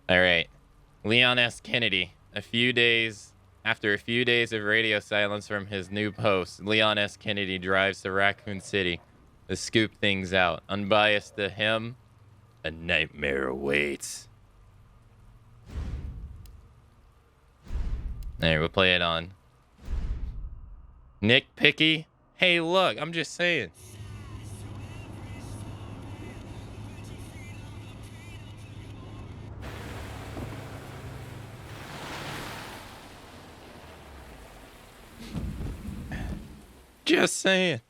All right. Leon S. Kennedy. After a few days of radio silence from his new post, Leon S. Kennedy drives to Raccoon City to scoop things out. Unbiased to him, a nightmare awaits. There, we'll play it on. Nick Picky? Hey, look, I'm just saying. Just saying.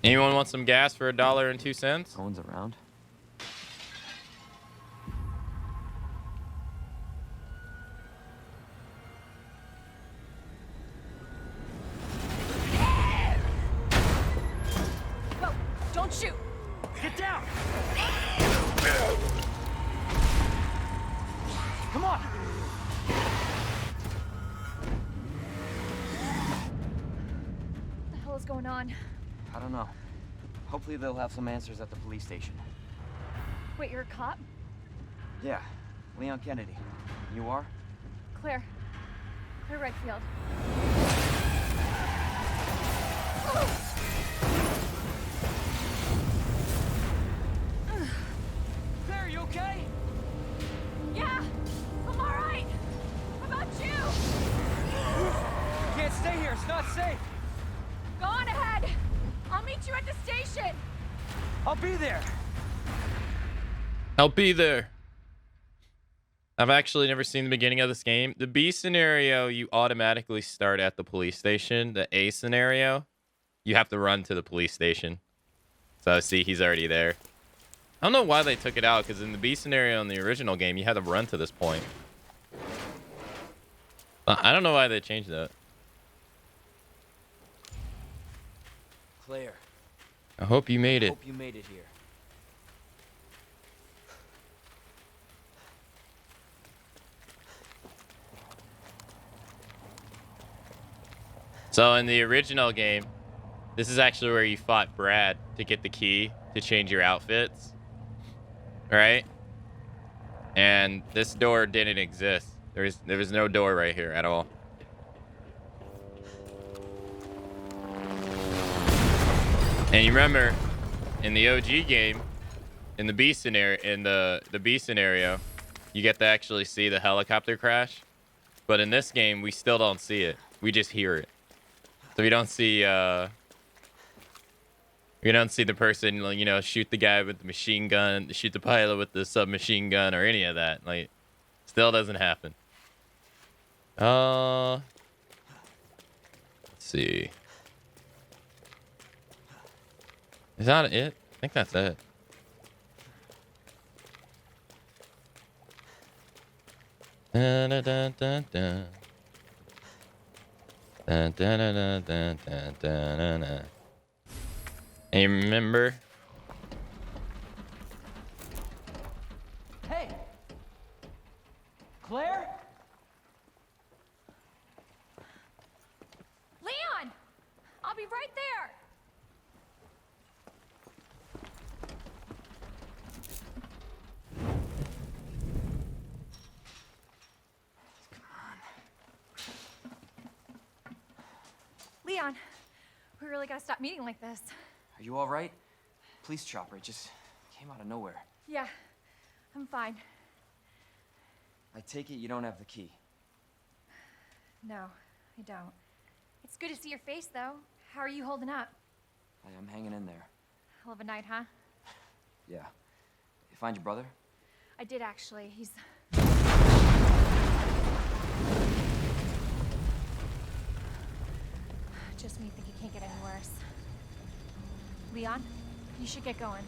Anyone want some gas for $1.02? No one's around. Whoa, don't shoot. Get down! Come on! What the hell is going on? I don't know. Hopefully they'll have some answers at the police station. Wait, you're a cop? Yeah, Leon Kennedy. You are? Claire. Claire Redfield. Claire, you okay? Yeah, I'm all right. How about you? You can't stay here, it's not safe. Go on ahead. I'll meet you at the station. I'll be there. I'll be there. I've actually never seen the beginning of this game. The B scenario, you automatically start at the police station. The A scenario, you have to run to the police station. So see, he's already there. I don't know why they took it out, because in the B scenario in the original game, you had to run to this point. I don't know why they changed that. Claire. I hope you made it. Hope you made it here. So in the original game, this is actually where you fought Brad to get the key to change your outfits. Right? And this door didn't exist. There was no door right here at all. And you remember in the OG game, in the B scenario, you get to actually see the helicopter crash. But in this game, we still don't see it. We just hear it. So we don't see the person, you know, shoot the guy with the machine gun, shoot the pilot with the submachine gun, or any of that. Like, still doesn't happen. Let's see. Is that it? I think that's it. Dun, dun, dun, dun, dun. Dun, dun, dun, dun, dun, dun, dun, dun. And you remember? Hey! Claire? Leon! I'll be right there. Leon, we really gotta stop meeting like this. Are you all right? Police chopper, it just came out of nowhere. Yeah, I'm fine. I take it you don't have the key. No, I don't. It's good to see your face, though. How are you holding up? I'm hanging in there. Hell of a night, huh? Yeah. You find your brother? I did, actually. He's... Just when you think it can't get any worse. Leon, you should get going.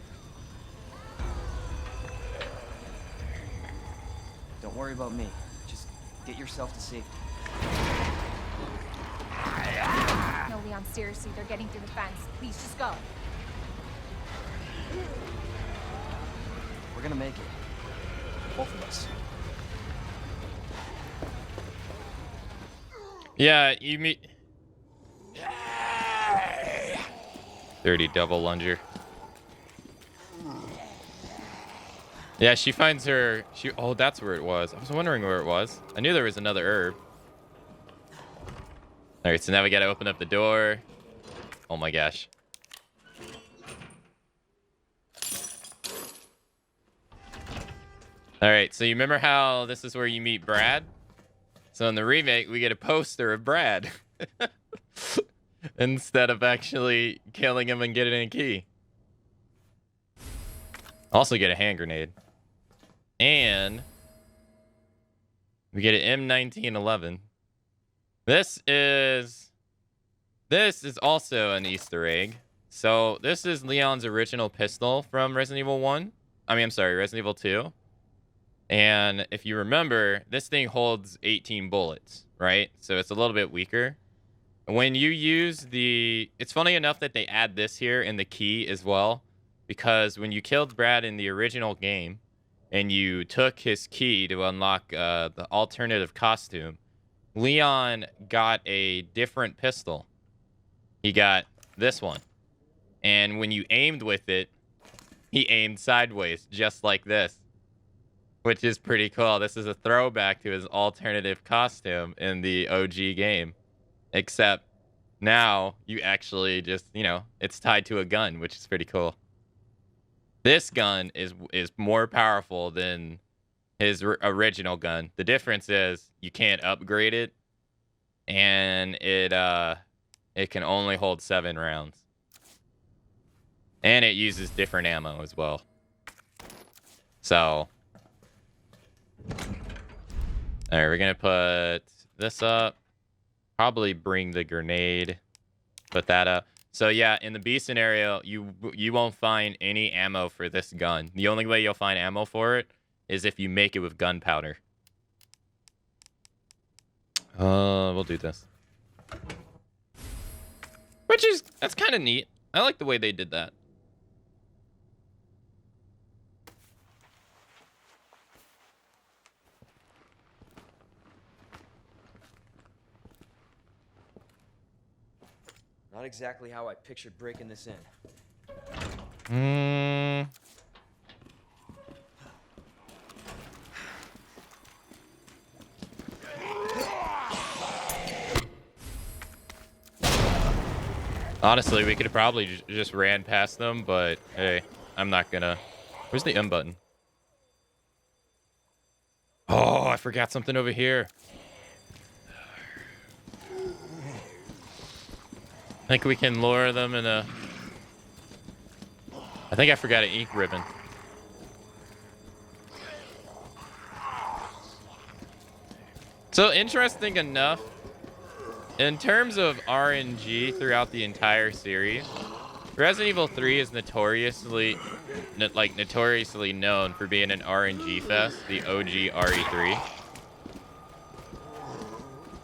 Don't worry about me. Just get yourself to safety. No, Leon, seriously, they're getting through the fence. Please, just go. We're gonna make it. Both of us. Yeah, you meet... Dirty double lunger. Yeah, she finds her... Oh, that's where it was. I was wondering where it was. I knew there was another herb. All right, so now we got to open up the door. Oh my gosh. All right, so you remember how this is where you meet Brad? So in the remake, we get a poster of Brad. Instead of actually killing him and getting a key. Also get a hand grenade. And we get an M1911. This is also an Easter egg. So this is Leon's original pistol from Resident Evil 1. I mean, I'm sorry, Resident Evil 2. And if you remember, this thing holds 18 bullets, right? So it's a little bit weaker. When you use the... It's funny enough that they add this here in the key as well. Because when you killed Brad in the original game, and you took his key to unlock the alternative costume, Leon got a different pistol. He got this one. And when you aimed with it, he aimed sideways, just like this. Which is pretty cool. This is a throwback to his alternative costume in the OG game. Except now you actually just, you know, it's tied to a gun, which is pretty cool. This gun is more powerful than his original gun. The difference is you can't upgrade it, and it can only hold 7 rounds. And it uses different ammo as well. So, all right, we're gonna put this up. Probably bring the grenade. Put that up. So yeah, in the B scenario, you won't find any ammo for this gun. The only way you'll find ammo for it is if you make it with gunpowder. We'll do this. That's kind of neat. I like the way they did that. Not exactly how I pictured breaking this in. Honestly, we could have probably just ran past them, but hey, I'm not gonna. Where's the M button? Oh, I forgot something over here. I think we can lure them in a... I think I forgot an ink ribbon. So, interesting enough, in terms of RNG throughout the entire series, Resident Evil 3 is notoriously known for being an RNG fest, the OG RE3.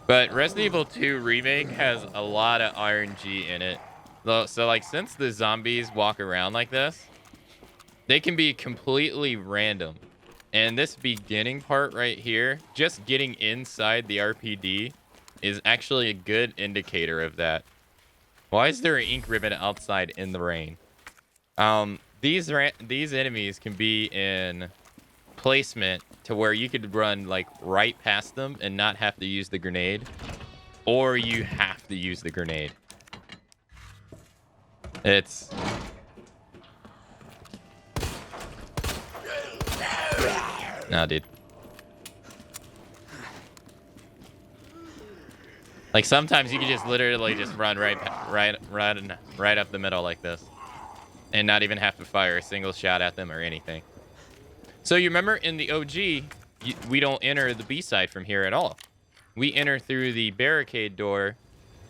But Resident Evil 2 Remake has a lot of RNG in it. So, like, since the zombies walk around like this, they can be completely random. And this beginning part right here, just getting inside the RPD, is actually a good indicator of that. Why is there an ink ribbon outside in the rain? These enemies can be in placement to where you could run like right past them and not have to use the grenade, or you have to use the grenade. It's no, dude. Like sometimes you can just literally just run right up the middle like this, and not even have to fire a single shot at them or anything. So you remember in the OG, we don't enter the B side from here at all. We enter through the barricade door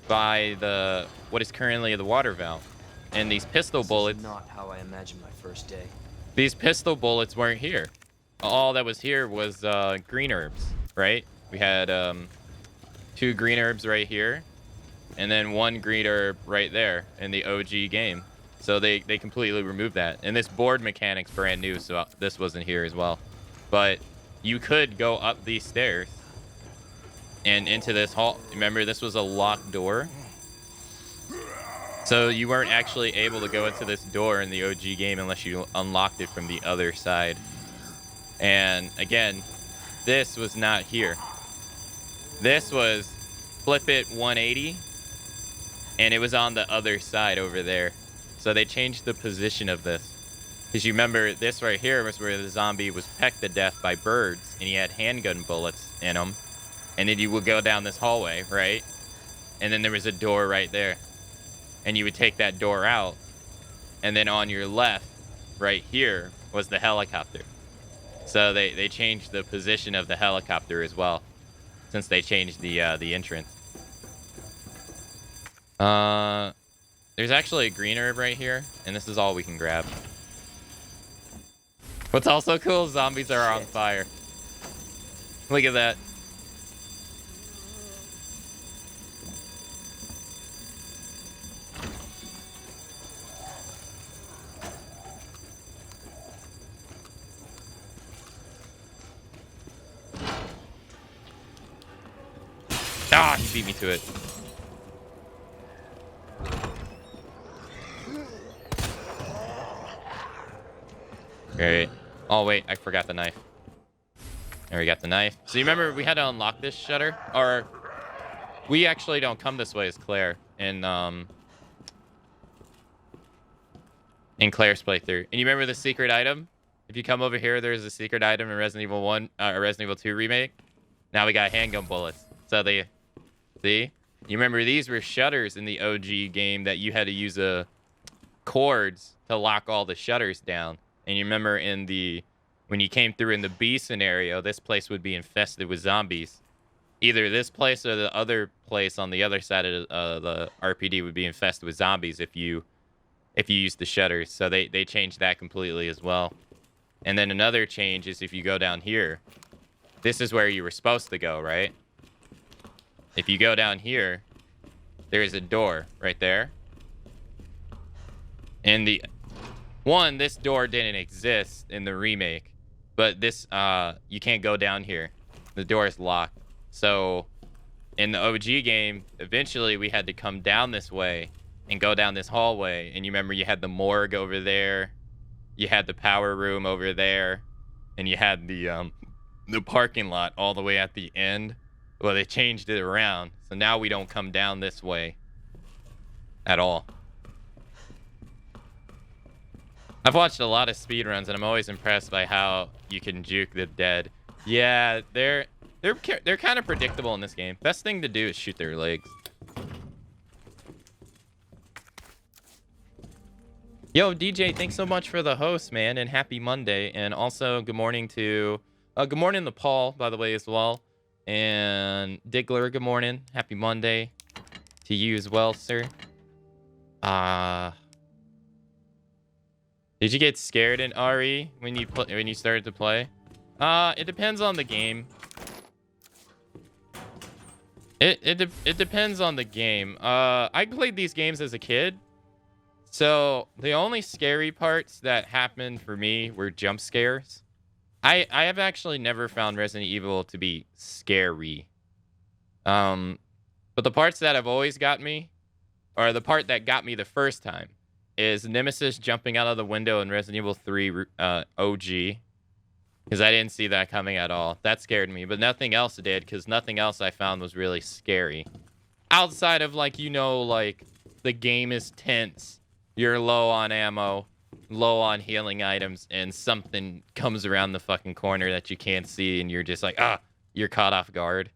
by the what is currently the water valve, and these pistol bullets. This is not how I imagined my first day. These pistol bullets weren't here. All that was here was green herbs, right? We had 2 green herbs right here, and then 1 green herb right there in the OG game. So they completely removed that. And this board mechanic's brand new, so this wasn't here as well. But you could go up these stairs and into this hall. Remember, this was a locked door. So you weren't actually able to go into this door in the OG game unless you unlocked it from the other side. And again, this was not here. This was flip it 180, and it was on the other side over there. So they changed the position of this. Because you remember, this right here was where the zombie was pecked to death by birds, and he had handgun bullets in him. And then you would go down this hallway, right? And then there was a door right there. And you would take that door out, and then on your left, right here, was the helicopter. So they changed the position of the helicopter as well, since they changed the entrance. There's actually a green herb right here, and this is all we can grab. What's also cool, zombies are on fire. Look at that. Ah, he beat me to it. Great. Oh, wait, I forgot the knife. There, we got the knife. So you remember we had to unlock this shutter? Or we actually don't come this way as Claire in Claire's playthrough. And you remember the secret item? If you come over here, there's a secret item in Resident Evil 1, or Resident Evil 2 Remake. Now we got handgun bullets. So they... See? You remember these were shutters in the OG game that you had to use cords to lock all the shutters down. And you remember when you came through in the B scenario, this place would be infested with zombies. Either this place or the other place on the other side of the RPD would be infested with zombies if you use the shutters. So they changed that completely as well. And then another change is if you go down here, this is where you were supposed to go, right? If you go down here, there's a door right there. And this door didn't exist in the remake, but this, you can't go down here. The door is locked. So in the OG game, eventually we had to come down this way and go down this hallway. And you remember you had the morgue over there. You had the power room over there. And you had the parking lot all the way at the end. Well, they changed it around. So now we don't come down this way at all. I've watched a lot of speedruns, and I'm always impressed by how you can juke the dead. Yeah, they're kind of predictable in this game. Best thing to do is shoot their legs. Yo, DJ, thanks so much for the host, man, and happy Monday. And also, good morning to Paul, by the way, as well. And Diggler, good morning. Happy Monday to you as well, sir. Did you get scared in RE when you started to play? It depends on the game. It depends on the game. I played these games as a kid, so the only scary parts that happened for me were jump scares. I have actually never found Resident Evil to be scary. But the parts that have always got me, or the part that got me the first time, is Nemesis jumping out of the window in Resident Evil 3 OG. Because I didn't see that coming at all. That scared me, but nothing else did, because nothing else I found was really scary. Outside of, like, like, the game is tense, you're low on ammo, low on healing items, and something comes around the fucking corner that you can't see, and you're just like, you're caught off guard.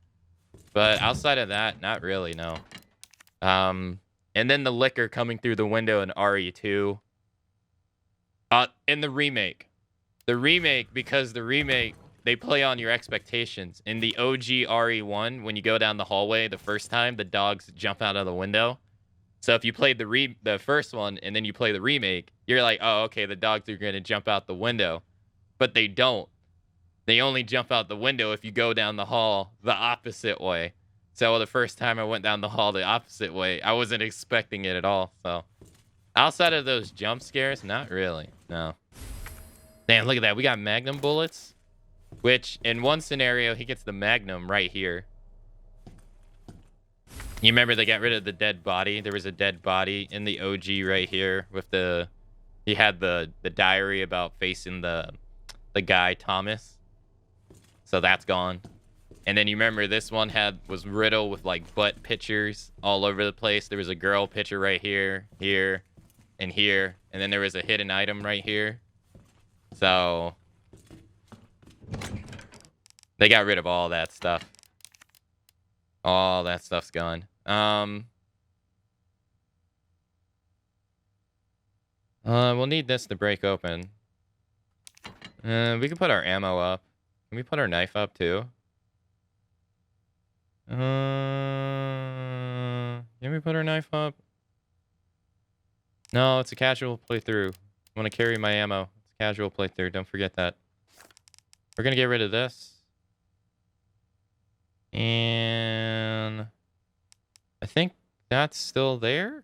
But outside of that, not really, no. And then the liquor coming through the window in RE2. In the remake. Because the remake, they play on your expectations. In the OG RE1, when you go down the hallway the first time, the dogs jump out of the window. So if you played the first one and then you play the remake, you're like, oh, okay, the dogs are going to jump out the window. But they don't. They only jump out the window if you go down the hall the opposite way. So the first time I went down the hall the opposite way, I wasn't expecting it at all. So outside of those jump scares, not really. No. Damn, look at that. We got Magnum bullets, which in one scenario, he gets the Magnum right here. You remember they got rid of the dead body? There was a dead body in the OG right here with the... He had the diary about facing the guy, Thomas. So that's gone. And then you remember this one was riddled with like butt pictures all over the place. There was a girl picture right here, here, and here. And then there was a hidden item right here. So they got rid of all that stuff. All that stuff's gone. We'll need this to break open. We can put our ammo up. Can we put our knife up too? Can we put our knife up? No, it's a casual playthrough. I want to carry my ammo. It's a casual playthrough. Don't forget that. We're going to get rid of this. And I think that's still there.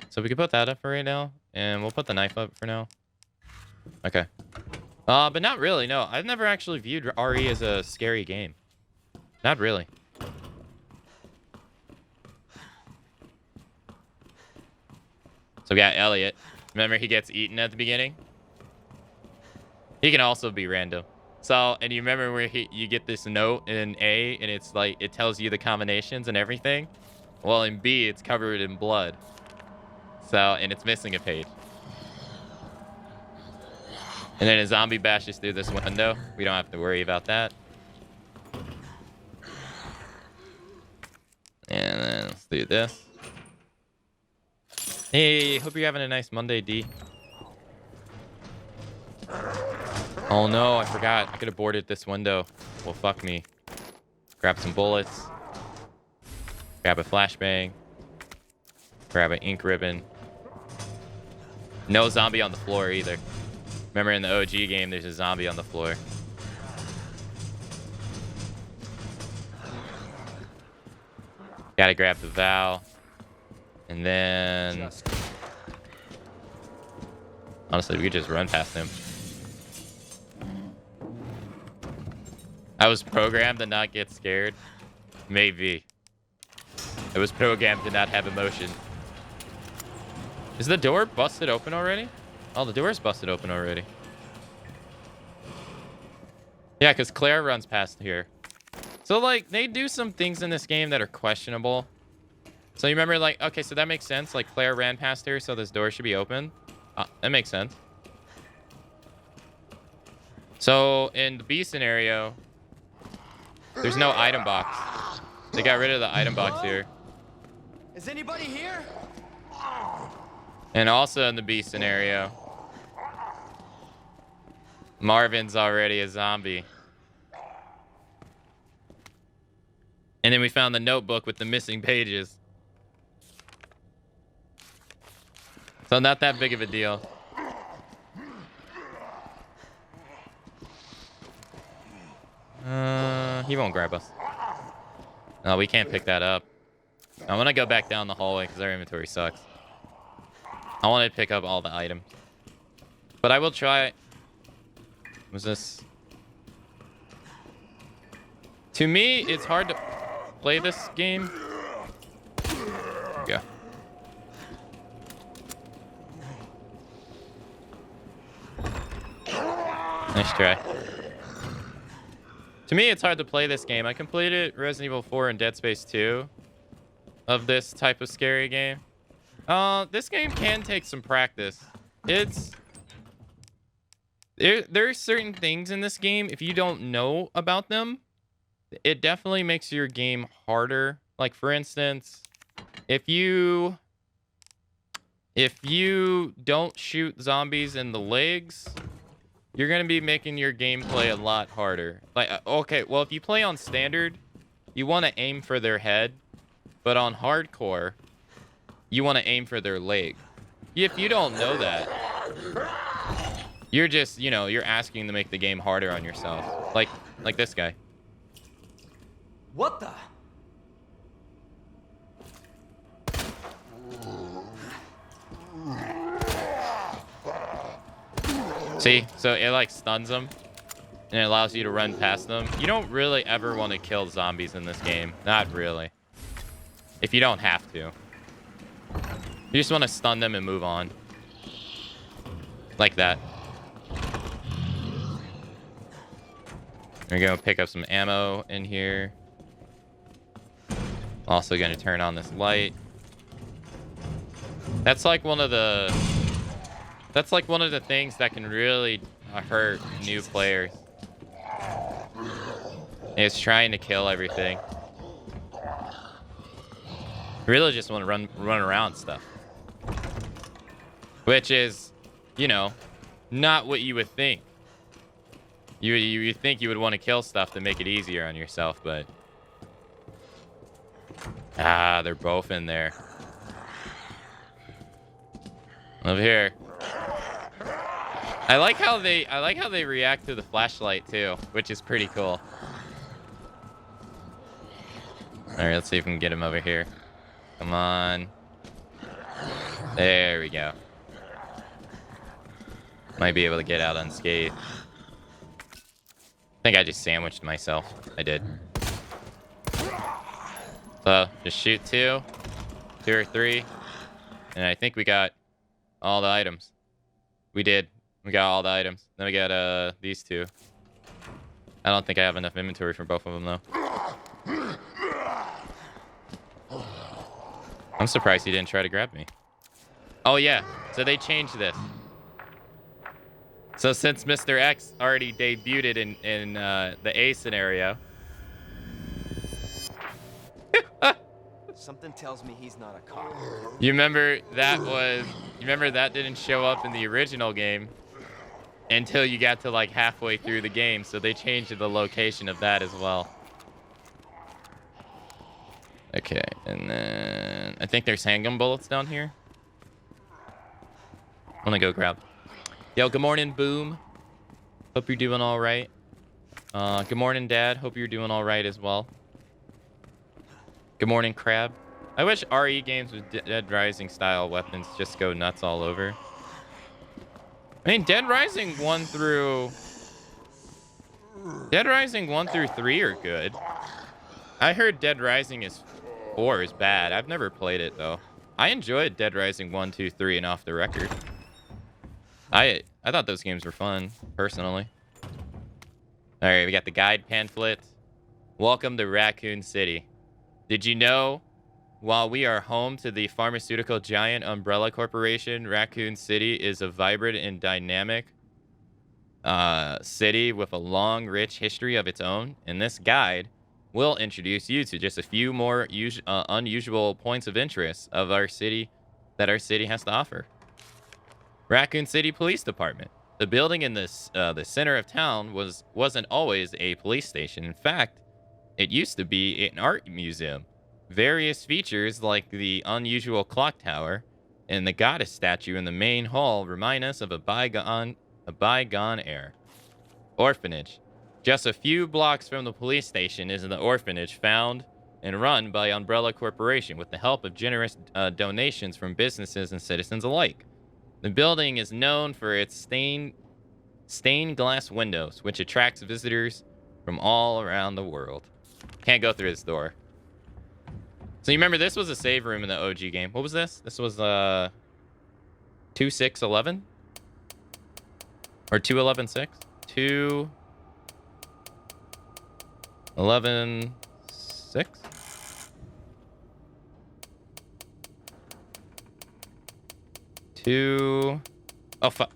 So we can put that up for right now. And we'll put the knife up for now. Okay. But not really, no. I've never actually viewed RE as a scary game. Not really. So we got Elliot. Remember he gets eaten at the beginning? He can also be random. So, and you remember where you get this note in A, and it's like, it tells you the combinations and everything? Well, in B, it's covered in blood. So, and it's missing a page. And then a zombie bashes through this window. We don't have to worry about that. And then let's do this. Hey, hope you're having a nice Monday, D. Oh no, I forgot. I could have boarded this window. Well, fuck me. Grab some bullets. Grab a flashbang. Grab an ink ribbon. No zombie on the floor either. Remember in the OG game, there's a zombie on the floor. Gotta grab the Val. And then... Honestly, we could just run past him. I was programmed to not get scared. Maybe. I was programmed to not have emotion. Is the door busted open already? Oh, the door's busted open already. Yeah, because Claire runs past here. So, like, they do some things in this game that are questionable. So, you remember, like, okay, so that makes sense. Like, Claire ran past here, so this door should be open. That makes sense. So, in the B scenario, there's no item box. They got rid of the item box here. Is anybody here? And also in the B scenario, Marvin's already a zombie. And then we found the notebook with the missing pages. So not that big of a deal. He won't grab us. No, we can't pick that up. I want to go back down the hallway because our inventory sucks. I want to pick up all the items. But I will try... Was this... To me, it's hard to play this game. Yeah. Nice try. To me, it's hard to play this game. I completed Resident Evil 4 and Dead Space 2 of this type of scary game. This game can take some practice. There are certain things in this game, if you don't know about them, it definitely makes your game harder. Like, for instance, if you don't shoot zombies in the legs, you're going to be making your gameplay a lot harder. Like, okay, well, if you play on standard, you want to aim for their head, but on hardcore, you want to aim for their leg. If you don't know that, you're just, you know, you're asking to make the game harder on yourself. Like this guy. What the? See? So it like stuns them and it allows you to run past them. You don't really ever want to kill zombies in this game. Not really. If you don't have to. You just want to stun them and move on. Like that. We're going to pick up some ammo in here. Also going to turn on this light. That's like one of the things that can really hurt new players. It's trying to kill everything. Really just want to run around stuff. Which is, you know, not what you would think. You think you would want to kill stuff to make it easier on yourself, but they're both in there. Over here. I like how they react to the flashlight too, which is pretty cool. All right, let's see if we can get him over here. Come on. There we go. Might be able to get out unscathed. I think I just sandwiched myself. I did. So, just shoot 2 or 3. And I think we got all the items. We did. We got all the items. Then we got these 2. I don't think I have enough inventory for both of them, though. I'm surprised he didn't try to grab me. Oh, yeah. So they changed this. So since Mr. X already debuted in the A scenario. Something tells me he's not a cop. You remember that didn't show up in the original game until you got to like halfway through the game. So they changed the location of that as well. Okay, and then I think there's handgun bullets down here. I'm gonna go grab. Yo, good morning, Boom. Hope you're doing all right. Good morning, Dad. Hope you're doing all right as well. Good morning, Crab. I wish RE games with Dead Rising style weapons just go nuts all over. I mean, Dead Rising 1 through 3 are good. I heard Dead Rising 4 is bad. I've never played it though. I enjoyed Dead Rising 1, 2, 3, and Off the Record. I thought those games were fun, personally. All right, we got the guide pamphlet. Welcome to Raccoon City. Did you know, while we are home to the pharmaceutical giant Umbrella Corporation, Raccoon City is a vibrant and dynamic city with a long, rich history of its own. And this guide will introduce you to just a few more unusual points of interest of our city that our city has to offer. Raccoon City Police Department. The building in the center of town wasn't always a police station. In fact, it used to be an art museum. Various features like the unusual clock tower and the goddess statue in the main hall remind us of a bygone era. Orphanage. Just a few blocks from the police station is the orphanage found and run by Umbrella Corporation with the help of generous donations from businesses and citizens alike. The building is known for its stained glass windows, which attracts visitors from all around the world. Can't go through this door. So you remember this was a save room in the OG game. What was this? This was 2611? Or 2116? 2116? Oh, fuck.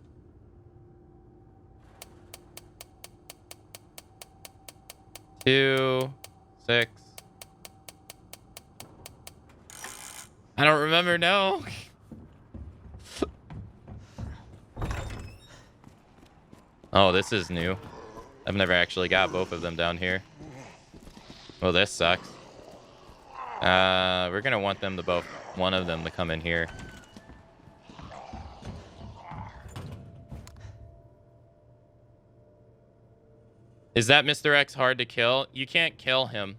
Two, 6. I don't remember, no. Oh, this is new. I've never actually got both of them down here. Well, this sucks. We're gonna want them to one of them to come in here. Is that Mr. X hard to kill? You can't kill him.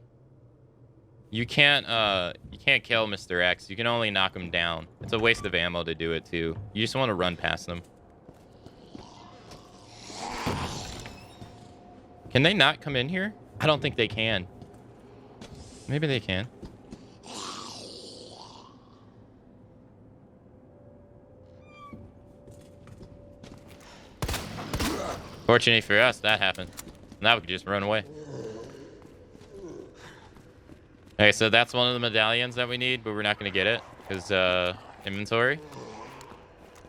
You can't kill Mr. X. You can only knock him down. It's a waste of ammo to do it too. You just want to run past them. Can they not come in here? I don't think they can. Maybe they can. Fortunately for us, that happened. Now we could just run away. Okay, so that's one of the medallions that we need, but we're not going to get it because inventory.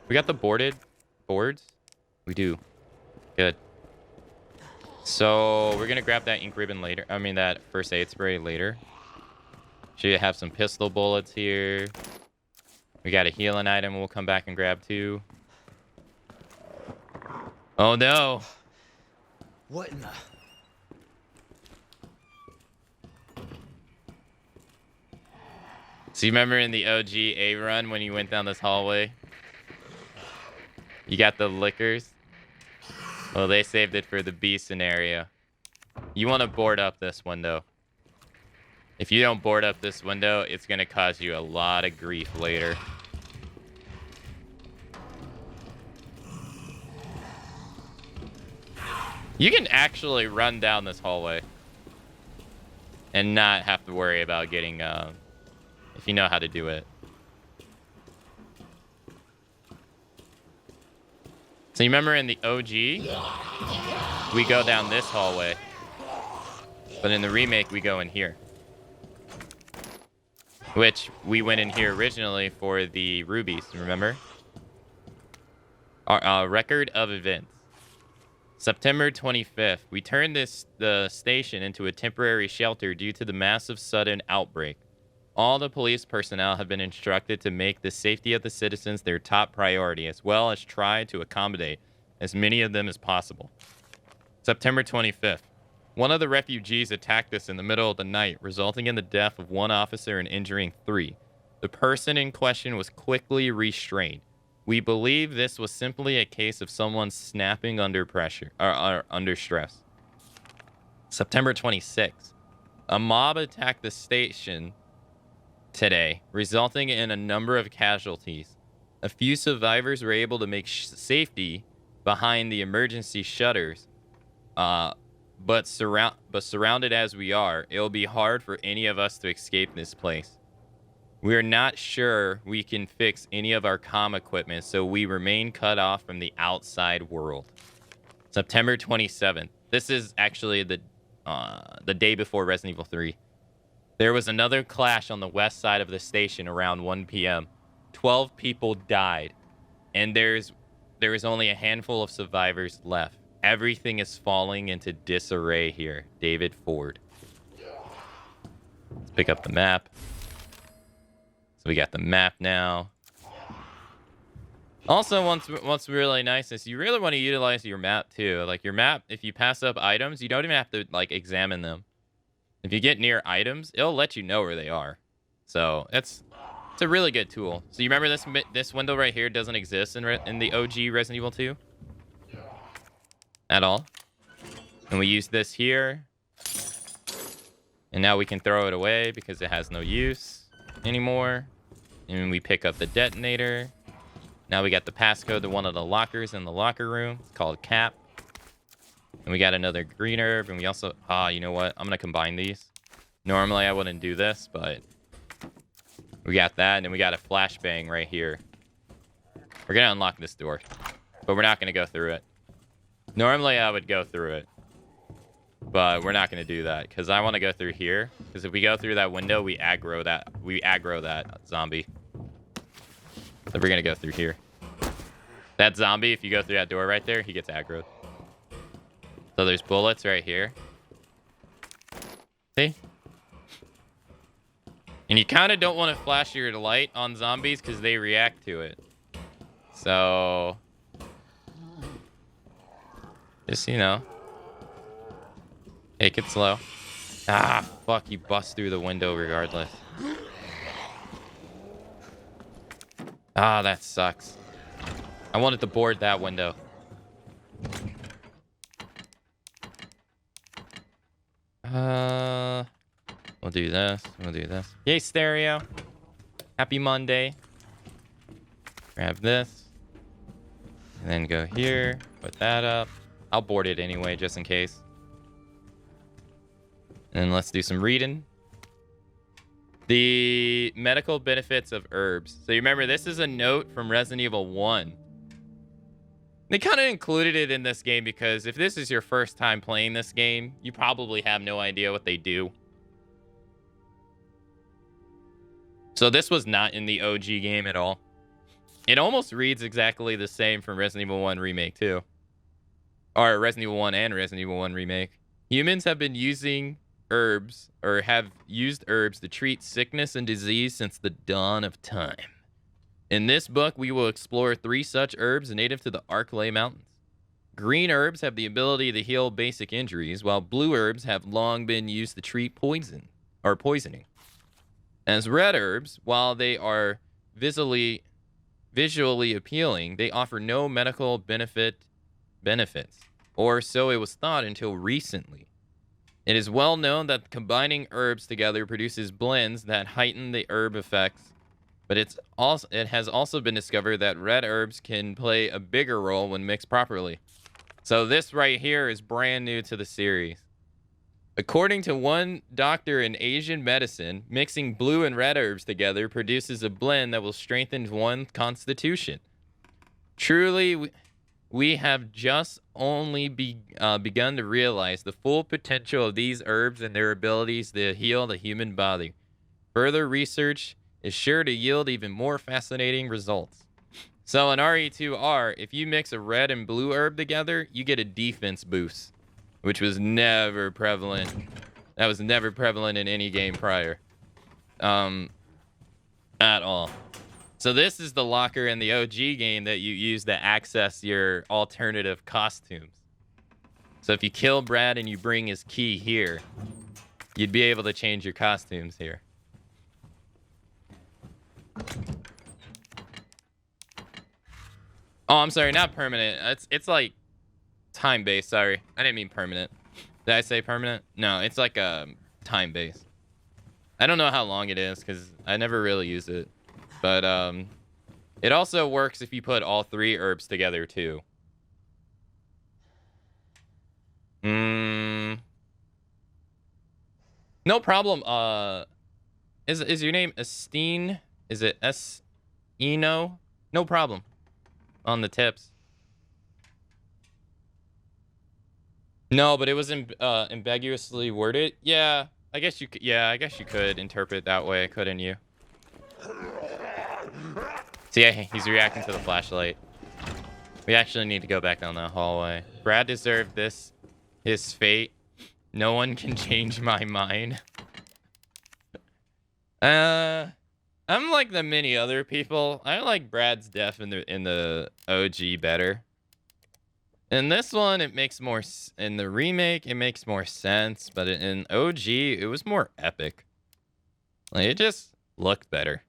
We got the boards. We do. Good. So we're going to grab that ink ribbon later. I mean, that first aid spray later. Should have some pistol bullets here. We got a healing item we'll come back and grab too. Oh no. What in the... So you remember in the OG A run when you went down this hallway? You got the liquors? Well, they saved it for the B scenario. You want to board up this window. If you don't board up this window, it's going to cause you a lot of grief later. You can actually run down this hallway and not have to worry about getting, if you know how to do it. So you remember in the OG, we go down this hallway. But in the remake, we go in here. Which we went in here originally for the rubies, remember? Our record of events. September 25th, we turned the station into a temporary shelter due to the massive sudden outbreak. All the police personnel have been instructed to make the safety of the citizens their top priority, as well as try to accommodate as many of them as possible. September 25th, one of the refugees attacked us in the middle of the night, resulting in the death of one officer and injuring 3. The person in question was quickly restrained. We believe this was simply a case of someone snapping under pressure, or under stress. September 26th, a mob attacked the station today, resulting in a number of casualties. A few survivors were able to make safety behind the emergency shutters, but surrounded as we are, it'll be hard for any of us to escape this place. We are not sure we can fix any of our comm equipment, so we remain cut off from the outside world. September 27th. This is actually the day before Resident Evil 3. There was another clash on the west side of the station around 1 p.m. 12 people died, and there is only a handful of survivors left. Everything is falling into disarray here. David Ford. Let's pick up the map. So we got the map now. Also, what's really nice is you really want to utilize your map too. Like your map, if you pass up items, you don't even have to like examine them. If you get near items, it'll let you know where they are. So it's a really good tool. So you remember this window right here doesn't exist in the OG Resident Evil 2 at all. And we use this here, and now we can throw it away because it has no use anymore. And we pick up the detonator. Now we got the passcode to one of the lockers in the locker room. It's called Cap. And we got another green herb, and we also... you know what? I'm going to combine these. Normally, I wouldn't do this, but... we got that, and then we got a flashbang right here. We're going to unlock this door. But we're not going to go through it. Normally, I would go through it. But we're not going to do that, because I want to go through here. Because if we go through that window, we aggro that zombie. So we're going to go through here. That zombie, if you go through that door right there, he gets aggroed. So there's bullets right here. See? And you kind of don't want to flash your light on zombies because they react to it. So... just, you know... take it slow. Ah, fuck, you bust through the window regardless. Ah, that sucks. I wanted to board that window. We'll do this. We'll do this. Yay, stereo. Happy Monday. Grab this. And then go here. Put that up. I'll board it anyway, just in case. And let's do some reading. The medical benefits of herbs. So you remember, this is a note from Resident Evil 1. They kind of included it in this game because if this is your first time playing this game, you probably have no idea what they do. So this was not in the OG game at all. It almost reads exactly the same from Resident Evil 1 Remake too. Or Resident Evil 1 and Resident Evil 1 Remake. Humans have been using herbs, or have used herbs to treat sickness and disease since the dawn of time. In this book, we will explore 3 such herbs native to the Arklay Mountains. Green herbs have the ability to heal basic injuries, while blue herbs have long been used to treat poisoning. As red herbs, while they are visually appealing, they offer no medical benefits, or so it was thought until recently. It is well known that combining herbs together produces blends that heighten the herb effects, but it has also been discovered that red herbs can play a bigger role when mixed properly. So this right here is brand new to the series. According to one doctor in Asian medicine, mixing blue and red herbs together produces a blend that will strengthen one's constitution. Truly, we have just only begun to realize the full potential of these herbs and their abilities to heal the human body. Further research is sure to yield even more fascinating results. So in RE2R, if you mix a red and blue herb together, you get a defense boost, which was never prevalent. That was never prevalent in any game prior. At all. So this is the locker in the OG game that you use to access your alternative costumes. So if you kill Brad and you bring his key here, you'd be able to change your costumes here. Oh, I'm sorry, not permanent. It's like time-based, sorry. I didn't mean permanent. Did I say permanent? No, it's like time-based. I don't know how long it is because I never really use it. But it also works if you put all 3 herbs together too. No problem. Is your name Estine? Is it Eno? No problem. On the tips. No, but it was ambiguously worded. Yeah, I guess you could. Yeah, I guess you could interpret it that way, couldn't you? See, he's reacting to the flashlight. We actually need to go back down that hallway. Brad deserved this. His fate. No one can change my mind. I'm like the many other people. I like Brad's death in the OG better. In this one, it makes more... In the remake, it makes more sense. But in OG, it was more epic. Like, it just looked better.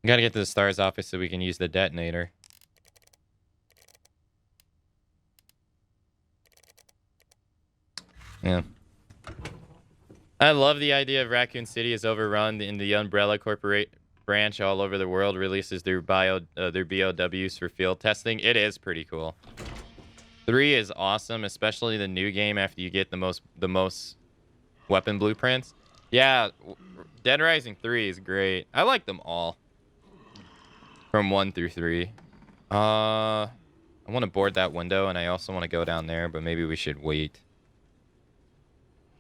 Gotta get to the STARS office so we can use the detonator. Yeah. I love the idea of Raccoon City is overrun and the Umbrella Corporate branch all over the world releases their BOWs for field testing. It is pretty cool. 3 is awesome, especially the new game after you get the most weapon blueprints. Yeah, Dead Rising 3 is great. I like them all. From 1 through 3. I want to board that window, and I also want to go down there, but maybe we should wait.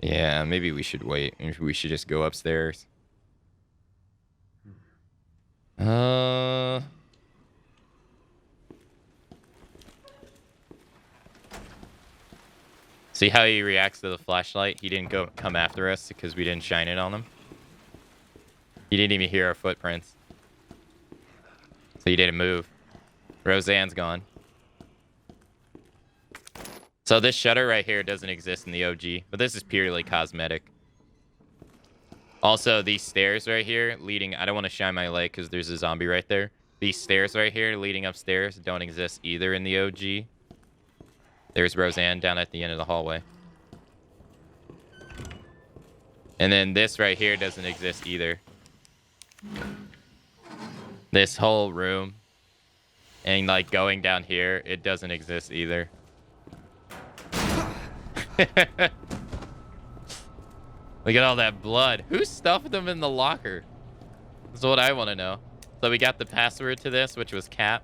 Yeah, maybe we should wait. Maybe we should just go upstairs. See how he reacts to the flashlight? He didn't come after us because we didn't shine it on him. He didn't even hear our footprints. So he didn't move. Roseanne's gone. So this shutter right here doesn't exist in the OG, but this is purely cosmetic. Also, these stairs right here leading... I don't want to shine my light because there's a zombie right there. These stairs right here leading upstairs don't exist either in the OG. There's Roseanne down at the end of the hallway. And then this right here doesn't exist either. This whole room. And like going down here, it doesn't exist either. Look at all that blood. Who stuffed them in the locker? That's what I want to know. So we got the password to this, which was Cap.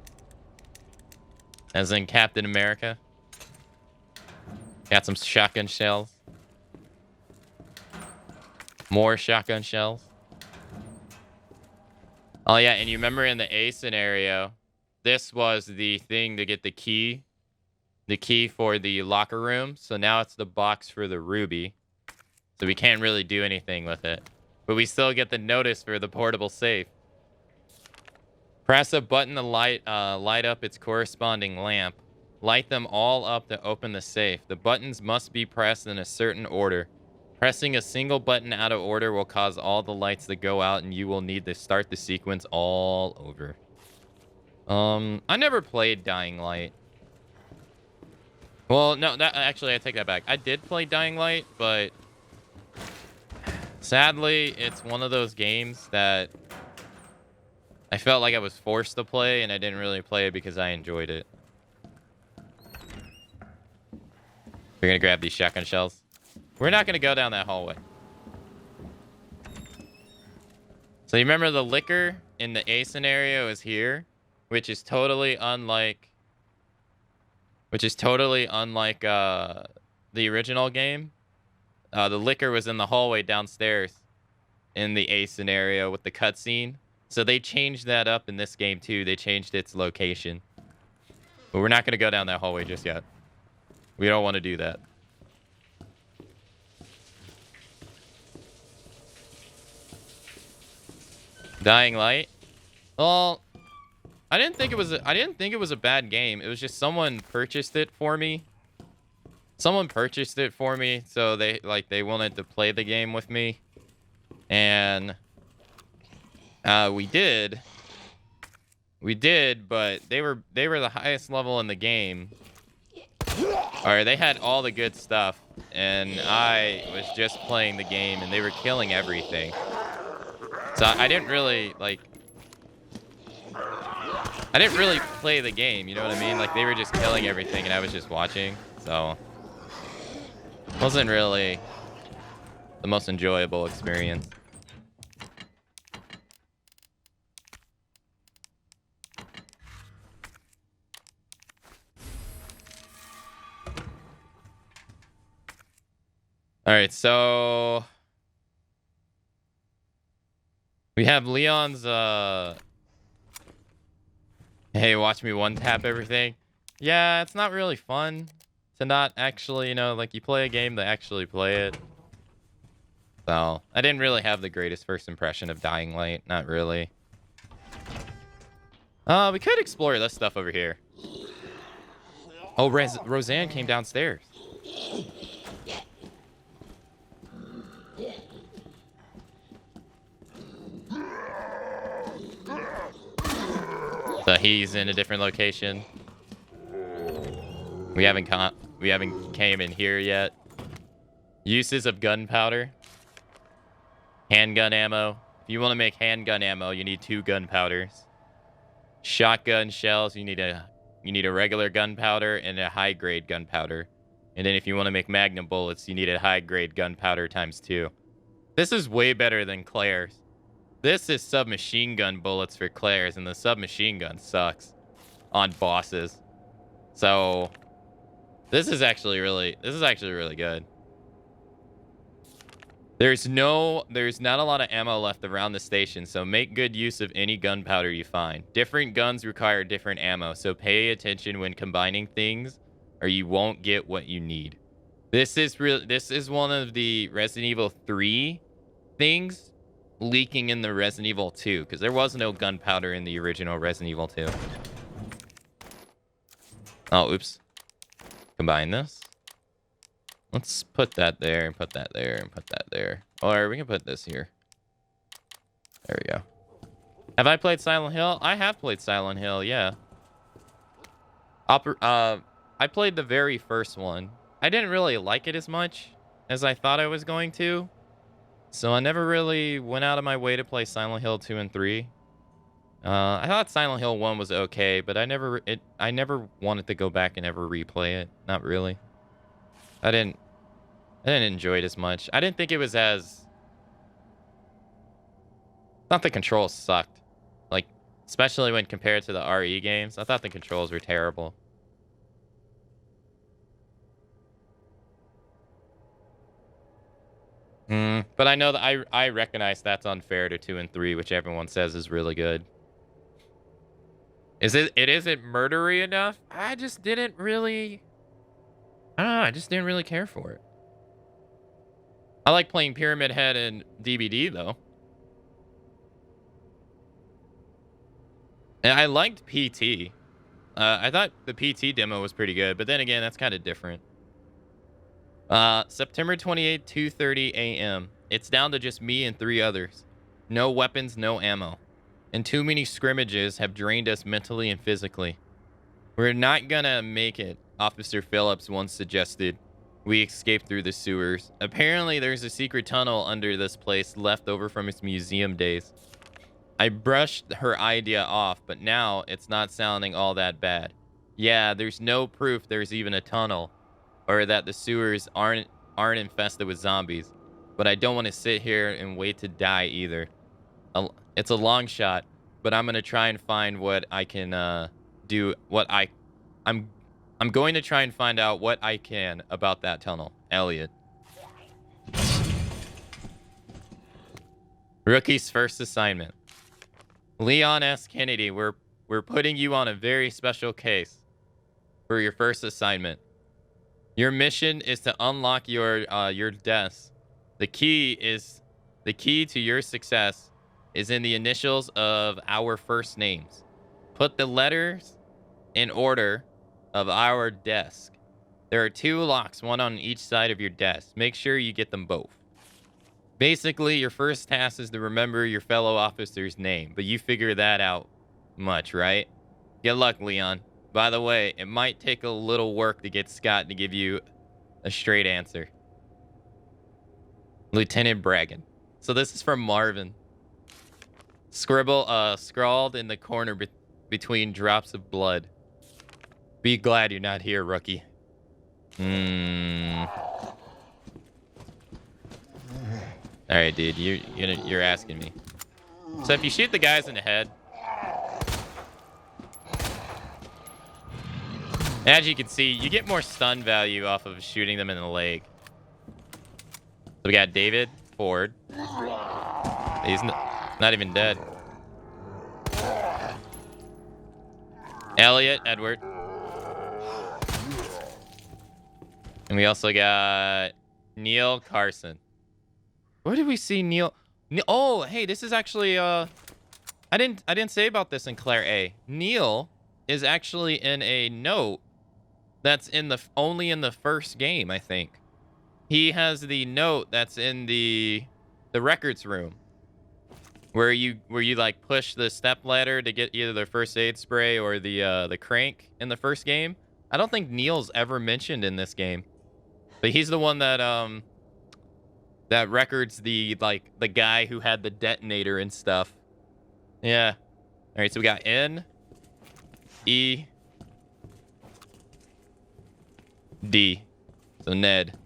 As in Captain America. Got some shotgun shells. More shotgun shells. Oh, yeah, and you remember in the A scenario, this was the thing to get the key. The key for the locker room. So now it's the box for the ruby. So we can't really do anything with it. But we still get the notice for the portable safe. Press a button to light up its corresponding lamp. Light them all up to open the safe. The buttons must be pressed in a certain order. Pressing a single button out of order will cause all the lights to go out, and you will need to start the sequence all over. I never played Dying Light. Well, no, actually, I take that back. I did play Dying Light, but sadly, it's one of those games that I felt like I was forced to play, and I didn't really play it because I enjoyed it. We're gonna grab these shotgun shells. We're not gonna go down that hallway. So you remember the liquor in the A scenario is here, which is totally unlike the original game. The liquor was in the hallway downstairs in the A scenario with the cutscene. So they changed that up in this game too. They changed its location. But we're not going to go down that hallway just yet. We don't want to do that. Dying Light. Well, I didn't think it was a bad game. It was just someone purchased it for me. So they wanted to play the game with me. And we did, but they were the highest level in the game. Or they had all the good stuff, and I was just playing the game, and they were killing everything. So I didn't really play the game, you know what I mean? Like, they were just killing everything, and I was just watching. So it wasn't really the most enjoyable experience. All right, so we have Leon's, hey, watch me one-tap everything. Yeah, it's not really fun to not actually, like, you play a game to actually play it. So, I didn't really have the greatest first impression of Dying Light. Not really. We could explore this stuff over here. Oh, Roseanne came downstairs. So he's in a different location. We haven't came in here yet. Uses of gunpowder. Handgun ammo. If you want to make handgun ammo, you need 2 gunpowders. Shotgun shells, you need a regular gunpowder and a high-grade gunpowder. And then if you want to make magnum bullets, you need a high-grade gunpowder times 2. This is way better than Claire's. This is submachine gun bullets for Claire's, and the submachine gun sucks on bosses. So this is actually really good. There's not a lot of ammo left around the station, so make good use of any gunpowder you find. Different guns require different ammo, so pay attention when combining things, or you won't get what you need. This is one of the Resident Evil 3 things leaking in the Resident Evil 2, because there was no gunpowder in the original Resident Evil 2. Oh, oops. Combine this. Let's put that there, and put that there, and put that there. Or we can put this here. There we go. Have I played Silent Hill? I have played Silent Hill, yeah. I played the very first one. I didn't really like it as much as I thought I was going to. So I never really went out of my way to play Silent Hill 2 and 3. I thought Silent Hill 1 was okay, but I never wanted to go back and ever replay it. Not really. I didn't enjoy it as much. I didn't think it was as... Not the controls sucked. Like, especially when compared to the RE games. I thought the controls were terrible. But I know that I recognize that's unfair to 2 and 3, which everyone says is really good. It isn't murdery enough? I just didn't really... I don't know, I just didn't really care for it. I like playing Pyramid Head and DBD, though. And I liked PT. I thought the PT demo was pretty good, but then again, that's kind of different. September 28th, 2:30 a.m. It's down to just me and 3 others. No weapons, no ammo. And too many scrimmages have drained us mentally and physically. We're not gonna make it, Officer Phillips once suggested. We escaped through the sewers. Apparently, there's a secret tunnel under this place left over from its museum days. I brushed her idea off, but now it's not sounding all that bad. Yeah, there's no proof there's even a tunnel, or that the sewers aren't infested with zombies. But I don't want to sit here and wait to die either. It's a long shot, but I'm gonna try and find what I can do. I'm going to try and find out what I can about that tunnel. Elliot. Rookie's first assignment. Leon S. Kennedy, we're putting you on a very special case for your first assignment. Your mission is to unlock your desk. The key to your success is in the initials of our first names. Put the letters in order of our desk. There are 2 locks, one on each side of your desk. Make sure you get them both. Basically, your first task is to remember your fellow officer's name, but you figure that out much, right? Good luck, Leon. By the way, it might take a little work to get Scott to give you a straight answer. Lieutenant Bragan. So this is from Marvin. Scrawled in the corner between drops of blood. Be glad you're not here, rookie. All right, dude, you're asking me. So if you shoot the guys in the head, as you can see, you get more stun value off of shooting them in the leg. So we got David Ford. He's not even dead. Elliot Edward. And we also got Neil Carson. Where did we see Neil? Oh, hey, this is actually I didn't say about this in Claire A. Neil is actually in a note that's only in the first game, I think. He has the note that's in the records room where you like push the step ladder to get either the first aid spray or the crank in the first game. I don't think Neil's ever mentioned in this game. But he's the one that that records the guy who had the detonator and stuff. Yeah. All right, so we got N E D. So Ned.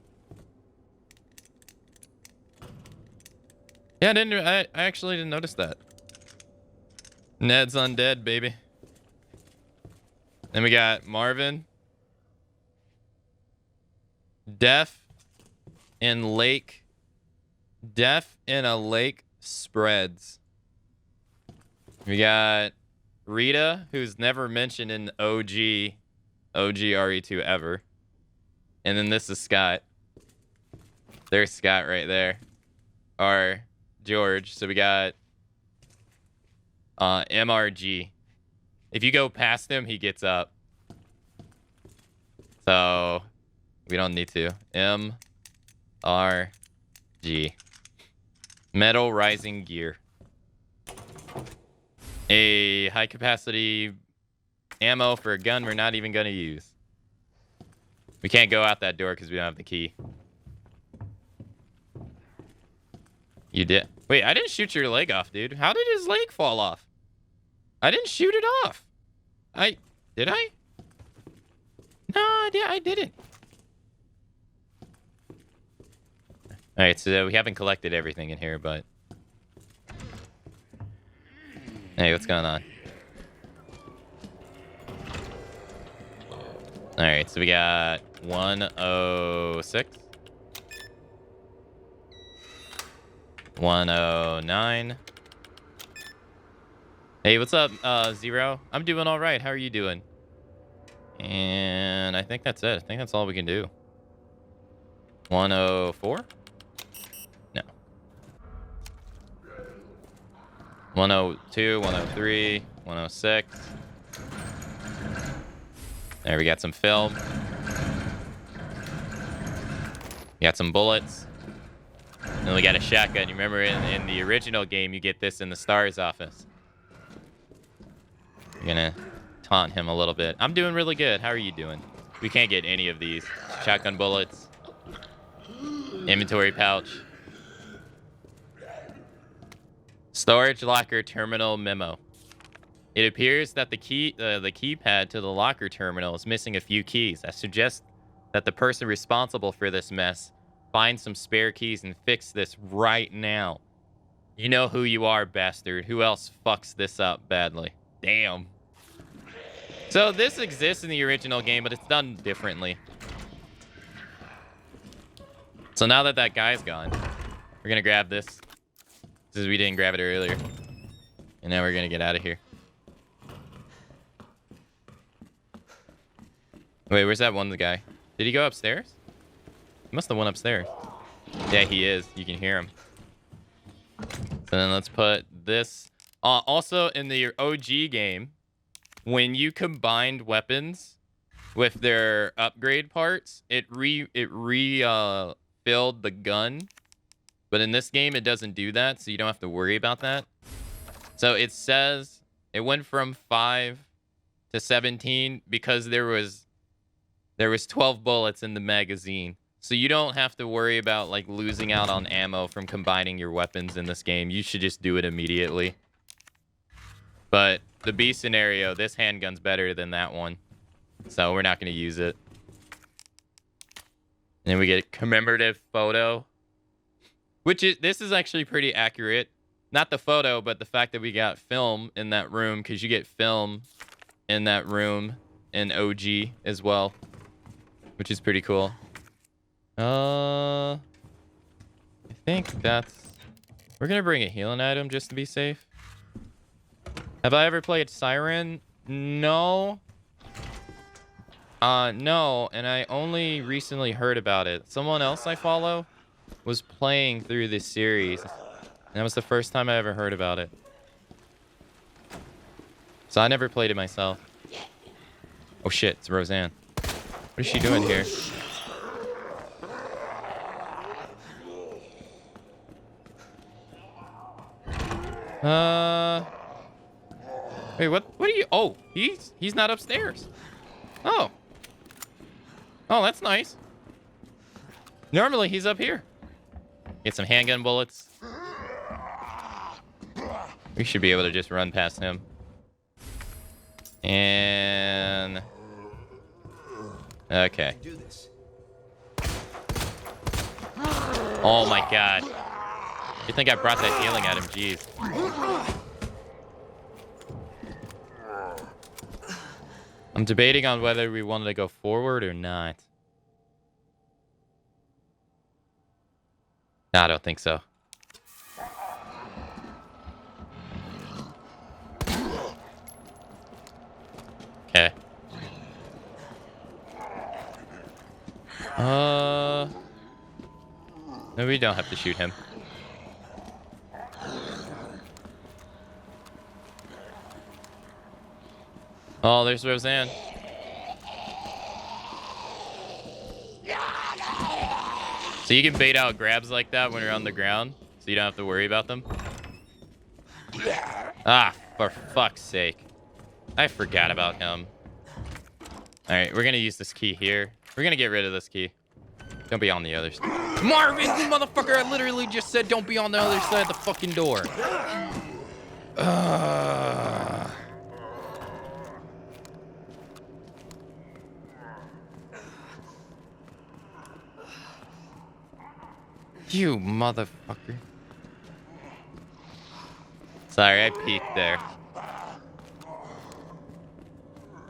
Yeah, I actually didn't notice that. Ned's undead, baby. Then we got Marvin. Death in a lake spreads. We got Rita, who's never mentioned in OG RE2 ever. And then this is Scott. There's Scott right there. Or George. So we got MRG. If you go past him, he gets up. So we don't need to. MRG. Metal Rising Gear. A high capacity ammo for a gun we're not even going to use. We can't go out that door because we don't have the key. You did. Wait, I didn't shoot your leg off, dude. How did his leg fall off? I didn't shoot it off. Did I? No, I didn't. All right, so we haven't collected everything in here, but... Hey, what's going on? All right, so we got 106. 109. Hey, what's up, Zero? I'm doing all right. How are you doing? And I think that's it. I think that's all we can do. 104? No. 102, 103, 106. There, we got some film. We got some bullets. And we got a shotgun. You remember in the original game, you get this in the STARS office. I'm gonna taunt him a little bit. I'm doing really good. How are you doing? We can't get any of these. Shotgun bullets. Inventory pouch. Storage locker terminal memo. It appears that the keypad to the locker terminal is missing a few keys. I suggest that the person responsible for this mess find some spare keys and fix this right now. You know who you are, bastard. Who else fucks this up badly? Damn. So this exists in the original game, but it's done differently. So now that that guy's gone, we're going to grab this. Since we didn't grab it earlier. And now we're going to get out of here. Wait, where's that one guy? Did he go upstairs? He must have went upstairs. Yeah, he is. You can hear him. So then let's put this. Also, in the OG game, when you combined weapons with their upgrade parts, it filled the gun. But in this game, it doesn't do that, so you don't have to worry about that. So it says it went from 5 to 17 because there was 12 bullets in the magazine. So you don't have to worry about like losing out on ammo from combining your weapons in this game. You should just do it immediately. But the B scenario, this handgun's better than that one. So we're not going to use it. And then we get a commemorative photo. This is actually pretty accurate. Not the photo, but the fact that we got film in that room. Because you get film in that room in OG as well. Which is pretty cool. I think that's... We're going to bring a healing item just to be safe. Have I ever played Siren? No. No, and I only recently heard about it. Someone else I follow was playing through this series. And that was the first time I ever heard about it. So I never played it myself. Oh shit, it's Roseanne. What is she doing here? Wait, what are you? Oh, he's not upstairs. Oh, that's nice. Normally he's up here. Get some handgun bullets. We should be able to just run past him. And okay. Oh my god. You think I brought that healing at him? Jeez. I'm debating on whether we wanted to go forward or not. No, I don't think so. Okay. No, we don't have to shoot him. Oh, there's Roseanne. So you can bait out grabs like that when you're on the ground, so you don't have to worry about them. Ah, for fuck's sake. I forgot about him. Alright, we're gonna use this key here. We're gonna get rid of this key. Don't be on the other side. Marvin, you motherfucker, I literally just said don't be on the other side of the fucking door. You motherfucker. Sorry, I peeked there.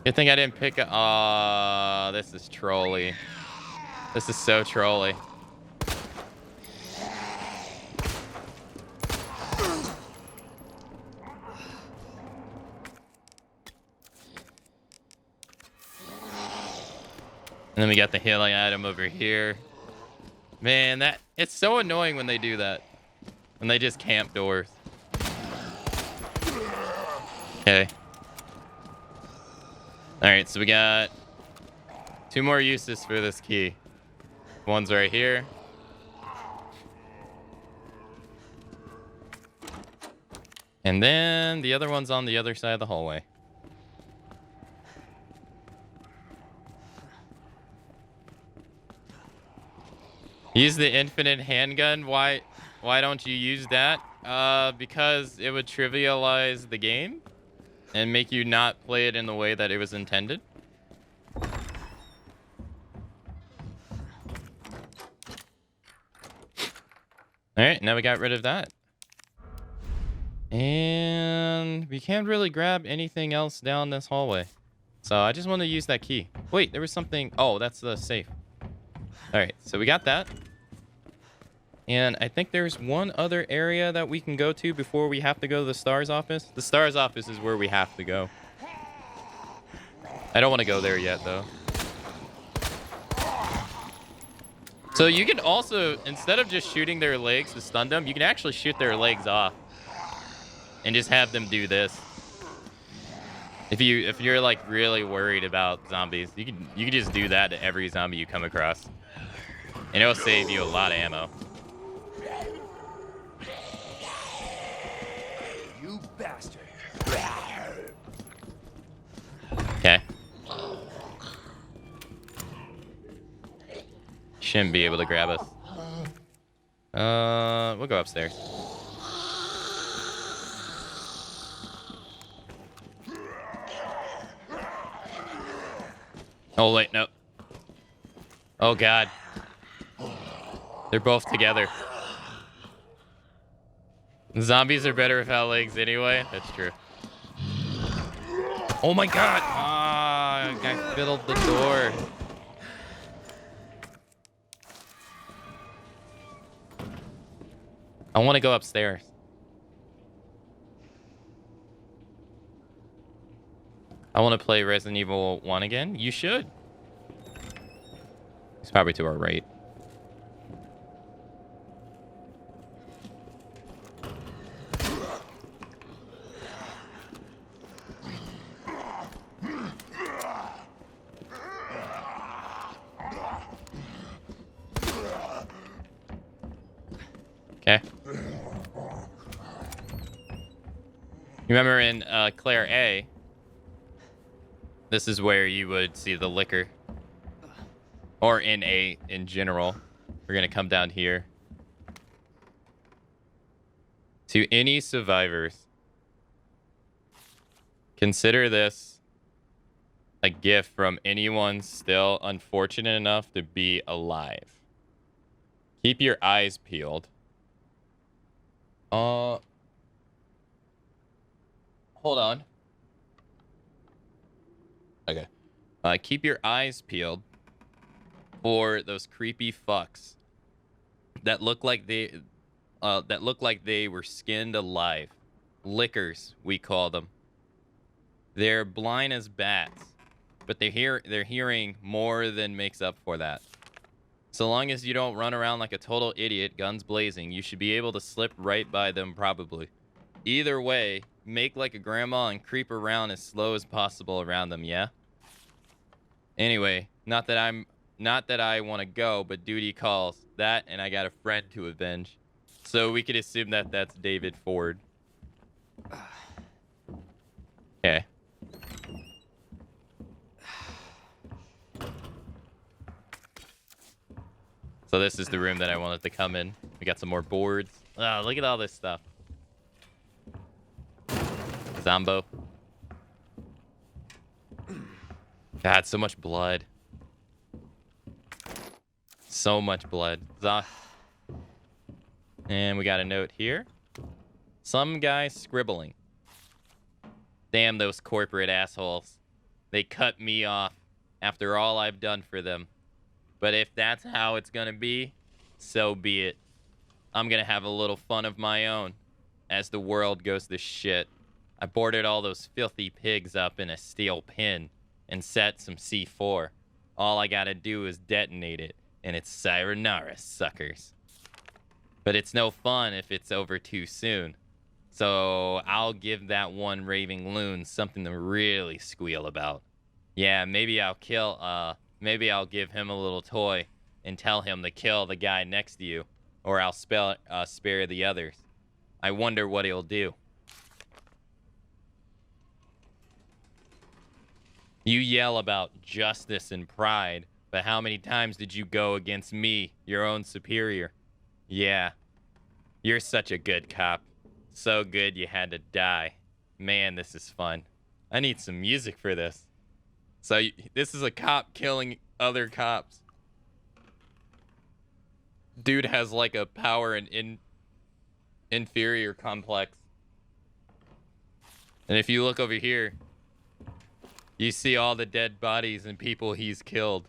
Good thing I didn't pick a... Aw, this is trolly. This is so trolly. And then we got the healing item over here. Man, it's so annoying when they do that. When they just camp doors. Okay. Alright, so we got 2 more uses for this key. One's right here. And then the other one's on the other side of the hallway. Use the infinite handgun. Why don't you use that? Because it would trivialize the game and make you not play it in the way that it was intended. All right, now we got rid of that. And we can't really grab anything else down this hallway. So I just want to use that key. Wait, there was something. Oh, that's the safe. All right, so we got that. And I think there's one other area that we can go to before we have to go to the STARS office. The STARS office is where we have to go. I don't want to go there yet, though. So you can also, instead of just shooting their legs to stun them, you can actually shoot their legs off. And just have them do this. If you're like really worried about zombies, you can just do that to every zombie you come across. And it'll save you a lot of ammo. You bastard. Okay. Shouldn't be able to grab us. We'll go upstairs. Oh, wait, no. Oh, God. They're both together. Zombies are better without legs anyway. That's true. Oh, my God. Ah, I fiddled the door. I want to go upstairs. I want to play Resident Evil 1 again. You should. He's probably to our right. Okay. You remember in Claire A, this is where you would see the liquor. Or in A in general. We're going to come down here. To any survivors, consider this a gift from anyone still unfortunate enough to be alive. Keep your eyes peeled. Hold on. Okay. Keep your eyes peeled for those creepy fucks that look like they were skinned alive. Lickers, we call them. They're blind as bats, but they're hearing more than makes up for that. So long as you don't run around like a total idiot, guns blazing, you should be able to slip right by them probably. Either way, make like a grandma and creep around as slow as possible around them, yeah? Anyway, not that I want to go, but duty calls. That, and I got a friend to avenge. So we could assume that that's David Ford. Okay. So this is the room that I wanted to come in. We got some more boards. Oh, look at all this stuff. Zombo. God, so much blood. So much blood. And we got a note here. Some guy scribbling. Damn those corporate assholes. They cut me off after all I've done for them. But if that's how it's gonna be, so be it. I'm gonna have a little fun of my own as the world goes to shit. I boarded all those filthy pigs up in a steel pin and set some C4. All I gotta do is detonate it, and it's sayonara, suckers. But it's no fun if it's over too soon. So I'll give that one raving loon something to really squeal about. Yeah, maybe I'll give him a little toy and tell him to kill the guy next to you, or I'll spare the others. I wonder what he'll do. You yell about justice and pride, but how many times did you go against me, your own superior? Yeah, you're such a good cop. So good you had to die. Man, this is fun. I need some music for this. So this is a cop killing other cops. Dude has like a power and inferior complex. And if you look over here, you see all the dead bodies and people he's killed.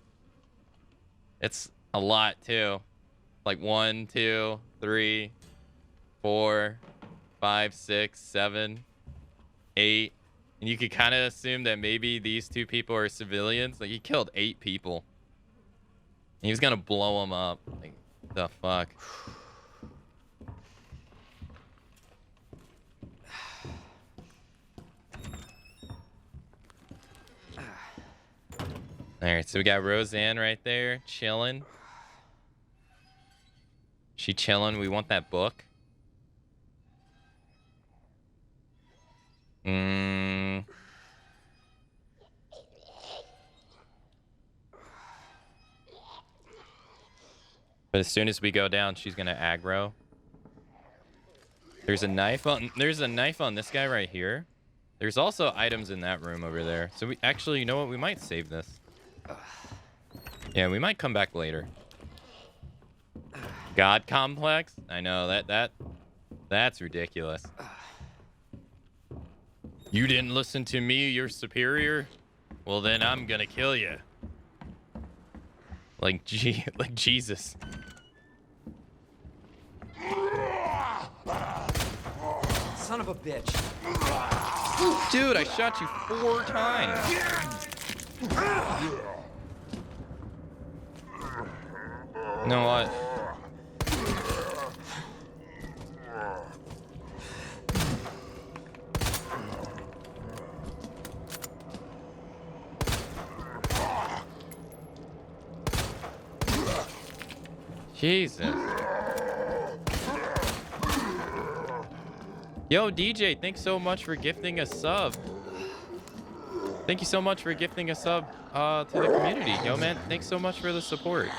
It's a lot too. Like 1, 2, 3, 4, 5, 6, 7, 8. And you could kind of assume that maybe these 2 people are civilians. Like, he killed 8 people. And he was gonna blow them up. Like, the fuck? Alright, so we got Roseanne right there, chilling. She chilling. We want that book. But as soon as we go down, she's gonna aggro. There's a knife on this guy right here. There's also items in that room over there. So we actually, you know what? We might save this. Yeah, we might come back later. God complex? I know that's ridiculous. You didn't listen to me, your superior? Well, then I'm gonna kill you. Like Jesus. Son of a bitch. Dude, I shot you 4 times. You know what? Jesus. Yo, DJ, thanks so much for gifting a sub. Thank you so much for gifting a sub to the community. Yo, man, thanks so much for the support.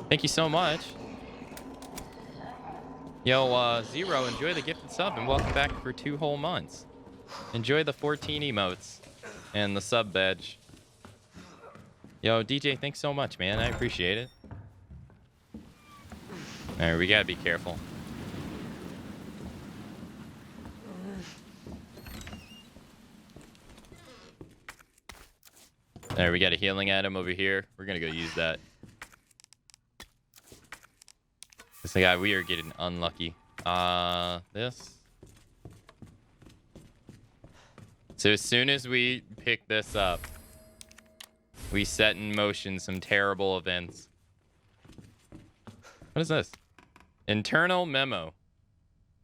Thank you so much. Yo, Zero, enjoy the gifted sub and welcome back for 2 whole months. Enjoy the 14 emotes and the sub badge. Yo, DJ, thanks so much, man. I appreciate it. All right, we gotta be careful. All right, we got a healing item over here. We're gonna go use that. This guy, we are getting unlucky. This. So as soon as we pick this up, we set in motion some terrible events. What is this? Internal memo.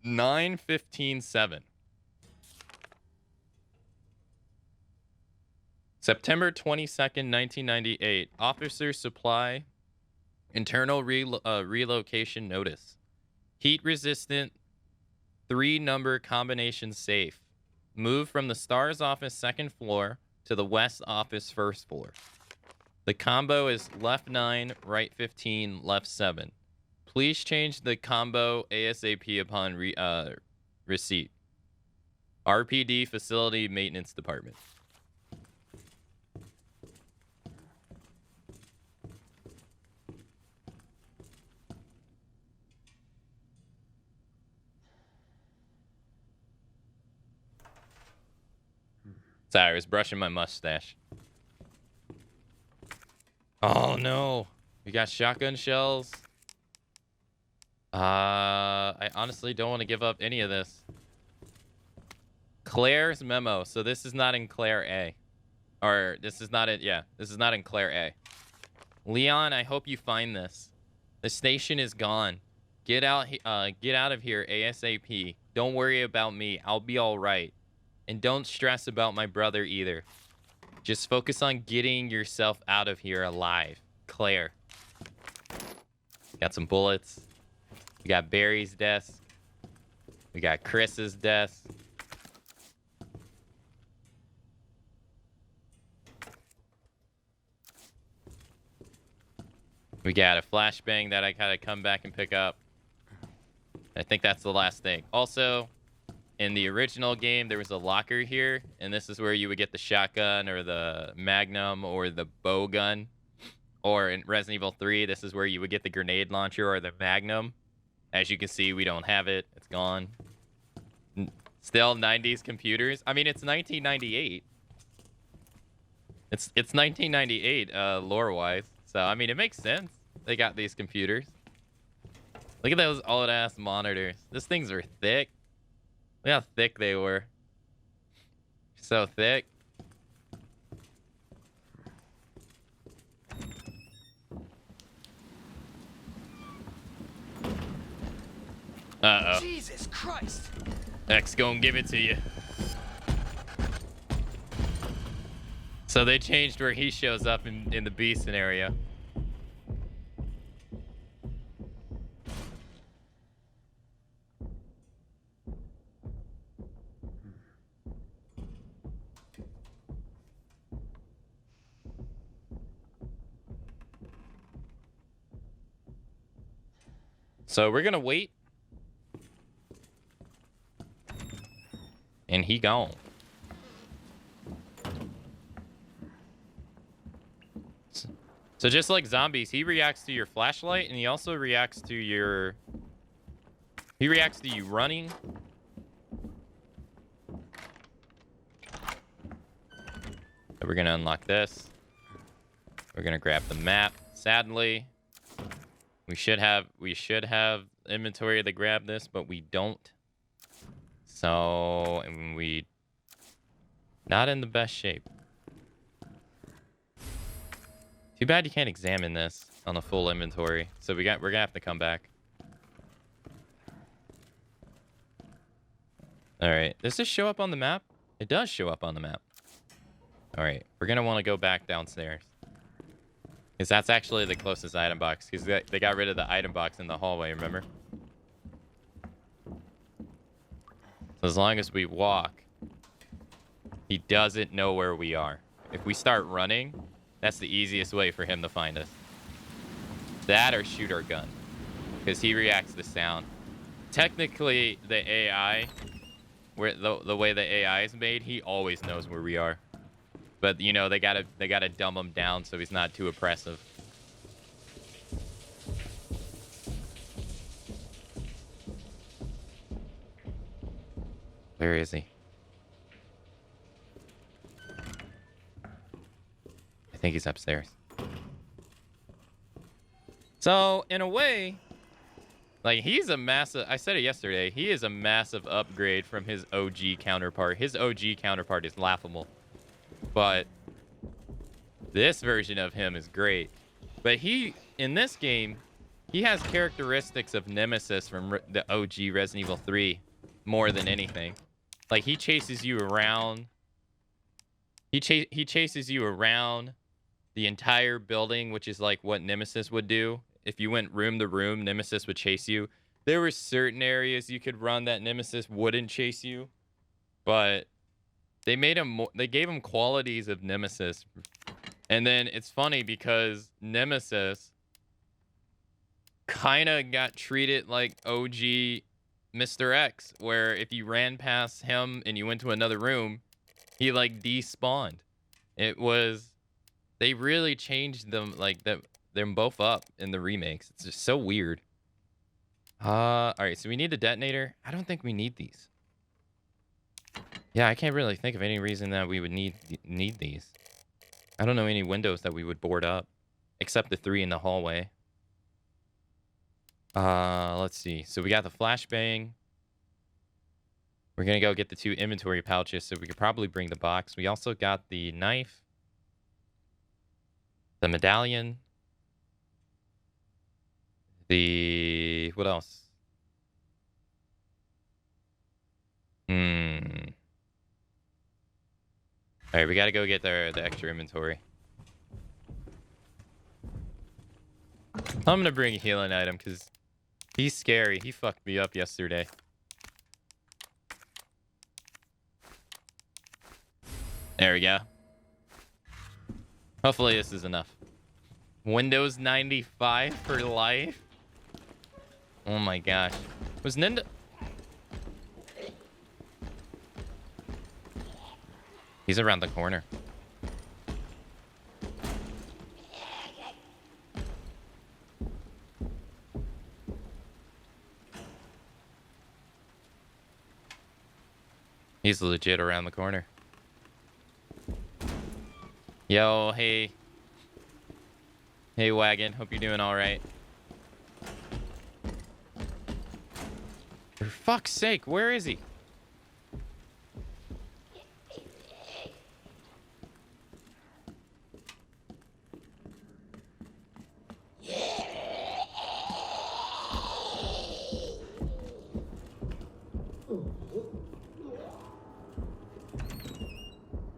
9/15/7. September 22nd, 1998. Officer supply. Internal relocation notice. Heat resistant 3-number combination safe. Move from the STARS office 2nd floor to the West office 1st floor. The combo is left 9, right 15, left 7. Please change the combo ASAP upon receipt. RPD Facility Maintenance Department. Sorry, I was brushing my mustache. Oh no, we got shotgun shells. I honestly don't want to give up any of this. Claire's memo. So this is not in Claire A. Or this is not it. Yeah, this is not in Claire A. Leon, I hope you find this. The station is gone. Get out of here ASAP. Don't worry about me. I'll be all right. And don't stress about my brother either. Just focus on getting yourself out of here alive. Claire. Got some bullets. We got Barry's desk. We got Chris's desk. We got a flashbang that I gotta come back and pick up. I think that's the last thing. Also, in the original game, there was a locker here, and this is where you would get the shotgun or the magnum or the bow gun. Or in Resident Evil 3, this is where you would get the grenade launcher or the magnum. As you can see, we don't have it. It's gone. Still 90s computers. I mean, it's 1998. It's 1998, lore-wise. So, I mean, it makes sense. They got these computers. Look at those old-ass monitors. These things are thick. Look how thick they were. So thick. Uh-oh. Jesus Christ! X gonna give it to you. So they changed where he shows up in the B scenario. So we're gonna wait. And he gone. So just like zombies, he reacts to your flashlight, and he also reacts to your... He reacts to you running. So we're gonna unlock this. We're gonna grab the map. Sadly, we should have inventory to grab this, but we don't. So, and we not in the best shape. Too bad you can't examine this on a full inventory. So we're gonna have to come back. All right, does this show up on the map? It does show up on the map. All right, we're gonna want to go back downstairs. Because that's actually the closest item box. Because they got rid of the item box in the hallway, remember? So as long as we walk, he doesn't know where we are. If we start running, that's the easiest way for him to find us. That or shoot our gun. Because he reacts to sound. Technically, the AI, the way the AI is made, he always knows where we are. But you know, they gotta dumb him down so he's not too oppressive. Where is he? I think he's upstairs. So, in a way, like, he's a massive... I said it yesterday. He is a massive upgrade from his OG counterpart. His OG counterpart is laughable. But this version of him is great. But in this game, he has characteristics of Nemesis from the OG Resident Evil 3 more than anything. Like, he chases you around. He chases you around the entire building, which is like what Nemesis would do. If you went room to room, Nemesis would chase you. There were certain areas you could run that Nemesis wouldn't chase you, but they gave him qualities of Nemesis. And then it's funny because Nemesis kind of got treated like OG Mr. X, where if you ran past him and you went to another room, he like despawned. They really changed them, like them both up in the remakes. It's just so weird. All right, so we need the detonator. I don't think we need these. Yeah, I can't really think of any reason that we would need these. I don't know any windows that we would board up, except the 3 in the hallway. Let's see. So we got the flashbang. We're gonna go get the 2 inventory pouches, so we could probably bring the box. We also got the knife, the medallion, the... what else? Alright, we gotta go get the extra inventory. I'm gonna bring a healing item, because he's scary. He fucked me up yesterday. There we go. Hopefully this is enough. Windows 95 for life? Oh my gosh. Was Ninja... He's around the corner. He's legit around the corner. Yo, hey. Hey, Wagon. Hope you're doing all right. For fuck's sake, where is he?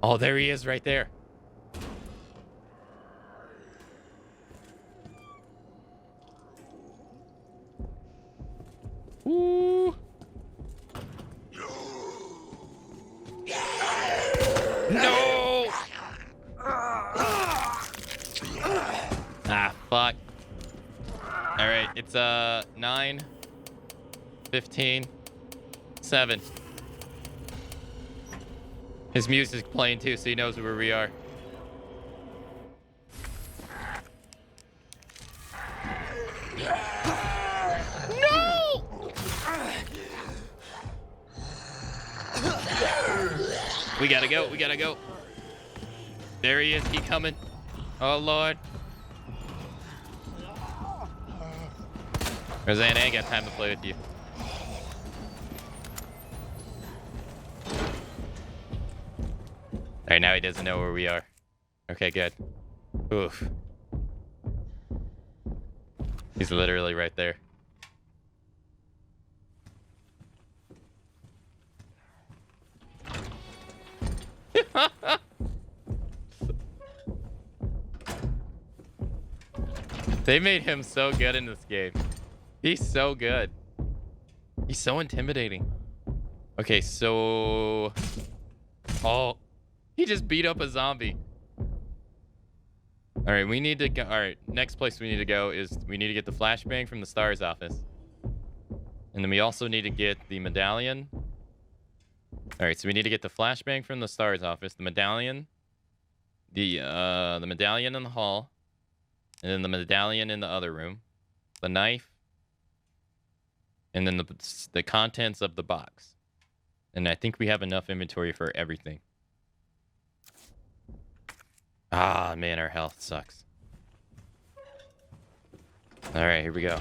Oh, there he is right there. Ooh. No! Ah, fuck. All right, it's 9, 15, 7. His music's playing too, so he knows where we are. No! We gotta go. We gotta go. There he is. He coming. Oh, Lord. Roseanne, I ain't got time to play with you. All right, now he doesn't know where we are. Okay, good. Oof. He's literally right there. They made him so good in this game. He's so good. He's so intimidating. Okay, so... Oh, he just beat up a zombie. All right, we need to go. All right, next place we need to go is we need to get the flashbang from the STARS office. And then we also need to get the medallion. All right, so we need to get the flashbang from the STARS office, the medallion, the medallion in the hall, and then the medallion in the other room, the knife, and then the contents of the box. And I think we have enough inventory for everything. Ah, man, our health sucks. All right, here we go.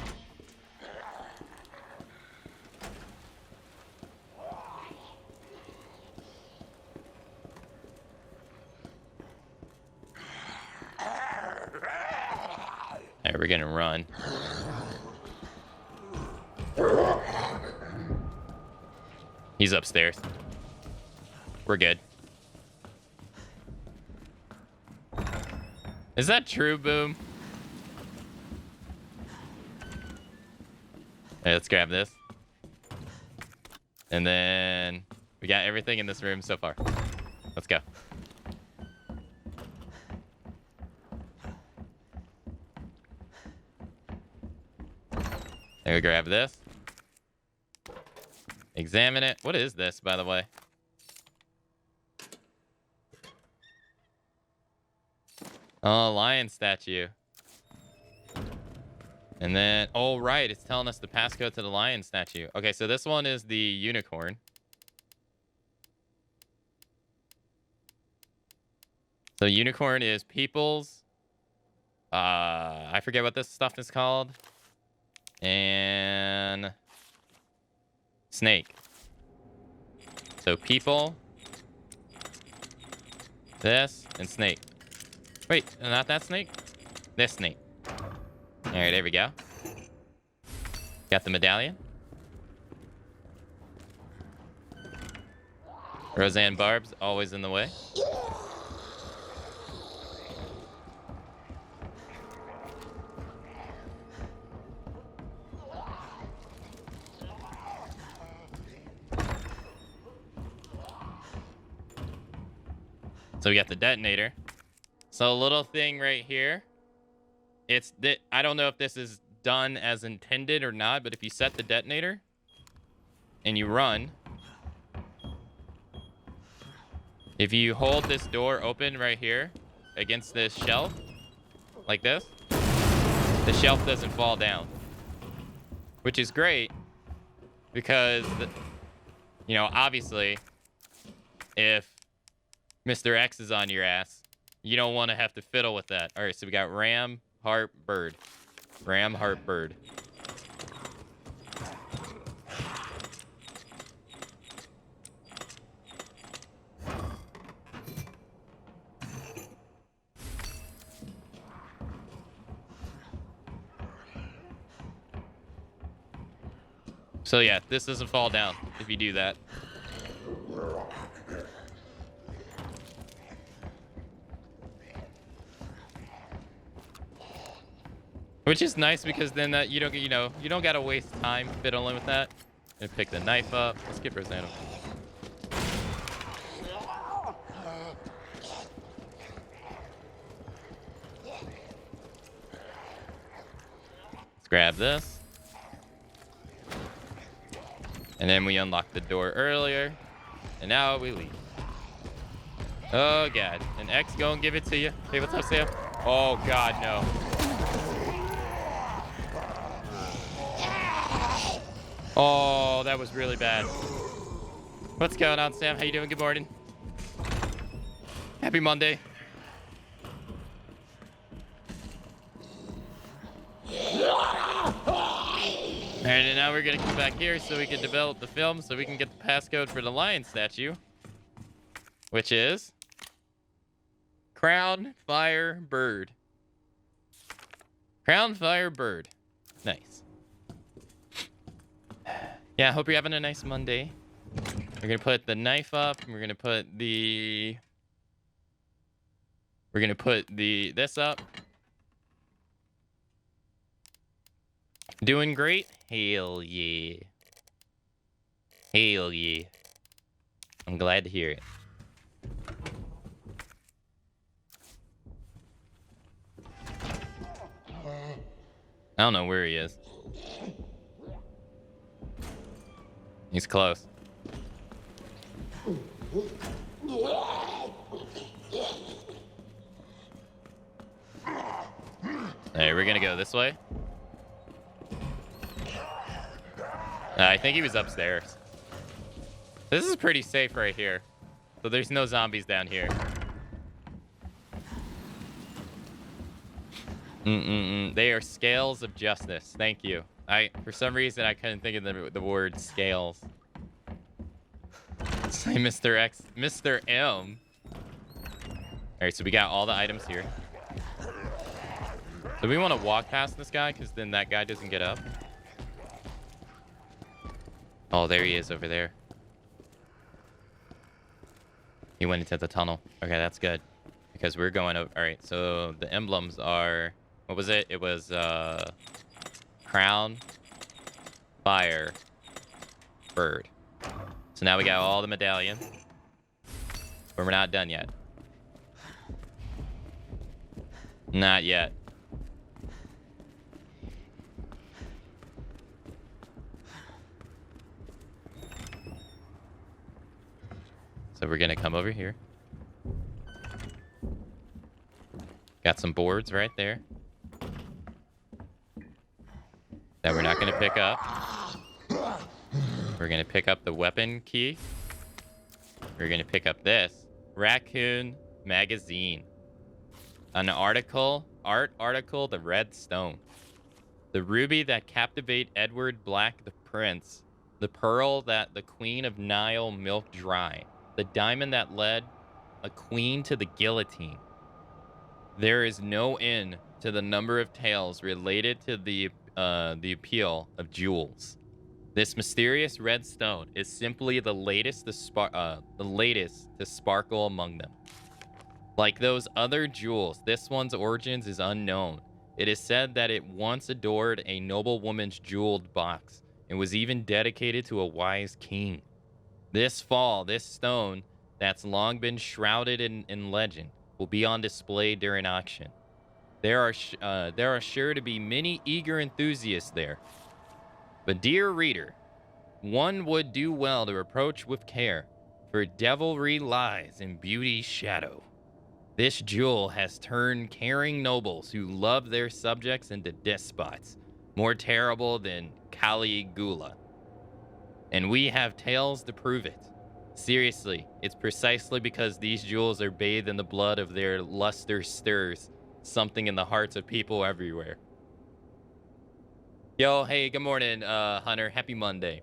All right, we're gonna run. He's upstairs. We're good. Is that true, Boom? Hey, let's grab this. And then we got everything in this room so far. Let's go. There we grab this. Examine it. What is this, by the way? Oh, lion statue. And then, oh, right. It's telling us the passcode to the lion statue. Okay, so this one is the unicorn. So unicorn is people's. I forget what this stuff is called. And snake. So people, this, and snake. Wait, not that snake? This snake. All right, there we go. Got the medallion. Roseanne Barb's always in the way. So we got the detonator. So a little thing right here. It's that I don't know if this is done as intended or not, but if you set the detonator and you run, if you hold this door open right here against this shelf, like this, the shelf doesn't fall down, which is great because, obviously, if Mr. X is on your ass, you don't want to have to fiddle with that. All right, so we got Ram, Heart, Bird. Ram, Heart, Bird. So yeah, this doesn't fall down if you do that. Which is nice because then that you don't gotta waste time fiddling with that. And pick the knife up. Let's get Rosanna. Let's grab this. And then we unlocked the door earlier. And now we leave. Oh god. And X gonna give it to you. Hey, what's up, Sam? Oh god, no. Oh, that was really bad. What's going on, Sam? How you doing? Good morning. Happy Monday. Alright, and now we're gonna come back here so we can develop the film so we can get the passcode for the lion statue. Which is Crown, Fire, Bird. Crown, Fire, Bird. Nice. Yeah, I hope you're having a nice Monday. We're gonna put the knife up. And we're gonna put this up. Doing great? Hell yeah. Hell yeah. I'm glad to hear it. I don't know where he is. He's close. Alright, we're gonna go this way. I think he was upstairs. This is pretty safe right here. So there's no zombies down here. They are scales of justice. Thank you. For some reason, I couldn't think of the word scales. Say Mr. X, Mr. M. Alright, so we got all the items here. So we want to walk past this guy, because then that guy doesn't get up. Oh, there he is over there. He went into the tunnel. Okay, that's good. Because we're going over. Alright, so the emblems are... What was it? It was Crown, Fire, Bird. So now we got all the medallions. But we're not done yet. Not yet. So we're gonna come over here. Got some boards right there that we're not gonna pick up. We're gonna pick up the weapon key. We're gonna pick up this. Raccoon magazine. An art article, The Red Stone. The ruby that captivate Edward Black the Prince. The pearl that the Queen of Nile milked dry. The diamond that led a queen to the guillotine. There is no end to the number of tales related to the appeal of jewels. This mysterious red stone is simply the latest to sparkle among them. Like those other jewels, this one's origins is unknown. It is said that it once adored a noblewoman's jeweled box and was even dedicated to a wise king. This fall, this stone that's long been shrouded in legend will be on display during auction. There are sure to be many eager enthusiasts there. But dear reader, one would do well to approach with care, for devilry lies in beauty's shadow. This jewel has turned caring nobles who love their subjects into despots, more terrible than Caligula. And we have tales to prove it. Seriously, it's precisely because these jewels are bathed in the blood of their luster stirs something in the hearts of people everywhere. Yo, hey, good morning, Hunter. Happy Monday.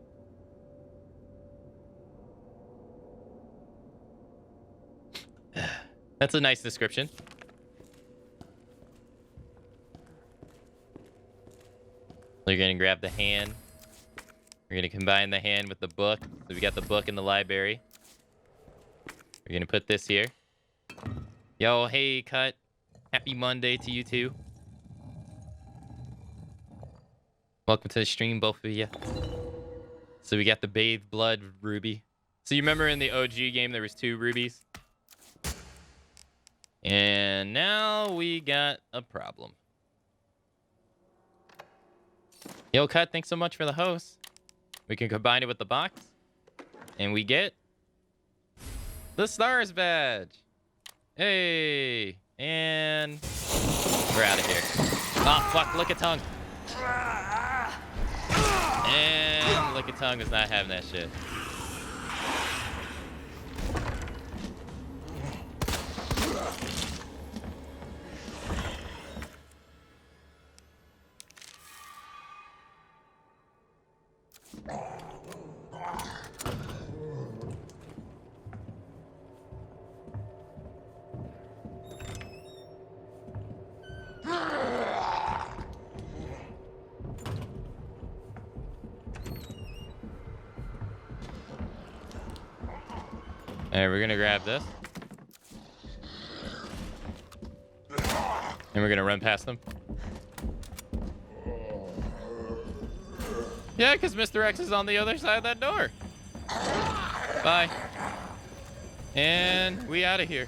That's a nice description. You're gonna grab the hand. We're gonna combine the hand with the book. So we got the book in the library. We're gonna put this here. Yo, hey, Cut. Happy Monday to you too. Welcome to the stream, both of you. So we got the bathed blood ruby. So you remember in the OG game there was 2 rubies? And now we got a problem. Yo, Cut, thanks so much for the host. We can combine it with the box. And we get the Stars badge. Hey. And we're out of here. Oh, fuck. Look at Tongue. And Lick at Tongue was not having that shit. Alright, we're gonna grab this. And we're gonna run past them. Yeah, because Mr. X is on the other side of that door. Bye. And we out of here.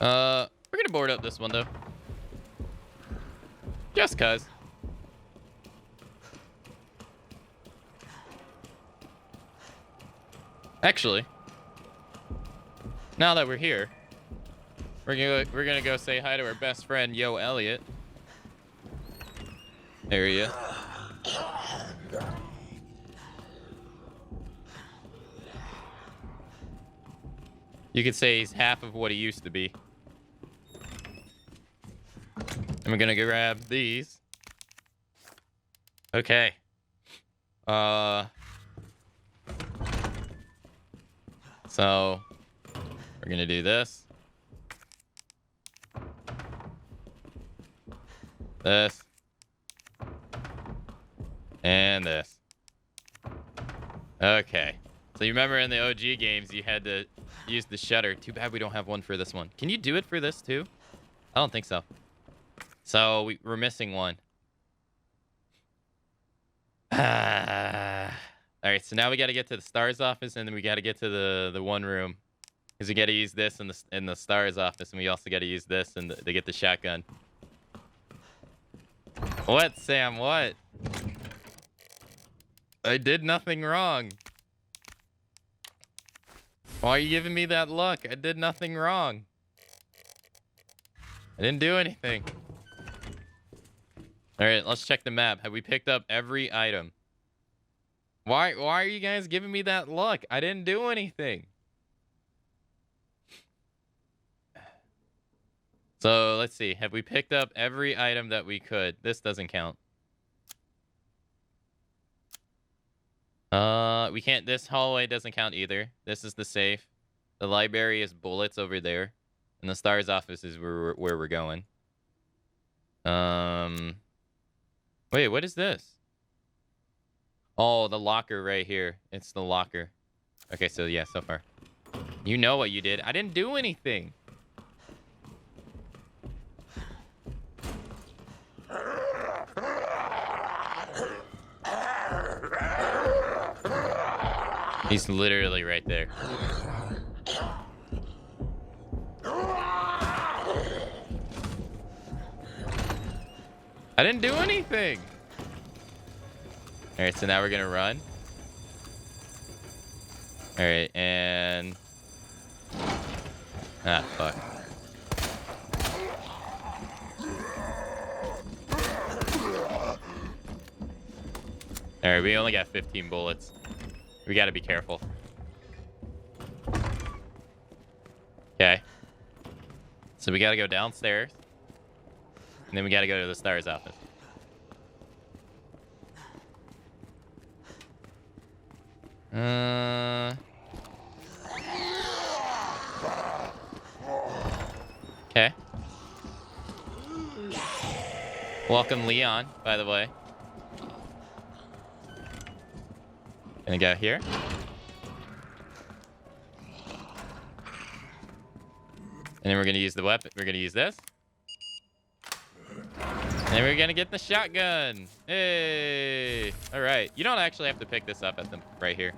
We're gonna board up this window. Just cuz. Actually, now that we're here, we're gonna go say hi to our best friend, Yo Elliot. There he is. You could say he's half of what he used to be. And we're gonna go grab these. Okay. So, we're gonna do this. This. And this. Okay. So you remember in the OG games, you had to use the shutter. Too bad we don't have one for this one. Can you do it for this too? I don't think so. So we're missing one. All right, so now we got to get to the Stars office, and then we got to get to the one room, because we got to use this in the Stars office, and we also got to use this to get the shotgun. What, Sam? What? I did nothing wrong. Why are you giving me that look? I did nothing wrong. I didn't do anything. All right, let's check the map. Have we picked up every item? Why are you guys giving me that look? I didn't do anything. So let's see. Have we picked up every item that we could? This doesn't count. We can't. This hallway doesn't count either. This is the safe. The library is bullets over there, and the STARS office is where we're going. Wait, what is this? Oh, the locker right here. It's the locker. Okay, so yeah, so far. You know what you did. I didn't do anything. He's literally right there. I didn't do anything. All right, so now we're gonna run. All right, and fuck. All right, we only got 15 bullets. We gotta be careful. Okay. So we gotta go downstairs. And then we gotta go to the STARS office. Okay. Welcome, Leon, by the way. Gonna go here. And then we're gonna use the weapon. We're gonna use this. And then we're gonna get the shotgun. Hey! All right. You don't actually have to pick this up at the right here.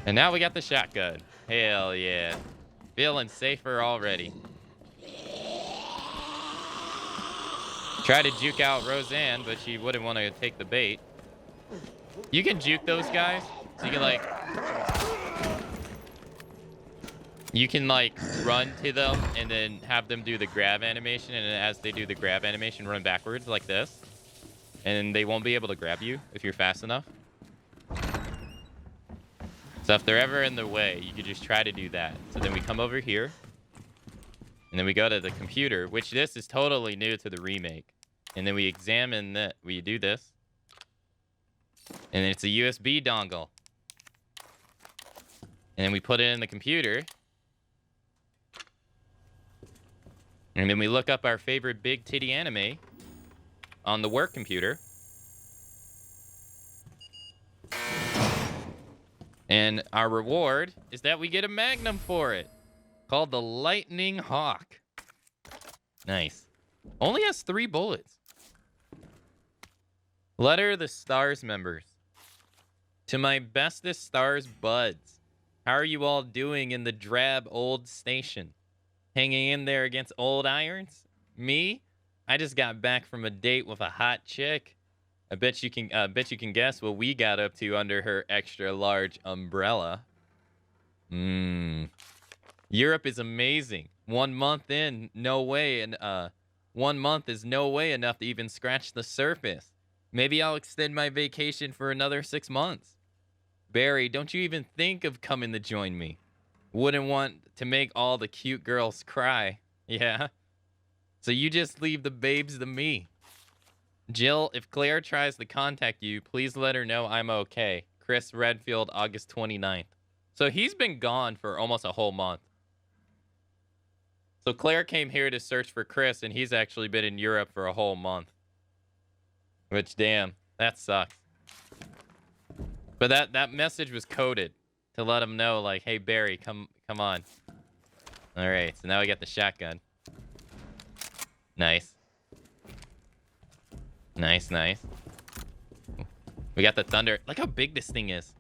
And now we got the shotgun. Hell yeah! Feeling safer already. Try to juke out Roseanne, but she wouldn't want to take the bait. You can juke those guys, so you can like. You can like run to them and then have them do the grab animation, and as they do the grab animation, run backwards like this. And they won't be able to grab you if you're fast enough. So if they're ever in the way, you could just try to do that. So then we come over here. And then we go to the computer, which this is totally new to the remake. And then we examine that. We do this. And then it's a USB dongle. And then we put it in the computer. And then we look up our favorite big titty anime on the work computer. And our reward is that we get a magnum for it, called the Lightning Hawk. Nice. Only has 3 bullets. Letter the STARS members. To my bestest STARS buds, how are you all doing in the drab old station? Hanging in there against old irons? Me? I just got back from a date with a hot chick. I bet you can guess what we got up to under her extra large umbrella. Europe is amazing. 1 month in, no way, and 1 month is no way enough to even scratch the surface. Maybe I'll extend my vacation for another 6 months. Barry, don't you even think of coming to join me. Wouldn't want to make all the cute girls cry. Yeah? So you just leave the babes to me. Jill, if Claire tries to contact you, please let her know I'm okay. Chris Redfield, August 29th. So he's been gone for almost a whole month. So Claire came here to search for Chris, and he's actually been in Europe for a whole month. Which, damn, that sucks. But that message was coded to let him know, like, hey, Barry, come on. All right, so now we got the shotgun. Nice. Nice, nice. We got the thunder. Look how big this thing is.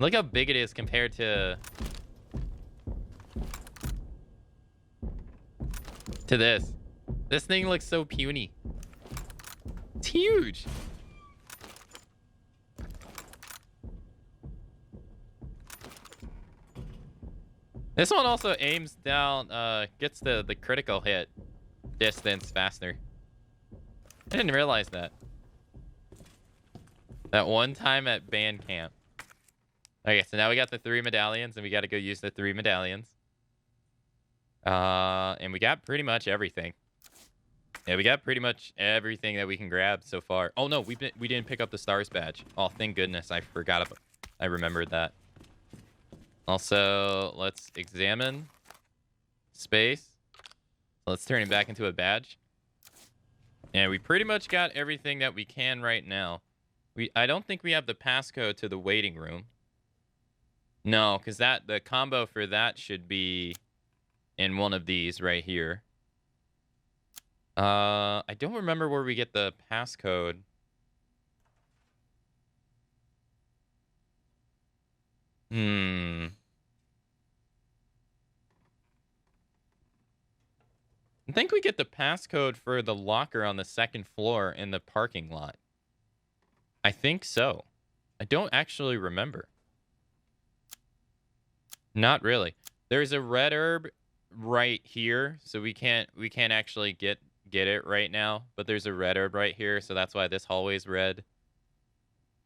Look how big it is compared to this. This thing looks so puny. It's huge. This one also aims down, gets the critical hit distance faster. I didn't realize that. That one time at band camp. Okay, so now we got the 3 medallions, and we got to go use the 3 medallions. And we got pretty much everything. Yeah, we got pretty much everything that we can grab so far. Oh no, we didn't pick up the stars badge. Oh, thank goodness, I forgot about. I remembered that. Also, let's examine space. Let's turn it back into a badge. And we pretty much got everything that we can right now. I don't think we have the passcode to the waiting room. No, because the combo for that should be in one of these right here. I don't remember where we get the passcode. I think we get the passcode for the locker on the 2nd floor in the parking lot. I think so. I don't actually remember. Not really. There's a red herb right here, so we can't actually get it right now, but there's a red herb right here, so that's why this hallway's red.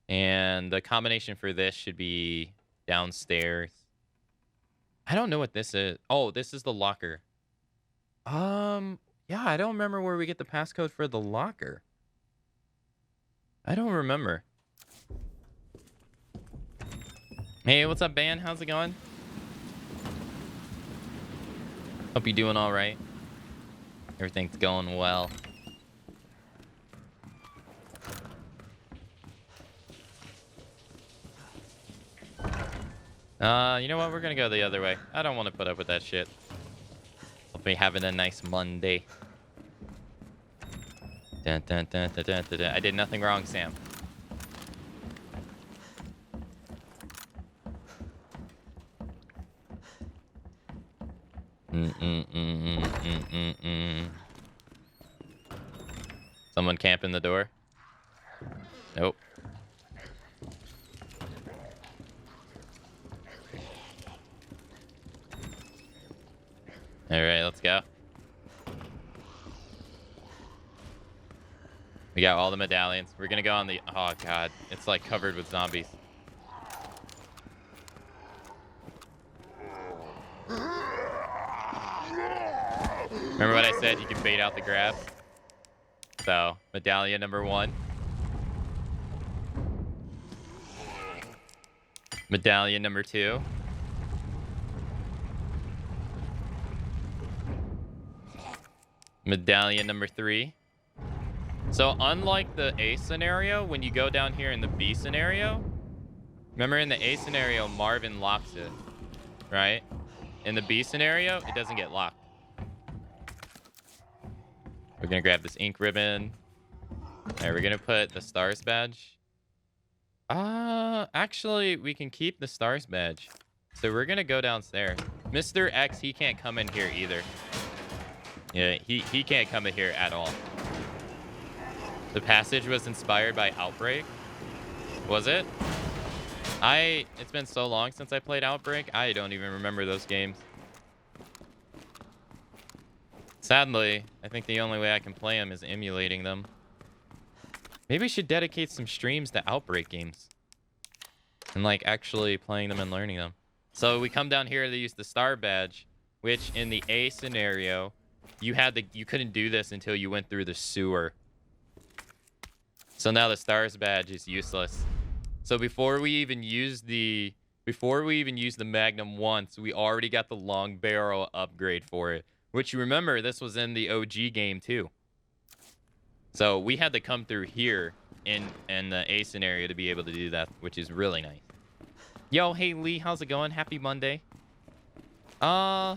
And the combination for this should be downstairs. I don't know what this is. Oh, this is the locker. Yeah, I don't remember where we get the passcode for the locker. I don't remember. Hey, what's up, Ban? How's it going? Hope you're doing all right. Everything's going well. You know what? We're gonna go the other way. I don't want to put up with that shit. Hope you're having a nice Monday. Dun, dun, dun, dun, dun, dun, dun. I did nothing wrong, Sam. Someone camping the door? Nope. Alright, let's go. We got all the medallions. We're gonna go on the... Oh, God. It's, like, covered with zombies. Remember what I said? You can bait out the grabs? So, medallion number 1. Medallion number 2. Medallion number 3. So unlike the A scenario, when you go down here in the B scenario, remember in the A scenario, Marvin locks it, right? In the B scenario, it doesn't get locked. We're gonna grab this ink ribbon. All right, we're gonna put the stars badge. Actually, we can keep the stars badge. So we're gonna go downstairs. Mr. X, he can't come in here either. Yeah, he can't come in here at all. The passage was inspired by Outbreak. Was it? It's been so long since I played Outbreak, I don't even remember those games. Sadly, I think the only way I can play them is emulating them. Maybe we should dedicate some streams to Outbreak games. And like actually playing them and learning them. So we come down here to use the star badge, which in the A scenario, you couldn't do this until you went through the sewer. So now the stars badge is useless. So before we even use the Magnum once, we already got the long barrel upgrade for it. Which you remember, this was in the OG game too. So we had to come through here in the A scenario to be able to do that, which is really nice. Yo, hey Lee, how's it going? Happy Monday. Well,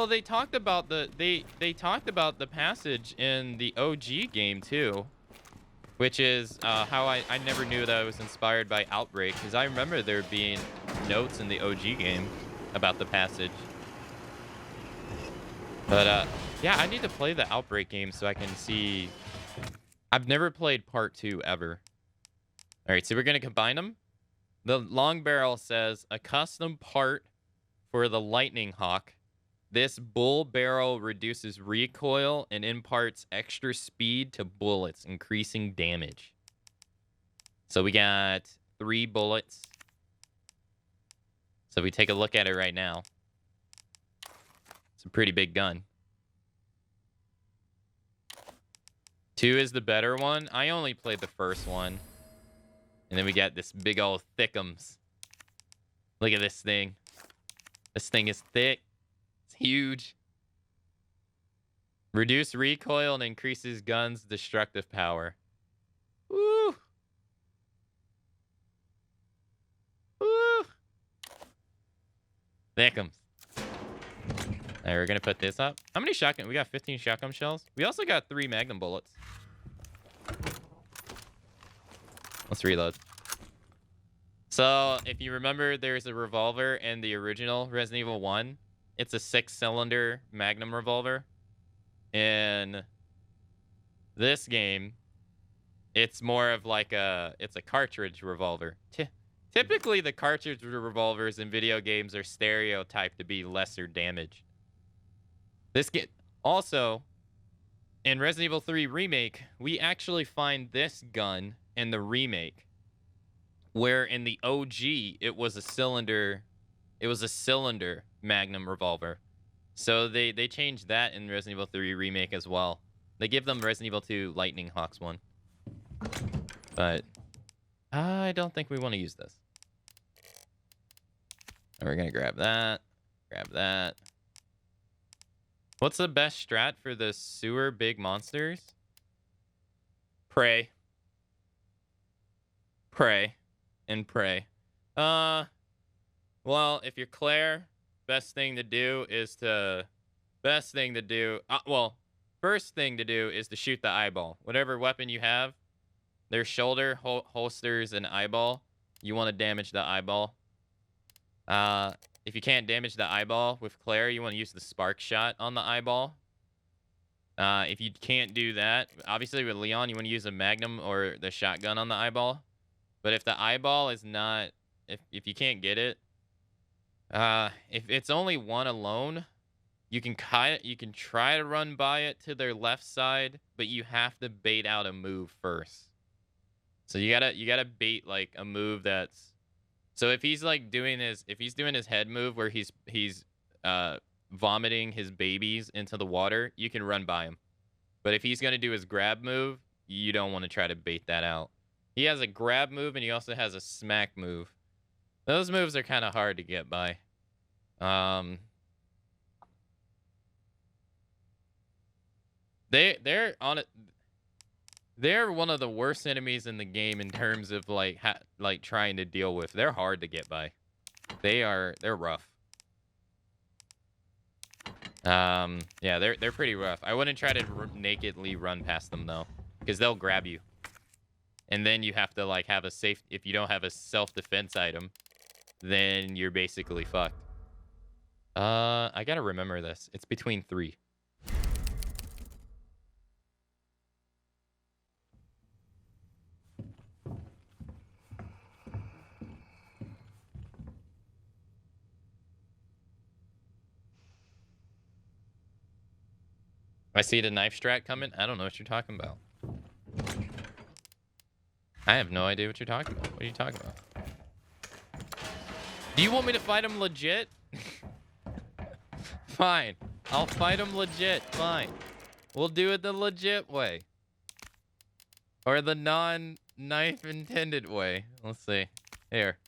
they talked about they talked about the passage in the OG game too, which is how I never knew that I was inspired by Outbreak, because I remember there being notes in the OG game about the passage. But yeah, I need to play the Outbreak game so I can see. I've never played part 2 ever. All right, so we're gonna combine them. The long barrel says a custom part for the Lightning Hawk. This bull barrel reduces recoil and imparts extra speed to bullets, increasing damage. So we got 3 bullets. So if we take a look at it right now. It's a pretty big gun. 2 is the better one. I only played the first one. And then we got this big old thickums. Look at this thing. This thing is thick. It's huge. Reduce recoil and increases gun's destructive power. Woo! Woo! Thickums. Alright, we're gonna put this up. How many shotgun? We got 15 shotgun shells. We also got 3 magnum bullets. Let's reload. So, if you remember, there's a revolver in the original Resident Evil 1. It's a 6-cylinder magnum revolver. In this game, it's more of like it's a cartridge revolver. Typically, the cartridge revolvers in video games are stereotyped to be lesser damage. This game also, in Resident Evil 3 Remake, we actually find this gun in the remake, where in the OG it was a cylinder magnum revolver. So they changed that in Resident Evil 3 Remake as well. They give them Resident Evil 2 Lightning Hawks 1. But I don't think we want to use this. And we're going to grab that. Grab that. What's the best strat for the sewer big monsters? Pray. Pray. And pray. Well, if you're Claire, first thing to do is to shoot the eyeball. Whatever weapon you have, their shoulder, holsters, and eyeball, you want to damage the eyeball. If you can't damage the eyeball with Claire, you want to use the spark shot on the eyeball. If you can't do that, obviously with Leon, you want to use a magnum or the shotgun on the eyeball. But if the eyeball is not, if you can't get it, if it's only one alone, you can try to run by it to their left side, but you have to bait out a move first. So you gotta bait like a move that's, so if he's like doing his head move where he's vomiting his babies into the water, you can run by him. But if he's gonna do his grab move, you don't want to try to bait that out. He has a grab move and he also has a smack move. Those moves are kind of hard to get by. They're on it. They're one of the worst enemies in the game in terms of like trying to deal with. They're hard to get by. They're rough. Yeah, they're pretty rough. I wouldn't try to nakedly run past them though, because they'll grab you. And then you have to like have a safe, if you don't have a self-defense item, then you're basically fucked. I gotta remember this. It's between 3. I see the knife strat coming. I don't know what you're talking about. I have no idea what you're talking about. What are you talking about? Do you want me to fight him legit? Fine. I'll fight him legit. Fine. We'll do it the legit way. Or the non-knife intended way. Let's see. Here.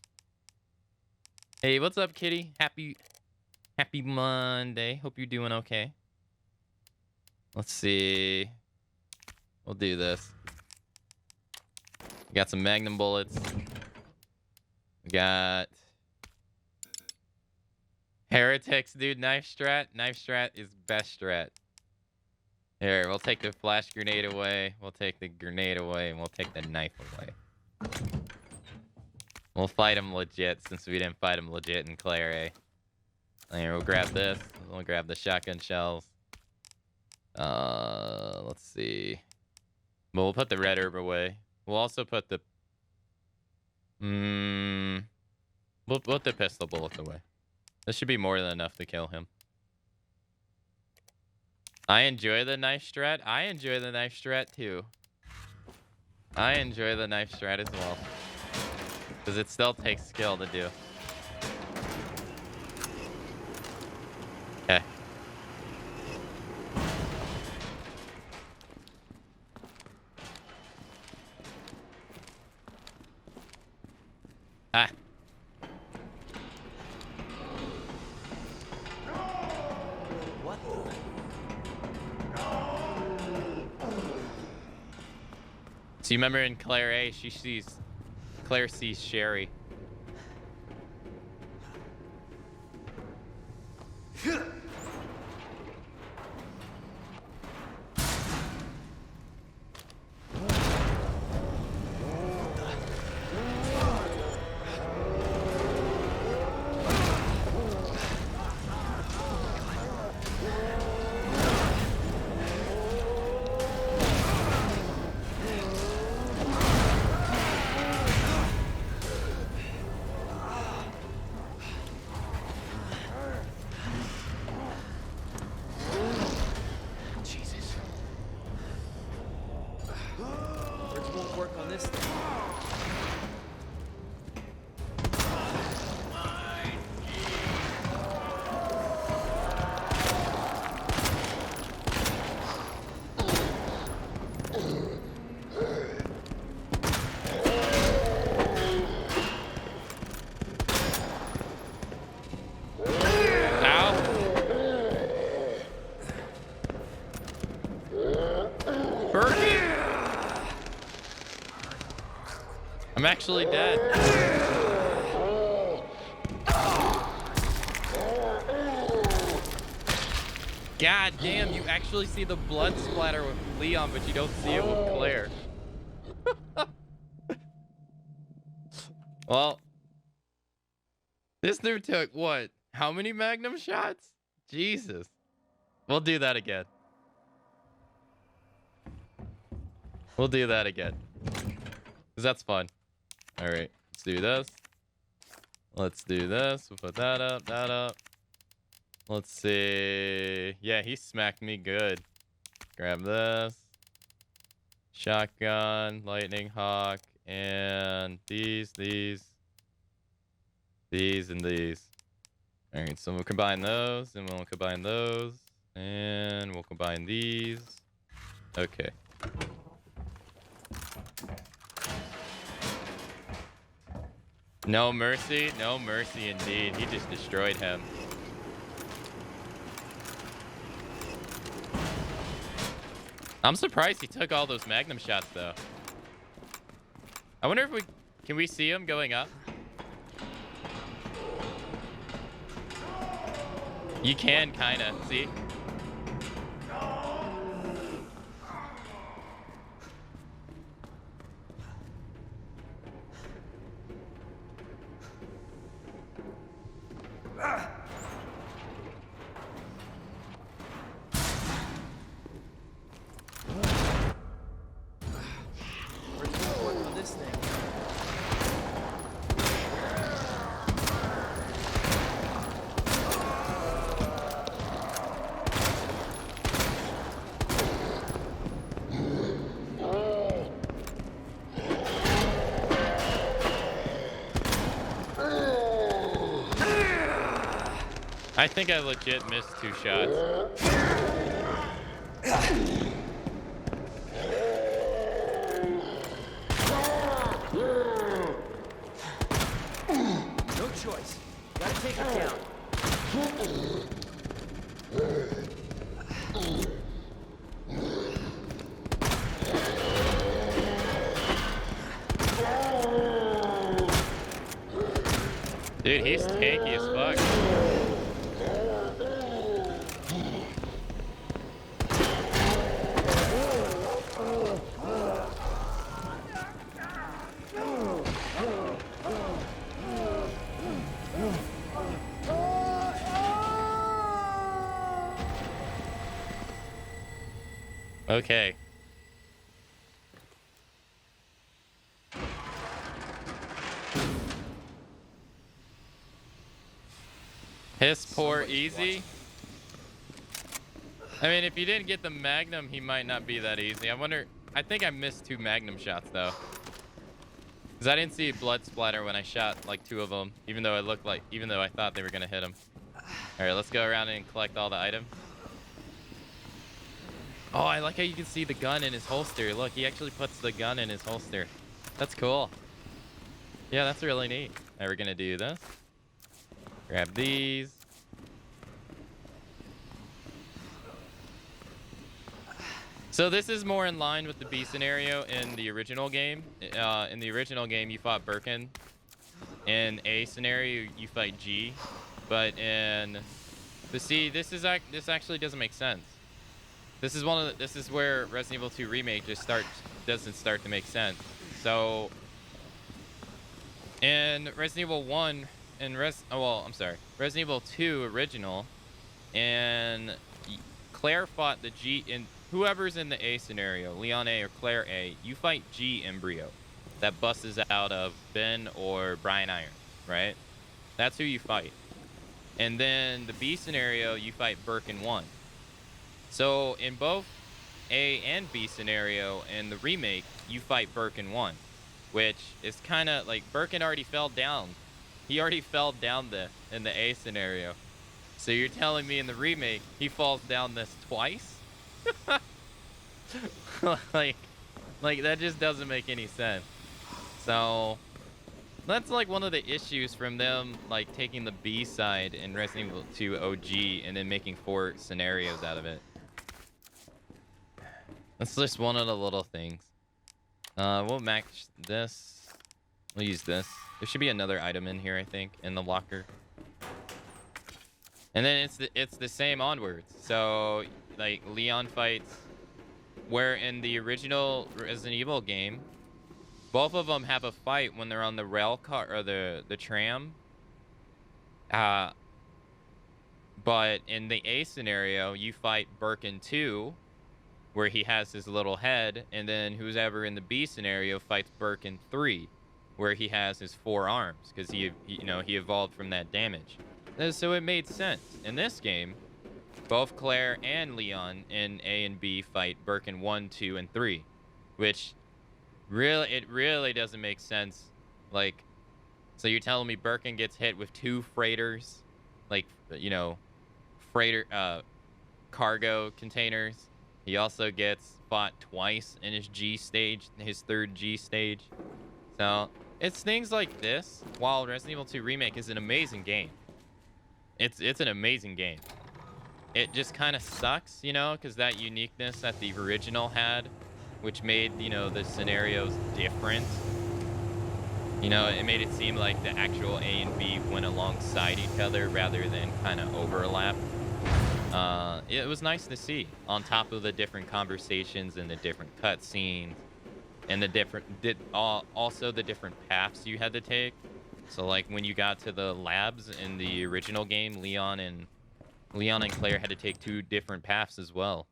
Hey, what's up, kitty? Happy Monday. Hope you're doing okay. Let's see. We'll do this. We got some magnum bullets. We got heretics, dude. Knife strat. Knife strat is best strat. Here, we'll take the flash grenade away. We'll take the grenade away, and we'll take the knife away. We'll fight him legit, since we didn't fight him legit in Claire, eh? Here, we'll grab this. We'll grab the shotgun shells. Let's see. We'll put the red herb away. We'll also put the... We'll put the pistol bullets away. This should be more than enough to kill him. I enjoy the knife strat. I enjoy the knife strat too. I enjoy the knife strat as well. Because it still takes skill to do. Okay. Ah. What the? So you remember in Claire A, Claire sees Sherry. Jesus. Words won't work on this thing. I'm actually dead. God damn, you actually see the blood splatter with Leon, but you don't see it with Claire. Well, this dude took what? How many magnum shots? Jesus. We'll do that again. We'll do that again. Because that's fun. All right, let's do this. Let's do this. We'll put that up, that up. Let's see. Yeah, he smacked me good. Grab this. Shotgun, lightning hawk, and these, and these. All right, so we'll combine those, and we'll combine those, and we'll combine these. Okay. No mercy, no mercy indeed. He just destroyed him. I'm surprised he took all those magnum shots though. I wonder if can we see him going up? You can kinda see. I think I legit missed 2 shots. No choice. Gotta take it down. Dude, he's tanky as fuck. Okay. Piss poor easy. I mean, if you didn't get the Magnum, he might not be that easy. I wonder I think I missed 2 magnum shots though. Cause I didn't see blood splatter when I shot like 2 of them, even though I thought they were gonna hit him. All right, let's go around and collect all the items. Oh, I like how you can see the gun in his holster. Look, he actually puts the gun in his holster. That's cool. Yeah, that's really neat. All right, we're gonna do this. Grab these. So this is more in line with the B scenario in the original game. In the original game, you fought Birkin. In A scenario, you fight G. But in the C, this actually doesn't make sense. This is where Resident Evil 2 Remake doesn't start to make sense. So in Resident Evil 1 and Resident Evil 2 original, and Claire fought the G in whoever's in the A scenario, Leon A or Claire A, you fight G embryo that busts out of Ben or Brian Iron, right? That's who you fight. And then the B scenario, you fight Birkin 1. So in both A and B scenario in the remake, you fight Birkin 1, which is kind of like Birkin already fell down. He already fell down in the A scenario. So you're telling me in the remake, he falls down this twice? like that just doesn't make any sense. So that's like one of the issues from them like taking the B side in Resident Evil 2 OG and then making 4 scenarios out of it. That's just one of the little things. We'll match this. We'll use this. There should be another item in here, I think, in the locker. And then it's the same onwards. So like Leon fights, where in the original Resident Evil game, both of them have a fight when they're on the rail car or the tram. But in the A scenario, you fight Birkin 2, where he has his little head, and then who's ever in the B scenario fights Birkin 3, where he has his 4 arms because he evolved from that damage. So it made sense. In this game, both Claire and Leon in A and B fight Birkin 1, 2, and 3, which really doesn't make sense. Like, so you're telling me Birkin gets hit with 2 freighters, like, cargo containers. He also gets fought twice in his G stage, his 3rd G stage. So it's things like this. While Resident Evil 2 Remake is an amazing game, it's an amazing game. It just kind of sucks, because that uniqueness that the original had, which made the scenarios different. It made it seem like the actual A and B went alongside each other rather than kind of overlap. It was nice to see, on top of the different conversations and the different cutscenes, and also the different paths you had to take. So like when you got to the labs in the original game, Leon and Claire had to take 2 different paths as well.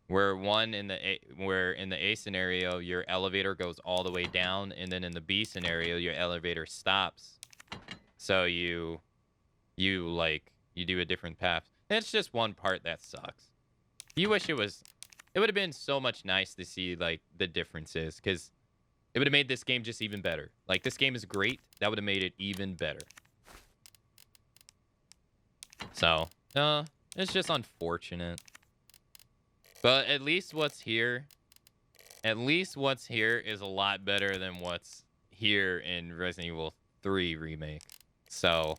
Where in the A scenario your elevator goes all the way down, and then in the B scenario your elevator stops. So you do a different path. It's just one part that sucks. You wish it would have been so much nice to see like the differences, because it would have made this game just even better. Like, this game is great. That would have made it even better. So, it's just unfortunate. But at least what's here is a lot better than what's here in Resident Evil 3 Remake. So,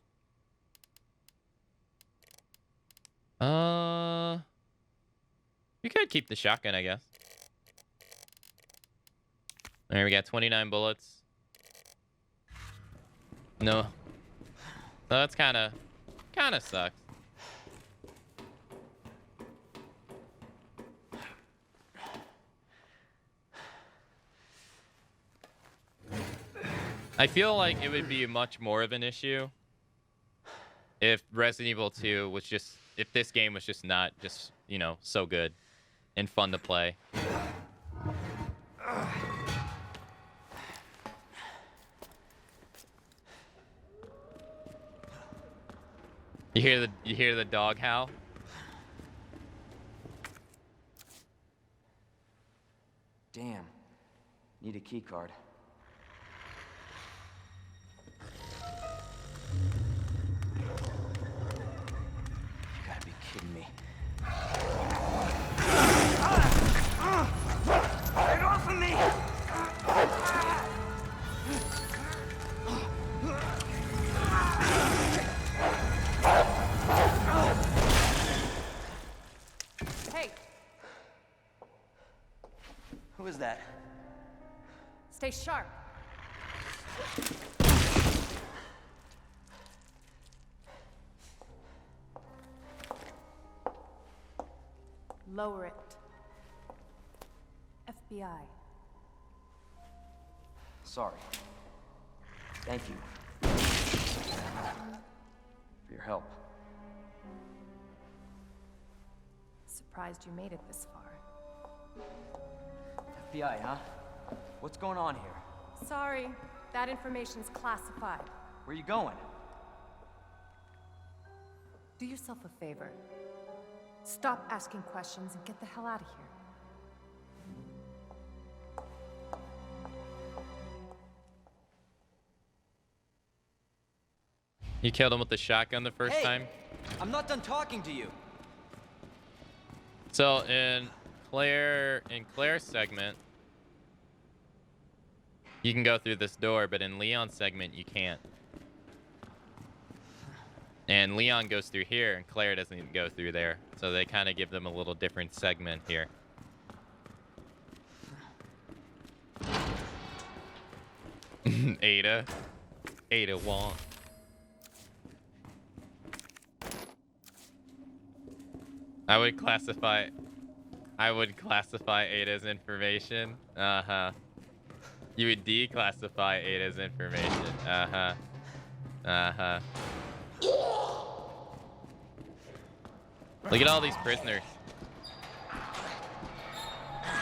we could keep the shotgun, I guess. All right, we got 29 bullets. No. That's kind of sucks. I feel like it would be much more of an issue if Resident Evil 2 was just, if this game was just not just, so good and fun to play. You hear the dog howl? a key card. You gotta be kidding me. Get off of me! Hey, Who is that? stay sharp. Lower it. FBI. Sorry. Thank you. For your help. Surprised you made it this far. FBI, huh? What's going on here? Sorry, that information's classified. Where you going? Do yourself a favor. Stop asking questions and get the hell out of here. You killed him with the shotgun the first Hey! time. I'm not done talking to you. So in Claire's segment, you can go through this door, but in Leon's segment, you can't. And Leon goes through here, and Claire doesn't go through there. So they kind of give them a little different segment here. Ada won't. I would classify Ada's information. Uh-huh. You would declassify Ada's information. Uh-huh. Uh-huh. Look at all these prisoners.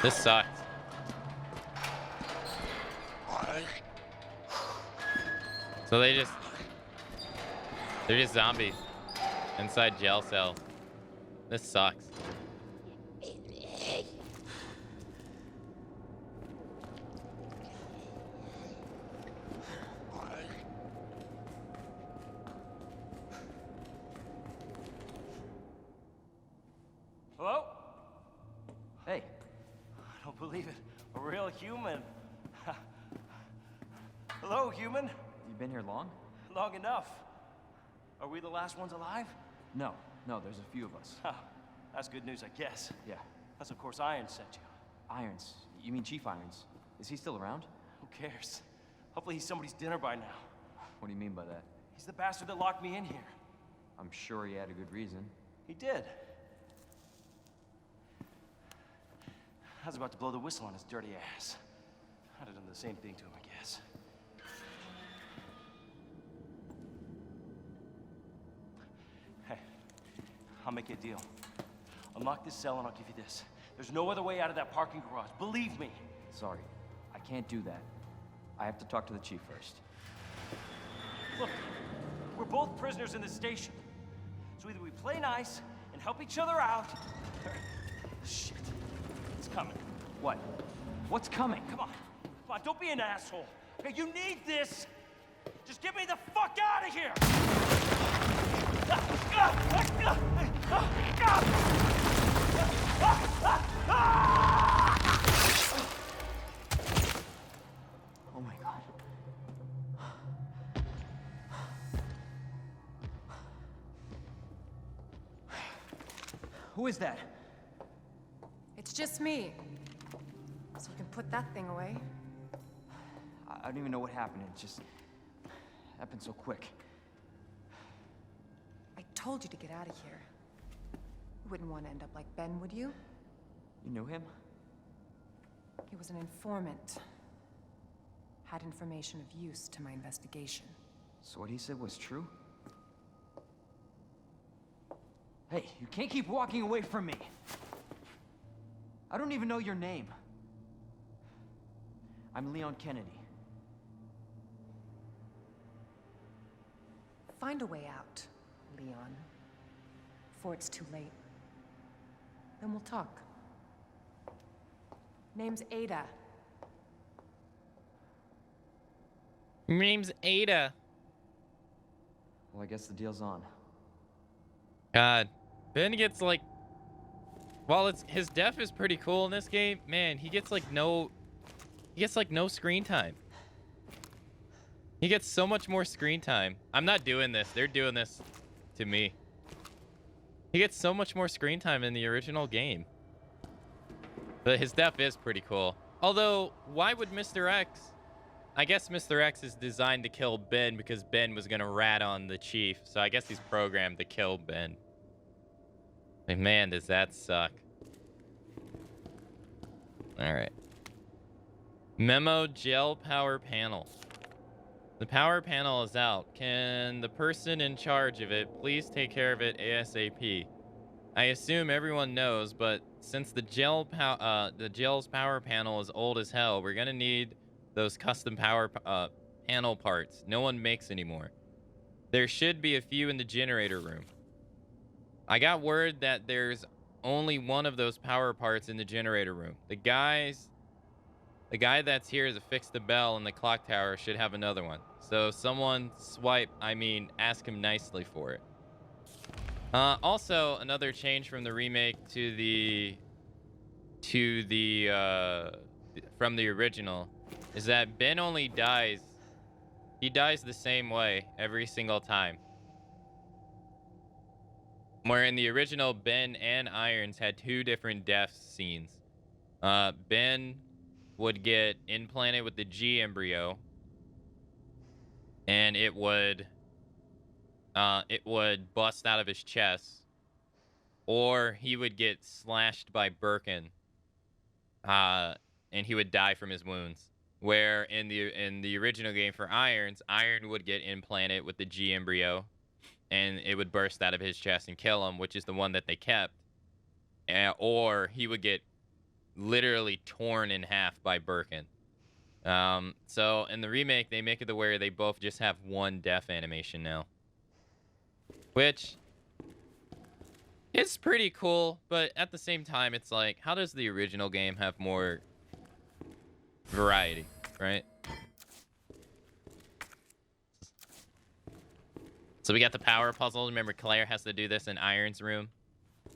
This sucks. So they're just zombies inside jail cells. This sucks. Hello? Hey, I don't believe it. A real human. Hello, human. you been here long? Long enough. Are we the last ones alive? No, there's a few of us. Huh. That's good news, I guess. Yeah. That's of course Iron sent you. Irons. You mean Chief Irons? Is he still around? Who cares? Hopefully he's somebody's dinner by now. What do you mean by that? He's the bastard that locked me in here. I'm sure he had a good reason. He did. I was about to blow the whistle on his dirty ass. I'd have done the same thing to him, I guess. Hey, I'll make you a deal. Unlock this cell and I'll give you this. There's no other way out of that parking garage. Believe me. Sorry, I can't do that. I have to talk to the chief first. Look, we're both prisoners in this station. So either we play nice and help each other out, or... Shit. It's coming. What? What's coming? Come on. Come on, don't be an asshole. Okay, you need this. Just get me the fuck out of here! Oh my god. Who is that? It's just me. So you can put that thing away. I don't even know what happened. It just happened so quick. I told you to get out of here. You wouldn't want to end up like Ben, would you? You knew him? He was an informant. Had information of use to my investigation. So what he said was true? Hey, you can't keep walking away from me. I don't even know your name. I'm Leon Kennedy. Find a way out, Leon. Before it's too late. Then we'll talk. Name's Ada. My name's Ada. Well, I guess the deal's on. God. Ben gets like... While his death is pretty cool in this game, man, he gets like no... He gets like no screen time. He gets so much more screen time. I'm not doing this. They're doing this to me. He gets so much more screen time in the original game. But his death is pretty cool. Although, why would Mr. X... I guess Mr. X is designed to kill Ben because Ben was going to rat on the chief. So I guess he's programmed to kill Ben. Like, man, does that suck. Alright. Memo gel power panel. The power panel is out. Can the person in charge of it please take care of it ASAP? I assume everyone knows, but since the gel's power panel is old as hell, we're gonna need those custom power panel parts no one makes anymore. There should be a few in the generator room. I got word that there's only one of those power parts in the generator room. The guy that's here to fix the bell in the clock tower should have another one. So someone ask him nicely for it. Also, another change from the remake from the original is that Ben only dies. He dies the same way every single time. Where in the original, Ben and Irons had two different death scenes. Ben would get implanted with the G embryo, and it would bust out of his chest, or he would get slashed by Birkin, and he would die from his wounds. Where in the original game for Irons, Iron would get implanted with the G embryo, and it would burst out of his chest and kill him, which is the one that they kept, or he would get literally torn in half by Birkin. So in the remake, they make it to where they both just have one death animation now, which is pretty cool, but at the same time, it's like, how does the original game have more variety, right? So we got the power puzzle. Remember, Claire has to do this in Iron's room,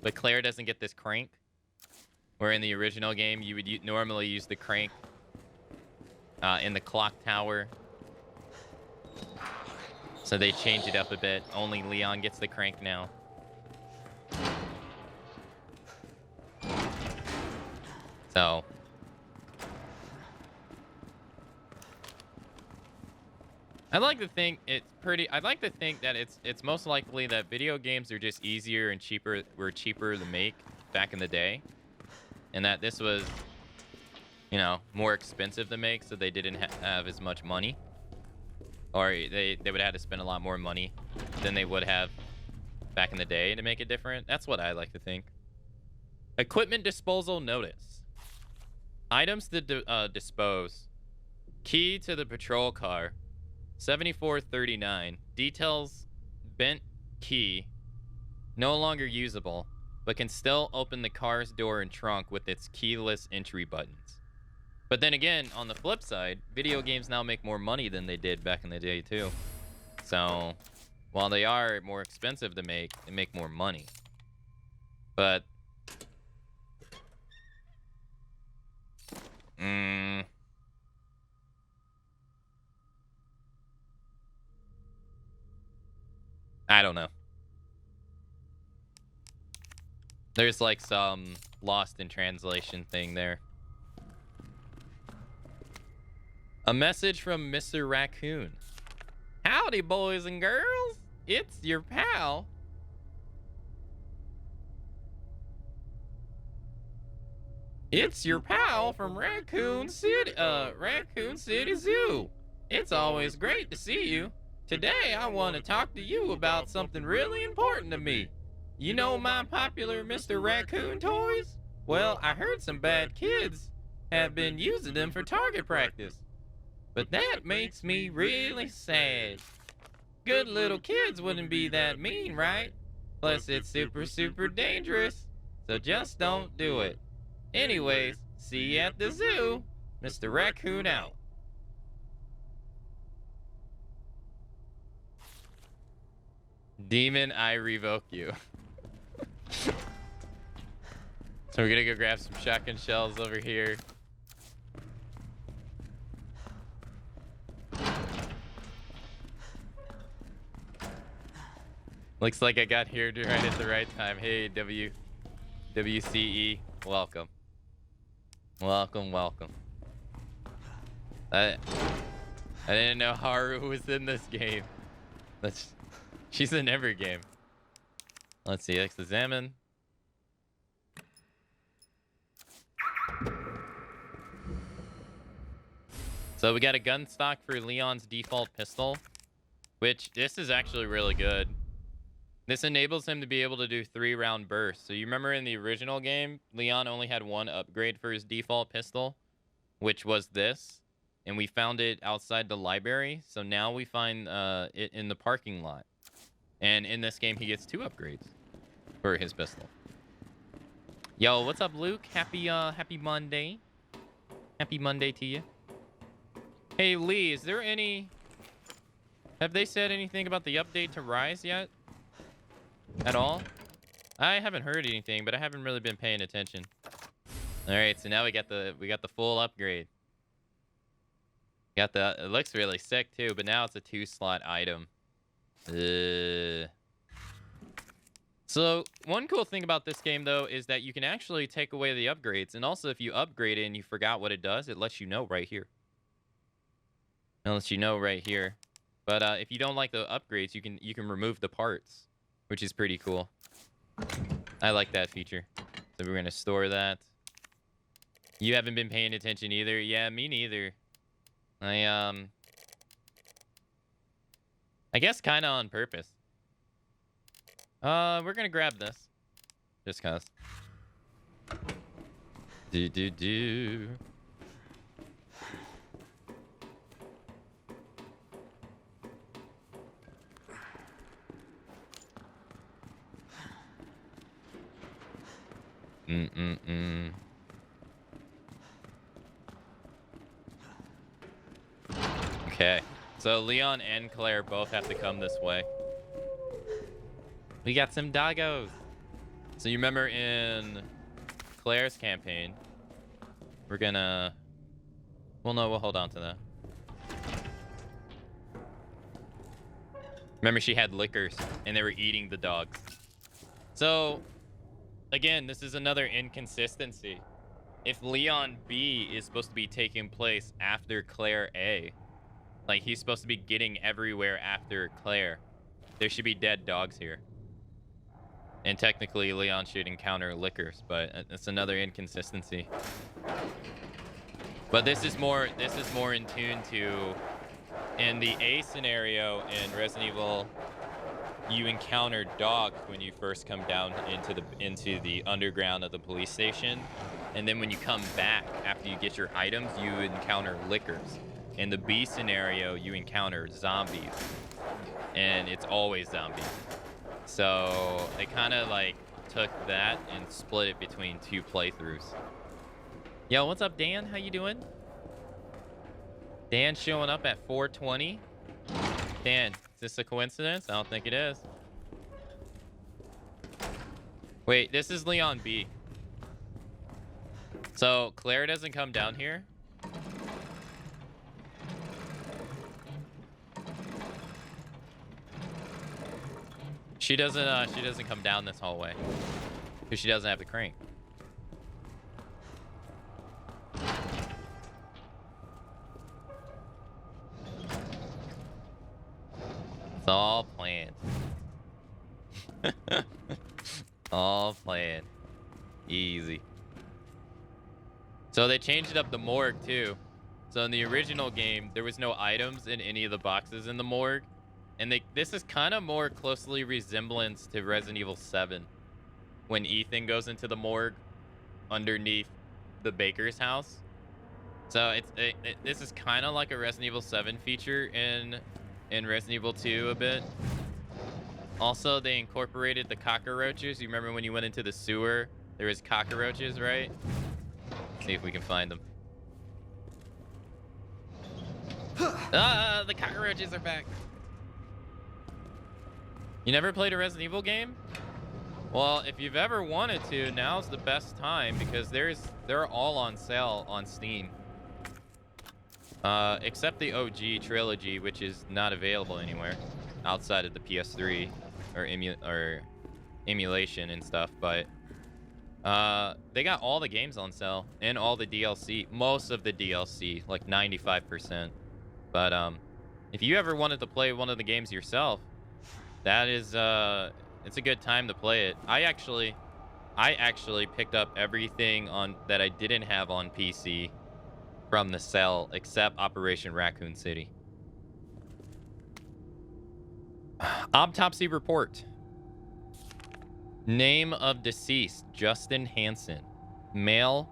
but Claire doesn't get this crank. Where in the original game, you would normally use the crank in the clock tower. So they change it up a bit. Only Leon gets the crank now. So I'd like to think that it's most likely that video games are just easier and cheaper to make back in the day. And that this was, more expensive to make, so they didn't have as much money. Or they would have to spend a lot more money than they would have back in the day to make it different. That's what I like to think. Equipment disposal notice. Items to dispose. Key to the patrol car. 7439. Details bent key. No longer usable, but can still open the car's door and trunk with its keyless entry buttons. But then again, on the flip side, video games now make more money than they did back in the day too. So, while they are more expensive to make, they make more money. But I don't know. There's like some lost in translation thing there. A message from Mr. Raccoon. Howdy, boys and girls. It's your pal. It's your pal from Raccoon City Zoo. It's always great to see you. Today I want to talk to you about something really important to me. You know my popular Mr. Raccoon toys? Well, I heard some bad kids have been using them for target practice. But that makes me really sad. Good little kids wouldn't be that mean, right? Plus it's super, super dangerous. So just don't do it. Anyways, see you at the zoo. Mr. Raccoon out. Demon, I revoke you. So we're gonna go grab some shotgun shells over here. Looks like I got here right at the right time. Hey, WCE, welcome. Welcome, welcome. I didn't know Haru was in this game. She's in every game. Let's see, let's examine. So we got a gun stock for Leon's default pistol, which this is actually really good. This enables him to be able to do 3-round bursts. So you remember in the original game, Leon only had one upgrade for his default pistol, which was this. And we found it outside the library. So now we find it in the parking lot. And in this game, he gets 2 upgrades for his pistol. Yo, what's up, Luke? Happy Monday. Happy Monday to you. Hey, Lee, is there any... Have they said anything about the update to Rise yet? At all? I haven't heard anything, but I haven't really been paying attention. All right, so now we got the full upgrade. Got the... It looks really sick, too, but now it's a 2-slot item. So, one cool thing about this game, though, is that you can actually take away the upgrades. And also, if you upgrade it and you forgot what it does, it lets you know right here. It lets you know right here. But if you don't like the upgrades, you can remove the parts, which is pretty cool. I like that feature. So we're going to store that. You haven't been paying attention either? Yeah, me neither. I guess kind of on purpose. We're gonna grab this. Just cause. Do. Okay. So Leon and Claire both have to come this way. We got some doggos. So you remember in Claire's campaign, we're gonna... Well, no, we'll hold on to that. Remember she had lickers and they were eating the dogs. So, again, this is another inconsistency. If Leon B is supposed to be taking place after Claire A, like he's supposed to be getting everywhere after Claire, there should be dead dogs here. And technically, Leon should encounter lickers, but it's another inconsistency. But this is more in tune to, in the A scenario in Resident Evil, you encounter dogs when you first come down into the underground of the police station, and then when you come back after you get your items, you encounter lickers. In the B scenario, you encounter zombies, and it's always zombies. So they kind of like took that and split it between 2 playthroughs. Yo, what's up, Dan? How you doing? Dan showing up at 4:20. Dan, is this a coincidence? I don't think it is. Wait, this is Leon B. So Claire doesn't come down here. She doesn't come down this hallway because she doesn't have the crank. It's all planned. All planned. Easy. So they changed up the morgue too. So in the original game, there was no items in any of the boxes in the morgue. And this is kind of more closely resemblance to Resident Evil 7. When Ethan goes into the morgue underneath the baker's house. So this is kind of like a Resident Evil 7 feature in Resident Evil 2 a bit. Also, they incorporated the cockroaches. You remember when you went into the sewer, there was cockroaches, right? Let's see if we can find them. Ah, the cockroaches are back. You never played a Resident Evil game? Well, if you've ever wanted to, now's the best time because they're all on sale on Steam. Except the OG trilogy, which is not available anywhere outside of the PS3 or emulation and stuff. But they got all the games on sale and all the DLC, most of the DLC, like 95%. But if you ever wanted to play one of the games yourself, that is it's a good time to play it. I actually picked up everything on that I didn't have on PC from the sale except Operation Raccoon City. Autopsy report. Name of deceased, Justin Hansen. Male,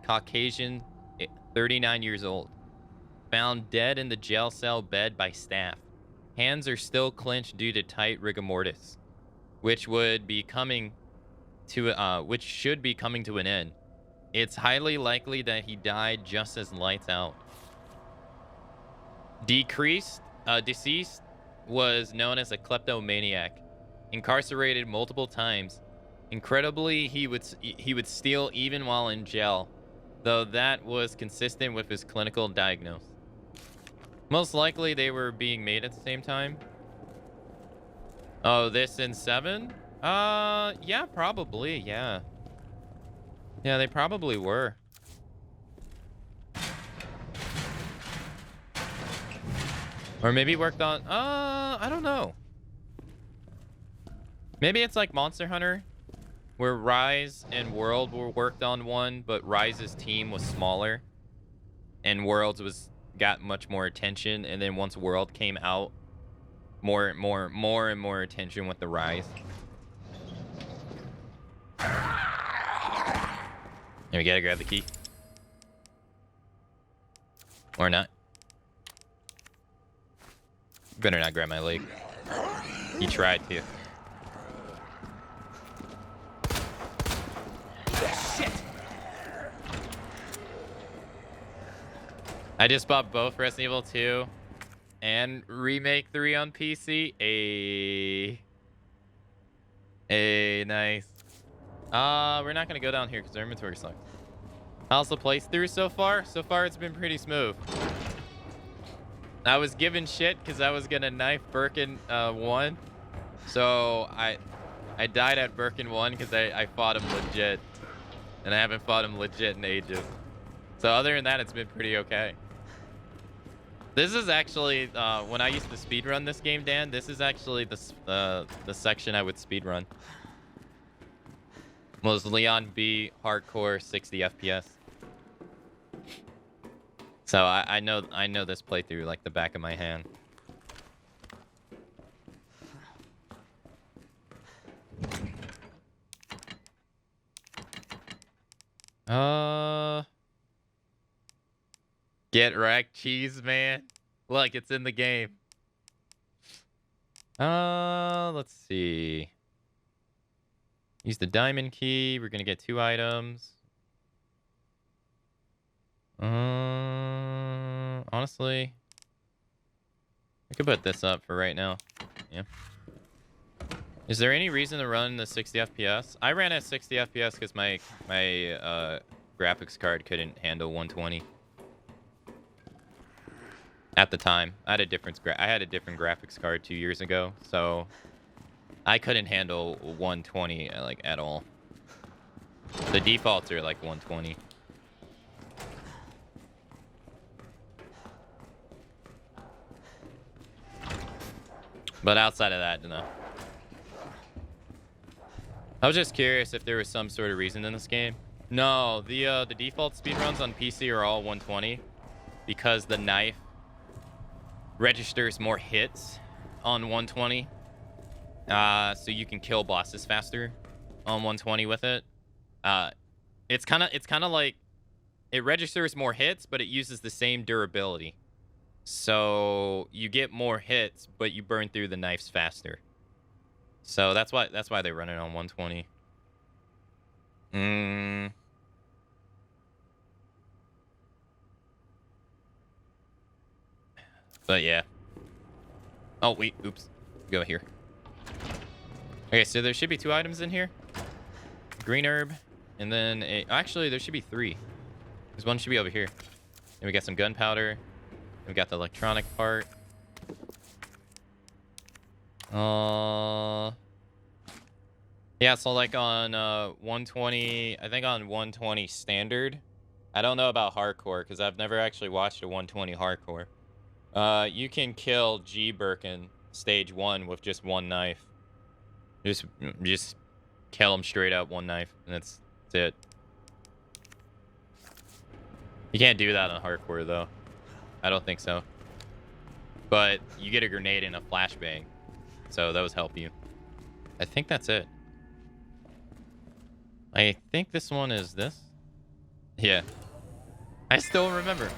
Caucasian, 39 years old. Found dead in the jail cell bed by staff. Hands are still clenched due to tight rigor mortis, which should be coming to an end. It's highly likely that he died just as lights out. Deceased was known as a kleptomaniac, incarcerated multiple times. Incredibly, he would steal even while in jail, though that was consistent with his clinical diagnosis. Most likely they were being made at the same time. Oh, this in 7? Yeah, probably, yeah. Yeah, they probably were. Or maybe worked on, I don't know. Maybe it's like Monster Hunter, where Rise and World were worked on one, but Rise's team was smaller, and World's got much more attention, and then once World came out, more and more attention with the Rise. Here, we gotta grab the key. Or not. Better not grab my leg. He tried to. Shit! I just bought both Resident Evil 2 and Remake 3 on PC. Nice. We're not gonna go down here because our inventory sucks. How's the playthrough so far? So far, it's been pretty smooth. I was given shit because I was gonna knife Birkin 1, so I died at Birkin 1 because I fought him legit, and I haven't fought him legit in ages. So other than that, it's been pretty okay. This is actually when I used to speedrun this game, Dan. This is actually the section I would speedrun. Was Leon B hardcore 60 FPS. So I know this playthrough like the back of my hand. Get wrecked, cheese man. Look, it's in the game. Let's see. Use the diamond key. We're gonna get 2 items. Honestly, I could put this up for right now. Yeah. Is there any reason to run the 60 FPS? I ran at 60 FPS because my graphics card couldn't handle 120. At the time, I had a different graphics card 2 years ago, so I couldn't handle 120 like at all. The defaults are like 120. But outside of that, no. I was just curious if there was some sort of reason in this game. No, the default speedruns on PC are all 120 because the knife registers more hits on 120. So you can kill bosses faster on 120 with it. It's kind of like it registers more hits, but it uses the same durability. So you get more hits, but you burn through the knives faster. So that's why they run it on 120. But yeah. Oh wait, oops. Go here. Okay, so there should be 2 items in here. Green herb, and then actually there should be 3. There's one should be over here. And we got some gunpowder. We got the electronic part. Yeah, so like on 120, I think on 120 standard. I don't know about hardcore because I've never actually watched a 120 hardcore. You can kill G Birkin stage 1 with just 1 knife. Just kill him straight up 1 knife, and that's it. You can't do that on hardcore though. I don't think so. But you get a grenade and a flashbang, so those help you. I think that's it. I think this one is this. Yeah. I still remember.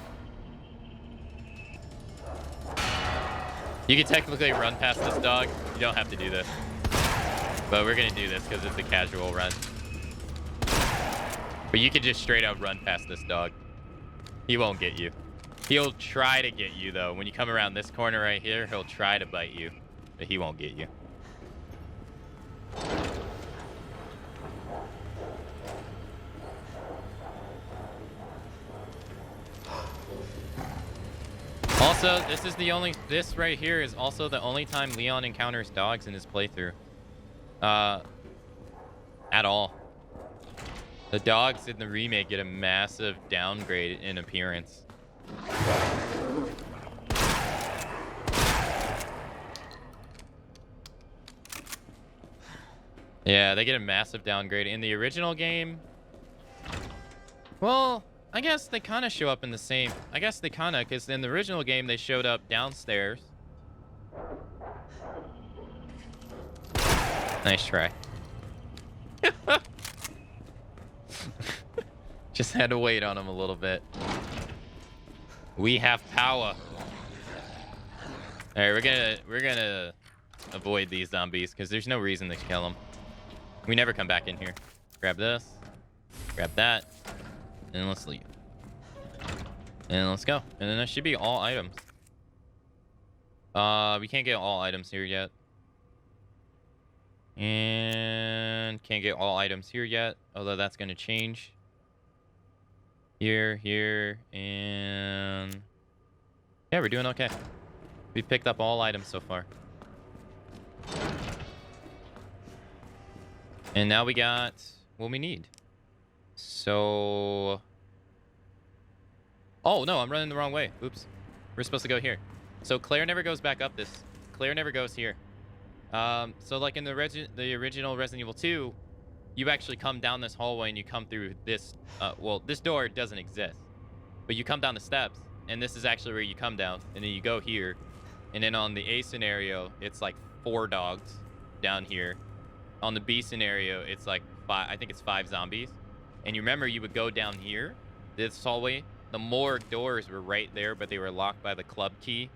You can technically run past this dog. You don't have to do this. But we're going to do this because it's a casual run. But you can just straight up run past this dog. He won't get you. He'll try to get you, though. When you come around this corner right here, he'll try to bite you. But he won't get you. Also, this right here is also the only time Leon encounters dogs in his playthrough. At all. The dogs in the remake get a massive downgrade in appearance. Yeah, they get a massive downgrade. In the original game, well, I guess they kind of show up in the same... I guess they kind of, because in the original game, they showed up downstairs. Nice try. Just had to wait on him a little bit. We have power. All right, we're gonna avoid these zombies because there's no reason to kill them. We never come back in here. Grab this, grab that, and let's leave. And let's go. And then that should be all items. We can't get all items here yet. And can't get all items here yet, although that's going to change. Here, and... yeah, we're doing okay. We picked up all items so far. And now we got what we need. So... oh, no, I'm running the wrong way. Oops. We're supposed to go here. So Claire never goes back up this. Claire never goes here. So like in the original Resident Evil 2, you actually come down this hallway and you come through this, well, this door doesn't exist, but you come down the steps and this is actually where you come down and then you go here. And then on the A scenario, it's like 4 dogs down here. On the B scenario, it's like 5, I think it's 5 zombies. And you remember you would go down here, this hallway, the morgue doors were right there, but they were locked by the club key.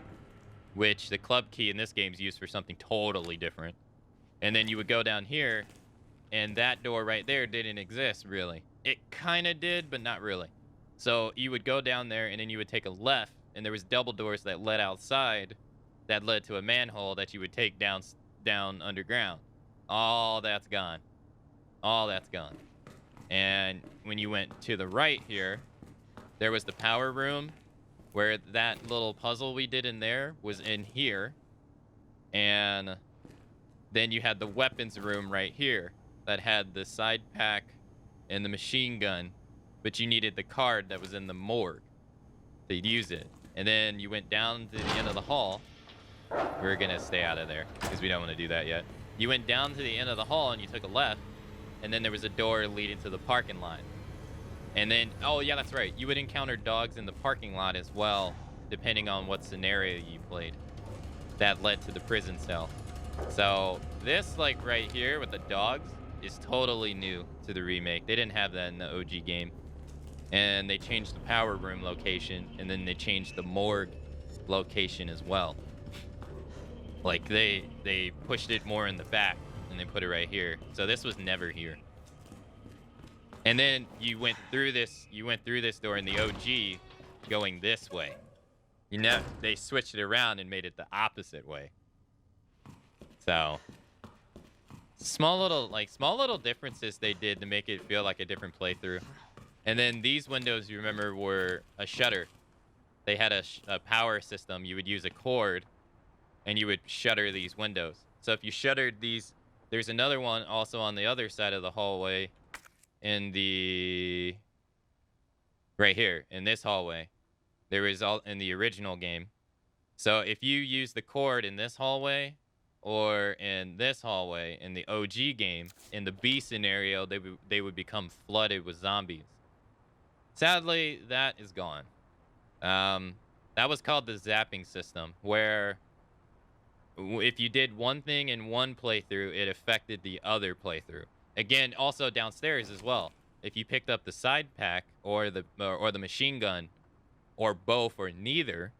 Which the club key in this game is used for something totally different. And then you would go down here, and that door right there didn't exist, really. It kind of did, but not really. So you would go down there, and then you would take a left, and there was double doors that led outside that led to a manhole that you would take down underground. All that's gone. All that's gone. And when you went to the right here, there was the power room, where that little puzzle we did in there was in here. And then you had the weapons room right here that had the side pack and the machine gun, but you needed the card that was in the morgue to use it. And then you went down to the end of the hall. We're gonna stay out of there because we don't want to do that yet. You went down to the end of the hall and you took a left, and then there was a door leading to the parking lot. And then, oh yeah, that's right. You would encounter dogs in the parking lot as well, depending on what scenario you played. That led to the prison cell. So this, like right here with the dogs, is totally new to the remake. They didn't have that in the OG game. And they changed the power room location, and then they changed the morgue location as well. Like they pushed it more in the back, and they put it right here. So this was never here. And then you went through this door in the OG going this way. You know, they switched it around and made it the opposite way. So Small little differences they did to make it feel like a different playthrough. And then these windows, you remember, were a shutter. They had a power system. You would use a cord, and you would shutter these windows. So if you shuttered these, there's another one also on the other side of the hallway, in the right here in this hallway. There was all in the original game. So if you use the cord in this hallway, or in this hallway in the OG game, in the B scenario, they would become flooded with zombies. Sadly, that is gone. That was called the zapping system, where if you did one thing in one playthrough, it affected the other playthrough. Again, also downstairs as well. If you picked up the side pack or the machine gun, or both or neither,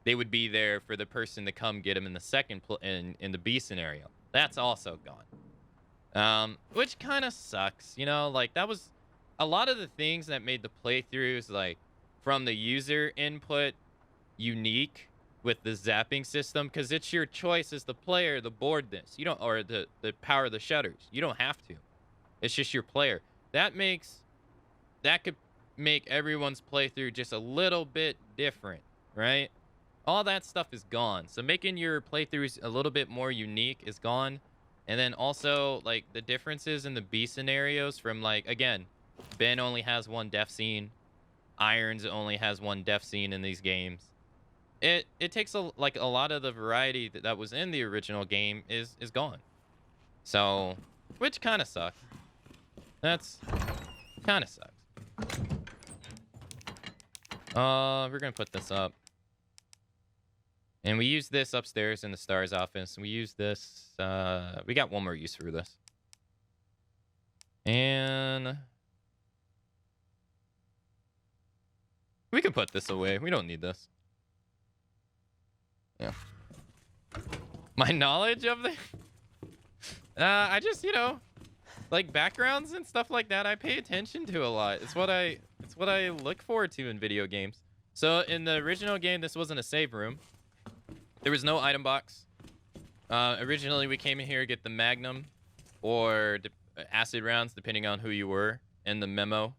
they would be there for the person to come get them in the second in the B scenario. That's also gone. Which kind of sucks, you know. Like, that was a lot of the things that made the playthroughs, like, from the user input, unique with the zapping system, because it's your choice as the player to board this. You don't, or the power the shutters. You don't have to. It's just your player. That could make everyone's playthrough just a little bit different, right? All that stuff is gone. So making your playthroughs a little bit more unique is gone. And then also, like, the differences in the B scenarios from, like, again, Ben only has one death scene. Irons only has one death scene in these games. It takes a lot of the variety that was in the original game is gone. So, which kind of sucks. That's kind of sucks. We're gonna put this up. And we use this upstairs in the STARS office. We use this, we got one more use for this. And we can put this away. We don't need this. Yeah. My knowledge of the... I just, you know, like, backgrounds and stuff like that, I pay attention to a lot. It's what I look forward to in video games. So in the original game, this wasn't a save room. There was no item box. Originally, we came in here to get the Magnum or acid rounds, depending on who you were, and the memo.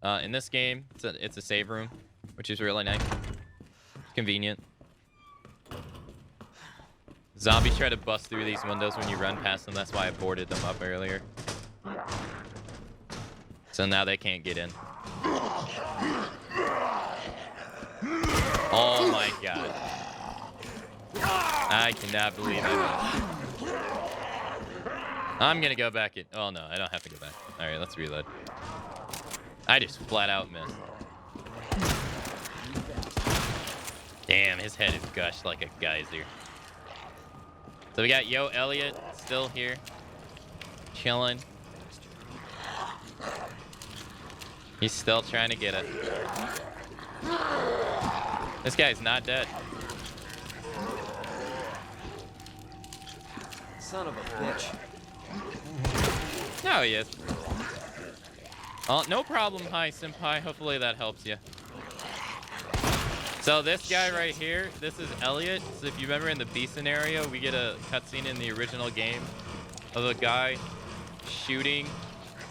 In this game, it's a save room, which is really nice. Convenient. Zombies try to bust through these windows when you run past them. That's why I boarded them up earlier. So now they can't get in. Oh my god. I cannot believe it. I'm gonna go back in. Oh no, I don't have to go back. Alright, let's reload. I just flat out missed. Damn, his head is gushed like a geyser. So we got Yo Elliot still here. Chilling. He's still trying to get it. This guy's not dead. Son of a bitch. No, he is. Oh, no problem, hi, senpai. Hopefully that helps you. So this guy right here, this is Elliot. So if you remember in the B scenario, we get a cutscene in the original game of a guy shooting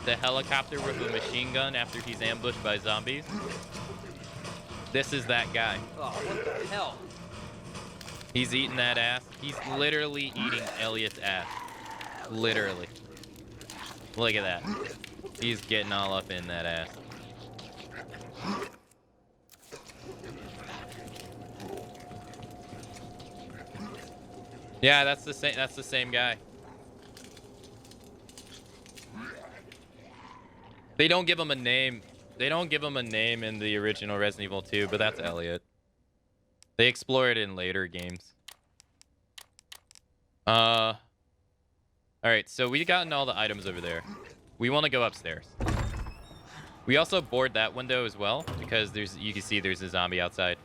the helicopter with a machine gun after he's ambushed by zombies. This is that guy. Oh, what the hell? He's eating that ass. He's literally eating Elliot's ass. Literally. Look at that. He's getting all up in that ass. Yeah, that's the same guy. They don't give him a name. They don't give him a name in the original Resident Evil 2, but that's Elliot. They explore it in later games. All right, so we've gotten all the items over there. We want to go upstairs. We also board that window as well because you can see there's a zombie outside.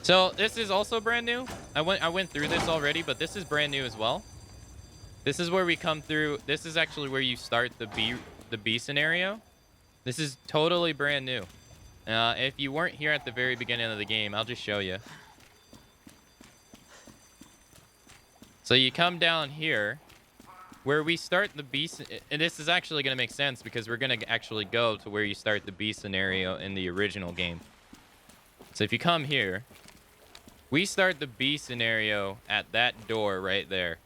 So this is also brand new. I went through this already, but this is brand new as well. This is where we come through. This is actually where you start the B scenario. This is totally brand new. If you weren't here at the very beginning of the game, I'll just show you. So you come down here where we start the B, and this is actually going to make sense because we're going to actually go to where you start the B scenario in the original game. So if you come here, we start the B scenario at that door right there,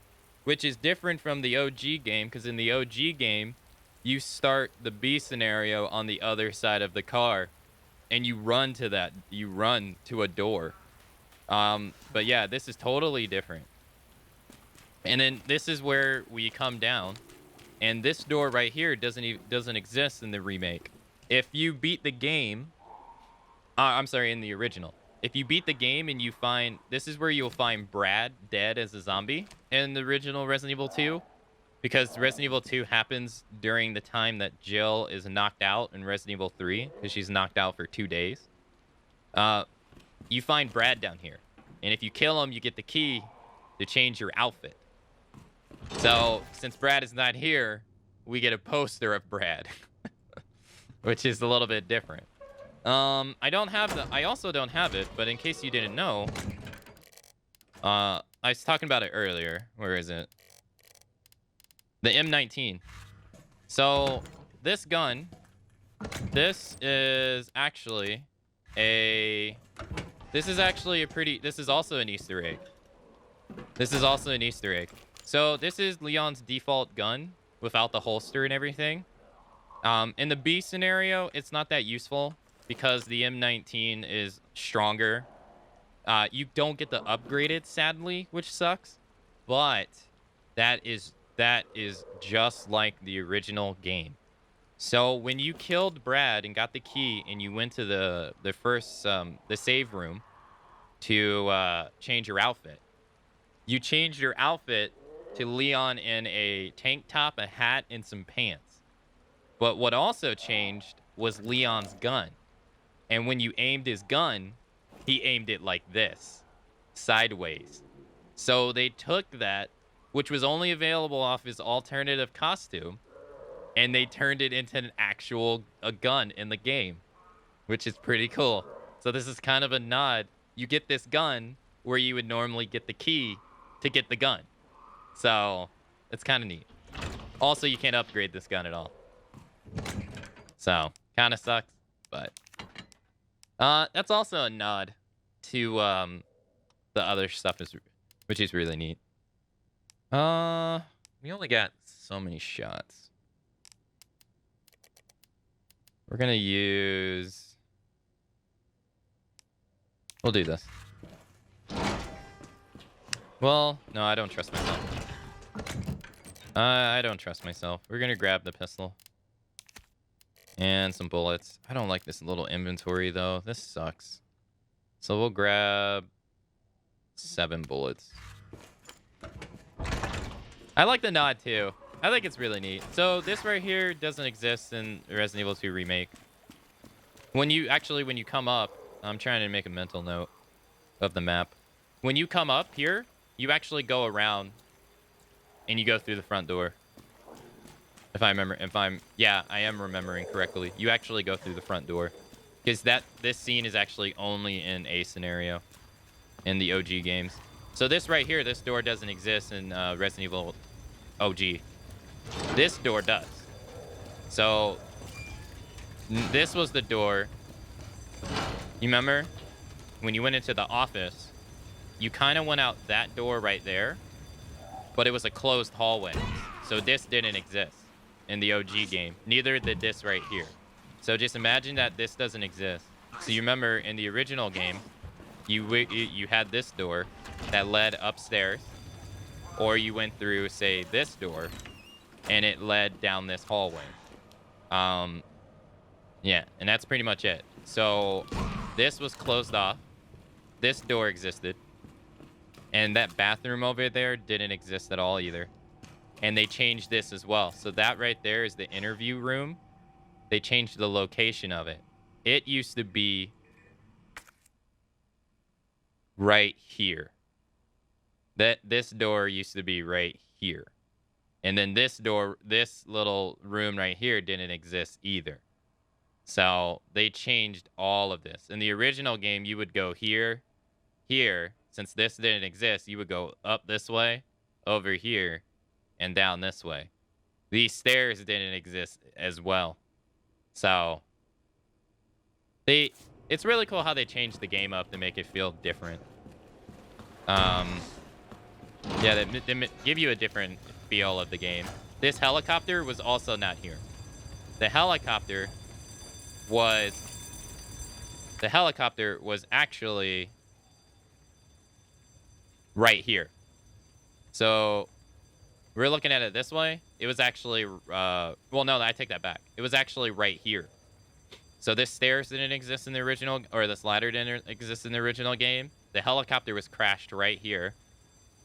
which is different from the OG game because in the OG game, you start the B scenario on the other side of the car and you run to that. You run to a door. But yeah, this is totally different. And then this is where we come down. And this door right here doesn't exist in the remake. If you beat the game, I'm sorry, in the original. If you beat the game and you find, this is where you'll find Brad dead as a zombie in the original Resident Evil 2. Because Resident Evil 2 happens during the time that Jill is knocked out in Resident Evil 3. Because she's knocked out for 2 days. You find Brad down here. And if you kill him, you get the key to change your outfit. So, since Brad is not here, we get a poster of Brad. Which is a little bit different. I also don't have it, but in case you didn't know, I was talking about it earlier. Where is it? The M19. So, this gun, this is actually this is also an Easter egg. This is also an Easter egg. So, this is Leon's default gun without the holster and everything. In the B scenario, it's not that useful because the M19 is stronger. You don't get the upgraded, sadly, which sucks. But that is just like the original game. So when you killed Brad and got the key and you went to the save room to change your outfit, you changed your outfit to Leon in a tank top, a hat, and some pants. But what also changed was Leon's gun. And when you aimed his gun, he aimed it like this, sideways. So they took that, which was only available off his alternative costume, and they turned it into an actual gun in the game, which is pretty cool. So this is kind of a nod. You get this gun where you would normally get the key to get the gun. So it's kind of neat. Also, you can't upgrade this gun at all. So kind of sucks, but that's also a nod to the other stuff, which is really neat. We only got so many shots. We're gonna use... We'll do this. Well, no, I don't trust myself. I don't trust myself. We're gonna grab the pistol. And some bullets. I don't like this little inventory, though. This sucks. So we'll grab 7 bullets. I like the nod, too. I think it's really neat. So this right here doesn't exist in Resident Evil 2 Remake. When you come up... I'm trying to make a mental note of the map. When you come up here, you actually go around and you go through the front door. I am remembering correctly. You actually go through the front door. Because this scene is actually only in A scenario in the OG games. So this right here, this door doesn't exist in Resident Evil OG. This door does. So this was the door. You remember when you went into the office, you kind of went out that door right there, but it was a closed hallway. So this didn't exist in the OG game. Neither did this right here. So just imagine that this doesn't exist. So you remember in the original game, you had this door that led upstairs, or you went through, say, this door, and it led down this hallway. Yeah, and that's pretty much it. So this was closed off. This door existed. And that bathroom over there didn't exist at all either. And they changed this as well. So that right there is the interview room. They changed the location of it. It used to be right here. This door used to be right here. And then this little room right here didn't exist either. So they changed all of this. In the original game, you would go here. Since this didn't exist, you would go up this way. over here and down this way. These stairs didn't exist as well. So it's really cool how they changed the game up to make it feel different. Yeah, they give you a different feel of the game. This helicopter was also not here. The helicopter was actually right here. So we're looking at it this way. It was actually, well, no, I take that back. It was actually right here. So this stairs didn't exist in the original, or this ladder didn't exist in the original game. The helicopter was crashed right here.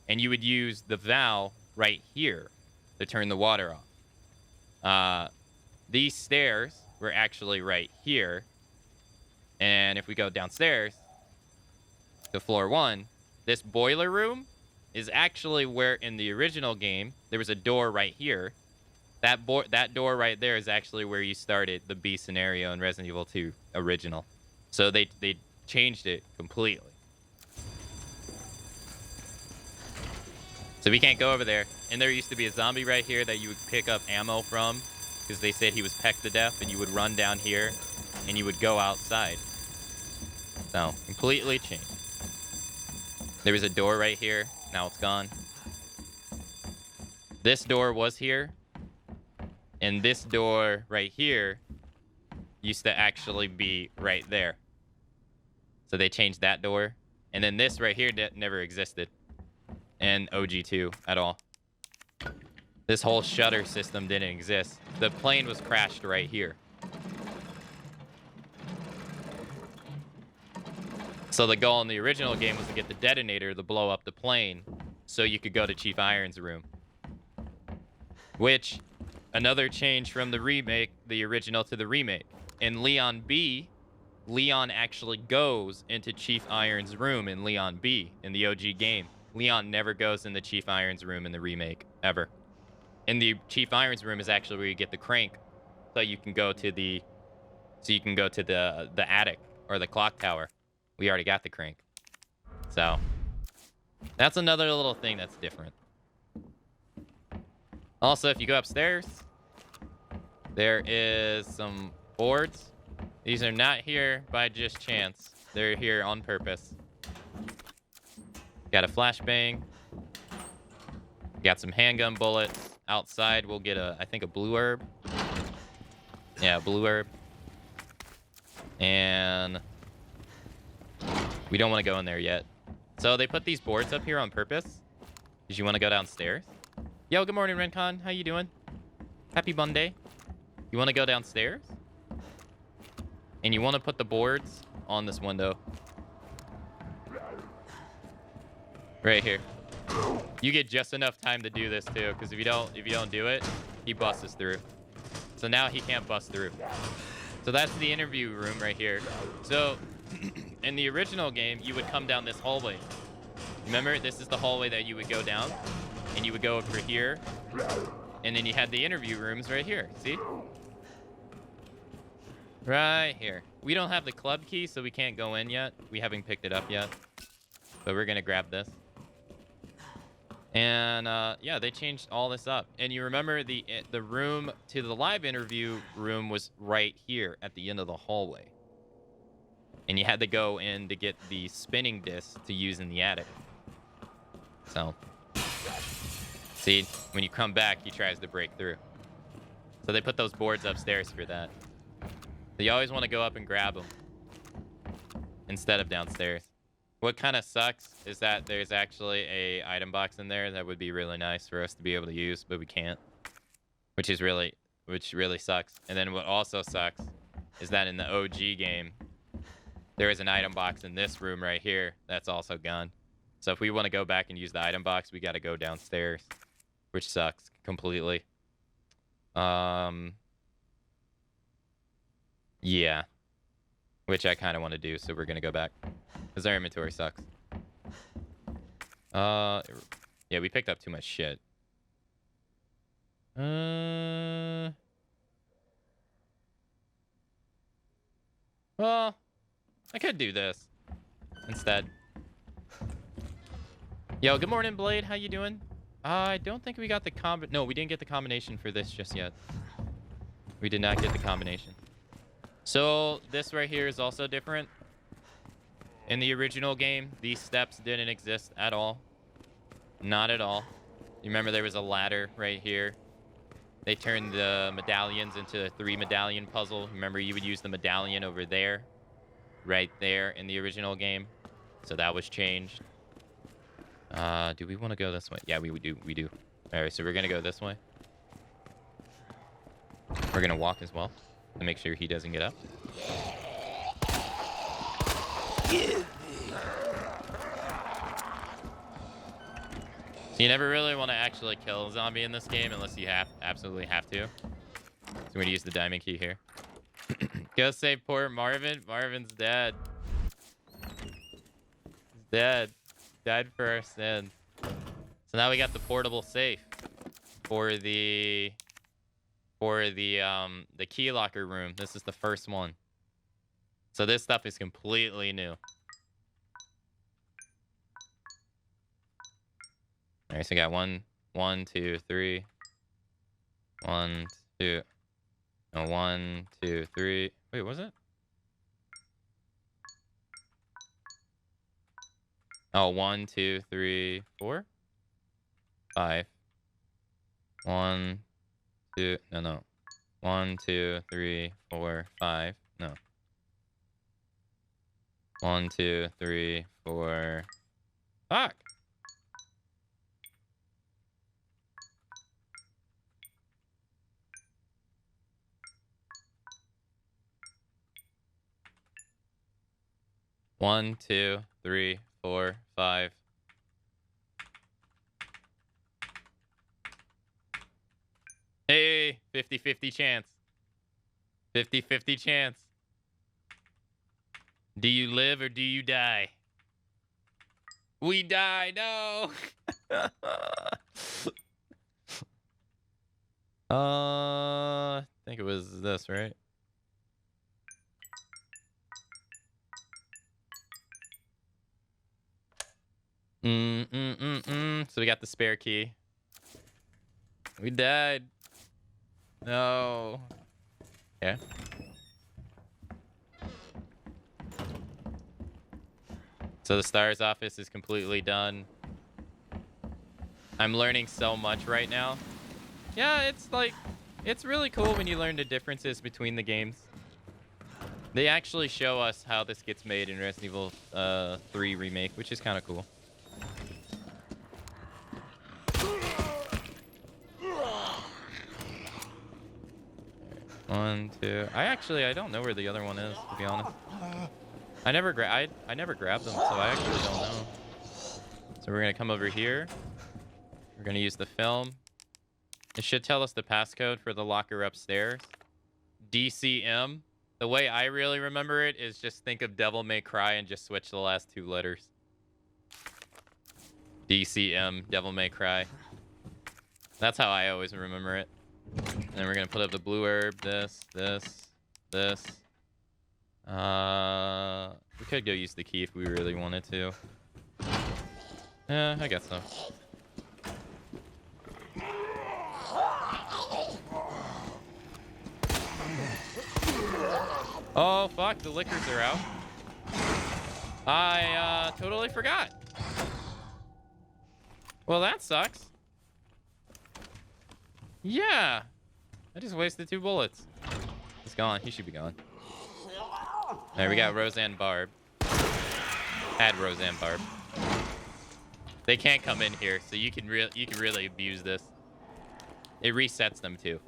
And you would use the valve right here to turn the water off. These stairs were actually right here. And if we go downstairs to floor 1, this boiler room is actually where in the original game there was a door right here. That door right there is actually where you started the B scenario in Resident Evil 2 original. So they changed it completely. So we can't go over there. And there used to be a zombie right here that you would pick up ammo from, because they said he was pecked to death, and you would run down here and you would go outside. So completely changed. There was a door right here. Now it's gone. This door was here. And this door right here used to actually be right there. So they changed that door. And then this right here never existed in OG2 at all. This whole shutter system didn't exist. The plane was crashed right here. So the goal in the original game was to get the detonator to blow up the plane so you could go to Chief Irons' room. Which, another change from the remake, the original to the remake. In Leon B, Leon actually goes into Chief Irons' room in Leon B in the OG game. Leon never goes in the Chief Irons' room in the remake, ever. In the Chief Irons' room is actually where you get the crank, so you can go to the attic or the clock tower. We already got the crank. So that's another little thing that's different. Also, if you go upstairs, there is some boards. These are not here by just chance. They're here on purpose. Got a flashbang. Got some handgun bullets. Outside, we'll get I think a blue herb. Yeah, blue herb. And we don't want to go in there yet. So they put these boards up here on purpose. Because you want to go downstairs. Yo, good morning, Rencon. How you doing? Happy Monday. You want to go downstairs? And you want to put the boards on this window. Right here. You get just enough time to do this too, because if you don't do it, he busts us through. So now he can't bust through. So that's the interview room right here. So in the original game, you would come down this hallway. Remember, this is the hallway that you would go down, and you would go over here, and then you had the interview rooms right here. See? Right here. We don't have the club key, so we can't go in yet. We haven't picked it up yet, but we're gonna grab this. And yeah, they changed all this up. And you remember the room to the live interview room was right here at the end of the hallway. And you had to go in to get the spinning disc to use in the attic. So, see, when you come back, he tries to break through. So they put those boards upstairs for that. So you always want to go up and grab them instead of downstairs. What kind of sucks is that there's actually a item box in there that would be really nice for us to be able to use, but we can't, which really sucks. And then what also sucks is that in the OG game, there is an item box in this room right here that's also gone. So if we want to go back and use the item box, we got to go downstairs, which sucks completely. Yeah, which I kind of want to do, so we're gonna go back. Because our inventory sucks. Yeah, we picked up too much shit. Well, I could do this instead. Yo, good morning, Blade. How you doing? I don't think we got the No, we didn't get the combination for this just yet. We did not get the combination. So this right here is also different. In the original game, these steps didn't exist at all. Not at all. You remember there was a ladder right here. They turned the medallions into a 3-medallion puzzle. Remember, you would use the medallion over there, right there in the original game. So that was changed. Do we want to go this way? Yeah, we do. We do. All right, so we're going to go this way. We're going to walk as well to make sure he doesn't get up. So you never really want to actually kill a zombie in this game unless you absolutely have to. So we're going to use the diamond key here. Go save poor Marvin. Marvin's dead. He's dead. Died for our sins. So now we got the portable safe for the key locker room. This is the first one. So this stuff is completely new. All right, so we got 1, 2, 3. 1, 2. No, 1, 2, 3. Wait, was it? Oh, 1, 2, 3, 4, 5. 1, 2. No. 1, 2, 3, 4, 5. No. 1, 2, 3, 4. Fuck. One, 2, 3, 4, 5. Hey, 50-50 chance. 50-50 chance. Do you live or do you die? We die, no. I think it was this, right? So we got the spare key. We died. No. Yeah. So the STARS office is completely done. I'm learning so much right now. Yeah, it's really cool when you learn the differences between the games. They actually show us how this gets made in Resident Evil 3 Remake, which is kind of cool. One, 2. I don't know where the other one is, to be honest. I never grabbed them, so I actually don't know. So we're gonna come over here. We're gonna use the film. It should tell us the passcode for the locker upstairs. DCM. The way I really remember it is just think of Devil May Cry and just switch the last 2 letters. DCM, Devil May Cry. That's how I always remember it. And then we're gonna put up the blue herb, this. We could go use the key if we really wanted to. Yeah, I guess so. Oh, fuck, the liquors are out. I totally forgot. Well, that sucks. Yeah. I just wasted 2 bullets. He's gone. He should be gone. There, we got Roseanne Barb. Add Roseanne Barb. They can't come in here, so you can really abuse this. It resets them too.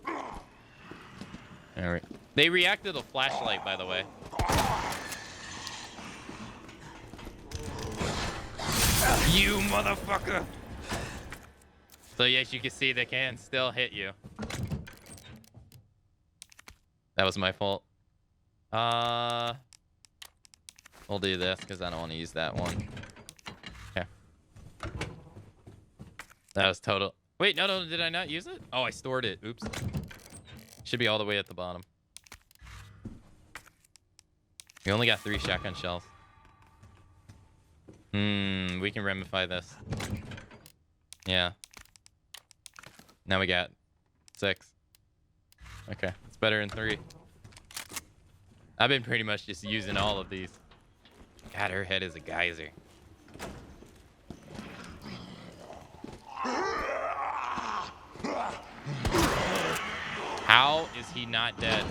All right. They reacted to the flashlight, by the way. You motherfucker! So yes, you can see they can still hit you. That was my fault. We'll do this because I don't want to use that one. Yeah. That was total. Wait, no, did I not use it? Oh, I stored it. Oops. Should be all the way at the bottom. We only got 3 shotgun shells. We can ramify this. Yeah. Now we got 6. Okay, it's better than 3. I've been pretty much just using all of these. God, her head is a geyser. How is he not dead?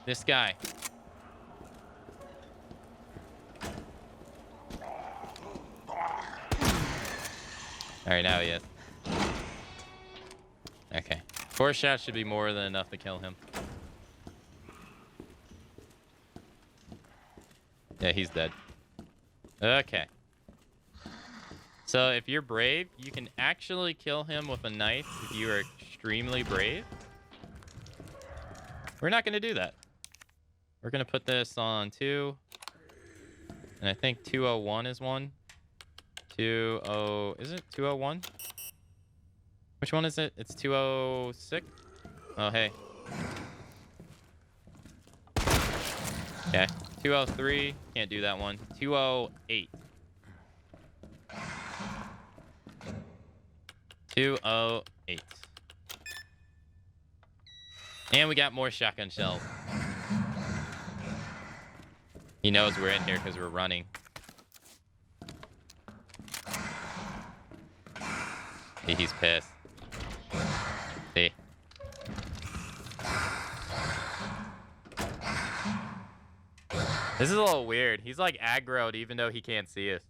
This guy. Alright, now he is. Okay. 4 shots should be more than enough to kill him. Yeah, he's dead. Okay. So if you're brave, you can actually kill him with a knife if you are extremely brave. We're not going to do that. We're going to put this on 2. And I think 201 is 1. 20... Is it 201? Which one is it? It's 206? Oh, hey. Okay. 203. Can't do that one. 208. 208. And we got more shotgun shells. He knows we're in here because we're running. See, he's pissed. See? This is a little weird. He's like aggroed even though he can't see us.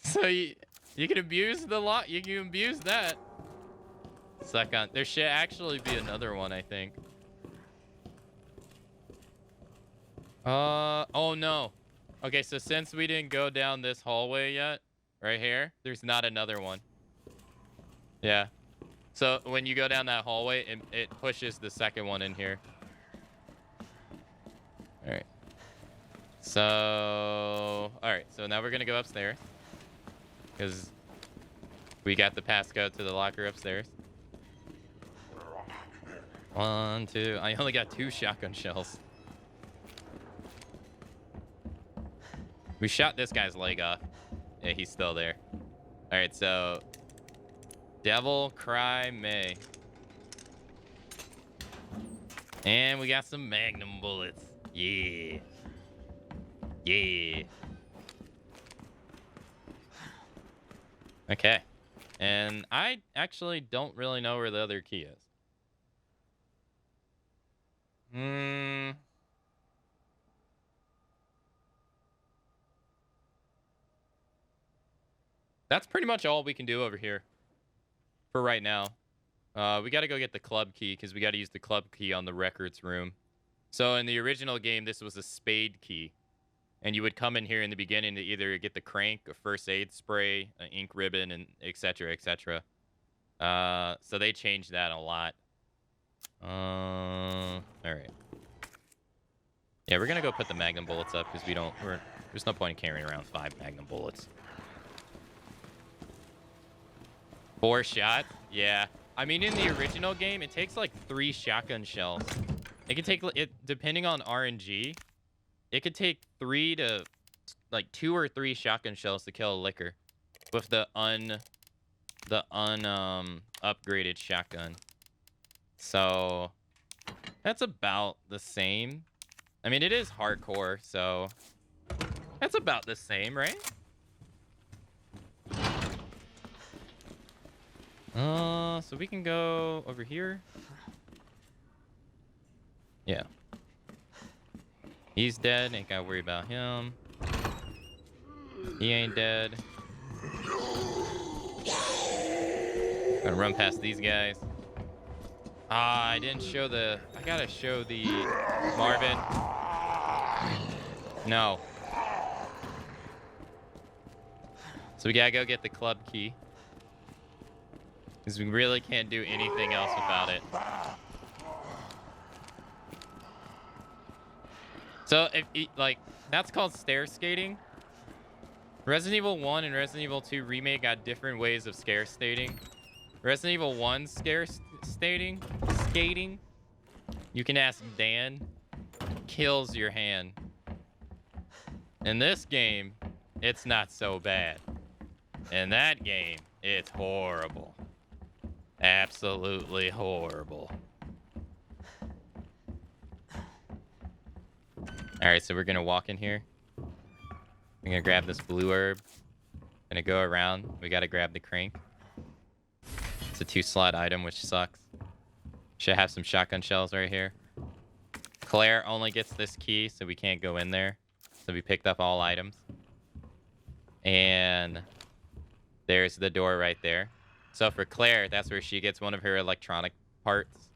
So you can abuse the lot. You can abuse that. Suck on. There should actually be another one, I think. Oh no. Okay, so since we didn't go down this hallway yet, right here, there's not another one. Yeah. So when you go down that hallway, it pushes the second one in here. All right. So, all right. So now we're gonna go upstairs. Because we got the passcode to the locker upstairs. 1, 2. I only got 2 shotgun shells. We shot this guy's leg off. Yeah, he's still there. All right, so Devil Cry May. And we got some Magnum bullets. Yeah. Yeah. Okay. And I actually don't really know where the other key is. That's pretty much all we can do over here for right now. We got to go get the club key because we got to use the club key on the records room. So in the original game, this was a spade key. And you would come in here in the beginning to either get the crank, a first aid spray, an ink ribbon, and et cetera, et cetera. So they changed that a lot. All right. Yeah, we're going to go put the Magnum bullets up because there's no point in carrying around 5 Magnum bullets. 4 shots? Yeah. I mean, in the original game, it takes like 3 shotgun shells. It could take, depending on RNG, it could take 3 to, like, 2 or 3 shotgun shells to kill a licker with the upgraded shotgun. So that's about the same. I mean, it is hardcore, so that's about the same, right? So we can go over here. Yeah. He's dead. Ain't gotta worry about him. He ain't dead. Gonna run past these guys. I didn't show the... I gotta show the... Marvin. No. So we gotta go get the club key. Because we really can't do anything else without it. So, like, that's called stair skating. Resident Evil 1 and Resident Evil 2 Remake got different ways of stair skating. Resident Evil 1 skating, you can ask Dan, kills your hand. In this game, it's not so bad. In that game, it's horrible. Absolutely horrible. Alright, so we're gonna walk in here. I'm gonna grab this blue herb. Gonna go around. We gotta grab the crank. It's a 2-slot item, which sucks. Should have some shotgun shells right here. Claire only gets this key, so we can't go in there. So we picked up all items. And there's the door right there. So for Claire, that's where she gets one of her electronic parts.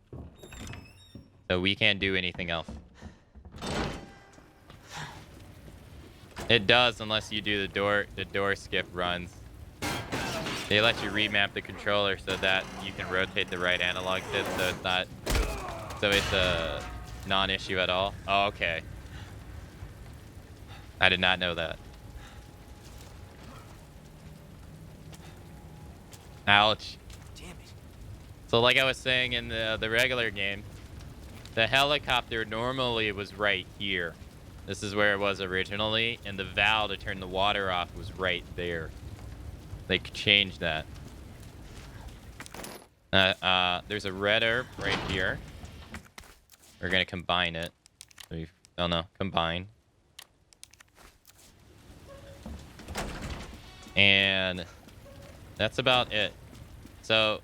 So we can't do anything else. It does unless you do the door skip runs. They let you remap the controller so that you can rotate the right analog stick, so it's a non-issue at all. Oh, okay. I did not know that. Ouch. Damn it. So like I was saying in the regular game, the helicopter normally was right here. This is where it was originally, and the valve to turn the water off was right there. They could change that. There's a red herb right here. We're gonna combine it. Oh no, combine. And that's about it. So,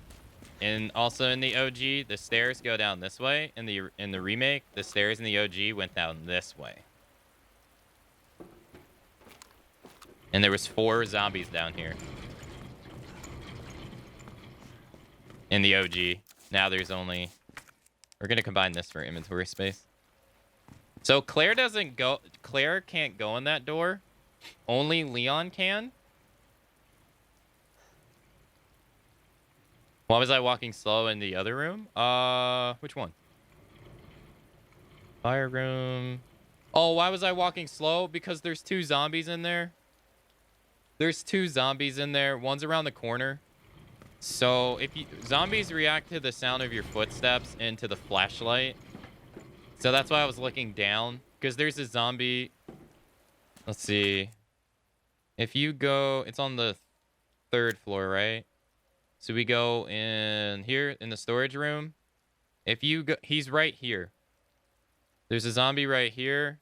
also in the OG, the stairs go down this way. In the remake, the stairs in the OG went down this way. And there was 4 zombies down here. In the OG. Now there's only... We're going to combine this for inventory space. So Claire can't go in that door. Only Leon can. Why was I walking slow in the other room? Which one? Fire room. Oh, why was I walking slow? Because there's 2 zombies in there. There's 2 zombies in there. One's around the corner. So if zombies react to the sound of your footsteps and to the flashlight. So that's why I was looking down. Because there's a zombie. Let's see. If you go, it's on the 3rd floor, right? So we go in here in the storage room. If you go, he's right here. There's a zombie right here.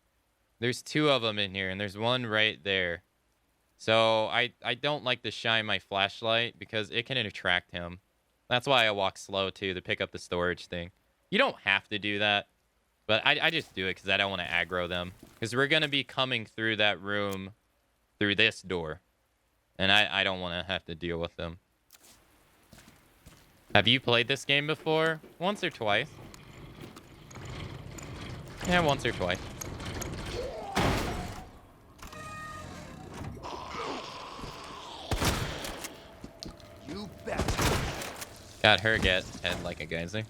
There's 2 of them in here, and there's one right there. So I don't like to shine my flashlight because it can attract him. That's why I walk slow too, to pick up the storage thing. You don't have to do that, but I just do it because I don't want to aggro them. Because we're going to be coming through that room through this door. And I don't want to have to deal with them. Have you played this game before? Once or twice? Yeah, once or twice. You bet. Got her get head like a geyser.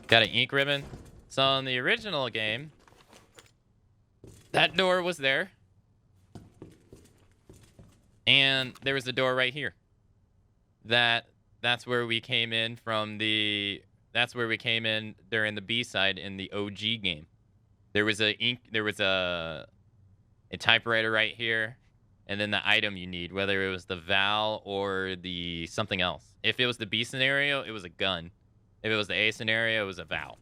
Got an ink ribbon. So in the original game, that door was there. And there was a door right here. That's where we came in from the... That's where we came in during the B-side in the OG game. There was a typewriter right here, and then the item you need, whether it was the Val or the something else. If it was the B scenario, it was a gun. If it was the A scenario, it was a Val.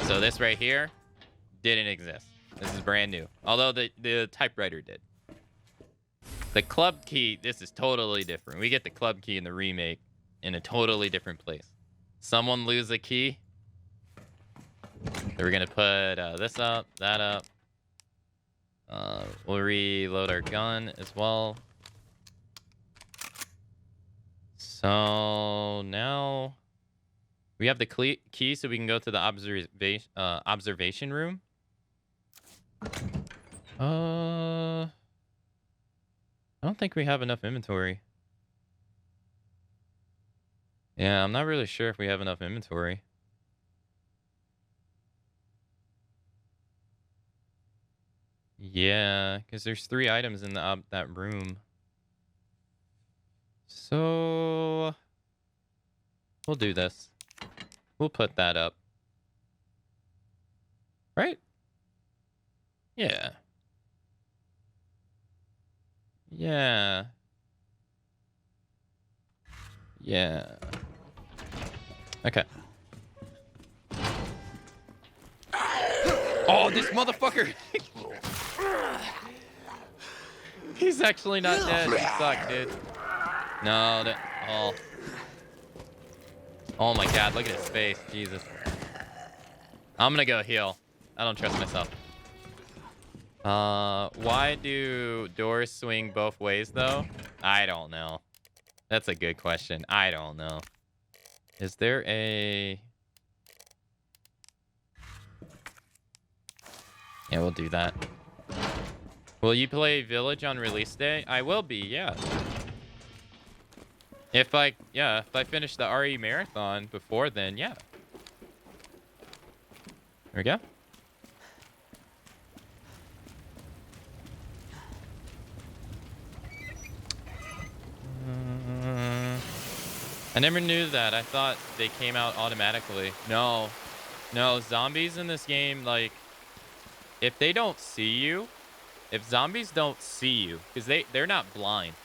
So this right here didn't exist. This is brand new. Although the typewriter did. The club key, this is totally different. We get the club key in the remake in a totally different place. Someone lose a key. So we're gonna put this up, that up. We'll reload our gun as well. So now we have the key, so we can go to the observation room. I don't think we have enough inventory. Yeah, I'm not really sure if we have enough inventory. Yeah, because there's 3 items in the that room. So we'll do this. We'll put that up. Right? Yeah. Yeah. Yeah. Okay. Oh, this motherfucker! He's actually not dead. You suck, dude. No, that. Oh. Oh my god, look at his face. Jesus. I'm gonna go heal. I don't trust myself. Why do doors swing both ways, though? I don't know. That's a good question. I don't know. Is there a... Yeah, we'll do that. Will you play Village on release day? I will be, yeah. If I finish the RE marathon before then, yeah. There we go. I never knew that. I thought they came out automatically. No. No, zombies in this game, like, if they don't see you, if zombies don't see you, because they're not blind,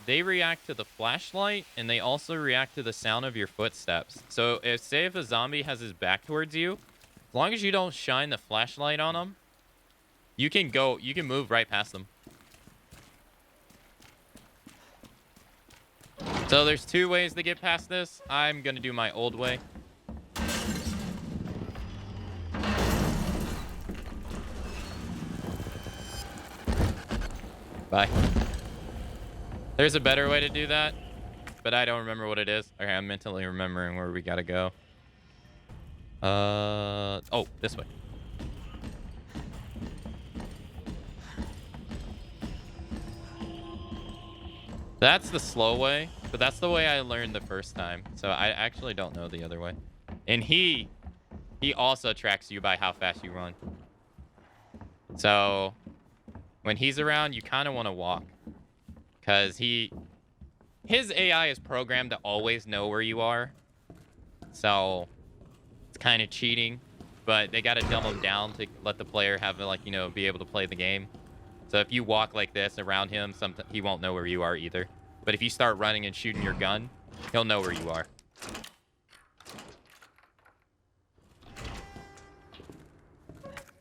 they react to the flashlight, and they also react to the sound of your footsteps. So, if a zombie has his back towards you, as long as you don't shine the flashlight on them, you can move right past them. So there's 2 ways to get past this. I'm gonna do my old way. Bye. There's a better way to do that, but I don't remember what it is. Okay, I'm mentally remembering where we gotta go. Oh, this way. That's the slow way, but that's the way I learned the first time. So I actually don't know the other way. And he also tracks you by how fast you run. So when he's around, you kind of want to walk, because his AI is programmed to always know where you are. So it's kind of cheating, but they got to dumb him down to let the player have, like, you know, be able to play the game. So if you walk like this around him, he won't know where you are either. But if you start running and shooting your gun, he'll know where you are.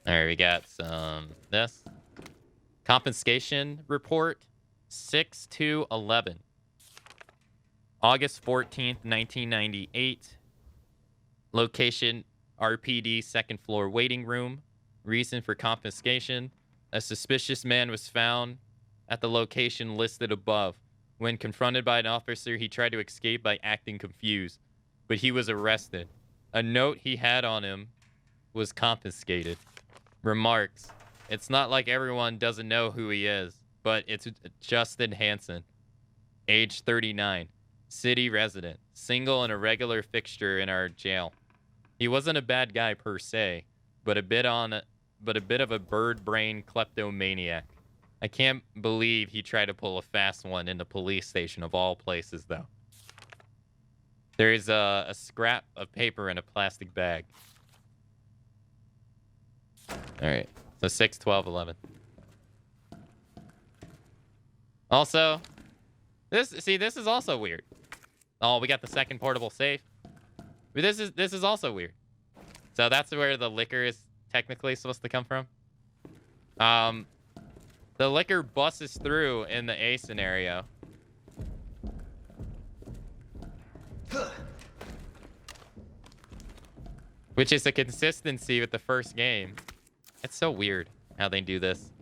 All right, we got some this. Confiscation report 6/2/11. August 14th, 1998. Location RPD second floor waiting room. Reason for confiscation: a suspicious man was found at the location listed above. When confronted by an officer, he tried to escape by acting confused, but he was arrested. A note he had on him was confiscated. Remarks: it's not like everyone doesn't know who he is, but it's Justin Hansen, age 39, city resident, single and a regular fixture in our jail. He wasn't a bad guy per se, but a bit of a bird brain kleptomaniac. I can't believe he tried to pull a fast one in the police station of all places, though. There is a scrap of paper in a plastic bag. All right, so 6/12/11. Also, this is also weird. Oh, we got the second portable safe. But this is also weird. So that's where the liquor is technically supposed to come from. The liquor busts through in the A scenario. Which is a consistency with the first game. It's so weird how they do this.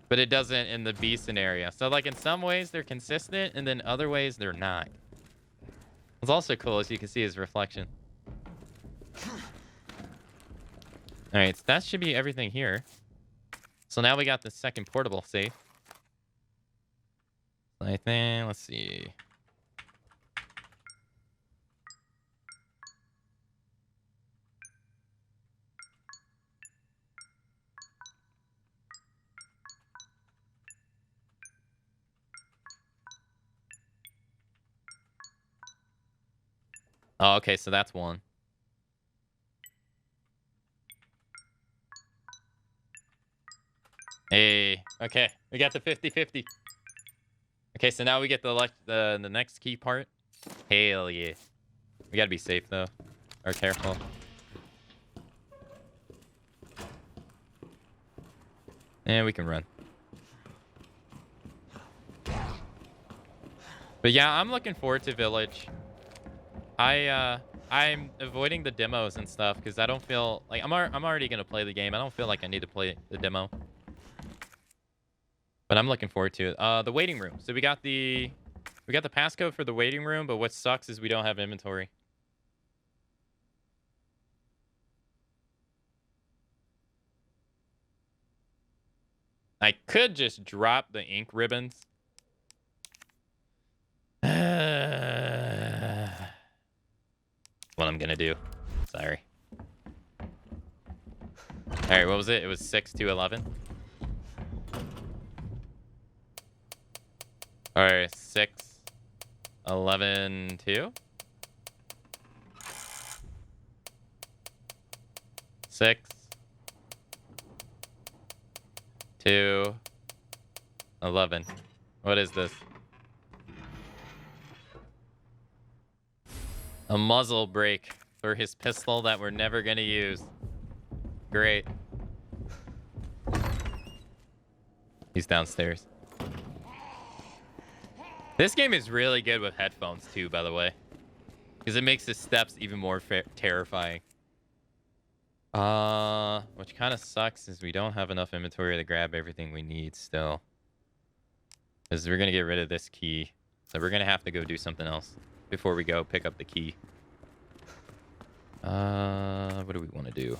But it doesn't in the B scenario. So, like, in some ways they're consistent, and then other ways they're not. What's also cool is you can see his reflection. Alright, so that should be everything here. So now we got the second portable safe. I think, let's see. Oh, okay, so that's one. Hey, okay, we got the 50-50. Okay, so now we get the next key part. Hell yeah. We gotta be safe though, or careful. And we can run. But yeah, I'm looking forward to Village. I'm avoiding the demos and stuff because I don't feel like I'm already gonna play the game. I don't feel like I need to play the demo. But I'm looking forward to it. The waiting room. So we got the passcode for the waiting room, but what sucks is we don't have inventory. I could just drop the ink ribbons. What I'm gonna do. Sorry. All right, what was it? It was 6 to 11. All right, 6, 11, 2. 6, 2, 11. What is this? A muzzle brake for his pistol that we're never gonna use. Great. He's downstairs. This game is really good with headphones too, by the way, because it makes the steps even more terrifying. Which kind of sucks is we don't have enough inventory to grab everything we need still. Because we're gonna get rid of this key, so we're gonna have to go do something else before we go pick up the key. What do we want to do?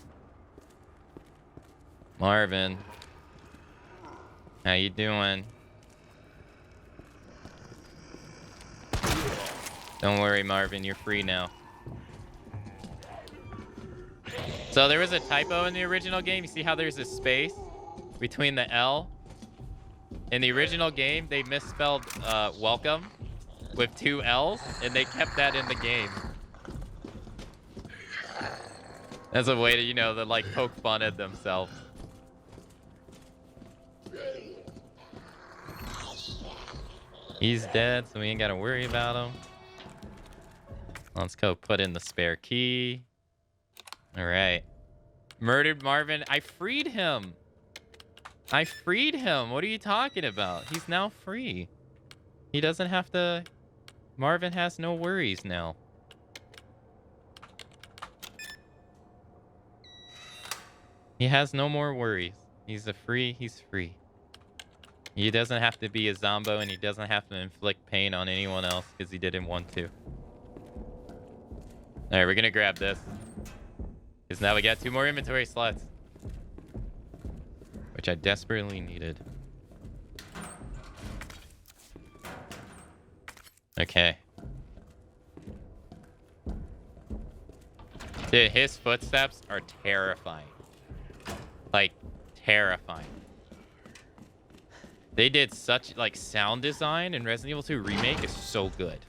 Marvin, how you doing? Don't worry, Marvin, you're free now. So there was a typo in the original game. You see how there's a space between the L? In the original game, they misspelled welcome with 2 L's, and they kept that in the game. As a way to, you know, to like poke fun at themselves. He's dead, so we ain't gotta worry about him. Let's go put in the spare key. All right. Murdered Marvin. I freed him. I freed him. What are you talking about? He's now free. He doesn't have to... Marvin has no worries now. He has no more worries. He's free. He doesn't have to be a zombo, and he doesn't have to inflict pain on anyone else because he didn't want to. All right, we're gonna grab this. Because now we got 2 more inventory slots. Which I desperately needed. Okay. Dude, his footsteps are terrifying. Like, terrifying. They did such, like, sound design in Resident Evil 2 Remake is so good.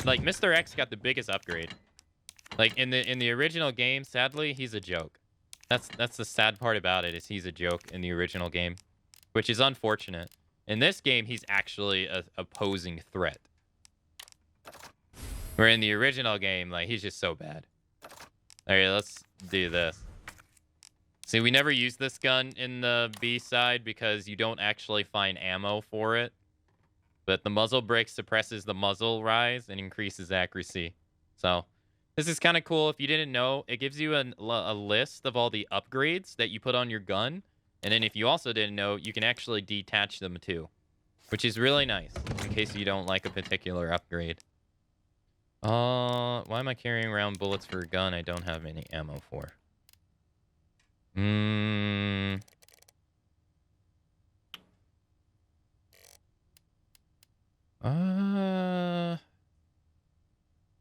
Like, Mr. X got the biggest upgrade. Like, in the original game, sadly, he's a joke. That's the sad part about it, is he's a joke in the original game. Which is unfortunate. In this game, he's actually a opposing threat. Where in the original game, like, he's just so bad. Alright, let's do this. See, we never used this gun in the B side because you don't actually find ammo for it. But the muzzle brake suppresses the muzzle rise and increases accuracy. So, this is kind of cool. If you didn't know, it gives you a list of all the upgrades that you put on your gun. And then if you also didn't know, you can actually detach them too. Which is really nice, in case you don't like a particular upgrade. Why am I carrying around bullets for a gun I don't have any ammo for?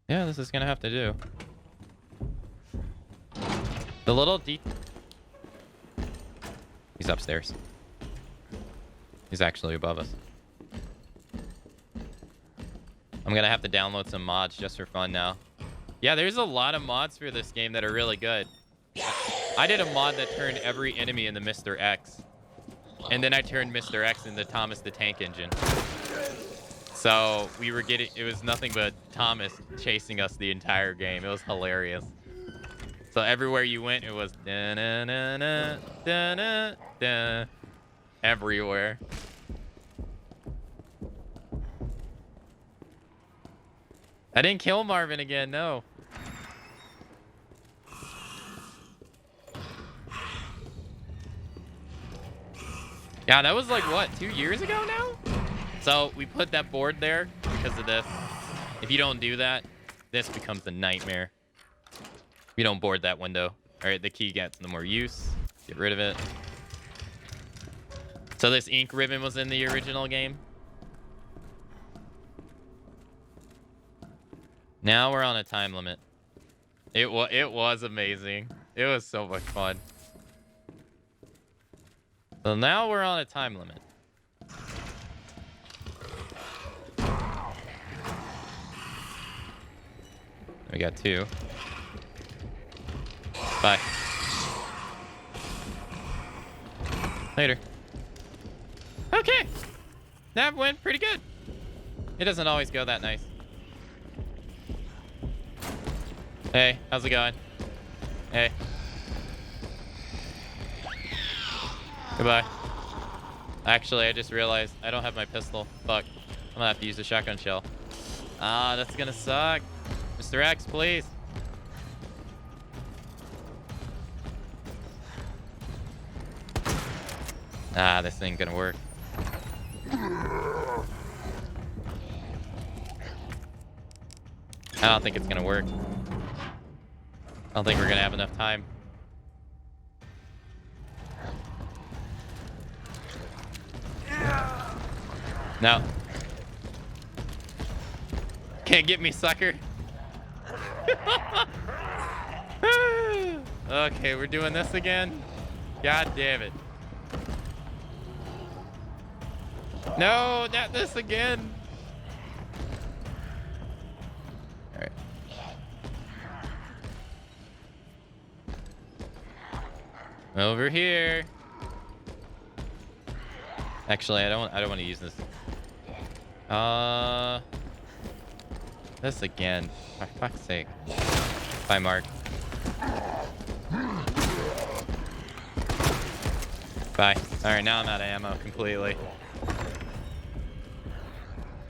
Yeah, this is gonna have to do. The little He's upstairs. He's actually above us. I'm gonna have to download some mods just for fun now. Yeah, there's a lot of mods for this game that are really good. I did a mod that turned every enemy into Mr. X. And then I turned Mr. X into Thomas the Tank Engine. So we were getting, it was nothing but Thomas chasing us the entire game. It was hilarious. So everywhere you went, it was da-na-na-na, da-na-da, everywhere. I didn't kill Marvin again, no. Yeah, that was like, what, 2 years ago now? So we put that board there because of this. If you don't do that, this becomes a nightmare. You don't board that window. All right, the key gets no more use. Get rid of it. So this ink ribbon was in the original game. Now we're on a time limit. It was amazing. It was so much fun. So now we're on a time limit. We got 2. Bye. Later. Okay. That went pretty good. It doesn't always go that nice. Hey, how's it going? Hey. Goodbye. Actually, I just realized I don't have my pistol. Fuck. I'm gonna have to use a shotgun shell. Ah, that's gonna suck. Mr. X, please. Ah, this ain't gonna work. I don't think it's gonna work. I don't think we're gonna have enough time. No. Can't get me, sucker. Okay, we're doing this again. God damn it. No, not this again. All right. Over here. Actually, I don't want to use this. This again. For fuck's sake. Bye, Mark. Bye. All right, now I'm out of ammo completely.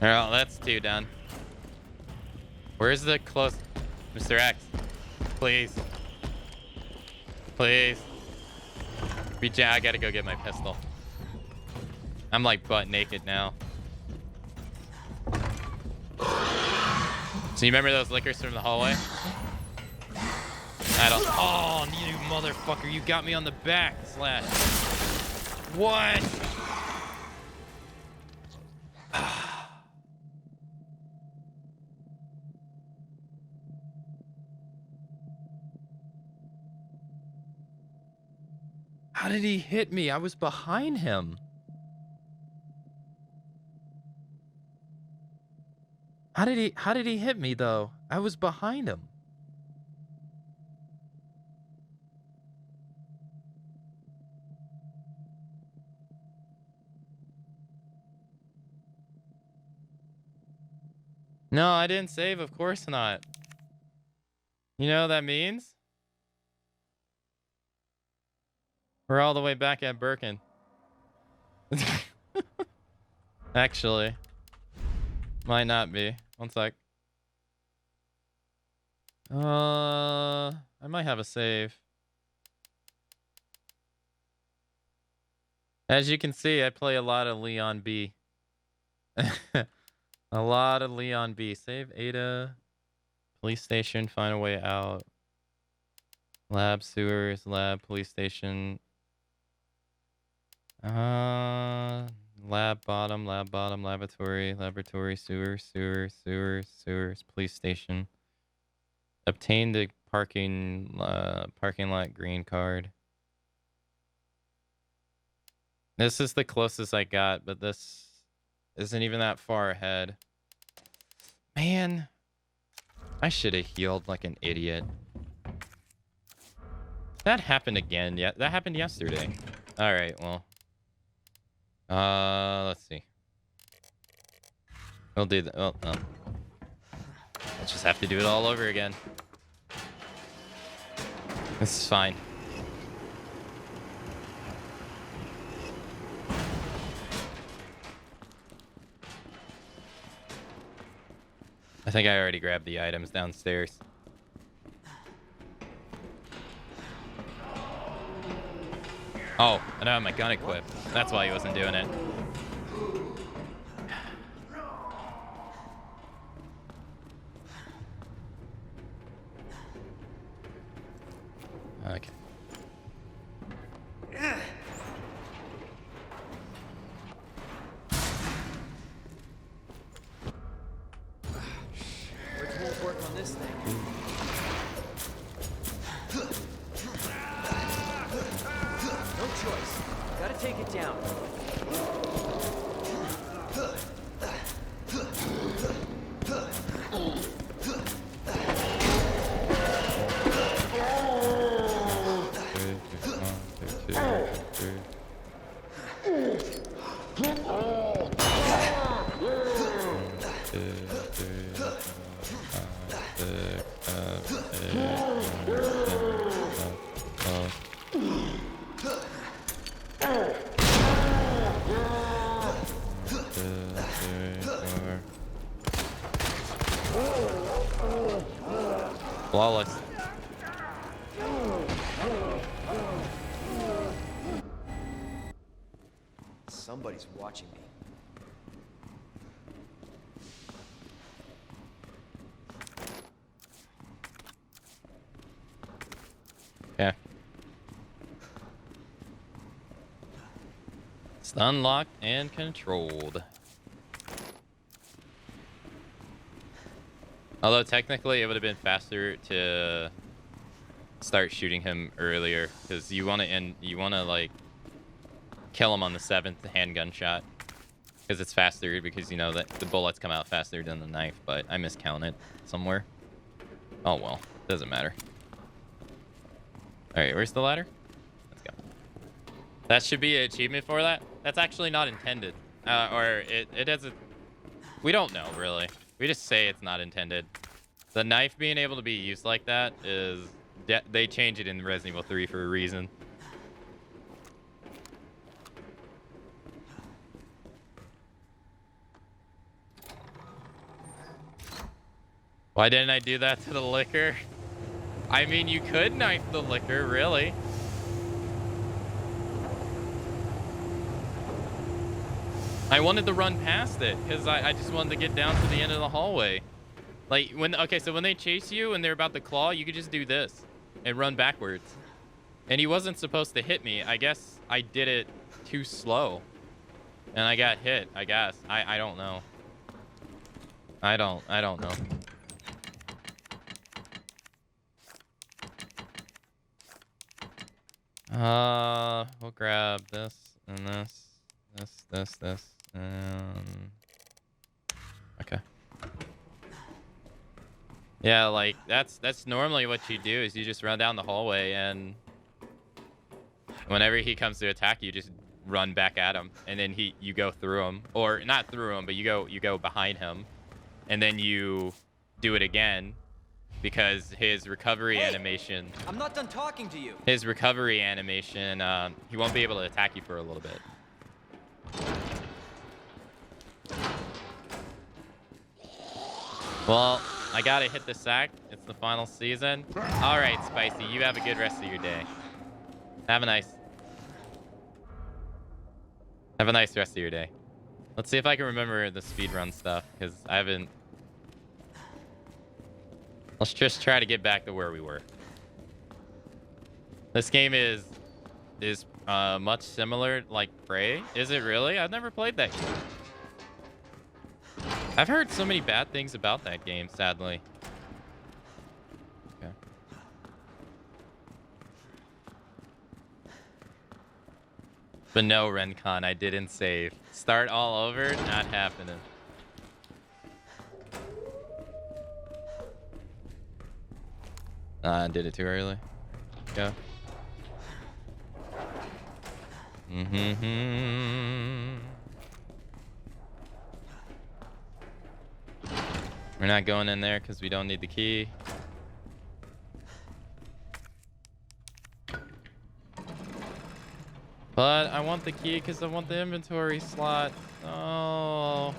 All right, well, that's 2 done. Where's the close? Mr. X, please. Please. Reach out. I gotta go get my pistol. I'm like butt naked now. So you remember those liquors from the hallway? I don't. Oh, you motherfucker! You got me on the back slash. What? How did he hit me? I was behind him. How did he hit me though? I was behind him. No, I didn't save, of course not. You know what that means? We're all the way back at Birkin. Actually. Might not be. One sec. I might have a save. As you can see, I play a lot of Leon B. A lot of Leon B. Save Ada. Police station, find a way out. Lab, sewers, lab, police station. Lab bottom, laboratory, sewers, police station. Obtain the parking lot green card. This is the closest I got, but this isn't even that far ahead. Man, I should have healed like an idiot. That happened again. Yeah, that happened yesterday. All right, well. Let's see. We'll do that. Well, I'll just have to do it all over again. This is fine. I think I already grabbed the items downstairs. Oh, I don't have my gun equipped. That's why he wasn't doing it. Okay. Bridge won't work on this thing. No choice. Gotta take it down. Flawless. Somebody's watching me. Yeah. It's unlocked and controlled. Although technically it would have been faster to start shooting him earlier, because you want to like kill him on the 7th handgun shot, because it's faster, because you know that the bullets come out faster than the knife. But I miscounted somewhere. Oh well, doesn't matter. All right, where's the ladder? Let's go. That should be an achievement for that. That's actually not intended, or it doesn't. We don't know really. We just say it's not intended. The knife being able to be used like that is... They change it in Resident Evil 3 for a reason. Why didn't I do that to the liquor? I mean, you could knife the liquor, really. I wanted to run past it because I just wanted to get down to the end of the hallway. Like so when they chase you and they're about to claw, you could just do this and run backwards. And he wasn't supposed to hit me. I guess I did it too slow. And I got hit, I guess. I don't know. I don't know. We'll grab this and this. Okay. Yeah, like that's normally what you do, is you just run down the hallway, and whenever he comes to attack you, just run back at him, and then you go through him, or not through him, but you go behind him, and then you do it again, because his recovery animation. I'm not done talking to you. His recovery animation, he won't be able to attack you for a little bit. Well, I gotta hit the sack. It's the final season. All right, Spicy, you have a good rest of your day. Have a nice rest of your day. Let's see if I can remember the speedrun stuff, because I haven't. Let's just try to get back to where we were. This game is much similar, like Prey. Is it really? I've never played that game. I've heard so many bad things about that game, sadly. But no, Rencon, I didn't save. Start all over? Not happening. I did it too early. Go. We're not going in there because we don't need the key. But I want the key because I want the inventory slot. Oh.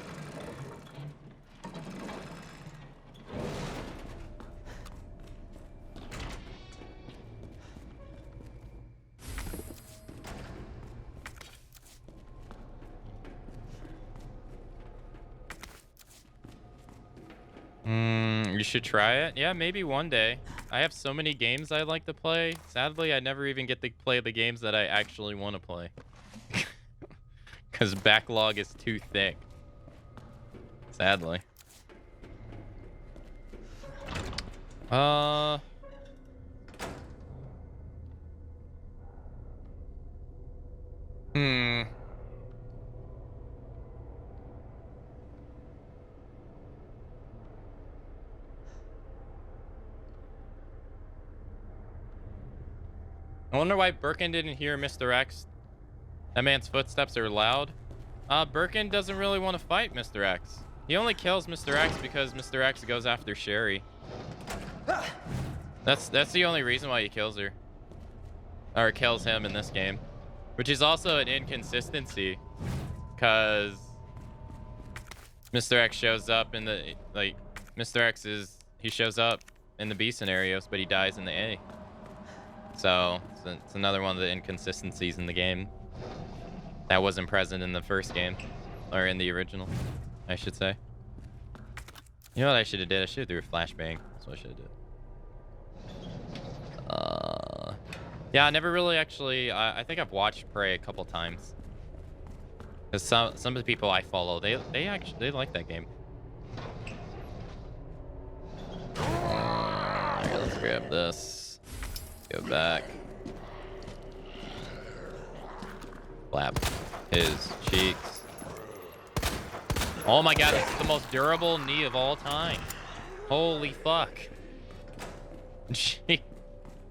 You should try it. Yeah, maybe one day. I have so many games I like to play. Sadly, I never even get to play the games that I actually want to play. Because backlog is too thick. Sadly. I wonder why Birkin didn't hear Mr. X. That man's footsteps are loud. Birkin doesn't really want to fight Mr. X. He only kills Mr. X because Mr. X goes after Sherry. That's the only reason why he kills her. Or kills him in this game. Which is also an inconsistency. Because Mr. X shows up in the... Like, Mr. X is... He shows up in the B scenarios, but he dies in the A. So, it's another one of the inconsistencies in the game. That wasn't present in the first game. Or in the original, I should say. You know what I should have did? I should have threw a flashbang. That's what I should have did. Yeah, I never really actually... I think I've watched Prey a couple times. Because some of the people I follow, they like that game. Alright, let's grab this. Go back. Slap his cheeks. Oh my god, this is the most durable knee of all time. Holy fuck.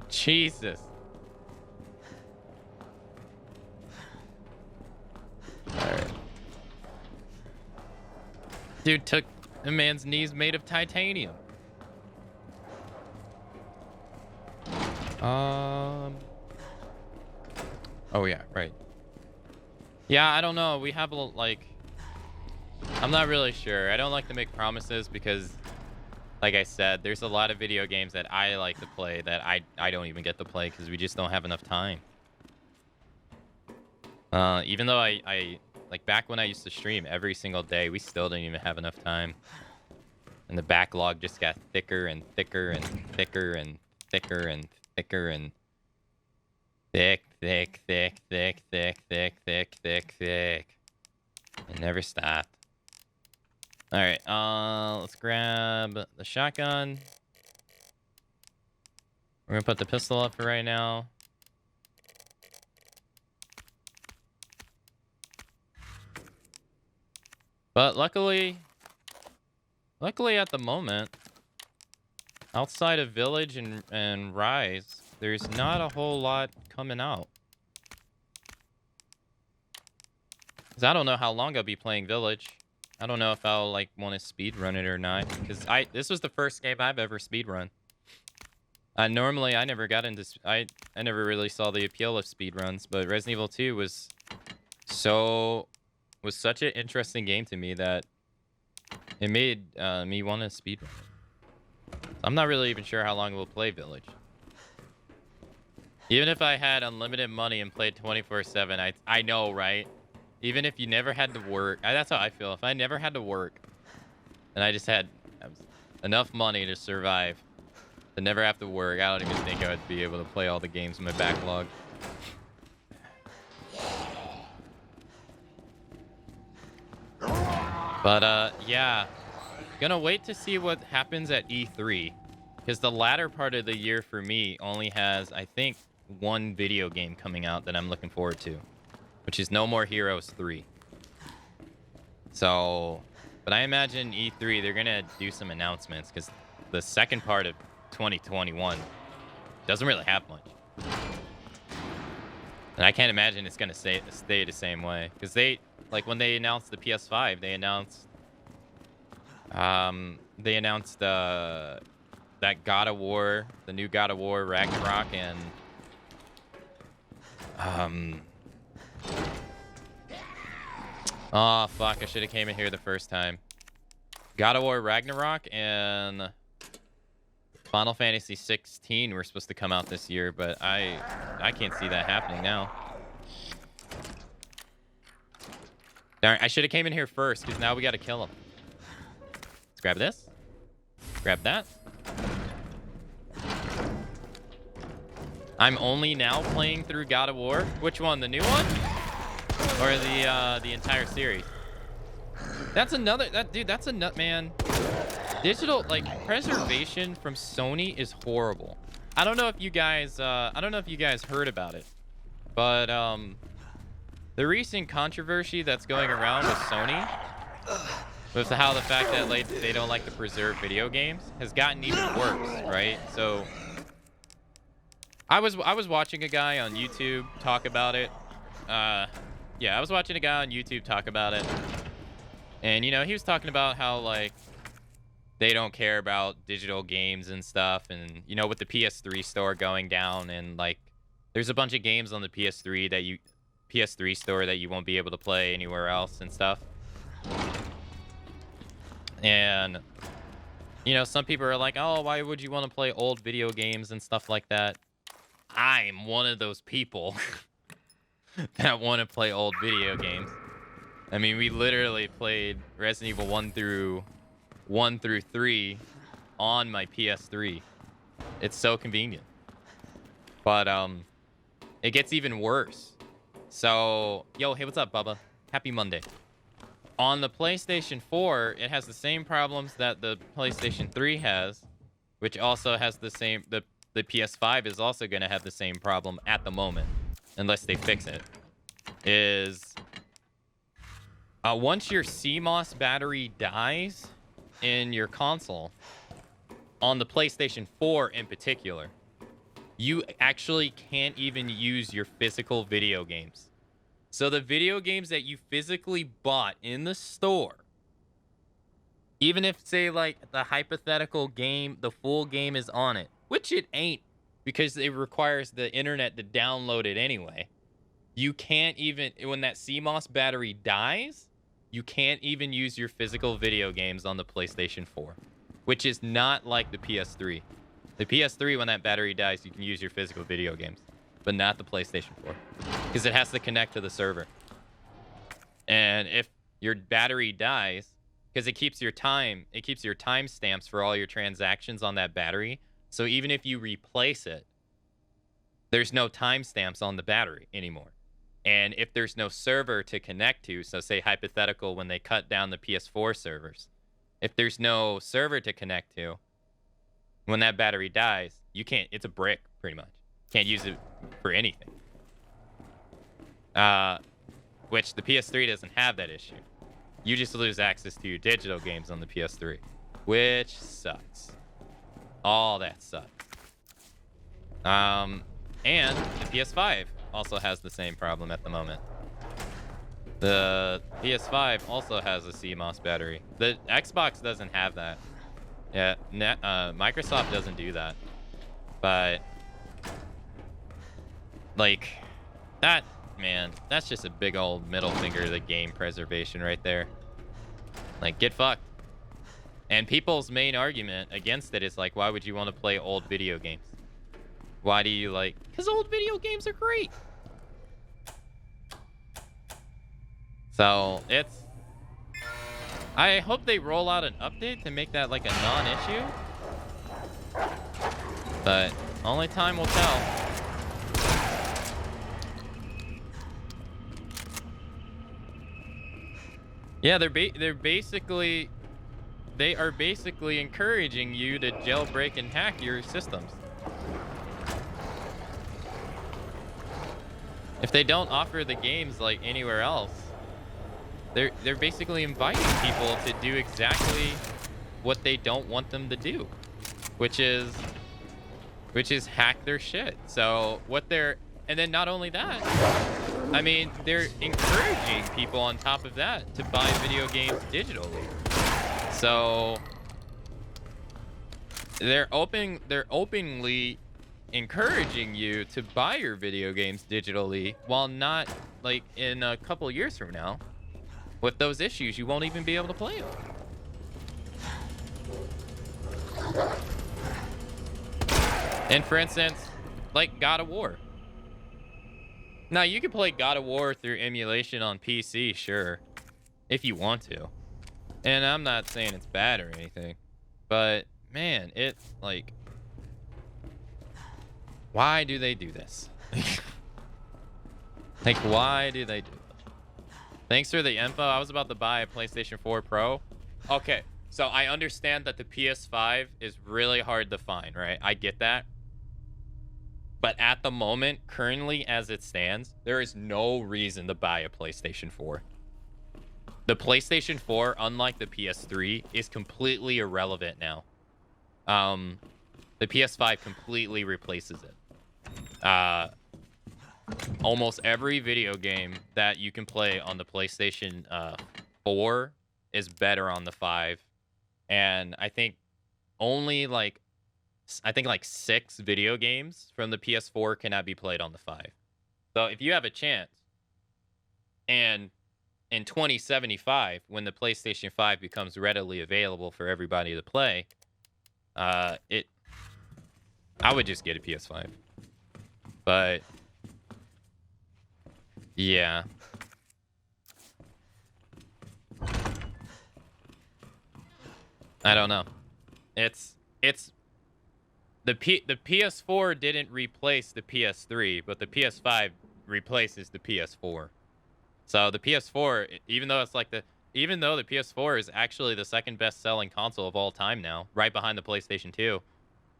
Jesus. Alright. Dude took a man's knees made of titanium. Oh yeah, right. Yeah, I don't know. We have a like... I'm not really sure. I don't like to make promises because, like I said, there's a lot of video games that I like to play that I don't even get to play because we just don't have enough time. Even though I like back when I used to stream every single day, we still didn't even have enough time. And the backlog just got thicker and thicker and thicker and thicker and thicker and thick. It never stopped. All right, let's grab the shotgun. We're gonna put the pistol up for right now. But luckily at the moment, outside of Village and Rise, there's not a whole lot coming out. Cause I don't know how long I'll be playing Village. I don't know if I'll like want to speedrun it or not. Cause this was the first game I've ever speedrun. Normally I never got into I never really saw the appeal of speedruns, but Resident Evil 2 was such an interesting game to me that it made me want to speedrun it. I'm not really even sure how long we'll play Village. Even if I had unlimited money and played 24/7, I know, right? Even if you never had to work, that's how I feel. If I never had to work, and I just had enough money to survive, to never have to work, I don't even think I would be able to play all the games in my backlog. But yeah, gonna wait to see what happens at E3, because the latter part of the year for me only has, I think, one video game coming out that I'm looking forward to. which is No More Heroes 3. So, but I imagine E3, they're going to do some announcements because the second part of 2021 doesn't really have much. And I can't imagine it's going to stay the same way. Because they, like when they announced the PS5, they announced that God of War, the new God of War Ragnarok, and oh fuck, I should have came in here the first time. God of War Ragnarok and Final Fantasy 16 were supposed to come out this year, but I can't see that happening now. Darn, I should have came in here first, because now we got to kill him. Let's grab this. Grab that. I'm only now playing through God of War. Which one? The new one? Or the entire series? That's another... Dude, that's a nut, man. Digital, like, preservation from Sony is horrible. I don't know if you guys heard about it, but the recent controversy that's going around with Sony with how the fact that like they don't like to preserve video games has gotten even worse, right? So I was watching a guy on YouTube talk about it. Yeah, I was watching a guy on YouTube talk about it, and you know, he was talking about how like they don't care about digital games and stuff, and you know, with the PS3 store going down, and like there's a bunch of games on the PS3 store that you won't be able to play anywhere else and stuff. And you know, some people are like, oh, why would you want to play old video games and stuff like that? I'm one of those people that want to play old video games. I mean, we literally played Resident Evil 1 through 3 on my PS3. It's so convenient. But it gets even worse. So, yo, hey, what's up, Bubba? Happy Monday. On the PlayStation 4, it has the same problems that the PlayStation 3 has, which also has the same... The PS5 is also going to have the same problem at the moment, unless they fix it. Is once your CMOS battery dies in your console, on the PlayStation 4 in particular, you actually can't even use your physical video games. So the video games that you physically bought in the store, even if, say, like, the hypothetical game, the full game is on it, which it ain't, because it requires the internet to download it anyway. You can't even, when that CMOS battery dies, you can't even use your physical video games on the PlayStation 4, which is not like the PS3. The PS3, when that battery dies, you can use your physical video games, but not the PlayStation 4, because it has to connect to the server. And if your battery dies, because it keeps your timestamps for all your transactions on that battery. So even if you replace it, there's no timestamps on the battery anymore. And if there's no server to connect to, so say hypothetical when they cut down the PS4 servers, if there's no server to connect to, when that battery dies, you can't, it's a brick pretty much. Can't use it for anything. Which the PS3 doesn't have that issue. You just lose access to your digital games on the PS3, which sucks. All that sucks. And the PS5 also has the same problem at the moment. The PS5 also has a CMOS battery. The Xbox doesn't have that. Yeah, Microsoft doesn't do that. But like that, man, that's just a big old middle finger to the game preservation right there. Like, get fucked. And people's main argument against it is like, why would you want to play old video games? Why do you like... Because old video games are great. So, it's... I hope they roll out an update to make that like a non-issue. But only time will tell. Yeah, they are basically encouraging you to jailbreak and hack your systems. If they don't offer the games like anywhere else, they're basically inviting people to do exactly what they don't want them to do, which is hack their shit. So and then not only that, I mean, they're encouraging people on top of that to buy video games digitally. So they're openly encouraging you to buy your video games digitally, while not, like, in a couple years from now, with those issues, you won't even be able to play them. And for instance, like God of War. Now, you can play God of War through emulation on PC, sure, if you want to. And I'm not saying it's bad or anything, but man, it's like, why do they do this? Like, why do they do this? Thanks for the info. I was about to buy a PlayStation 4 Pro. Okay, so I understand that the PS5 is really hard to find, right? I get that. But at the moment, currently as it stands, there is no reason to buy a PlayStation 4. The PlayStation 4, unlike the PS3, is completely irrelevant now. The PS5 completely replaces it. Almost every video game that you can play on the PlayStation 4 is better on the 5. And I think only like 6 video games from the PS4 cannot be played on the 5. So if you have a chance, and in 2075, when the PlayStation 5 becomes readily available for everybody to play, I would just get a PS5. But yeah. I don't know. It's the PS4 didn't replace the PS3, but the PS5 replaces the PS4. So the PS4, even though the PS4 is actually the second best selling console of all time now, right behind the PlayStation 2,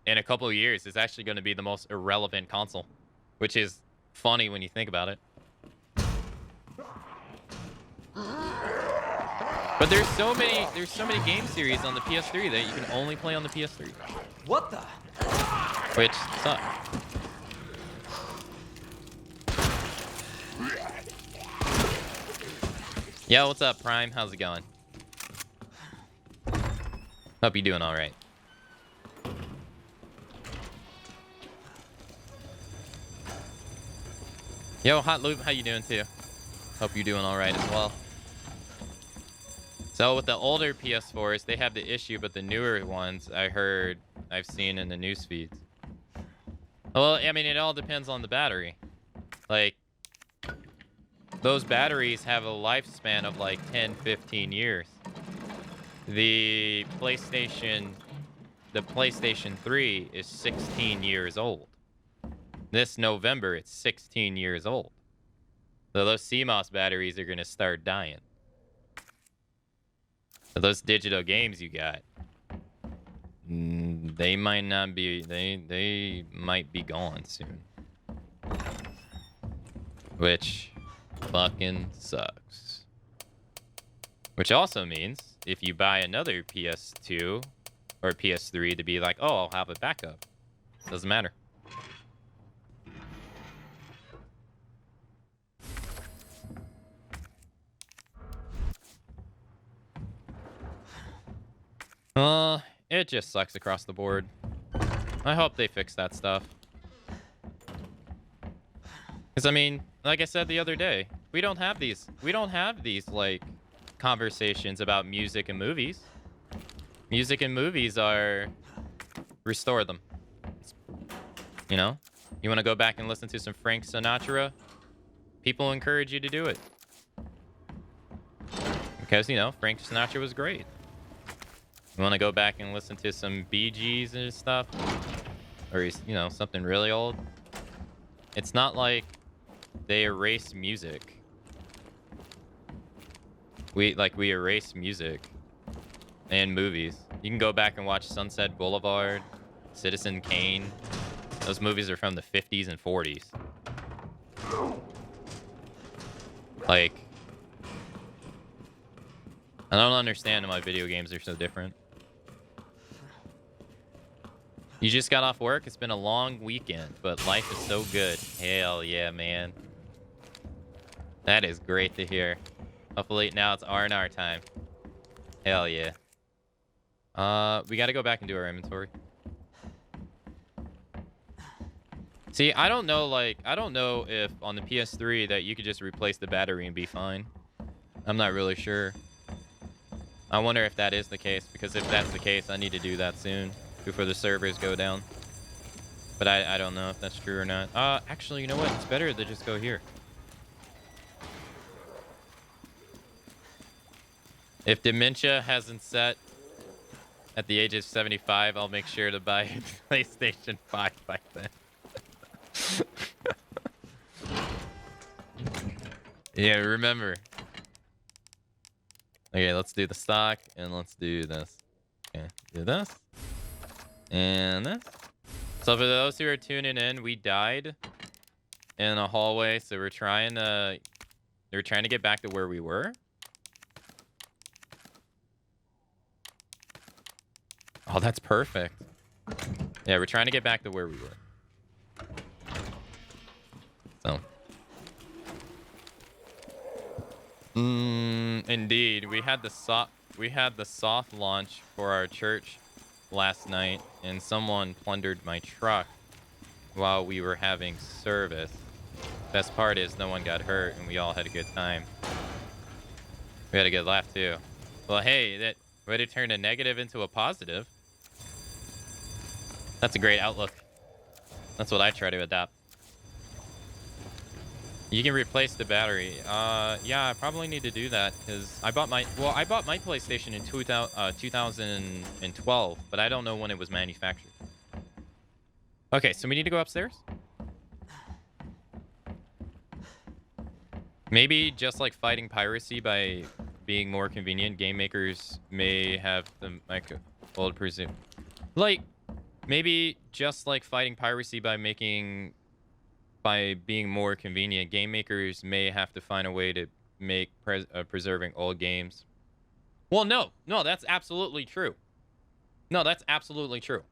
in a couple of years is actually going to be the most irrelevant console, which is funny when you think about it. But there's so many game series on the PS3 that you can only play on the PS3. What the? Which sucks. Yo, what's up, Prime? How's it going? Hope you're doing all right. Yo, Hot Loop, how you doing too? Hope you're doing all right as well. So with the older PS4s, they have the issue, but the newer ones, I've seen in the news feeds. Well, I mean, it all depends on the battery. Like, those batteries have a lifespan of like 10, 15 years. The PlayStation 3 is 16 years old. This November, it's 16 years old. So those CMOS batteries are going to start dying. So those digital games you got, they might not be, they might be gone soon. Which fucking sucks. Which also means if you buy another PS2 or PS3 to be like, oh, I'll have a backup. Doesn't matter. It just sucks across the board. I hope they fix that stuff. Because, I mean, like I said the other day, we don't have these, like, conversations about music and movies. Music and movies are... restore them. You know? You want to go back and listen to some Frank Sinatra? People encourage you to do it. Because, you know, Frank Sinatra was great. You want to go back and listen to some Bee Gees and stuff? Or, you know, something really old? It's not like they erase music. We erase music and movies. You can go back and watch Sunset Boulevard, Citizen Kane. Those movies are from the 50s and 40s. Like, I don't understand why video games are so different. You just got off work? It's been a long weekend, but life is so good. Hell yeah, man. That is great to hear. Hopefully now it's R&R time. Hell yeah. We gotta go back and do our inventory. See, I don't know if on the PS3 that you could just replace the battery and be fine. I'm not really sure. I wonder if that is the case, because if that's the case, I need to do that soon before the servers go down. But I don't know if that's true or not. Actually, you know what? It's better to just go here. If dementia hasn't set at the age of 75, I'll make sure to buy a PlayStation 5 by then. Yeah, remember. Okay, let's do the stock, and let's do this. Okay, do this. And this. So for those who are tuning in, we died in a hallway, so we're trying to get back to where we were. Oh, that's perfect. Yeah, we're trying to get back to where we were. So. Indeed. We had the soft launch for our church last night, and someone plundered my truck while we were having service. Best part is no one got hurt, and we all had a good time. We had a good laugh, too. Well, hey, that way to turn a negative into a positive. That's a great outlook. That's what I try to adopt. You can replace the battery. Yeah, I probably need to do that because I bought my PlayStation in 2012, but I don't know when it was manufactured. Okay, so we need to go upstairs. Maybe just like fighting piracy by being more convenient, game makers may have the old presume. Like, maybe just like fighting piracy by being more convenient, game makers may have to find a way to make preserving old games. Well, no, that's absolutely true. No, that's absolutely true.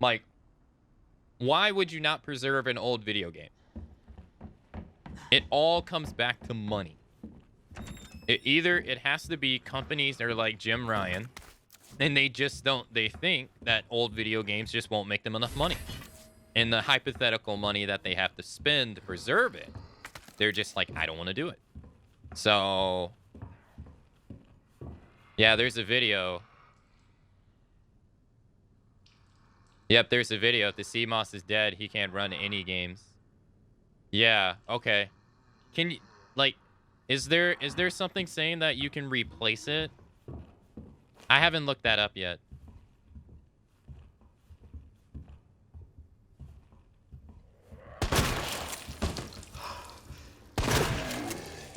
Like, why would you not preserve an old video game? It all comes back to money. It has to be companies that are like Jim Ryan, and they think that old video games just won't make them enough money. And the hypothetical money that they have to spend to preserve it, they're just like, I don't want to do it. So, yeah, there's a video. Yep, there's a video. If the CMOS is dead, he can't run any games. Yeah, okay. Can you, like, is there something saying that you can replace it? I haven't looked that up yet.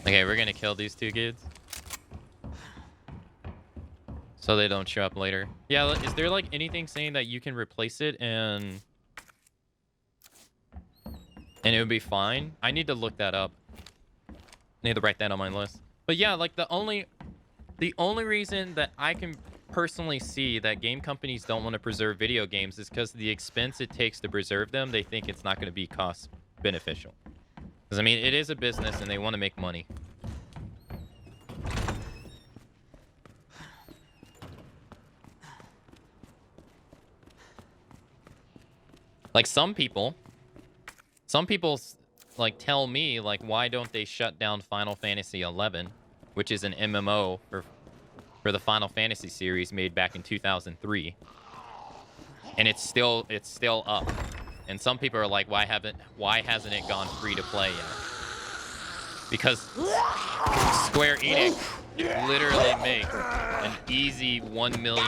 Okay, we're gonna kill these two kids so they don't show up later. Yeah, is there like anything saying that you can replace it and it would be fine? I need to look that up. I need to write that on my list. But yeah, like the only reason that I can personally see that game companies don't want to preserve video games is because the expense it takes to preserve them, they think it's not going to be cost beneficial. Because, I mean, it is a business and they want to make money. Like, some people like tell me, like, why don't they shut down Final Fantasy 11, which is an MMO for the Final Fantasy series made back in 2003. And it's still up. And some people are like, why hasn't it gone free to play yet? Because Square Enix literally makes an easy $1 million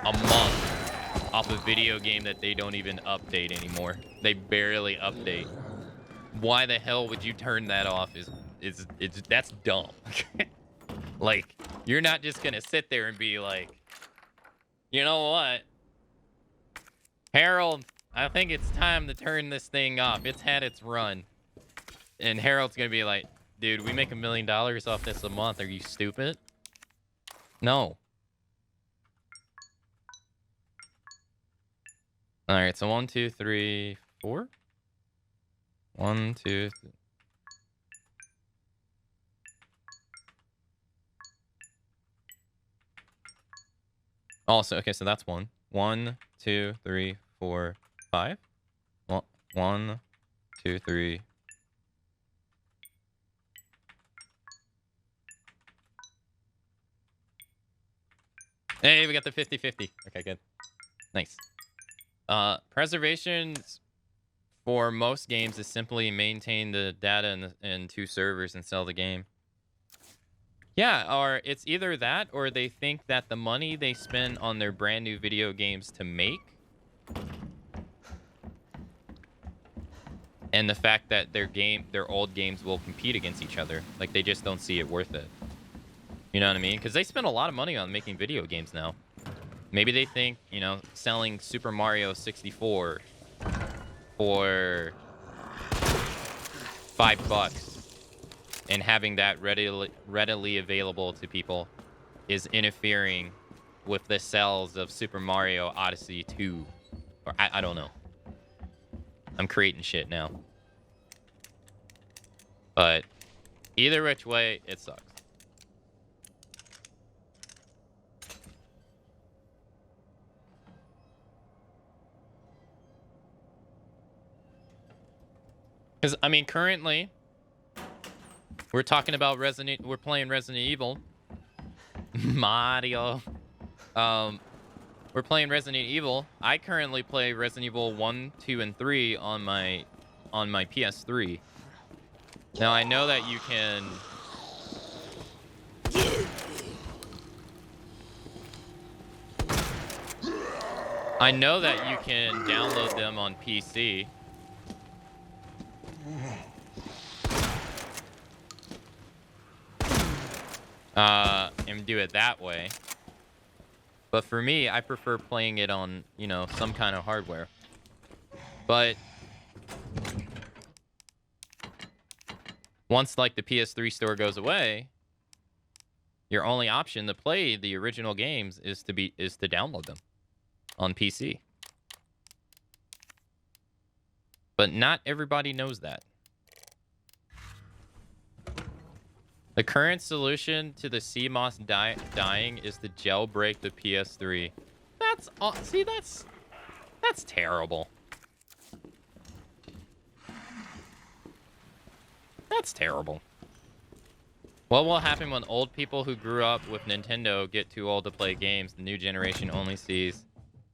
a month off a video game that they don't even update anymore. They barely update. Why the hell would you turn that off? That's dumb. Like, you're not just gonna sit there and be like, you know what? Harold, I think it's time to turn this thing off. It's had its run. And Harold's gonna be like, dude, we make $1 million off this a month. Are you stupid? No. All right, so 1, 2, 3, 4. 1, 2, 3. Also, okay, so that's 1. 1, 2, 3, 4, 5. 1, 2, 3. Hey, we got the 50-50. Okay, good. Nice. Preservations for most games is simply maintain the data in 2 servers and sell the game. Yeah, or it's either that or they think that the money they spend on their brand new video games to make and the fact that their old games will compete against each other, like they just don't see it worth it. You know what I mean? Because they spend a lot of money on making video games now. Maybe they think, you know, selling Super Mario 64 for $5 and having that readily available to people is interfering with the sales of Super Mario Odyssey 2. Or I don't know. I'm creating shit now. But either which way, it sucks. Because, I mean, currently, we're talking about we're playing Resident Evil. Mario. We're playing Resident Evil. I currently play Resident Evil 1, 2, and 3 on my PS3. Now, I know that you can... I know that you can download them on PC. And do it that way. But for me, I prefer playing it on, you know, some kind of hardware. But once, like, the PS3 store goes away, your only option to play the original games is to download them on PC. But not everybody knows that. The current solution to the CMOS dying is to jailbreak the PS3. See, that's terrible. That's terrible. What will happen when old people who grew up with Nintendo get too old to play games? The new generation only sees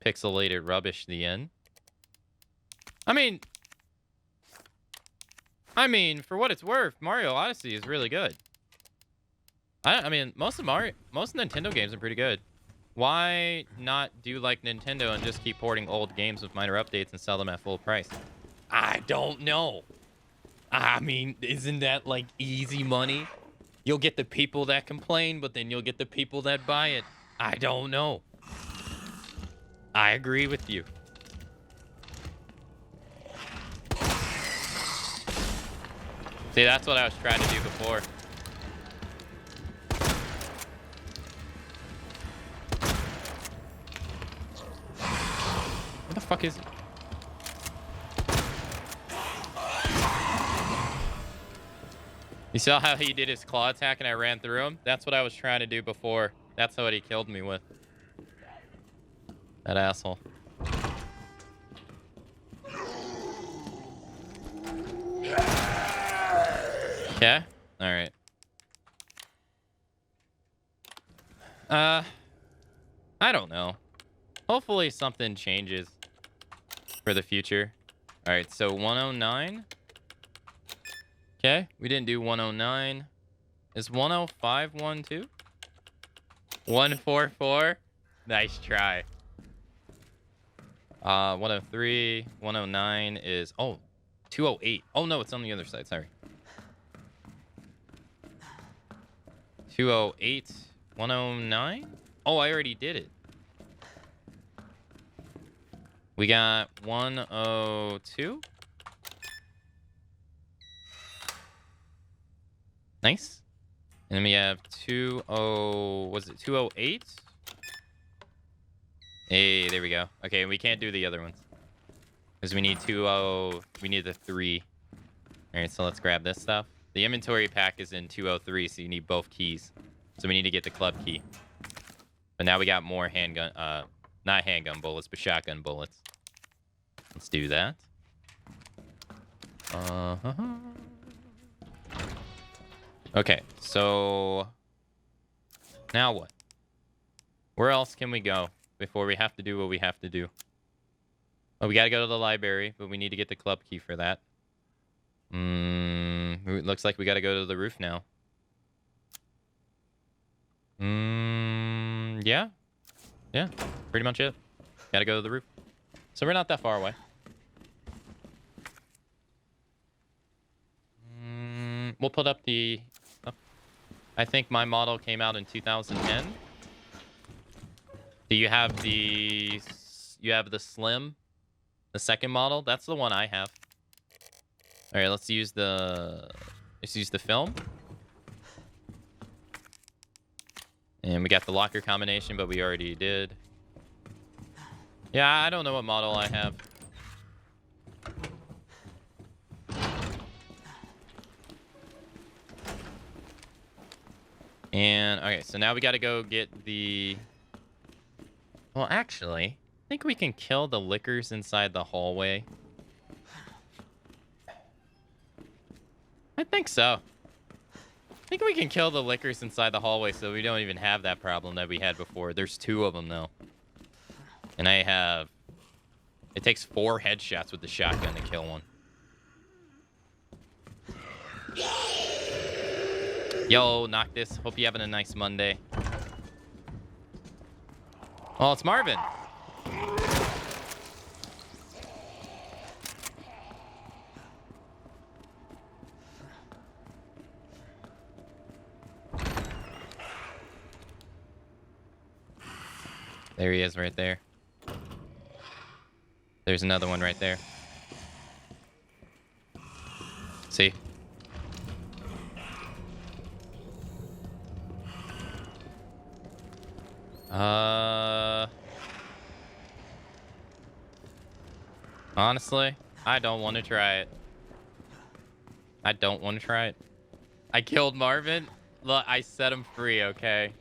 pixelated rubbish. The end. I mean, for what it's worth, Mario Odyssey is really good. I mean, most Nintendo games are pretty good. Why not do like Nintendo and just keep porting old games with minor updates and sell them at full price? I don't know. I mean, isn't that like easy money? You'll get the people that complain, but then you'll get the people that buy it. I don't know. I agree with you. See, that's what I was trying to do before. What the fuck is... You saw how he did his claw attack and I ran through him? That's what I was trying to do before. That's what he killed me with. That asshole. Okay. Alright. I don't know. Hopefully something changes for the future. Alright, so 109. Okay, we didn't do 109. Is 105 1 2? 144? Nice try. 103, 109 is... Oh, 208. Oh, no, it's on the other side. Sorry. 208, 109? Oh, I already did it. We got 102. Nice. And then we have 208? Hey, there we go. Okay, we can't do the other ones. Because we need we need the 3. Alright, so let's grab this stuff. The inventory pack is in 203, so you need both keys. So we need to get the club key. But now we got more handgun, not handgun bullets, but shotgun bullets. Let's do that. Okay, so now what? Where else can we go before we have to do what we have to do? Oh, we gotta go to the library, but we need to get the club key for that. It looks like we gotta go to the roof now. Yeah. Yeah, pretty much it. Gotta go to the roof. So we're not that far away. We'll put up the... I think my model came out in 2010. Do you have the... You have the Slim? The second model? That's the one I have. Alright, let's use the... Let's use the film. And we got the locker combination, but we already did. Yeah, I don't know what model I have. And, okay, so now we gotta go get the... Well, actually, I think we can kill the lickers inside the hallway. I think so. I think we can kill the lickers inside the hallway so we don't even have that problem that we had before. There's 2 of them, though. And I have... It takes 4 headshots with the shotgun to kill one. Yo, knock this. Hope you're having a nice Monday. Oh, it's Marvin. There he is right there. There's another one right there. See? Honestly, I don't want to try it. I don't want to try it. I killed Marvin. Look, I set him free, okay?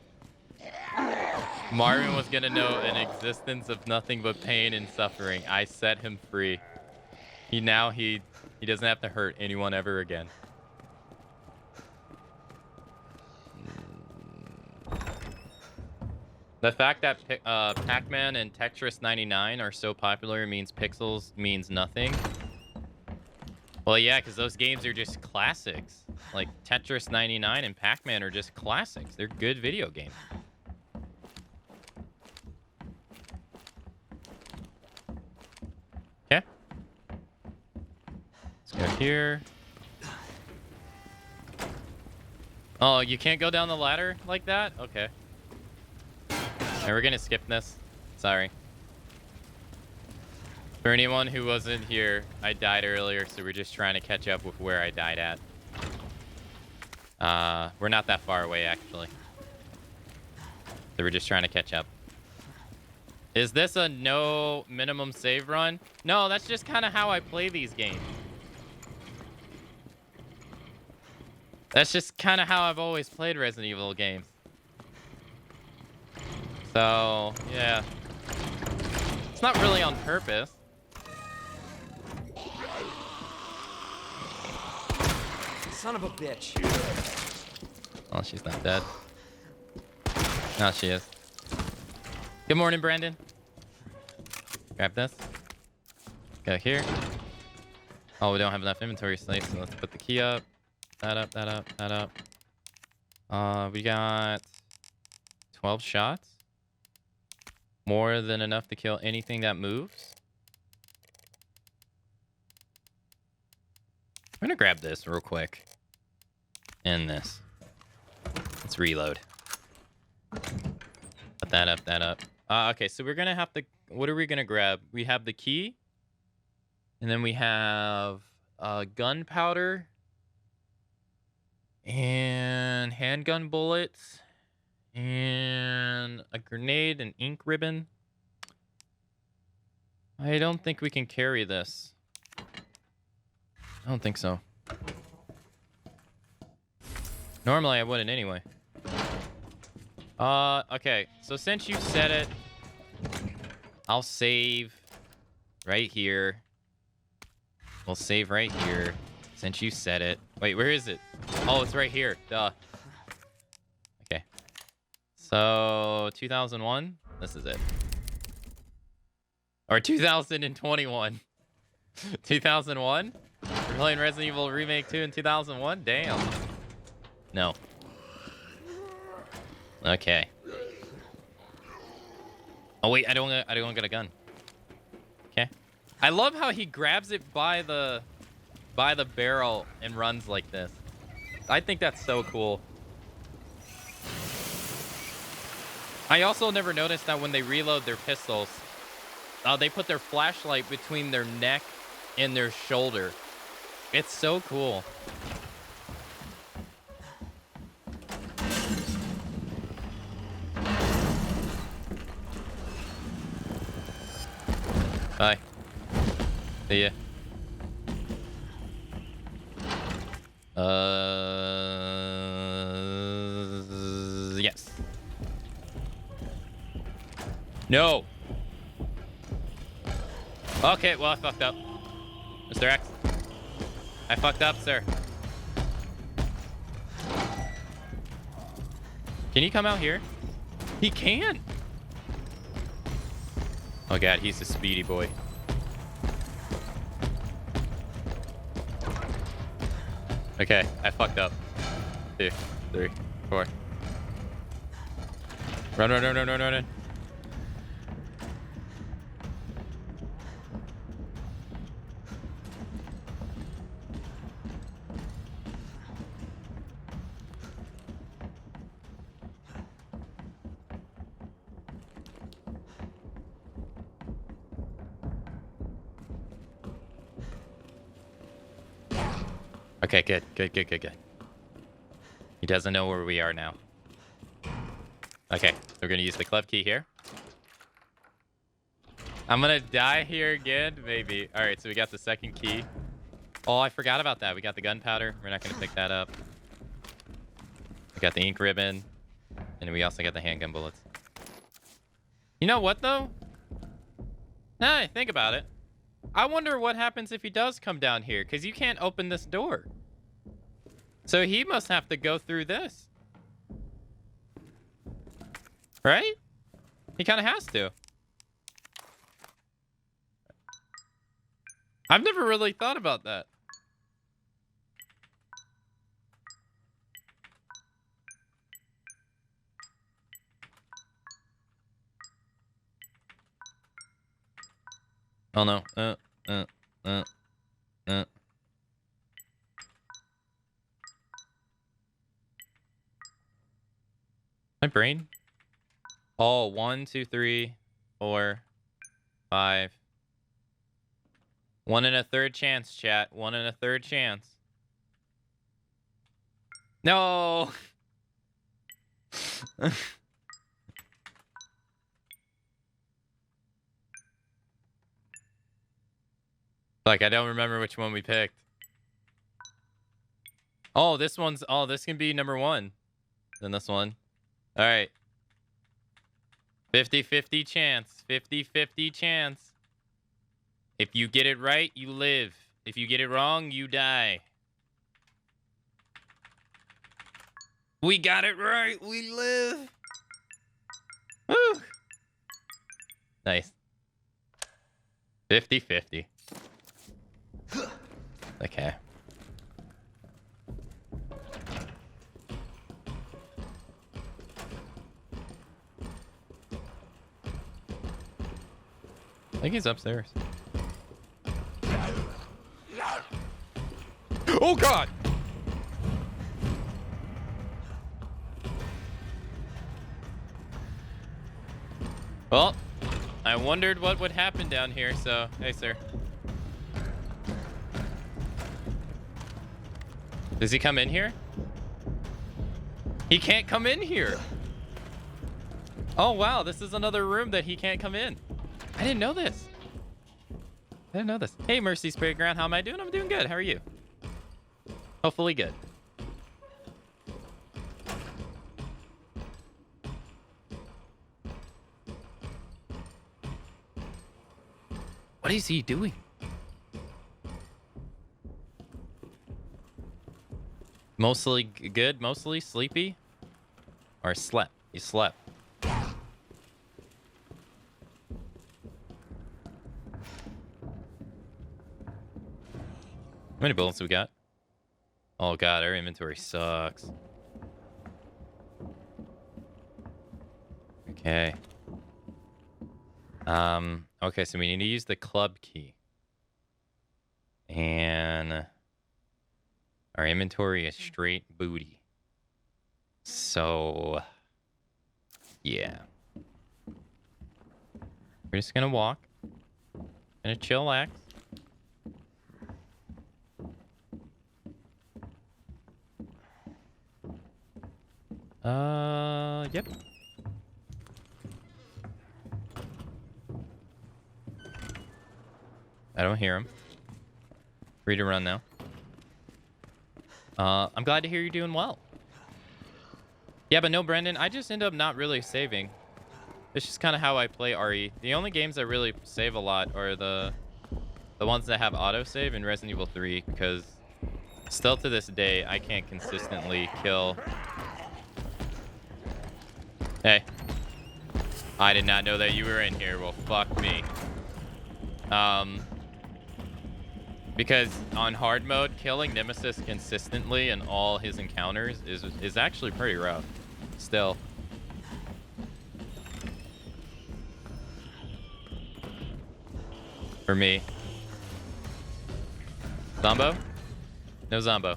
Marvin was gonna know an existence of nothing but pain and suffering. I set him free. He doesn't have to hurt anyone ever again. The fact that Pac-Man and Tetris 99 are so popular means Pixels means nothing. Well, yeah, because those games are just classics. Like, Tetris 99 and Pac-Man are just classics. They're good video games. Okay. Let's go here. Oh, you can't go down the ladder like that? Okay. And we're gonna skip this. Sorry. For anyone who wasn't here, I died earlier, so we're just trying to catch up with where I died at. We're not that far away, actually. So we're just trying to catch up. Is this a no minimum save run? No, that's just kind of how I play these games. That's just kind of how I've always played Resident Evil games. So, yeah. It's not really on purpose. Son of a bitch. Oh, she's not dead. No, she is. Good morning, Brandon. Grab this. Go here. Oh, we don't have enough inventory space, so let's put the key up. That up, that up, that up. We got 12 shots. More than enough to kill anything that moves. I'm gonna grab this real quick. And this. Let's reload. Put that up, that up. Okay, so we're gonna have to... What are we gonna grab? We have the key. And then we have gunpowder. And handgun bullets. And a grenade and ink ribbon. I don't think we can carry this. I don't think so. Normally I wouldn't anyway. Okay. So since you said it, I'll save right here. We'll save right here since you said it. Wait, where is it? Oh, it's right here. Duh. Okay. So 2001. This is it. Or 2021. 2001? We're playing Resident Evil Remake 2 in 2001? Damn. No. Okay. Oh wait, I don't get a gun. Okay. I love how he grabs it by the barrel and runs like this. I think that's so cool. I also never noticed that when they reload their pistols, they put their flashlight between their neck and their shoulder. It's so cool. Bye. See ya. Yes. No. Okay, well, I fucked up. Mr. X. I fucked up, sir. Can you come out here? He can. Oh god, he's a speedy boy. Okay, I fucked up. 2, 3, 4. Run, run, run, run, run, run. Okay, good, good, good, good, good. He doesn't know where we are now. Okay, so we're gonna use the club key here. I'm gonna die here again, maybe. All right, so we got the second key. Oh, I forgot about that. We got the gunpowder. We're not gonna pick that up. We got the ink ribbon, and we also got the handgun bullets. You know what though? Now I think about it. I wonder what happens if he does come down here, because you can't open this door. So he must have to go through this. Right? He kind of has to. I've never really thought about that. Oh no. My brain? Oh, 1, 2, 3, 4, 5. 1 and a third chance, chat. 1 and a third chance. No! Like, I don't remember which one we picked. Oh, this one's... Oh, this can be number 1. Then this one. All right. 50-50 chance. 50-50 chance. If you get it right, you live. If you get it wrong, you die. We got it right. We live. Woo. Nice. 50-50. Okay. I think he's upstairs. Oh god! Well, I wondered what would happen down here, so hey sir. Does he come in here? He can't come in here. Oh, wow. This is another room that he can't come in. I didn't know this. I didn't know this. Hey, Mercy's Playground. How am I doing? I'm doing good. How are you? Hopefully good. What is he doing? Mostly good, mostly sleepy? Or slept? He slept. How many bullets we got? Oh god, our inventory sucks. Okay. Okay, so we need to use the club key. And our inventory is straight booty. So, yeah. We're just gonna walk. Gonna chillax. Yep. I don't hear him. Free to run now. I'm glad to hear you're doing well. Yeah, but no, Brendan, I just end up not really saving. It's just kind of how I play RE. The only games I really save a lot are the ones that have autosave in Resident Evil 3, because still to this day, I can't consistently kill. Hey. I did not know that you were in here. Well, fuck me. Because on hard mode, killing Nemesis consistently in all his encounters is actually pretty rough. Still. For me. Zombo? No Zombo.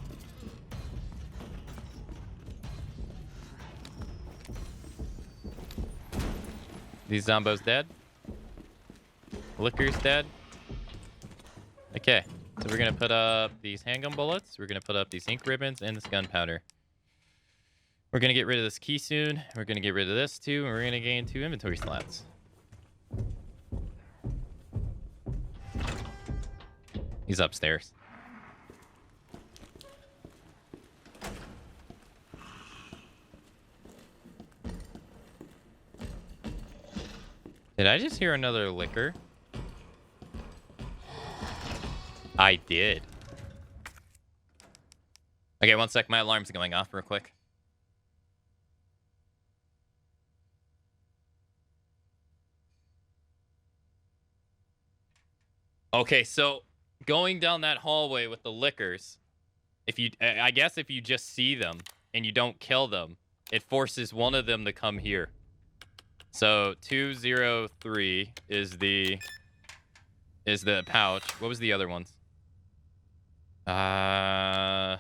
These Zombos dead? Liquor's dead? Okay. So we're going to put up these handgun bullets. We're going to put up these ink ribbons and this gunpowder. We're going to get rid of this key soon. We're going to get rid of this too. And we're going to gain 2 inventory slots. He's upstairs. Did I just hear another liquor? I did. Okay, one sec. My alarm's going off real quick. Okay, so going down that hallway with the liquors, I guess if you just see them and you don't kill them, it forces one of them to come here. So 203 is the pouch. What was the other ones? Yeah,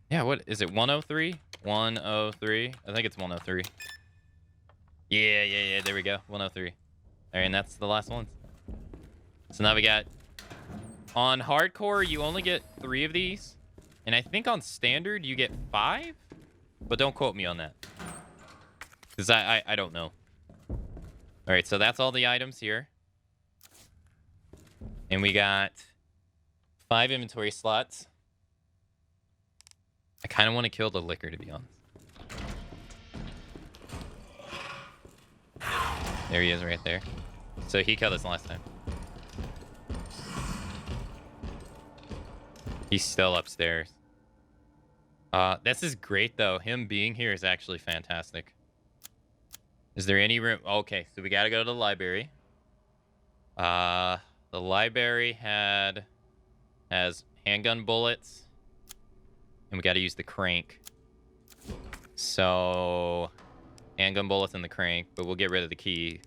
what is it? 103? 103? I think it's 103. Yeah, there we go. 103. All right, and that's the last one. So now we got, on hardcore, you only get 3 of these. And I think on standard, you get 5. But don't quote me on that. Because I don't know. All right, so that's all the items here. And we got 5 inventory slots. I kind of want to kill the liquor, to be honest. There he is right there. So he killed us last time. He's still upstairs. This is great, though. Him being here is actually fantastic. Is there any room? Okay, so we got to go to the library. The library has handgun bullets. And we got to use the crank. So, handgun bullets and the crank, but we'll get rid of the key.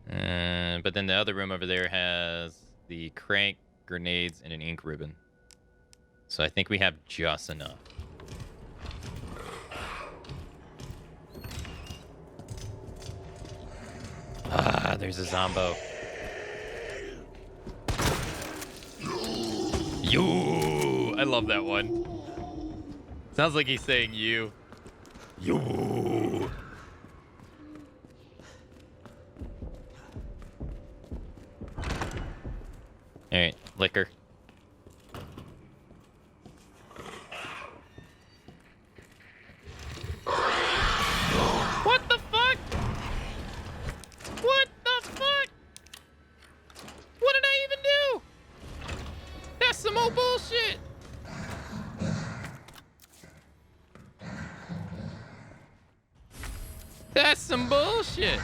But then the other room over there has the crank, grenades, and an ink ribbon. So I think we have just enough. There's a Zombo. Yo! I love that one. Sounds like he's saying you. You. All right, liquor. What the fuck? What the fuck? What did I even do? That's some old bullshit. That's some bullshit.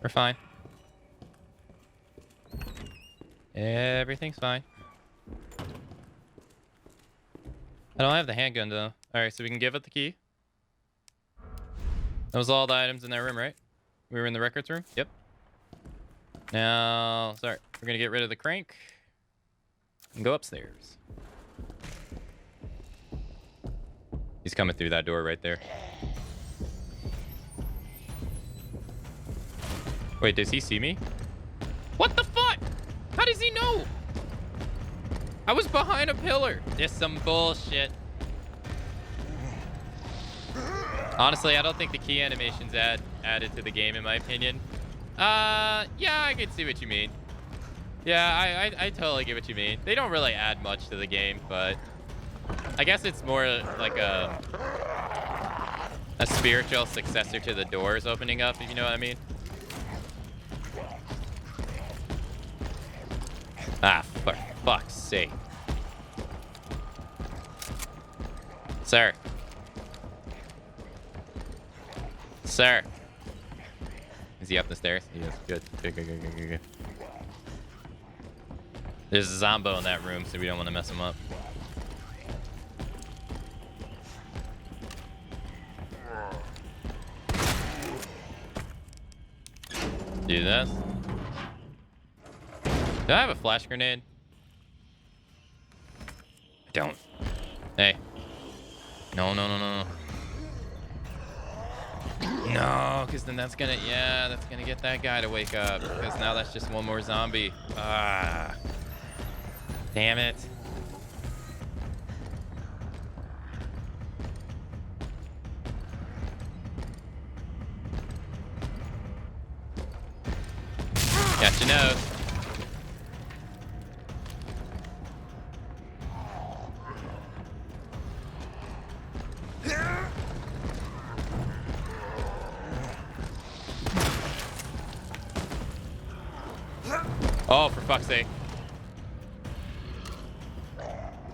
We're fine. Everything's fine. I don't have the handgun though. Alright, so we can give it the key. That was all the items in that room, right? We were in the records room? Yep. Now, sorry. We're gonna get rid of the crank and go upstairs. He's coming through that door right there. Wait, does he see me? What the fuck? How does he know? I was behind a pillar. This some bullshit. Honestly, I don't think the key animation's added to the game, in my opinion. Yeah, I can see what you mean. Yeah, I totally get what you mean. They don't really add much to the game, but I guess it's more like a spiritual successor to the doors opening up, if you know what I mean. Ah, for fuck's sake. Sir. Sir. Is he up the stairs? He is. Good. Good. There's a Zombo in that room, so we don't want to mess him up. Do this. Do I have a flash grenade? I don't. Hey. No. No, because then that's gonna get that guy to wake up. Because now that's just one more zombie. Ah. Damn it. Got your nose. Oh, for fuck's sake.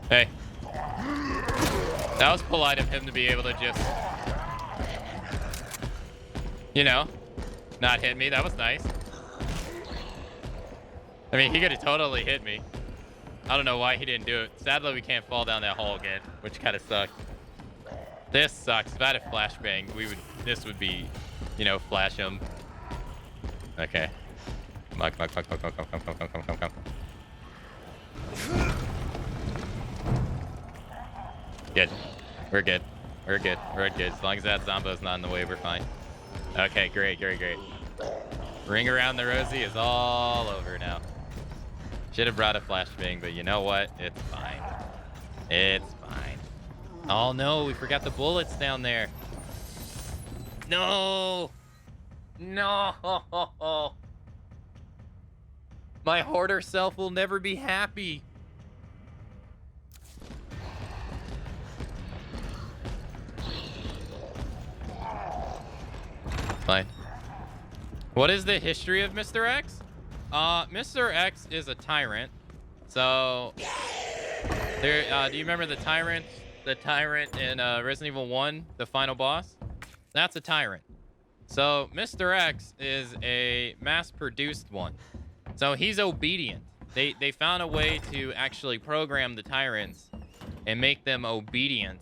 Hey. That was polite of him to be able to just, you know, not hit me. That was nice. I mean, he could have totally hit me. I don't know why he didn't do it. Sadly, we can't fall down that hole again, which kind of sucks. This sucks. If I had a flashbang, this would be, you know, flash him. Okay. Come. Good. We're good. As long as that Zombo's not in the way, we're fine. Okay, great. Ring around the rosy is all over now. Should have brought a flashbang, but you know what? It's fine. It's fine. Oh no, we forgot the bullets down there. No. My hoarder self will never be happy. Fine. What is the history of Mr. X? Mr. X is a tyrant. So, there. Do you remember the tyrant? The tyrant in Resident Evil 1, the final boss? That's a tyrant. So, Mr. X is a mass-produced one. So he's obedient. They found a way to actually program the tyrants and make them obedient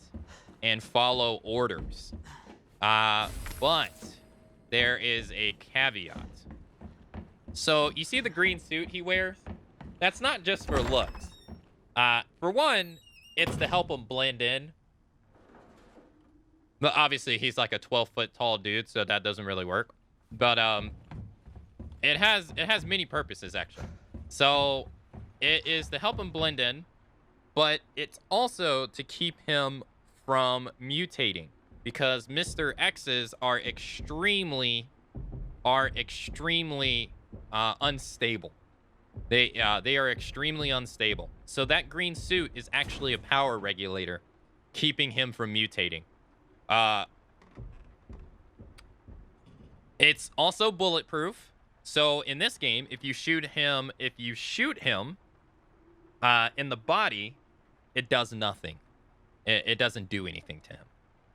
and follow orders. But there is a caveat. So you see the green suit he wears? That's not just for looks. For one, it's to help him blend in. But obviously, he's like a 12-foot tall dude, so that doesn't really work. But it has many purposes actually. So it is to help him blend in, but it's also to keep him from mutating because Mr. X's are extremely unstable. They are extremely unstable. So that green suit is actually a power regulator, keeping him from mutating. It's also bulletproof. So in this game, if you shoot him in the body, it does nothing. It doesn't do anything to him.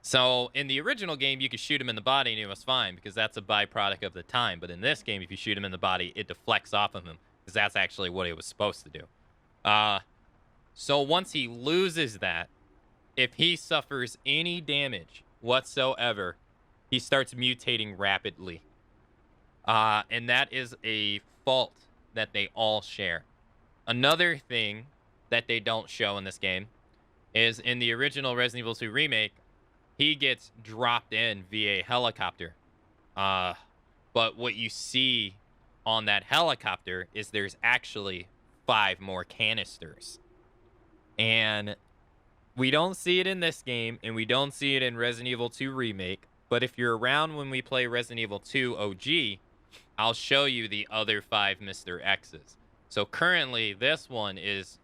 So in the original game, you could shoot him in the body and it was fine because that's a byproduct of the time. But in this game, if you shoot him in the body, it deflects off of him because that's actually what it was supposed to do. So once he loses that, if he suffers any damage whatsoever, he starts mutating rapidly. And that is a fault that they all share. Another thing that they don't show in this game is in the original Resident Evil 2 Remake, he gets dropped in via helicopter. But what you see on that helicopter is there's actually 5 more canisters. And we don't see it in this game, and we don't see it in Resident Evil 2 Remake. But if you're around when we play Resident Evil 2 OG, I'll show you the other 5 Mr. X's. So currently, this one his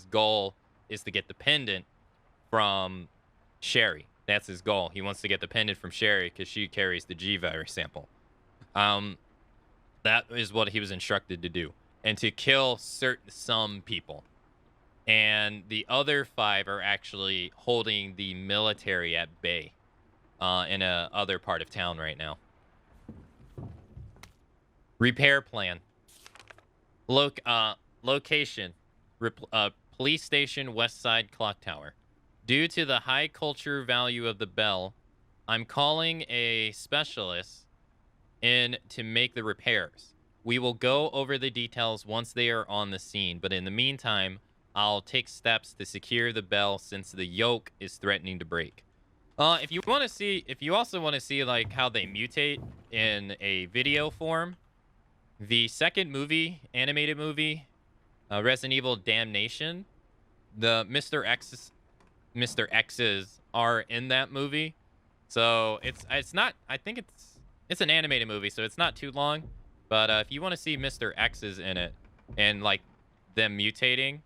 goal is to get the pendant from Sherry. That's his goal. He wants to get the pendant from Sherry because she carries the G virus sample. That is what he was instructed to do, and to kill some people. And the other 5 are actually holding the military at bay in a other part of town right now. Repair plan. Location. Police station, West Side Clock Tower. Due to the high culture value of the bell, I'm calling a specialist in to make the repairs. We will go over the details once they are on the scene, but in the meantime, I'll take steps to secure the bell since the yoke is threatening to break. If you also want to see like how they mutate in a video form, the second movie, animated movie, Resident Evil Damnation, the Mr. X's are in that movie. So it's not, I think it's an animated movie, so it's not too long. But if you want to see Mr. X's in it and like them mutating,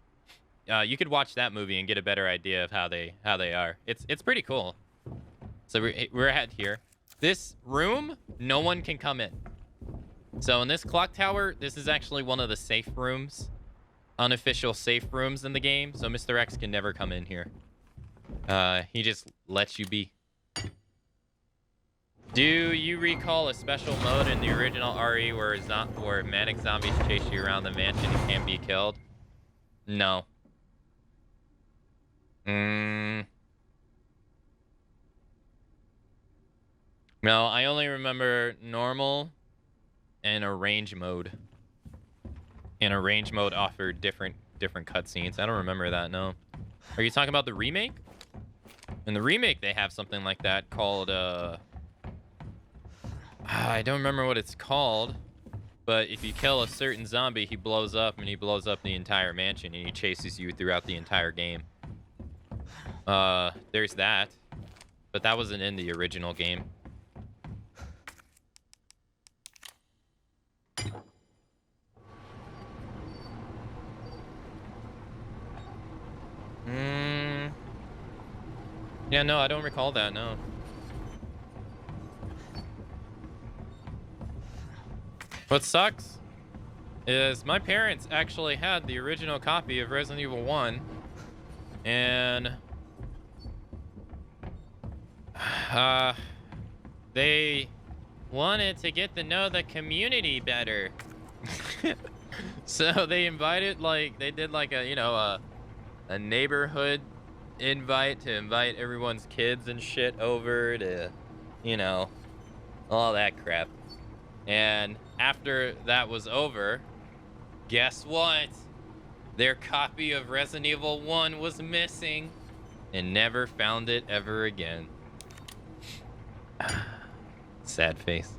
you could watch that movie and get a better idea of how they are. It's pretty cool. So we're at here. This room, no one can come in. So in this clock tower, this is actually one of the safe rooms, unofficial safe rooms in the game. So Mr. X can never come in here. He just lets you be. Do you recall a special mode in the original RE where manic zombies chase you around the mansion and can't be killed? No. No, I only remember normal and arrange mode. And arrange mode offered different cutscenes. I don't remember that, no. Are you talking about the remake? In the remake, they have something like that called, I don't remember what it's called. But if you kill a certain zombie, he blows up, and he blows up the entire mansion, and he chases you throughout the entire game. There's that. But that wasn't in the original game. Yeah, no, I don't recall that, no. What sucks is my parents actually had the original copy of Resident Evil 1, and they wanted to get to know the community better. So they invited, like, they did like a, you know, a neighborhood invite to invite everyone's kids and shit over to, you know, all that crap. And after that was over, guess what? Their copy of Resident Evil 1 was missing and never found it ever again. Sad face.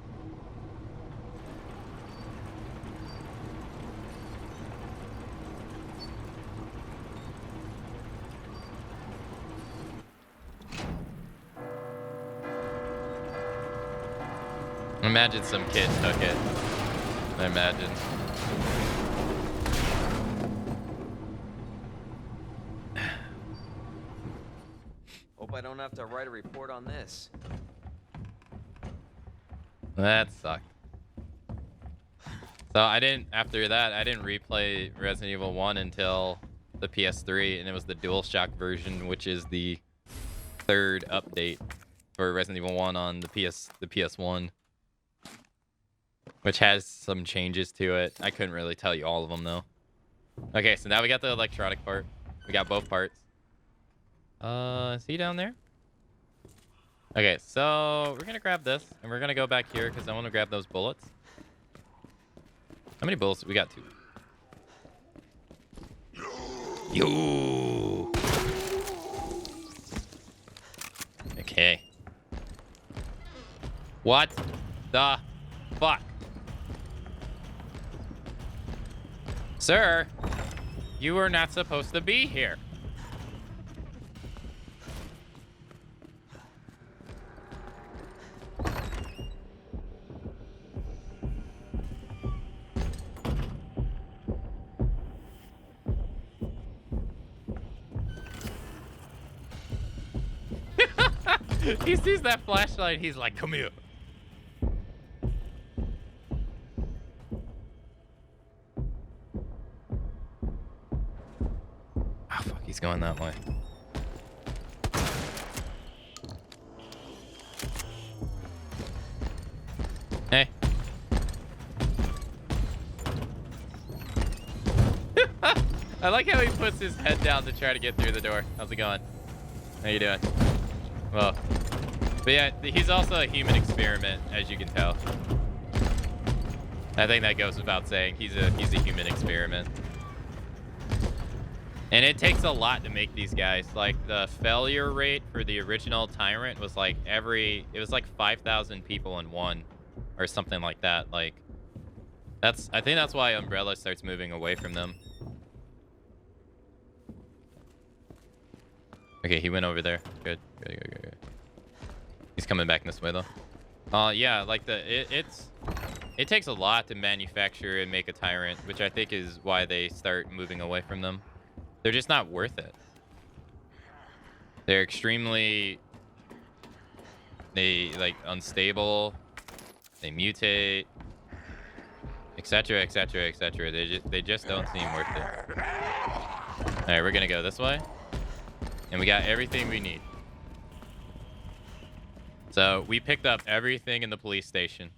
Imagine some kid took it. I imagine. Hope I don't have to write a report on this. That sucked. So after that, I didn't replay Resident Evil 1 until the PS3, and it was the DualShock version, which is the third update for Resident Evil 1 on the PS1. Which has some changes to it. I couldn't really tell you all of them, though. Okay, so now we got the electronic part. We got both parts. Is he down there? Okay, so we're gonna grab this, and we're gonna go back here, because I want to grab those bullets. How many bullets? We got 2. Yo! Okay. What the fuck? Sir, you are not supposed to be here. He sees that flashlight, he's like, come here. Oh, fuck, he's going that way. Hey. I like how he puts his head down to try to get through the door. How's it going? How you doing? Well, but yeah, he's also a human experiment, as you can tell. I think that goes without saying. He's a human experiment. And it takes a lot to make these guys. Like, the failure rate for the original Tyrant was like it was like 5,000 people in one, or something like that. Like, I think that's why Umbrella starts moving away from them. Okay, he went over there. Good. He's coming back this way though. Yeah, like it takes a lot to manufacture and make a Tyrant, which I think is why they start moving away from them. They're just not worth it. They're extremely like unstable. They mutate, etc., etc., etc. They just don't seem worth it. All right, we're gonna go this way. And we got everything we need. So we picked up everything in the police station,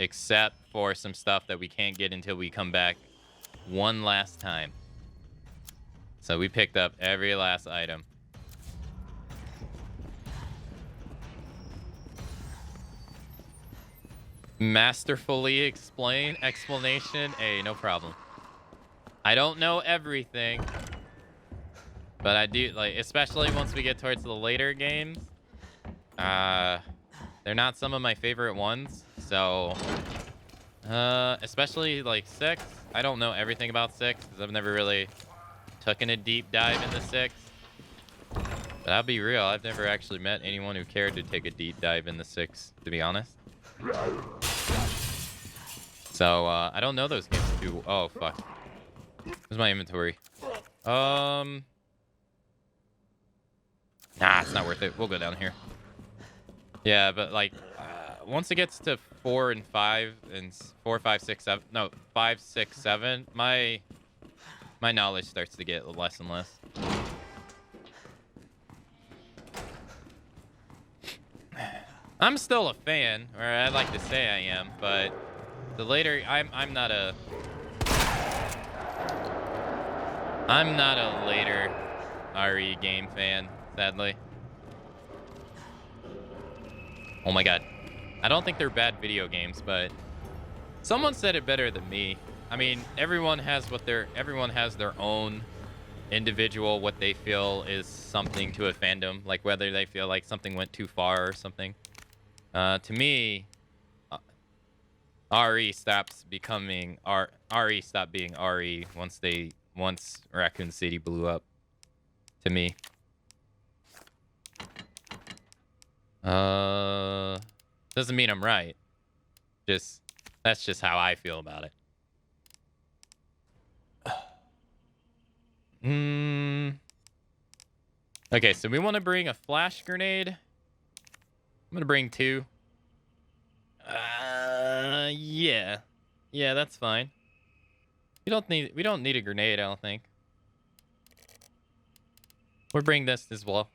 except for some stuff that we can't get until we come back one last time. So we picked up every last item. Masterfully explanation. Hey, no problem. I don't know everything. But I do, like, especially once we get towards the later games, they're not some of my favorite ones. So, especially like 6. I don't know everything about 6 because I've never really taken a deep dive into 6. But I'll be real, I've never actually met anyone who cared to take a deep dive into 6, to be honest. So, I don't know those games too. Oh, fuck. Where's my inventory? Nah, it's not worth it. We'll go down here. Yeah, but like, once it gets to 4 and 5 and 4, 5, 6, 7, no, 5, 6, 7, my knowledge starts to get less and less. I'm still a fan, or I'd like to say I am, but the later I'm not a later RE game fan. Sadly. Oh my god. I don't think they're bad video games, but someone said it better than me. I mean, everyone has their own individual what they feel is something to a fandom, like whether they feel like something went too far or something. To me, RE stops becoming RE stopped being RE once Raccoon City blew up. To me. Doesn't mean I'm right. That's just how I feel about it. Okay, so we want to bring a flash grenade. I'm gonna bring 2. Yeah. Yeah, that's fine. We don't need a grenade, I don't think. We'll bring this as well.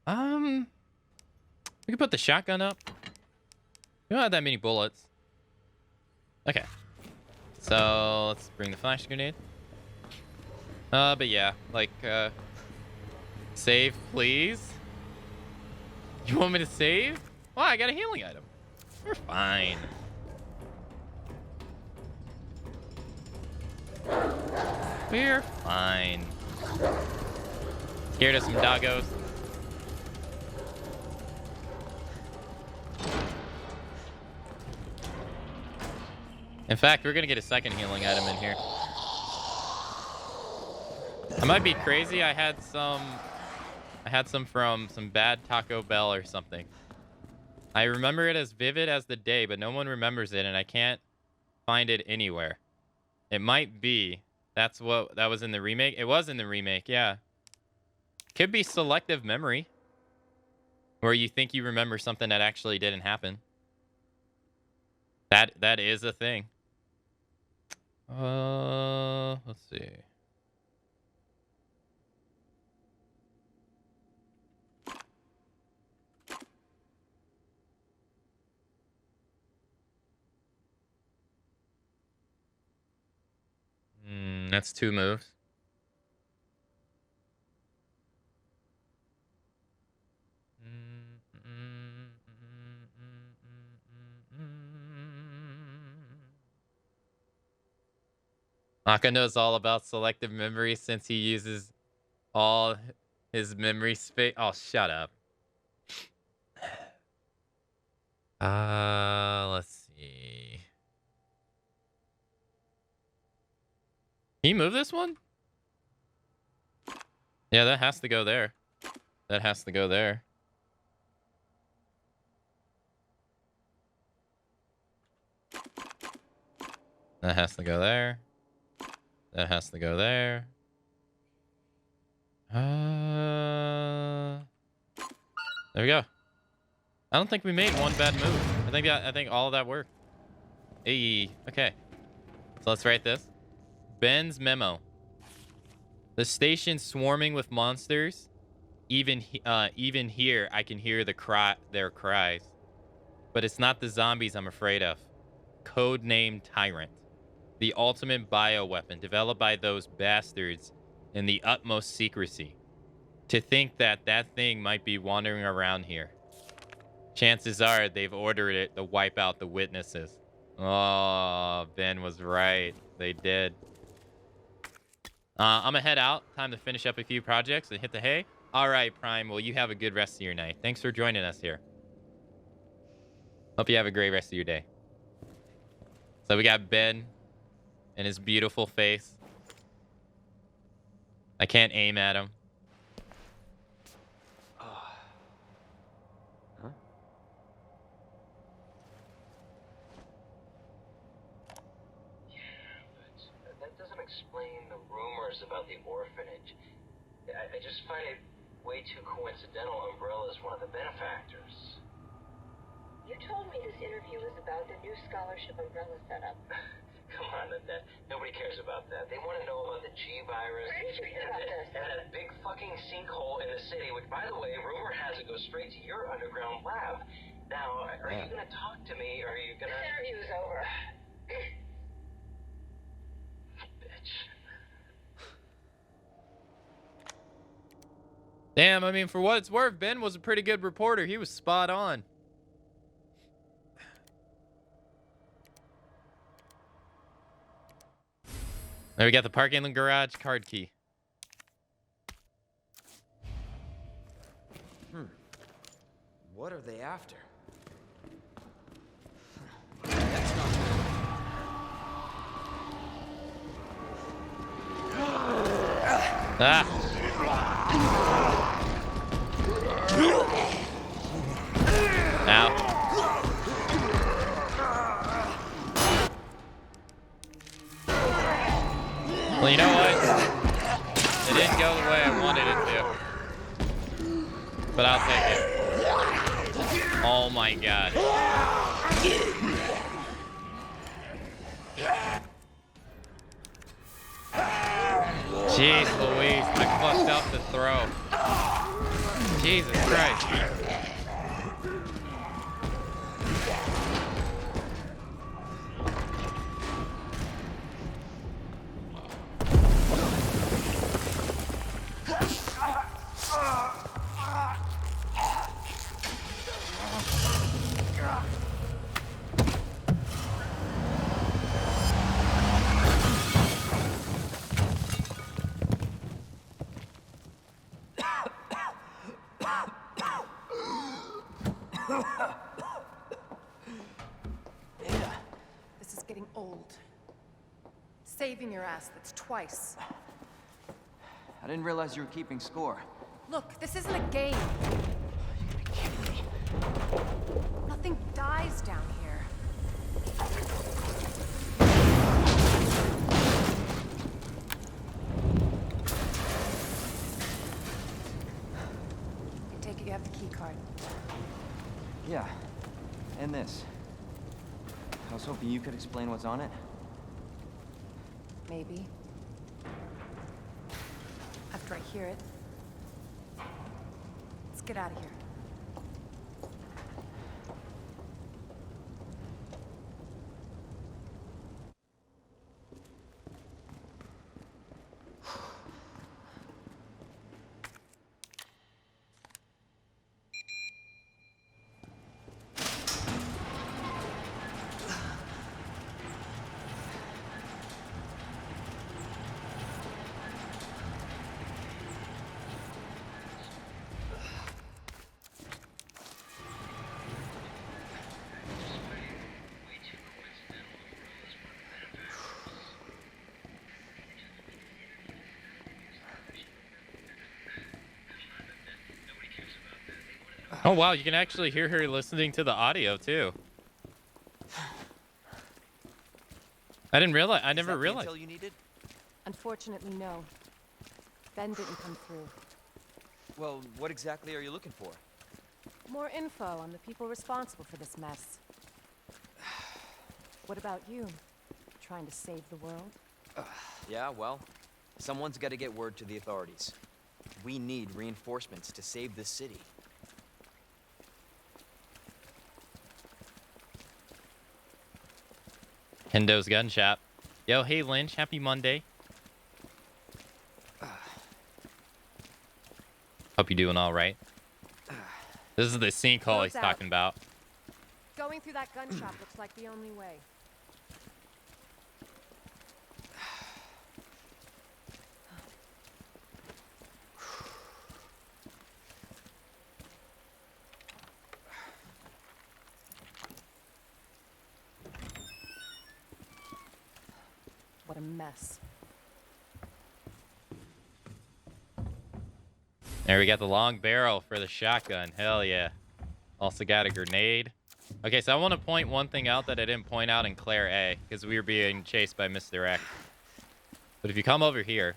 We can put the shotgun up. We don't have that many bullets. Okay. So let's bring the flash grenade. But yeah, like, save, please. You want me to save? Well, I got a healing item. We're fine. We're fine. Scared of some doggos. In fact, we're gonna get a second healing item in here. I might be crazy. I had some from some bad Taco Bell or something. I remember it as vivid as the day, but no one remembers it, and I can't find it anywhere. It might be. That was in the remake. It was in the remake, yeah. Could be selective memory, where you think you remember something that actually didn't happen. That is a thing. Let's see. That's 2 moves. Aka knows all about selective memory since he uses all his memory space. Oh, shut up. Let's see. Can you move this one? Yeah, that has to go there. That has to go there. That has to go there. That has to go there. There we go. I don't think we made one bad move. I think all of that worked. Hey, okay. So let's write this. Ben's memo. The station's swarming with monsters. Even here, I can hear their cries. But it's not the zombies I'm afraid of. Codename Tyrant. The ultimate bioweapon developed by those bastards in the utmost secrecy. To think that thing might be wandering around here. Chances are they've ordered it to wipe out the witnesses. Oh, Ben was right. They did. I'm gonna head out. Time to finish up a few projects and hit the hay. All right, Prime. Well, you have a good rest of your night. Thanks for joining us here. Hope you have a great rest of your day. So we got Ben and his beautiful face. I can't aim at him. Explain the rumors about the orphanage. I just find it way too coincidental Umbrella's one of the benefactors. You told me this interview was about the new scholarship Umbrella set up. Come on, that nobody cares about that. They want to know about the G virus Where did you hear about this? and that big fucking sinkhole in the city, which, by the way, rumor has it goes straight to your underground lab. Now, are you going to talk to me, or are you going to... This interview is over. Damn, I mean, for what it's worth, Ben was a pretty good reporter. He was spot on. There we got the parking in the garage card key. What are they after? That's not good. Ah. Ow. Well, you know what? It didn't go the way I wanted it to. But I'll take it. Oh my god. Jeez Louise, I fucked up the throw. Jesus Christ. This is getting old. Saving your ass, that's twice. I didn't realize you were keeping score. Look, this isn't a game. You gotta be kidding me. Nothing dies down here. I take it you have the key card. Yeah, and this. I was hoping you could explain what's on it. Maybe. After I hear it. Let's get out of here. Oh wow, you can actually hear her listening to the audio too. I didn't realize. I never realized. You needed? Unfortunately, no. Ben didn't come through. Well, what exactly are you looking for? More info on the people responsible for this mess. What about you? Trying to save the world? Yeah, well, someone's got to get word to the authorities. We need reinforcements to save this city. Hendo's Gun Shop. Yo, hey Lynch, happy Monday. Hope you're doing all right. This is the sinkhole he's talking about. Going through that gun shop looks like the only way. What a mess. There we got the long barrel for the shotgun. Hell yeah. Also got a grenade. Okay, so I want to point one thing out that I didn't point out in Claire A, because we were being chased by Mr. X. But if you come over here,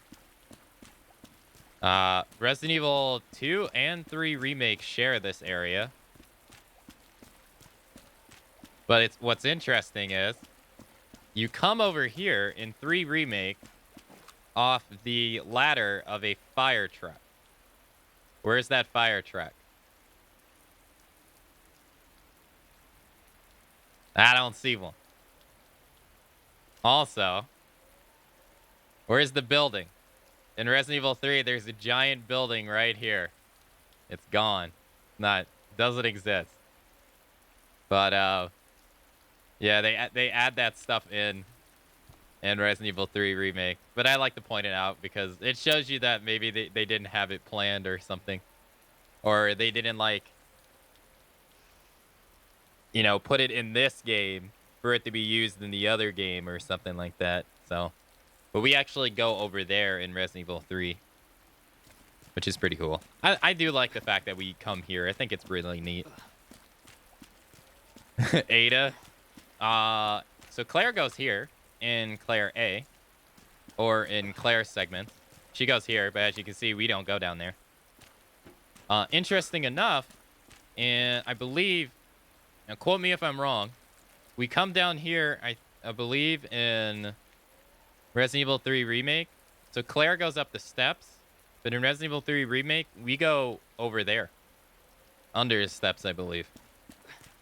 Resident Evil 2 and 3 Remake share this area. But what's interesting is, you come over here in 3 Remake off the ladder of a fire truck. Where's that fire truck? I don't see one. Also, where's the building? In Resident Evil 3, there's a giant building right here. It's gone. Doesn't exist. But, yeah, they add that stuff in and Resident Evil 3 Remake. But I like to point it out because it shows you that maybe they didn't have it planned or something. Or they didn't, like, you know, put it in this game for it to be used in the other game or something like that. So, but we actually go over there in Resident Evil 3, which is pretty cool. I do like the fact that we come here. I think it's really neat. Ada. So Claire goes here in Claire A, or in Claire's segment. She goes here, but as you can see, we don't go down there. Interesting enough, and I believe, now quote me if I'm wrong, we come down here, I believe, in Resident Evil 3 Remake. So Claire goes up the steps, but in Resident Evil 3 Remake, we go over there. Under his steps, I believe.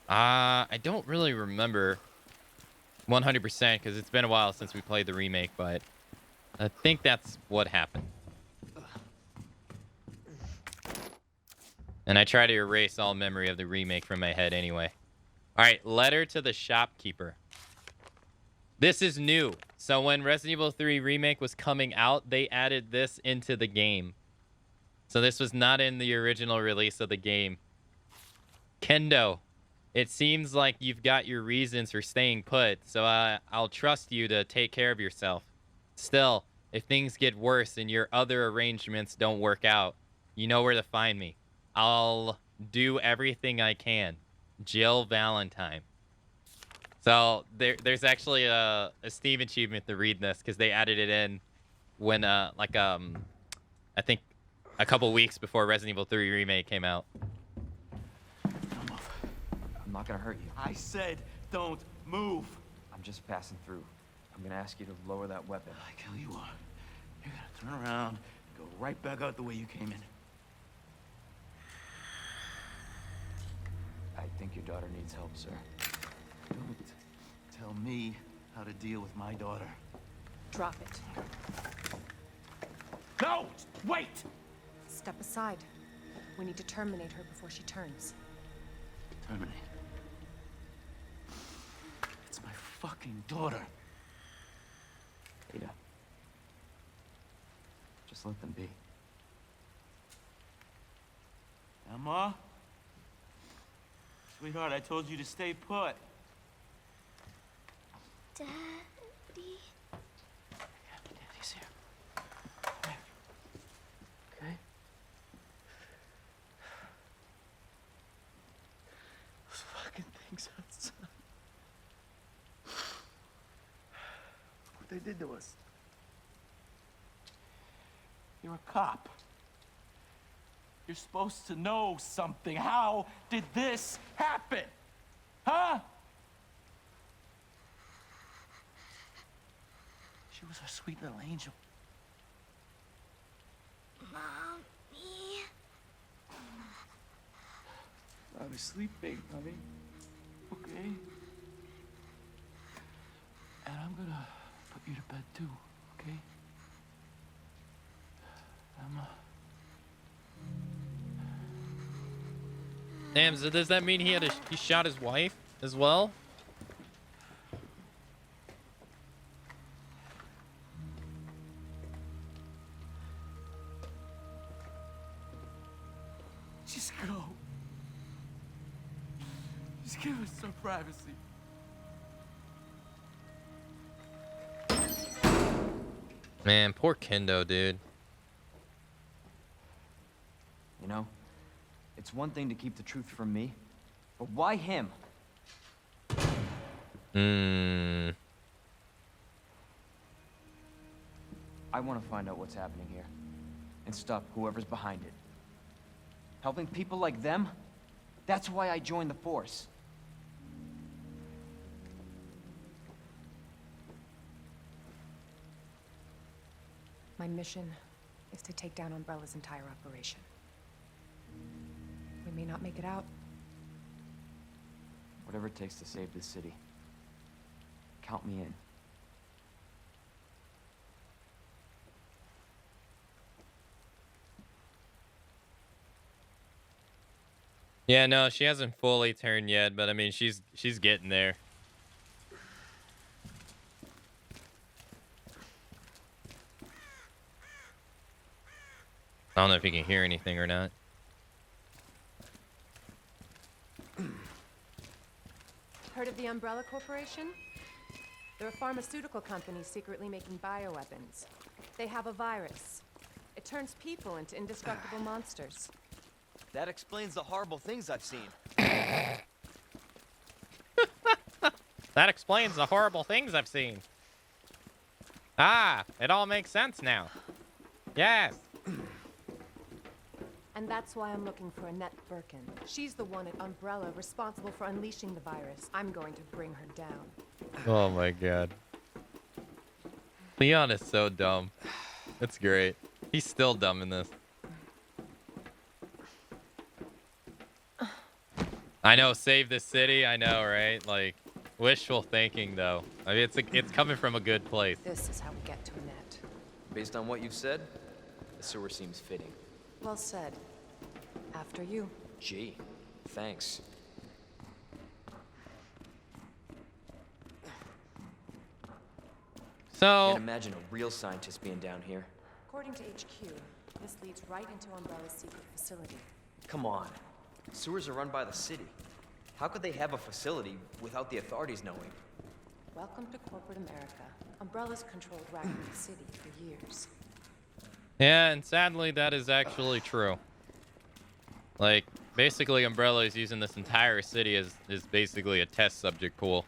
I don't really remember 100% because it's been a while since we played the remake, but I think that's what happened. And I try to erase all memory of the remake from my head anyway. All right, letter to the shopkeeper. This is new. So when Resident Evil 3 Remake was coming out, they added this into the game. So this was not in the original release of the game. Kendo, it seems like you've got your reasons for staying put, so I'll trust you to take care of yourself. Still, if things get worse and your other arrangements don't work out, you know where to find me. I'll do everything I can. Jill Valentine. So there's actually a Steam achievement to read this because they added it in when I think a couple weeks before Resident Evil 3 Remake came out. I'm not gonna hurt you. I said don't move. I'm just passing through. I'm gonna ask you to lower that weapon. Like hell you are. You're gonna turn around and go right back out the way you came in. I think your daughter needs help, sir. Don't tell me how to deal with my daughter. Drop it. No! Wait! Step aside. We need to terminate her before she turns. Terminate. It's my fucking daughter. Ada. Just let them be. Emma? Sweetheart, I told you to stay put. Daddy. Daddy's here. Come here. Okay? Those fucking things outside. What they did to us. You're a cop. You're supposed to know something. How did this happen? Huh? She was our sweet little angel. Mommy. I was sleeping, honey. Okay? And I'm gonna put you to bed too, okay? Emma. Damn, so does that mean he shot his wife as well? Just go. Just give us some privacy. Man, poor Kendo, dude. You know, it's one thing to keep the truth from me, but why him? I want to find out what's happening here and stop whoever's behind it. Helping people like them? That's why I joined the force. My mission is to take down Umbrella's entire operation. We may not make it out. Whatever it takes to save this city. Count me in. Yeah, no, she hasn't fully turned yet, but I mean, she's getting there. I don't know if you can hear anything or not. Heard of the Umbrella Corporation? They're a pharmaceutical company secretly making bioweapons. They have a virus. It turns people into indestructible monsters. That explains the horrible things I've seen. That explains the horrible things I've seen. Ah, it all makes sense now. Yes. And that's why I'm looking for Annette Birkin. She's the one at Umbrella responsible for unleashing the virus. I'm going to bring her down. Oh my god. Leon is so dumb. It's great. He's still dumb in this. I know, save this city. I know, right? Like, wishful thinking, though. I mean, it's coming from a good place. This is how we get to Annette. Based on what you've said, the sewer seems fitting. Well said. After you. Gee, thanks. So, Can't imagine a real scientist being down here. According to HQ, this leads right into Umbrella's secret facility. Come on. Sewers are run by the city. How could they have a facility without the authorities knowing? Welcome to corporate America. Umbrella's controlled Raccoon City for years. yeah, and sadly, that is actually true. Like, basically, Umbrella is using this entire city as basically a test subject pool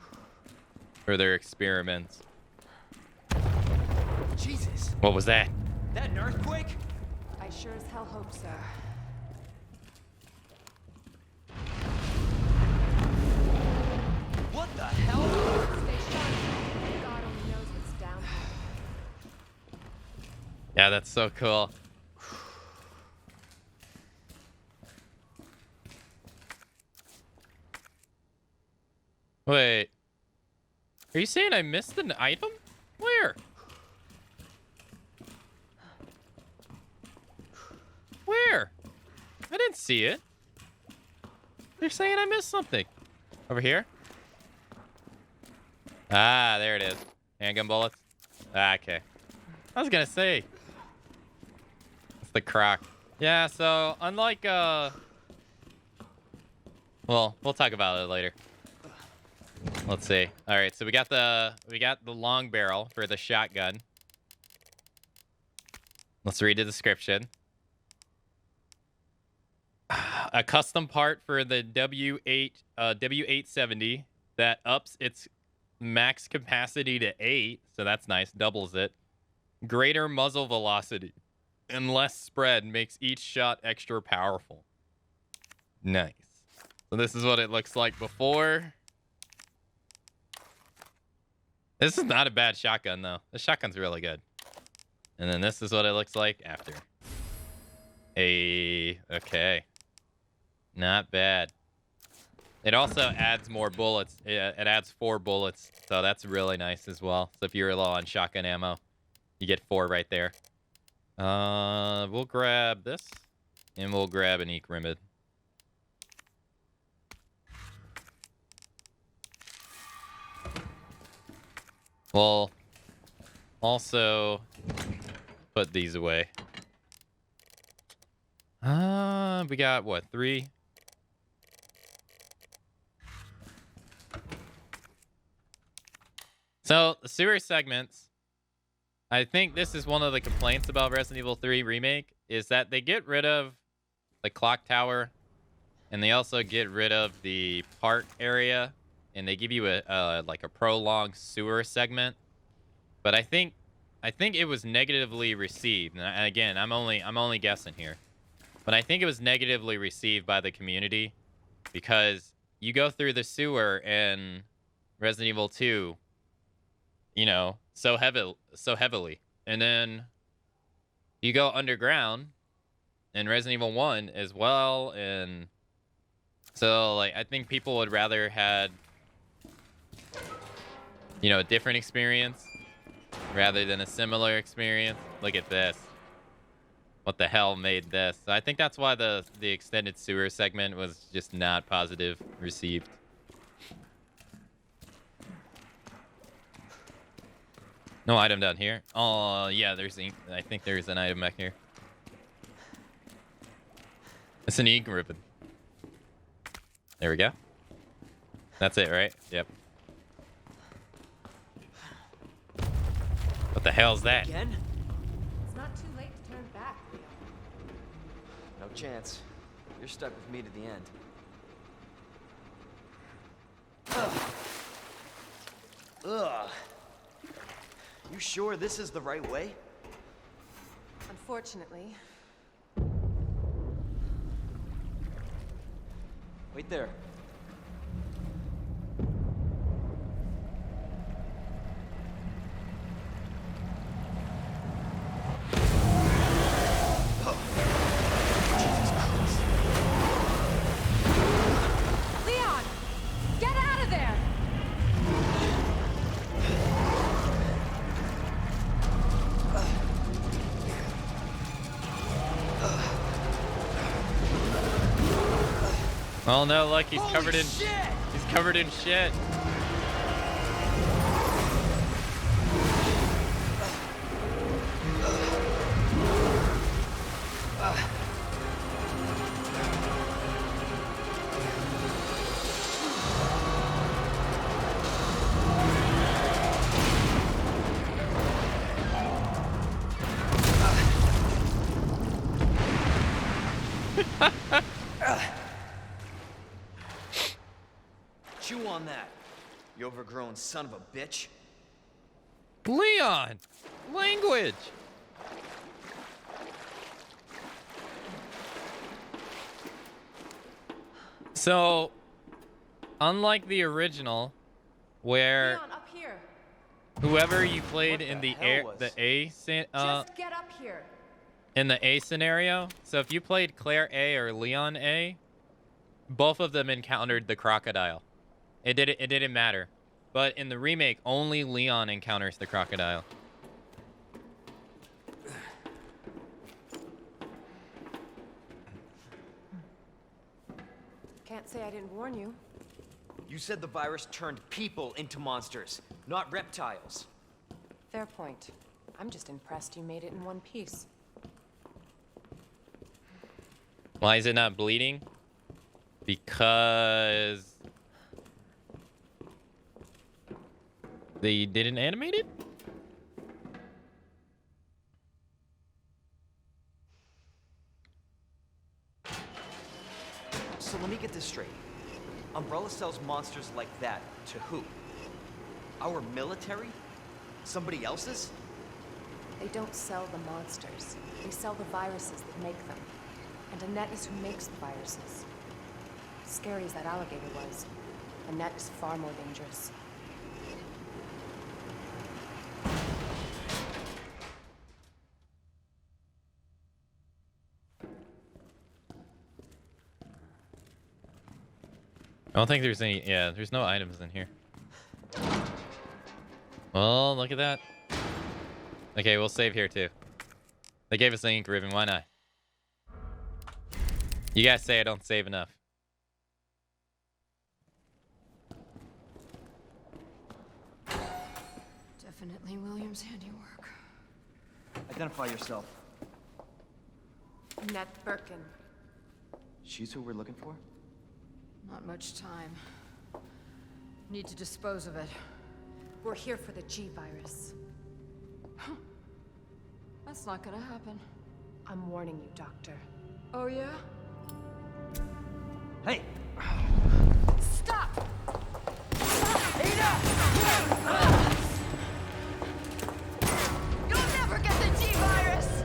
for their experiments. Jesus! What was that? That an earthquake? I sure as hell hope so. What the hell? Stay sharp. God only knows what's down here. Yeah, that's so cool. Wait. Are you saying I missed an item? Where? Where? I didn't see it. They're saying I missed something. Over here? Ah, there it is. Handgun bullets. Ah, okay. I was gonna say. It's the croc. Yeah, so unlike well, we'll talk about it later. Let's see. All right, so we got the long barrel for the shotgun. Let's read the description. A custom part for the W870 that ups its max capacity to 8, so that's nice, doubles it. Greater muzzle velocity and less spread makes each shot extra powerful. Nice. So this is what it looks like before. This is not a bad shotgun, though. This shotgun's really good. And then this is what it looks like after. Okay. Not bad. It also adds more bullets. It adds 4 bullets, so that's really nice as well. So if you're low on shotgun ammo, you get 4 right there. We'll grab this, and we'll grab an Ekrimid. We'll also put these away. We got, what, 3? So, the sewer segments, I think this is one of the complaints about Resident Evil 3 Remake, is that they get rid of the clock tower, and they also get rid of the park area, and they give you a like a prolonged sewer segment. But I think it was negatively received. And again, I'm only guessing here. But I think it was negatively received by the community because you go through the sewer in Resident Evil 2, you know, so heavily. And then you go underground in Resident Evil 1 as well, and so like I think people would rather had, you know, a different experience rather than a similar experience. Look at this. What the hell made this? So I think that's why the extended sewer segment was just not positive received. No item down here. Oh, yeah, I think there's an item back here. It's an ink ribbon. There we go. That's it, right? Yep. What the hell's that? Again? It's not too late to turn back, Leon. No chance. You're stuck with me to the end. Ugh. You sure this is the right way? Unfortunately. Wait there. Leon! Get out of there! Oh no, look, he's Holy covered in shit! He's covered in shit. Chew on that, you overgrown son of a bitch. Leon! Language! So, unlike the original, where Leon, up here. whoever you played What in the the hell Just get up here. in the A scenario, so if you played Claire A or Leon A, both of them encountered the crocodile. It didn't matter. But in the remake, only Leon encounters the crocodile. Can't say I didn't warn you. You said the virus turned people into monsters, not reptiles. Fair point. I'm just impressed you made it in one piece. Why is it not bleeding? Because they didn't animate it? So let me get this straight. Umbrella sells monsters like that to who? Our military? Somebody else's? They don't sell the monsters. They sell the viruses that make them. And Annette is who makes the viruses. Scary as that alligator was, Annette is far more dangerous. I don't think there's any. Yeah, there's no items in here. Well, look at that. Okay, we'll save here too. They gave us an ink ribbon. Why not? You guys say I don't save enough. Definitely William's handiwork. Identify yourself. Annette Birkin. She's who we're looking for? Not much time. Need to dispose of it. We're here for the G virus. That's not gonna happen. I'm warning you, Doctor. Oh yeah? Hey! Stop! You'll never get the G virus!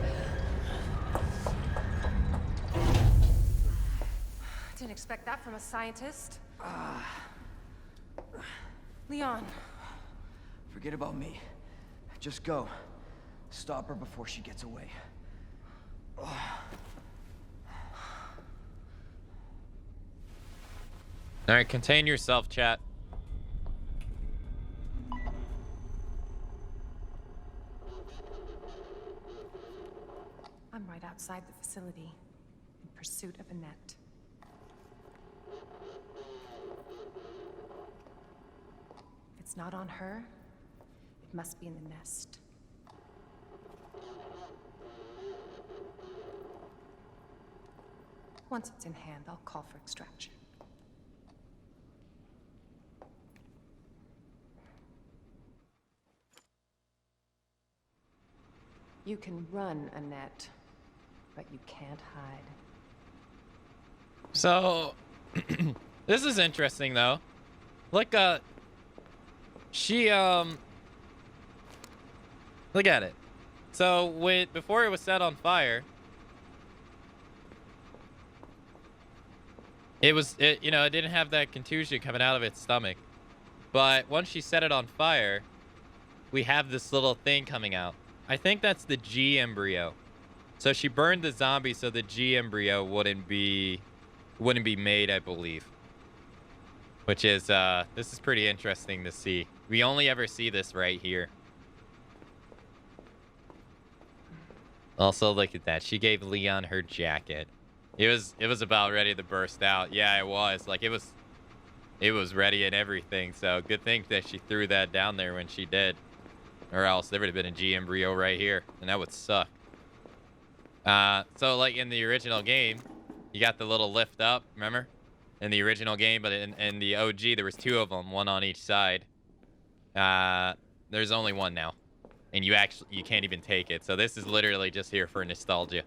Didn't expect that from a scientist. Leon. Forget about me. Just go. Stop her before she gets away. Alright, contain yourself, chat. I'm right outside the facility, in pursuit of Annette. If it's not on her, it must be in the nest. Once it's in hand, I'll call for extraction. You can run, Annette, but you can't hide. So, this is interesting though. Look, she look at it. So before it was set on fire, it didn't have that contusion coming out of its stomach. But once she set it on fire, we have this little thing coming out. I think that's the G embryo. So she burned the zombie so the G embryo wouldn't be made, I believe. Which is this is pretty interesting to see. We only ever see this right here. Also, look at that. She gave Leon her jacket. It was about ready to burst out. Yeah, it was. Like it was ready and everything. So good thing that she threw that down there when she did. Or else there would have been a G embryo right here. And that would suck. So like in the original game, you got the little lift up, remember? In the original game, but in the OG, there was 2 of them, 1 on each side. There's only 1 now. And you can't even take it. So this is literally just here for nostalgia.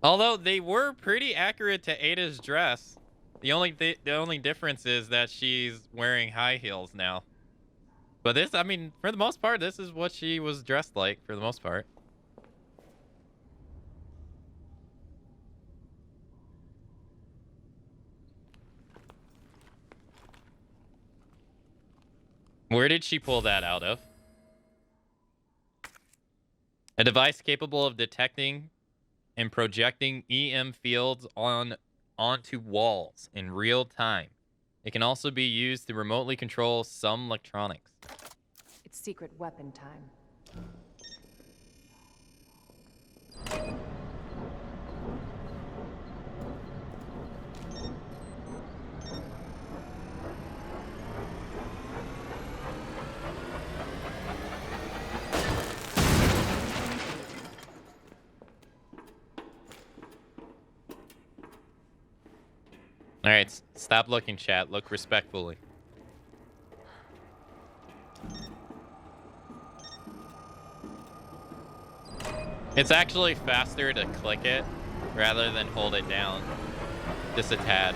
Although they were pretty accurate to Ada's dress. The only difference is that she's wearing high heels now. But this, I mean, for the most part, this is what she was dressed like for the most part. Where did she pull that out of? A device capable of detecting and projecting EM fields onto walls in real time. It can also be used to remotely control some electronics. It's secret weapon time. All right, stop looking, chat. Look respectfully. It's actually faster to click it rather than hold it down. Just a tad.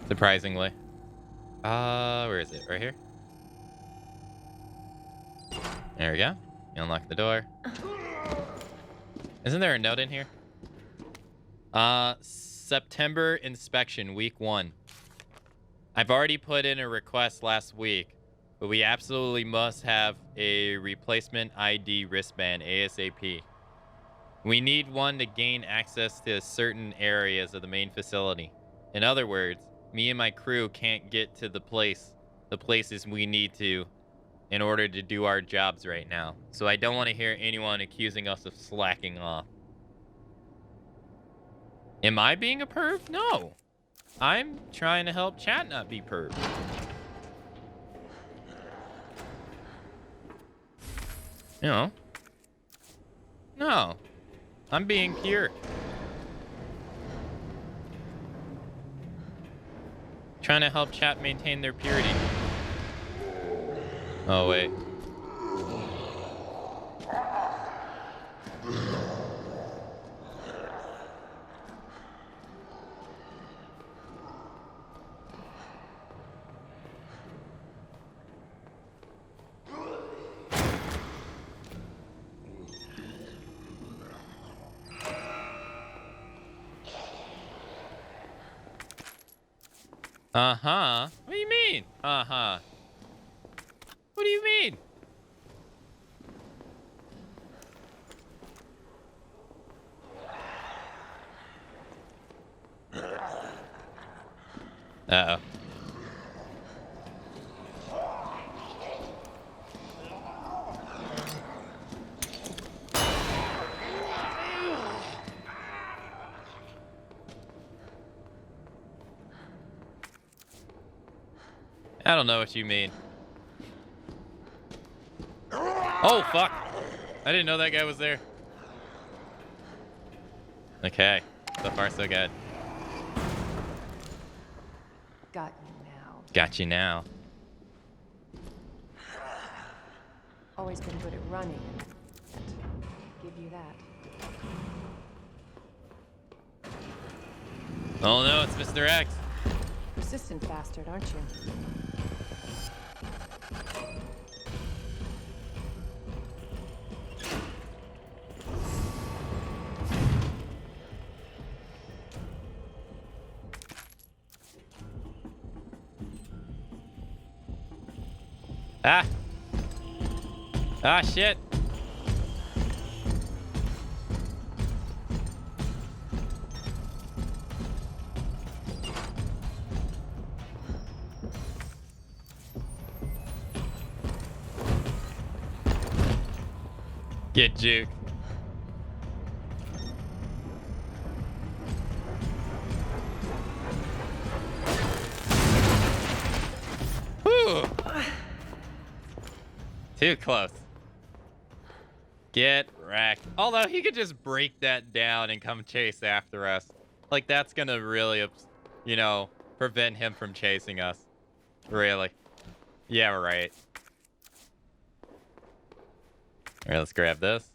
Surprisingly. Where is it? Right here? There we go. You unlock the door. Isn't there a note in here? September inspection, week 1. I've already put in a request last week, but we absolutely must have a replacement ID wristband ASAP. We need one to gain access to certain areas of the main facility. In other words, me and my crew can't get to the places we need to in order to do our jobs right now. So I don't want to hear anyone accusing us of slacking off. Am I being a perv? No. I'm trying to help chat not be perv. You know. No. I'm being pure. Trying to help chat maintain their purity. Oh, wait. Uh-huh. What do you mean? Uh-huh. What do you mean? Uh-oh. I don't know what you mean. Oh, fuck. I didn't know that guy was there. Okay. So far, so good. Got you now. Got you now. Always been good at running. Give you that. Oh, no, it's Mr. X. Persistent bastard, aren't you? Ah. Ah, shit. Get juked. Whew. Too close. Get wrecked. Although he could just break that down and come chase after us. Like, that's gonna really, you know, prevent him from chasing us. Really. Yeah, right. All right, let's grab this.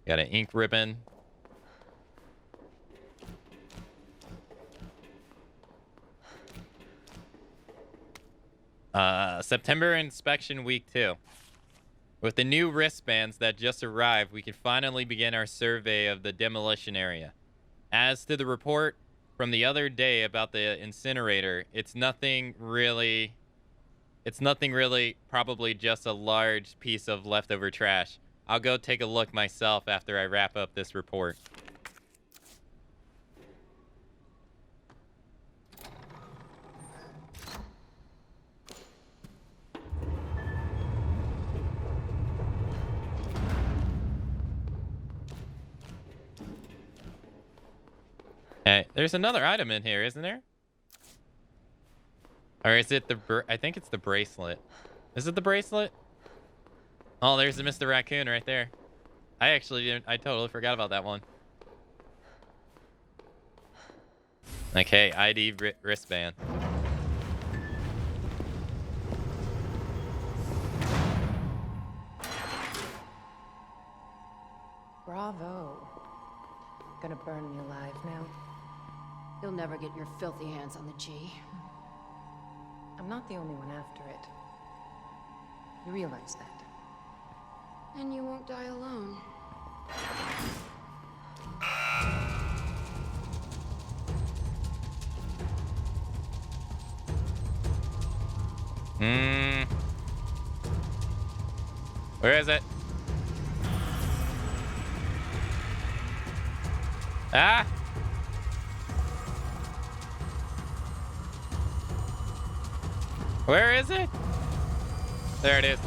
Got an ink ribbon. September inspection week 2. With the new wristbands that just arrived, we can finally begin our survey of the demolition area. As to the report from the other day about the incinerator, it's nothing really, probably just a large piece of leftover trash. I'll go take a look myself after I wrap up this report. Hey, there's another item in here, isn't there? Or is it I think it's the bracelet. Is it the bracelet? Oh, there's the Mr. Raccoon right there. I totally forgot about that one. Okay, ID wristband. Bravo. Gonna burn me alive now. You'll never get your filthy hands on the G. I'm not the only one after it. You realize that? And you won't die alone. Where is it? Ah! Where is it? There it is.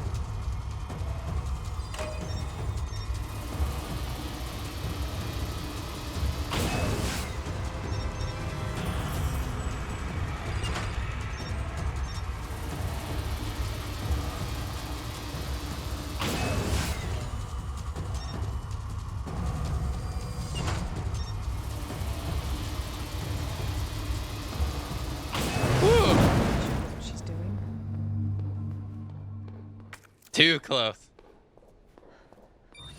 Too close.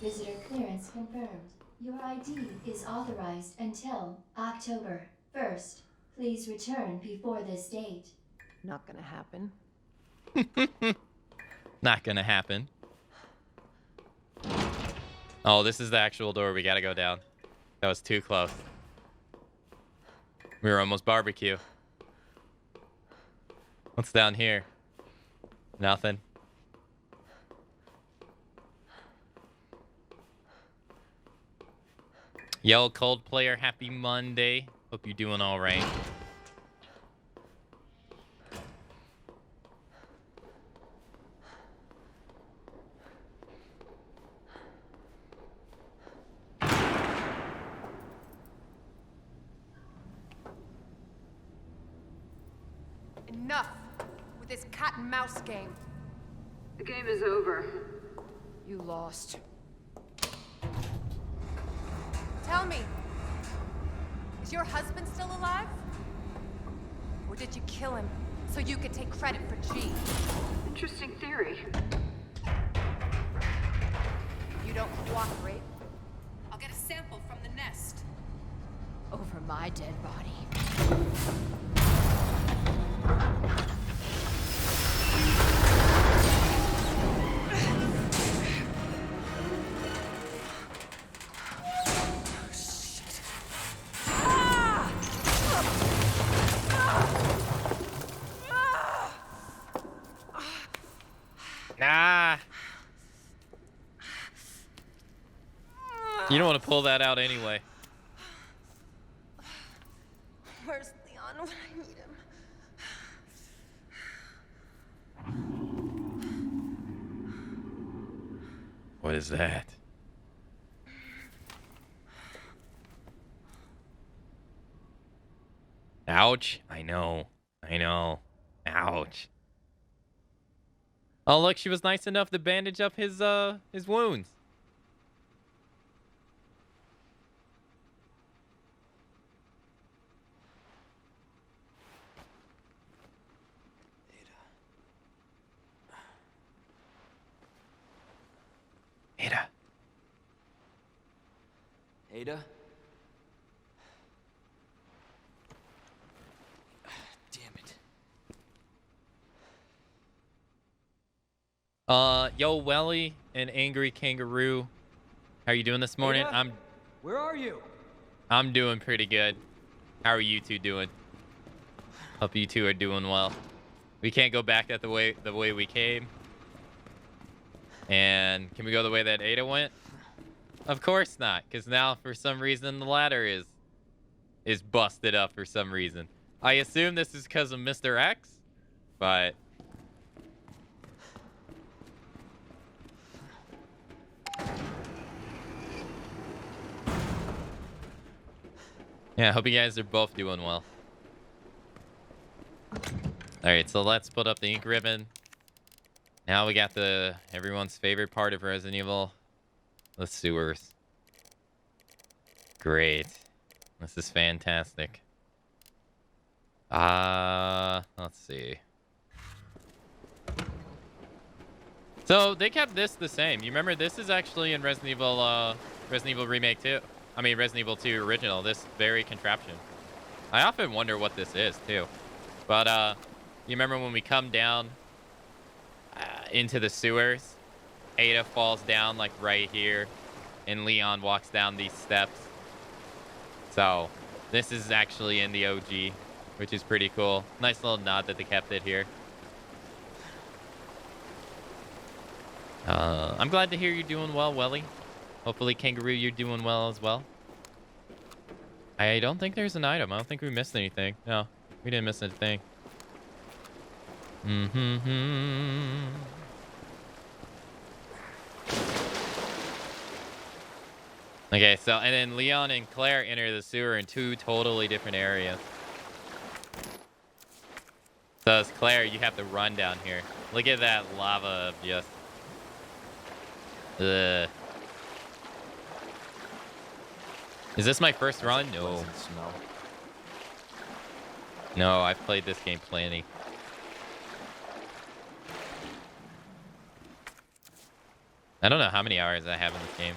Visitor clearance confirmed. Your ID is authorized until October 1st. Please return before this date. Not gonna happen. Not gonna happen. Oh, this is the actual door. We gotta go down. That was too close. We were almost barbecue. What's down here? Nothing. Yo, Cold Player, happy Monday. Hope you're doing all right. Enough with this cat and mouse game. The game is over. You lost. Tell me, is your husband still alive? Or did you kill him so you could take credit for G? Interesting theory. You don't cooperate, I'll get a sample from the nest. Over my dead body. Nah. You don't want to pull that out anyway. Where's Leon when I need him? What is that? Ouch. I know. Ouch. Oh, look, she was nice enough to bandage up his wounds. Ada. Ada? Damn it. Yo, Welly and Angry Kangaroo. How are you doing this morning? Ada? Where are you? I'm doing pretty good. How are you two doing? Hope you two are doing well. We can't go back the way we came. And can we go the way that Ada went? Of course not, because now for some reason the ladder is busted up for some reason. I assume this is because of Mr. X, but yeah, I hope you guys are both doing well. Alright, so let's put up the ink ribbon. Now we got everyone's favorite part of Resident Evil, the sewers. Great. This is fantastic. Let's see. So they kept this the same. You remember this is actually in Resident Evil Remake 2. I mean Resident Evil 2 original, this very contraption. I often wonder what this is too. But you remember when we come down into the sewers, Ada falls down like right here, and Leon walks down these steps. So this is actually in the OG, which is pretty cool. Nice little nod that they kept it here. I'm glad to hear you're doing well, Welly. Hopefully, Kangaroo, you're doing well as well. I don't think there's an item. I don't think we missed anything. No, we didn't miss anything. Okay, so, and then Leon and Claire enter the sewer in two totally different areas. So as Claire, you have to run down here. Look at that lava just... Ugh. Is this my first run? No. No, I've played this game plenty. I don't know how many hours I have in this game.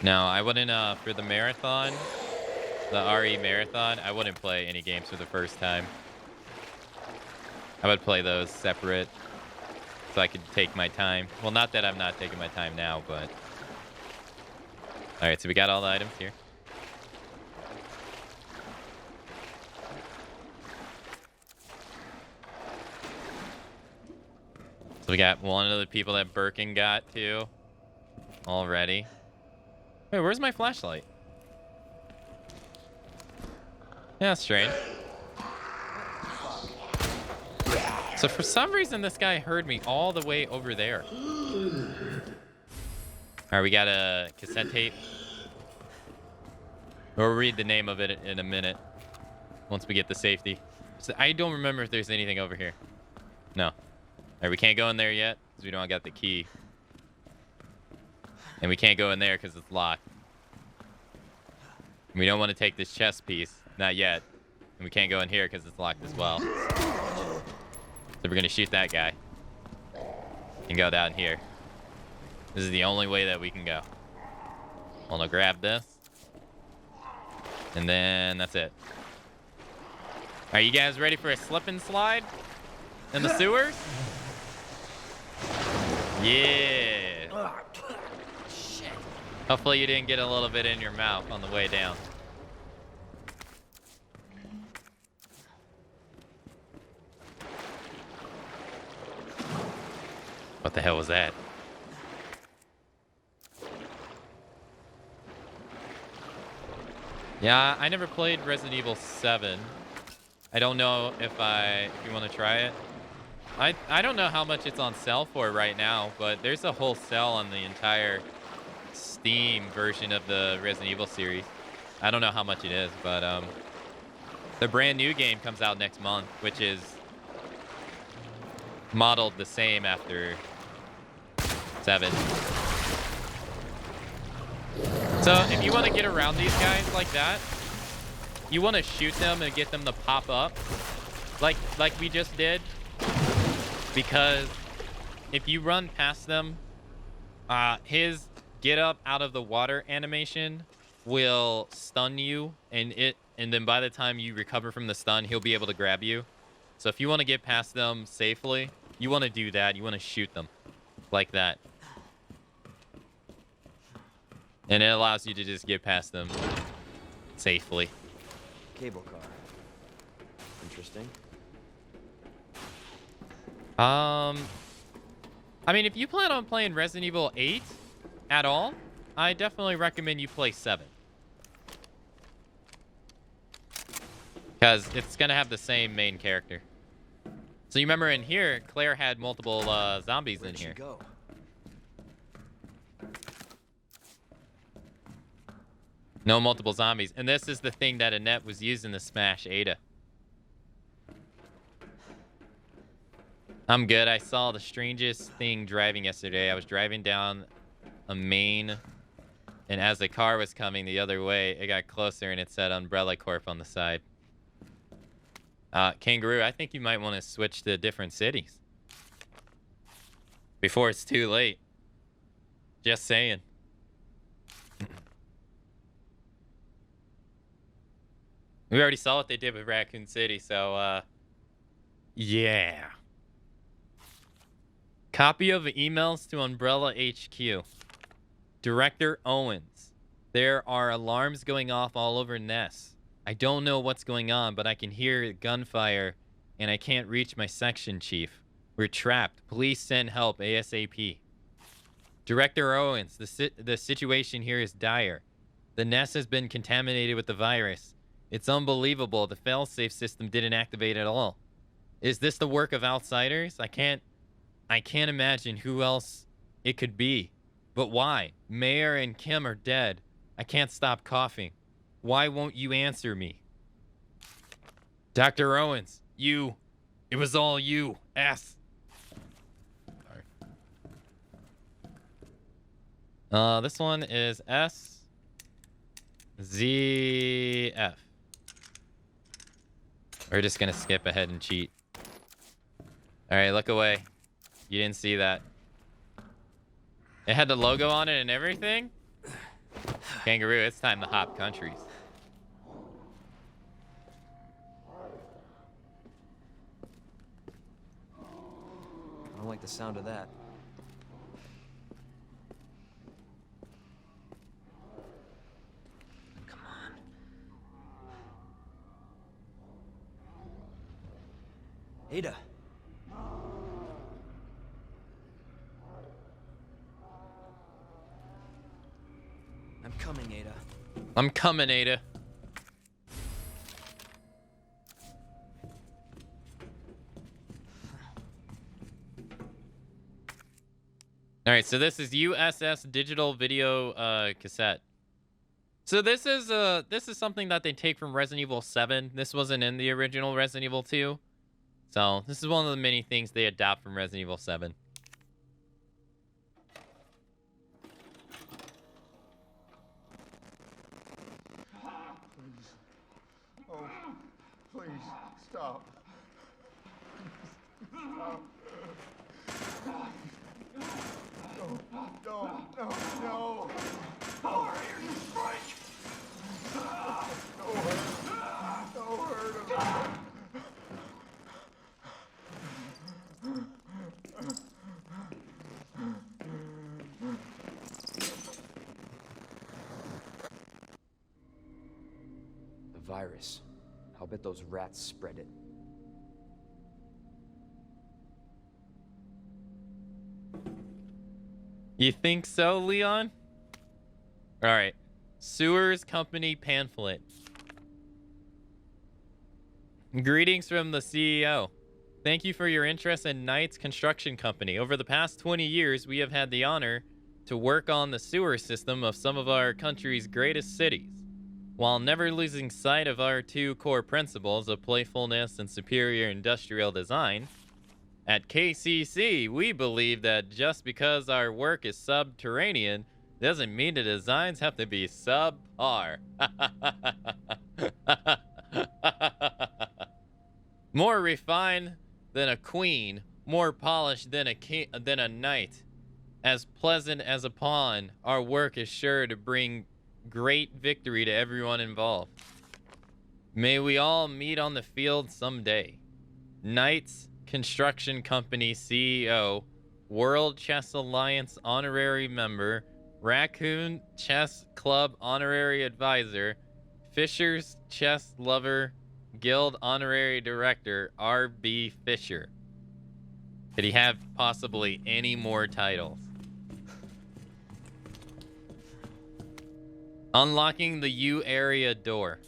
No, I wouldn't, for the marathon, the RE marathon, I wouldn't play any games for the first time. I would play those separate so I could take my time. Well, not that I'm not taking my time now, but... Alright, so we got all the items here. So we got one of the people that Birkin got, too. Already. Wait, where's my flashlight? Yeah, that's strange. So for some reason, this guy heard me all the way over there. All right, we got a cassette tape. We'll read the name of it in a minute once we get the safety. So I don't remember if there's anything over here. No. All right, we can't go in there yet because we don't got the key. And we can't go in there because it's locked. We don't want to take this chest piece. Not yet. And we can't go in here because it's locked as well. So we're going to shoot that guy. And go down here. This is the only way that we can go. I'm going to grab this. And then that's it. Are you guys ready for a slip and slide in the sewers? Yeah. Shit. Hopefully you didn't get a little bit in your mouth on the way down. What the hell was that? Yeah, I never played Resident Evil 7. I don't know if you want to try it. I don't know how much it's on sale for right now, but there's a whole sale on the entire Steam version of the Resident Evil series. I don't know how much it is, but the brand new game comes out next month, which is modeled the same after 7. So if you want to get around these guys like that, you want to shoot them and get them to pop up like we just did, because if you run past them, his get up out of the water animation will stun you, and then by the time you recover from the stun, he'll be able to grab you. So if you want to get past them safely, you want to do that. You want to shoot them like that. And it allows you to just get past them safely. Cable car. Interesting. I mean, if you plan on playing Resident Evil 8 at all, I definitely recommend you play 7. Because it's going to have the same main character. So you remember in here, Claire had multiple zombies in here. Go? No multiple zombies. And this is the thing that Annette was using to smash Ada. I'm good. I saw the strangest thing driving yesterday. I was driving down a main, and as the car was coming the other way, it got closer and it said Umbrella Corp on the side. Kangaroo, I think you might want to switch to different cities before it's too late. Just saying. We already saw what they did with Raccoon City, so, yeah. Copy of the emails to Umbrella HQ. Director Owens. There are alarms going off all over Ness. I don't know what's going on, but I can hear gunfire, and I can't reach my section chief. We're trapped. Please send help ASAP. Director Owens, the situation here is dire. The Ness has been contaminated with the virus. It's unbelievable. The failsafe system didn't activate at all. Is this the work of outsiders? I can't imagine who else it could be. But why? Mayor and Kim are dead. I can't stop coughing. Why won't you answer me? Dr. Owens, it was all you. Sorry. This one is SZF. We're just gonna skip ahead and cheat. All right, look away. You didn't see that. It had the logo on it and everything. Kangaroo, it's time to hop countries. I don't like the sound of that. Come on. Ada. I'm coming, Ada. I'm coming, Ada. All right, so this is USS digital video cassette. So this is something that they take from Resident Evil 7. This wasn't in the original Resident Evil 2. So this is one of the many things they adapt from Resident Evil 7. Oh, please, stop. Stop. No. Power here, you strike. No hurt. The virus. I'll bet those rats spread it. You think so, Leon? All right. Sewers Company pamphlet. Greetings from the CEO. Thank you for your interest in Knight's Construction Company. Over the past 20 years, we have had the honor to work on the sewer system of some of our country's greatest cities, while never losing sight of our two core principles of playfulness and superior industrial design. At KCC, we believe that just because our work is subterranean doesn't mean the designs have to be subpar. More refined than a queen, more polished than a knight. As pleasant as a pawn, our work is sure to bring great victory to everyone involved. May we all meet on the field someday. Knight's Construction Company CEO, World Chess Alliance honorary member, Raccoon Chess Club honorary advisor, Fisher's Chess Lover Guild honorary director, R.B. Fisher. Could he have possibly any more titles? Unlocking the U area door.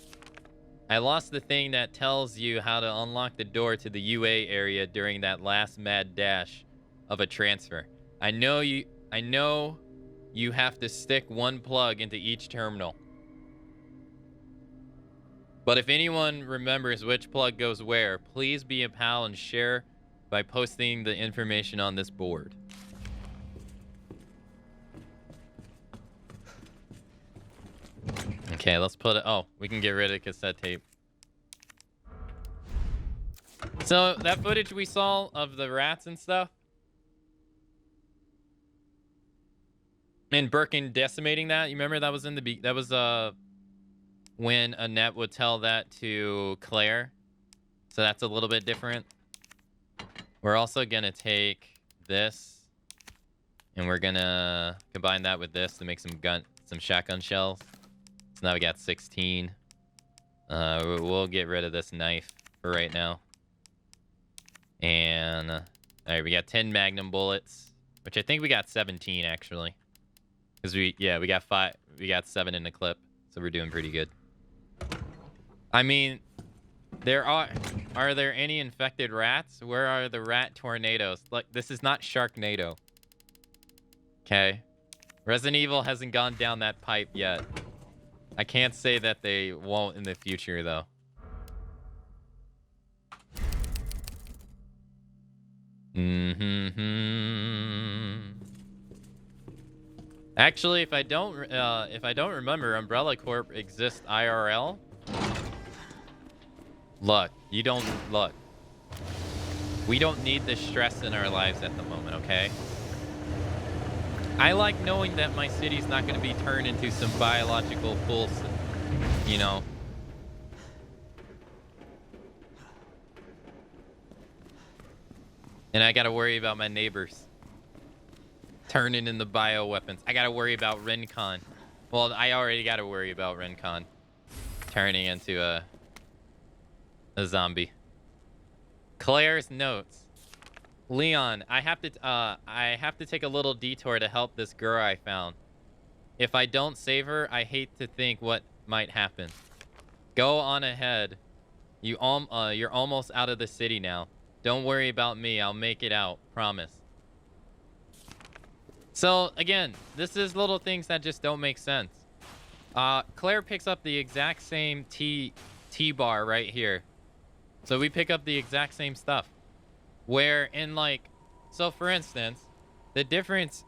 I lost the thing that tells you how to unlock the door to the UA area during that last mad dash of a transfer. I know you have to stick one plug into each terminal. But if anyone remembers which plug goes where, please be a pal and share by posting the information on this board. Okay, let's put it. Oh, we can get rid of cassette tape. So that footage we saw of the rats and stuff, and Birkin decimating that. You remember that was in the that was when Annette would tell that to Claire. So that's a little bit different. We're also gonna take this, and we're gonna combine that with this to make some shotgun shells. So now we got 16. We'll get rid of this knife for right now. And all right, we got 10 Magnum bullets, which I think we got 17 actually, because we got 5, we got 7 in the clip, so we're doing pretty good. I mean, are there any infected rats? Where are the rat tornadoes? Look, this is not Sharknado. Okay, Resident Evil hasn't gone down that pipe yet. I can't say that they won't in the future, though. Actually, if I don't remember, Umbrella Corp exists IRL. Look, we don't need the stress in our lives at the moment, okay? I like knowing that my city's not going to be turned into some biological pool, you know. And I got to worry about my neighbors turning into bioweapons. I got to worry about Rincon. Well, I already got to worry about Rincon turning into a zombie. Claire's notes. Leon, I have to take a little detour to help this girl I found. If I don't save her, I hate to think what might happen. Go on ahead. You're almost out of the city now. Don't worry about me. I'll make it out. Promise. So again, this is little things that just don't make sense. Claire picks up the exact same T-bar right here. So we pick up the exact same stuff. Where in like, so for instance, the difference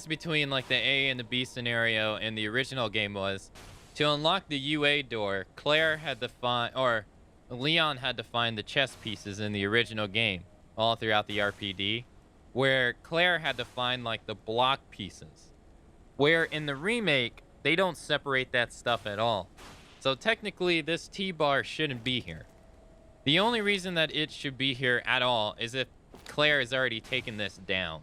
between like the A and the B scenario in the original game was to unlock the UA door, Claire had to find, or Leon had to find the chess pieces in the original game all throughout the RPD, where Claire had to find like the block pieces. Where in the remake, they don't separate that stuff at all. So technically this T-bar shouldn't be here. The only reason that it should be here at all is if Claire has already taken this down.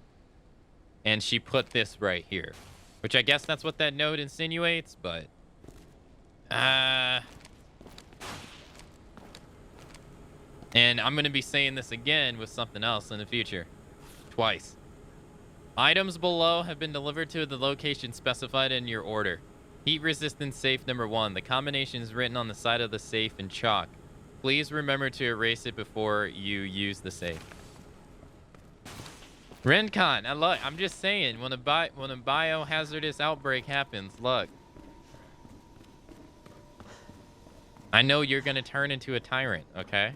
And she put this right here. Which I guess that's what that note insinuates, but... And I'm going to be saying this again with something else in the future. Twice. Items below have been delivered to the location specified in your order. Heat resistant safe number 1. The combination is written on the side of the safe in chalk. Please remember to erase it before you use the safe. Rencon, I'm just saying, when a biohazardous outbreak happens, look. I know you're gonna turn into a tyrant, okay?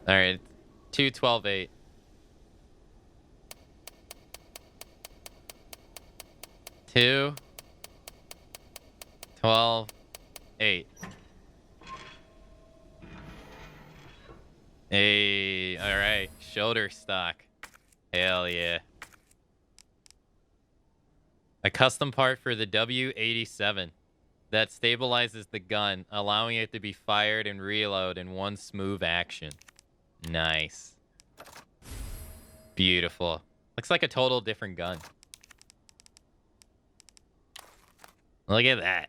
Alright, 2-12-8. 2-12-8. Hey, all right, shoulder stock. Hell yeah. A custom part for the W87 that stabilizes the gun, allowing it to be fired and reload in one smooth action. Nice. Beautiful. Looks like a total different gun. Look at that.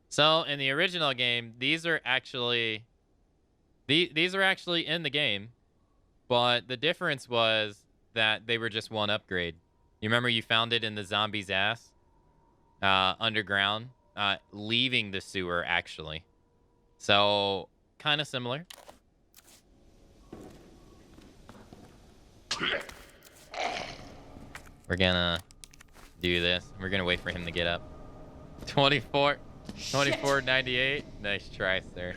So in the original game, these are actually in the game, but the difference was that they were just one upgrade. You remember you found it in the zombie's ass underground, leaving the sewer actually. So kind of similar. We're gonna do this. We're gonna wait for him to get up. 24.98. Nice try, sir.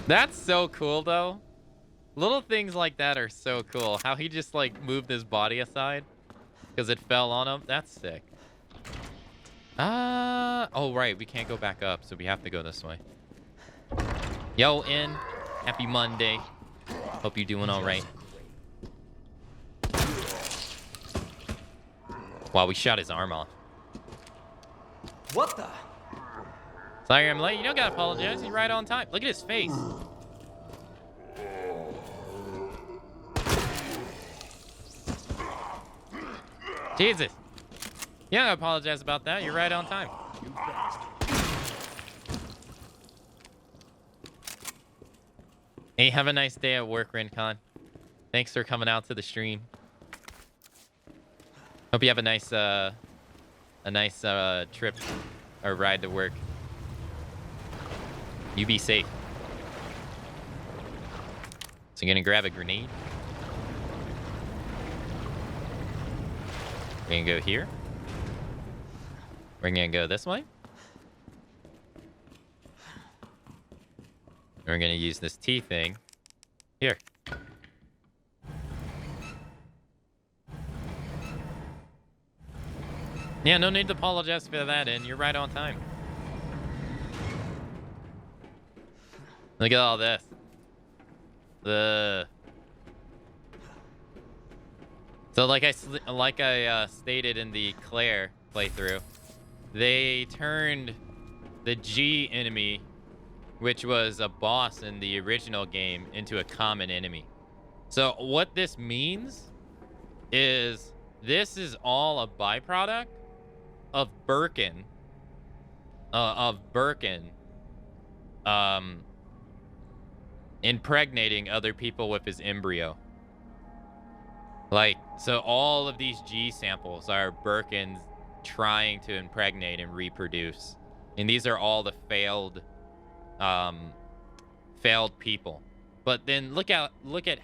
That's so cool, though. Little things like that are so cool. How he just, like, moved his body aside because it fell on him. That's sick. Oh, right. We can't go back up, so we have to go this way. Yo, In. Happy Monday. Hope you're doing all right. Wow, we shot his arm off. What the? Sorry I'm late. You don't gotta apologize. He's right on time. Look at his face. Jesus. You don't gotta apologize about that. You're right on time. Hey, have a nice day at work, Rincon. Thanks for coming out to the stream. Hope you have a nice trip or ride to work. You be safe. So I'm gonna grab a grenade. We're gonna go here. We're gonna go this way. We're gonna use this T thing. Here. Yeah, no need to apologize for that, and you're right on time. Look at all this. So like I stated in the Claire playthrough, they turned the G enemy, which was a boss in the original game, into a common enemy. So what this means is this is all a byproduct of Birkin, impregnating other people with his embryo. Like, so all of these G samples are Birkin trying to impregnate and reproduce. And these are all the failed failed people. But then look at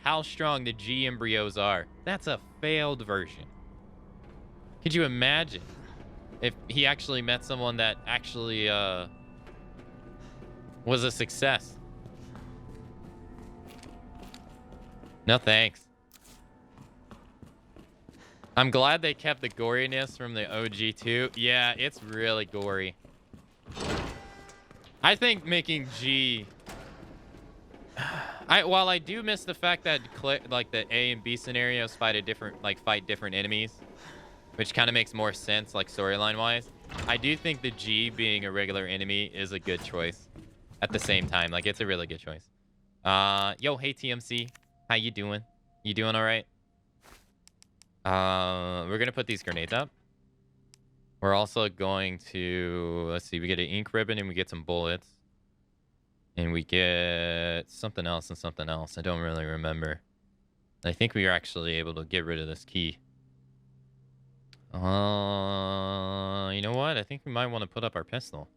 how strong the G embryos are. That's a failed version. Could you imagine if he actually met someone that actually was a success? No thanks. I'm glad they kept the goriness from the OG too. Yeah, it's really gory. I think making G... while I do miss the fact that like the A and B scenarios fight different enemies, which kind of makes more sense like storyline wise. I do think the G being a regular enemy is a good choice at the same time. Like it's a really good choice. Yo, hey TMC. How you doing? You doing all right? We're going to put these grenades up. We're also going to, let's see, we get an ink ribbon and we get some bullets. And we get something else and something else. I don't really remember. I think we are actually able to get rid of this key. You know what? I think we might want to put up our pistol.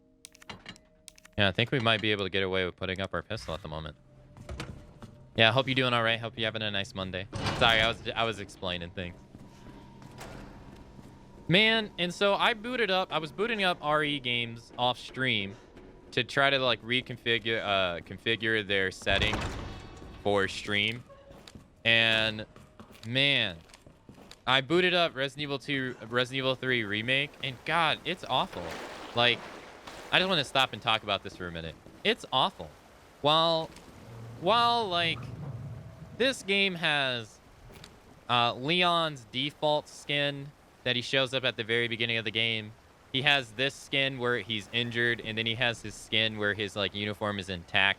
Yeah, I think we might be able to get away with putting up our pistol at the moment. Yeah, I hope you're doing all right. Hope you're having a nice Monday. Sorry, I was explaining things. Man, and so I was booting up RE games off stream to try to like configure their settings for stream. And man, I booted up Resident Evil 3 Remake, and God, it's awful. Like, I just want to stop and talk about this for a minute. It's awful. While like this game has Leon's default skin that he shows up at the very beginning of the game. He has this skin where he's injured, and then he has his skin where his like uniform is intact,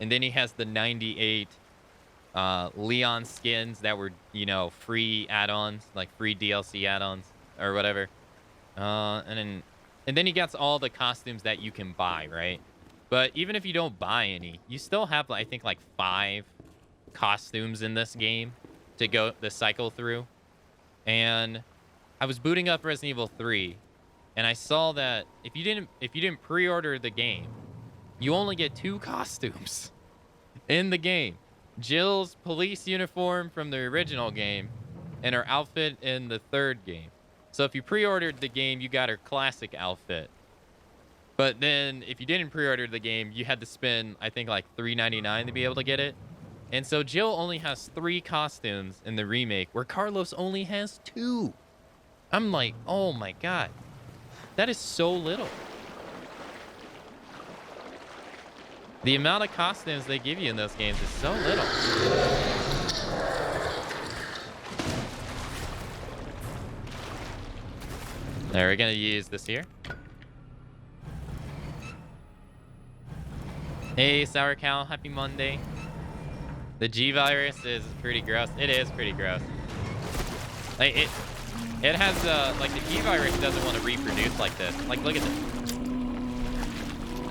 and then he has the 98 Leon skins that were, you know, free add-ons, like free DLC add-ons or whatever. And then he gets all the costumes that you can buy, right? But even if you don't buy any, you still have, I think, like 5 costumes in this game to cycle through. And I was booting up Resident Evil 3. And I saw that if you didn't pre-order the game, you only get 2 costumes in the game. Jill's police uniform from the original game and her outfit in the 3rd game. So if you pre-ordered the game, you got her classic outfit. But then if you didn't pre-order the game, you had to spend, I think, like $3.99 to be able to get it. And so Jill only has 3 costumes in the remake, where Carlos only has 2. I'm like, oh my God. That is so little. The amount of costumes they give you in those games is so little. Now we're gonna use this here. Hey, Sour Cow, happy Monday. The G virus is pretty gross. It is pretty gross. Like it has like the G virus doesn't want to reproduce like this. Like look at this.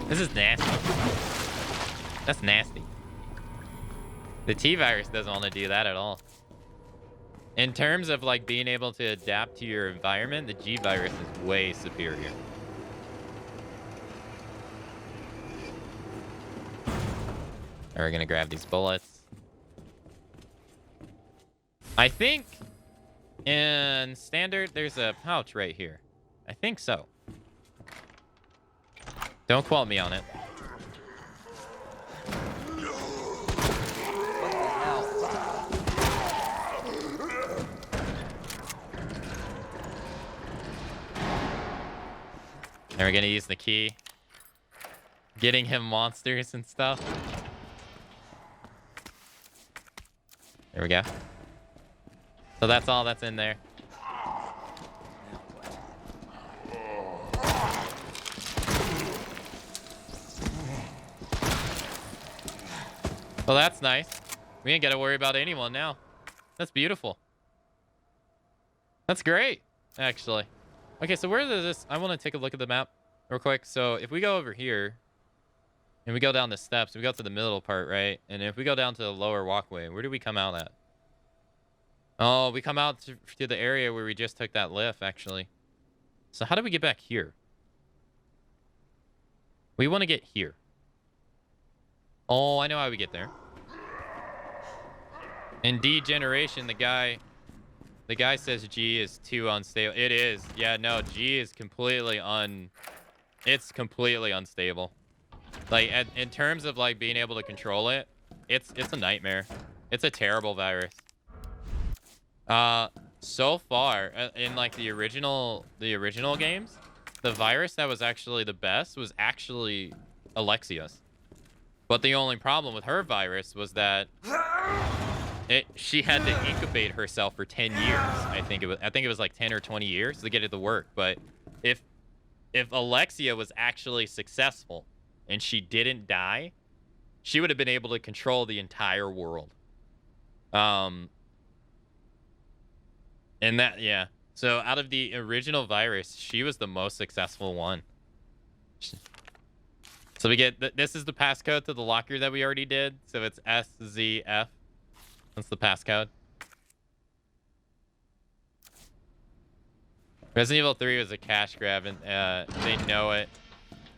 This is nasty. That's nasty. The T virus doesn't want to do that at all. In terms of like being able to adapt to your environment, the G virus is way superior. Now we're gonna grab these bullets. I think in standard there's a pouch right here. I think so. Don't quote me on it. And we're gonna use the key. Getting him monsters and stuff. There we go. So that's all that's in there. Well, that's nice. We ain't got to worry about anyone now. That's beautiful. That's great, actually. Okay, so where is this? I want to take a look at the map real quick. So if we go over here and we go down the steps, we go to the middle part, right? And if we go down to the lower walkway, where do we come out at? Oh, we come out to the area where we just took that lift, actually. So how do we get back here? We want to get here. Oh, I know how we get there. In Degeneration, the guy says G is too unstable. It is. Yeah, no, G is completely it's completely unstable. Like, in terms of like being able to control it, it's a nightmare. It's a terrible virus. So far in like the original games, the virus that was actually the best was actually Alexia's. But the only problem with her virus was that she had to incubate herself for 10 years. I think it was like 10 or 20 years to get it to work. But if Alexia was actually successful and she didn't die, she would have been able to control the entire world. And that, yeah. So out of the original virus, she was the most successful one. So we get, this is the passcode to the locker that we already did. So it's SZF. That's the passcode. Resident Evil 3 was a cash grab, and they know it.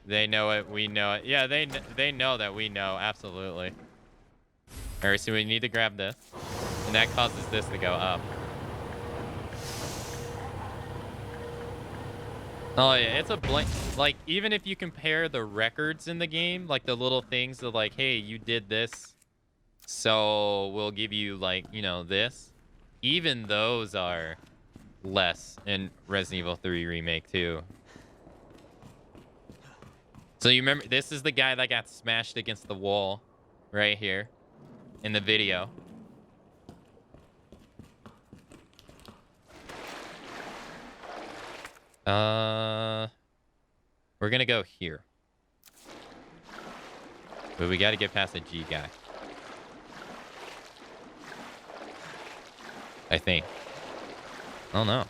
They know it. We know it. Yeah, they know that we know. Absolutely. All right, so we need to grab this. And that causes this to go up. Oh, yeah, it's a blank. Like, even if you compare the records in the game, like the little things of like, hey, you did this, so we'll give you, like, you know, this. Even those are less in Resident Evil 3 Remake, too. So you remember, this is the guy that got smashed against the wall right here in the video. We're gonna go here. But we gotta get past the G guy. I think. Oh no.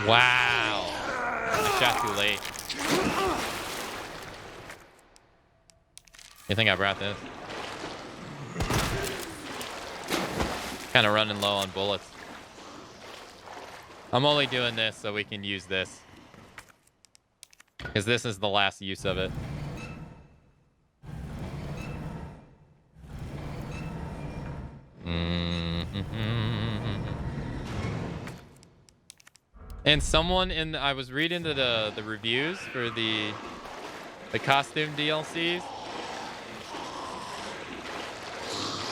Wow. I shot too late. You think I brought this? Kind of running low on bullets. I'm only doing this so we can use this. Because this is the last use of it. And someone I was reading the reviews for the costume DLCs.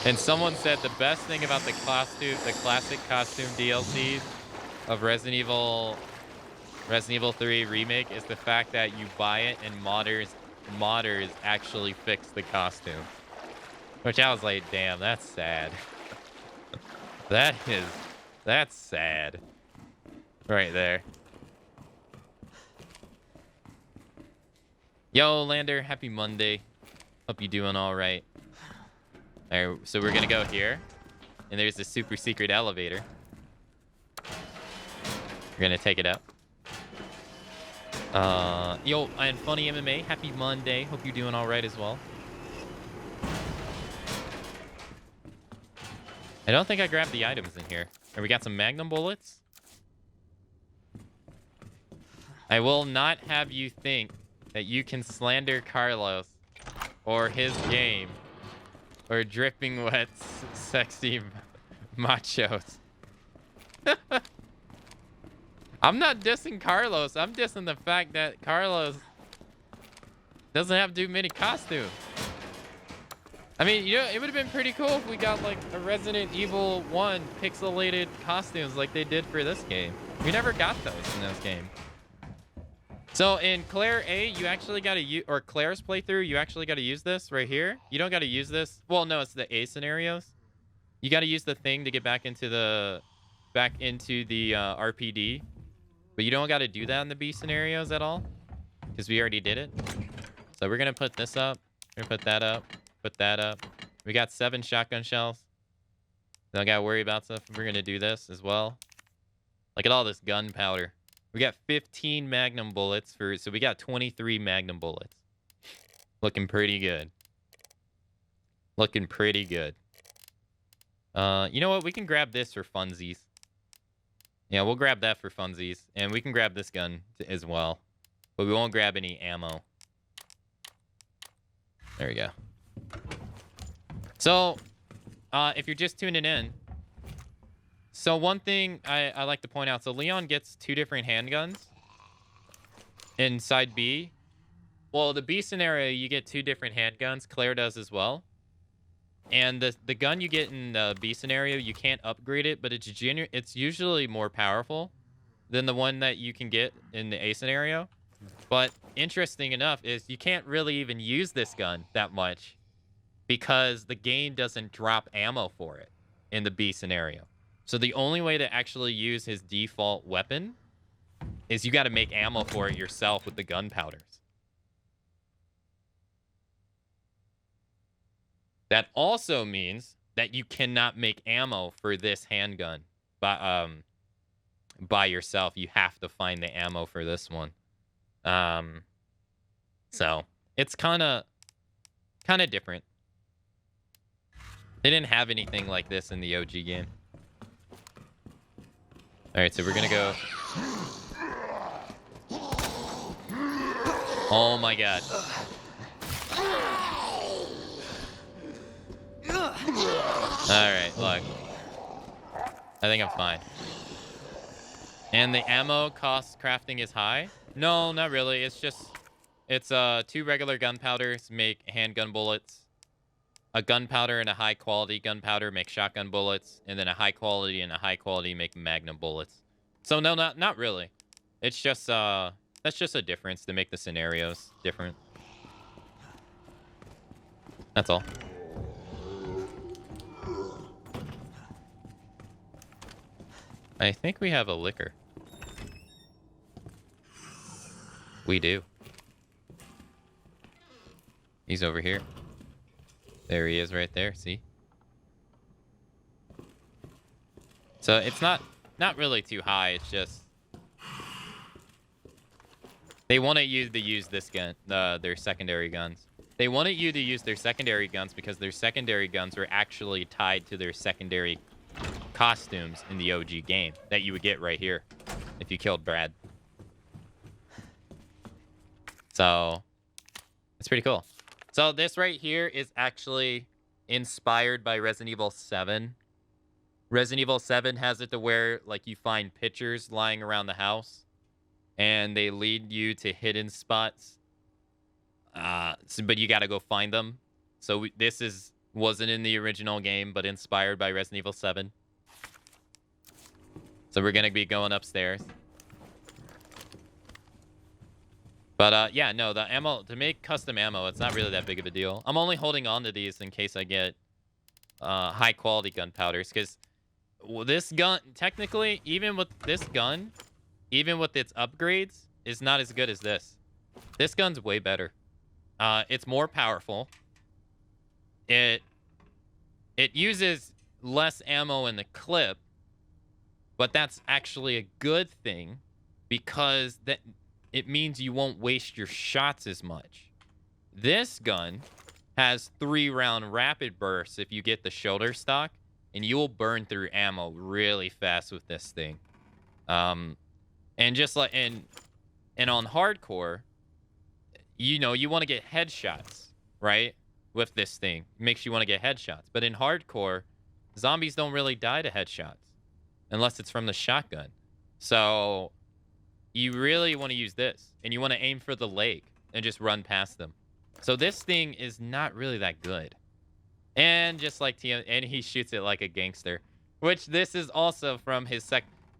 And someone said the best thing about the classic costume DLCs of Resident Evil 3 Remake is the fact that you buy it and modders actually fix the costume. Which I was like, damn, that's sad. That's sad. Right there. Yo, Lander, happy Monday. Hope you're doing all right. All right, so we're gonna go here, and there's a super secret elevator. We're gonna take it up. Yo, and Funny MMA, happy Monday. Hope you're doing all right as well. I don't think I grabbed the items in here. And we got some Magnum bullets. I will not have you think that you can slander Carlos or his game or dripping wet sexy machos. I'm not dissing Carlos. I'm dissing the fact that Carlos doesn't have too many costumes. I mean, you know, it would have been pretty cool if we got like a Resident Evil 1 pixelated costumes like they did for this game. We never got those in this game. So in Claire A, you actually got to use, or Claire's playthrough, you actually got to use this right here. You don't got to use this. Well, no, it's the A scenarios. You got to use the thing to get back into the RPD. But you don't got to do that in the B scenarios at all, because we already did it. So we're going to put this up. We're going to put that up. Put that up. We got 7 shotgun shells. Don't got to worry about stuff. We're going to do this as well. Look at all this gunpowder. We got 15 Magnum bullets so we got 23 Magnum bullets. Looking pretty good. Looking pretty good. You know what? We can grab this for funsies. Yeah, we'll grab that for funsies. And we can grab this gun as well. But we won't grab any ammo. There we go. So, if you're just tuning in, so one thing I like to point out, so Leon gets 2 different handguns in side B. Well, the B scenario, you get 2 different handguns. Claire does as well. And the gun you get in the B scenario, you can't upgrade it, but it's usually more powerful than the one that you can get in the A scenario. But interesting enough is you can't really even use this gun that much because the game doesn't drop ammo for it in the B scenario. So the only way to actually use his default weapon is you got to make ammo for it yourself with the gunpowders. That also means that you cannot make ammo for this handgun by yourself. You have to find the ammo for this one. So it's kind of different. They didn't have anything like this in the OG game. All right, so we're gonna go. Oh my god. Alright, look. I think I'm fine. And the ammo cost crafting is high? No, not really. It's 2 regular gunpowders make handgun bullets. A gunpowder and a high quality gunpowder make shotgun bullets, and then a high quality and a high quality make magnum bullets. So no, not really. It's just that's just a difference to make the scenarios different. That's all. I think we have a liquor. We do. He's over here. There he is right there, see? So it's not really too high, it's just they wanted you to use this gun, their secondary guns. They wanted you to use their secondary guns because their secondary guns were actually tied to their secondary costumes in the OG game that you would get right here if you killed Brad. So it's pretty cool. So this right here is actually inspired by Resident Evil 7. Resident Evil 7 has it to where like you find pictures lying around the house and they lead you to hidden spots. But you got to go find them. So this wasn't in the original game, but inspired by Resident Evil 7. So we're going to be going upstairs. But yeah, no, the ammo, to make custom ammo, it's not really that big of a deal. I'm only holding on to these in case I get high quality gunpowders, because this gun, technically, even with this gun, even with its upgrades, is not as good as this. This gun's way better. It's more powerful. It uses less ammo in the clip, but that's actually a good thing because it means you won't waste your shots as much. This gun has 3-round rapid bursts if you get the shoulder stock, and you will burn through ammo really fast with this thing. And just like and on hardcore, you know, you want to get headshots, right? With this thing, it makes you want to get headshots. But in hardcore, zombies don't really die to headshots unless it's from the shotgun. So you really want to use this, and you want to aim for the leg and just run past them. So this thing is not really that good. And just like TM, and he shoots it like a gangster, which this is also from his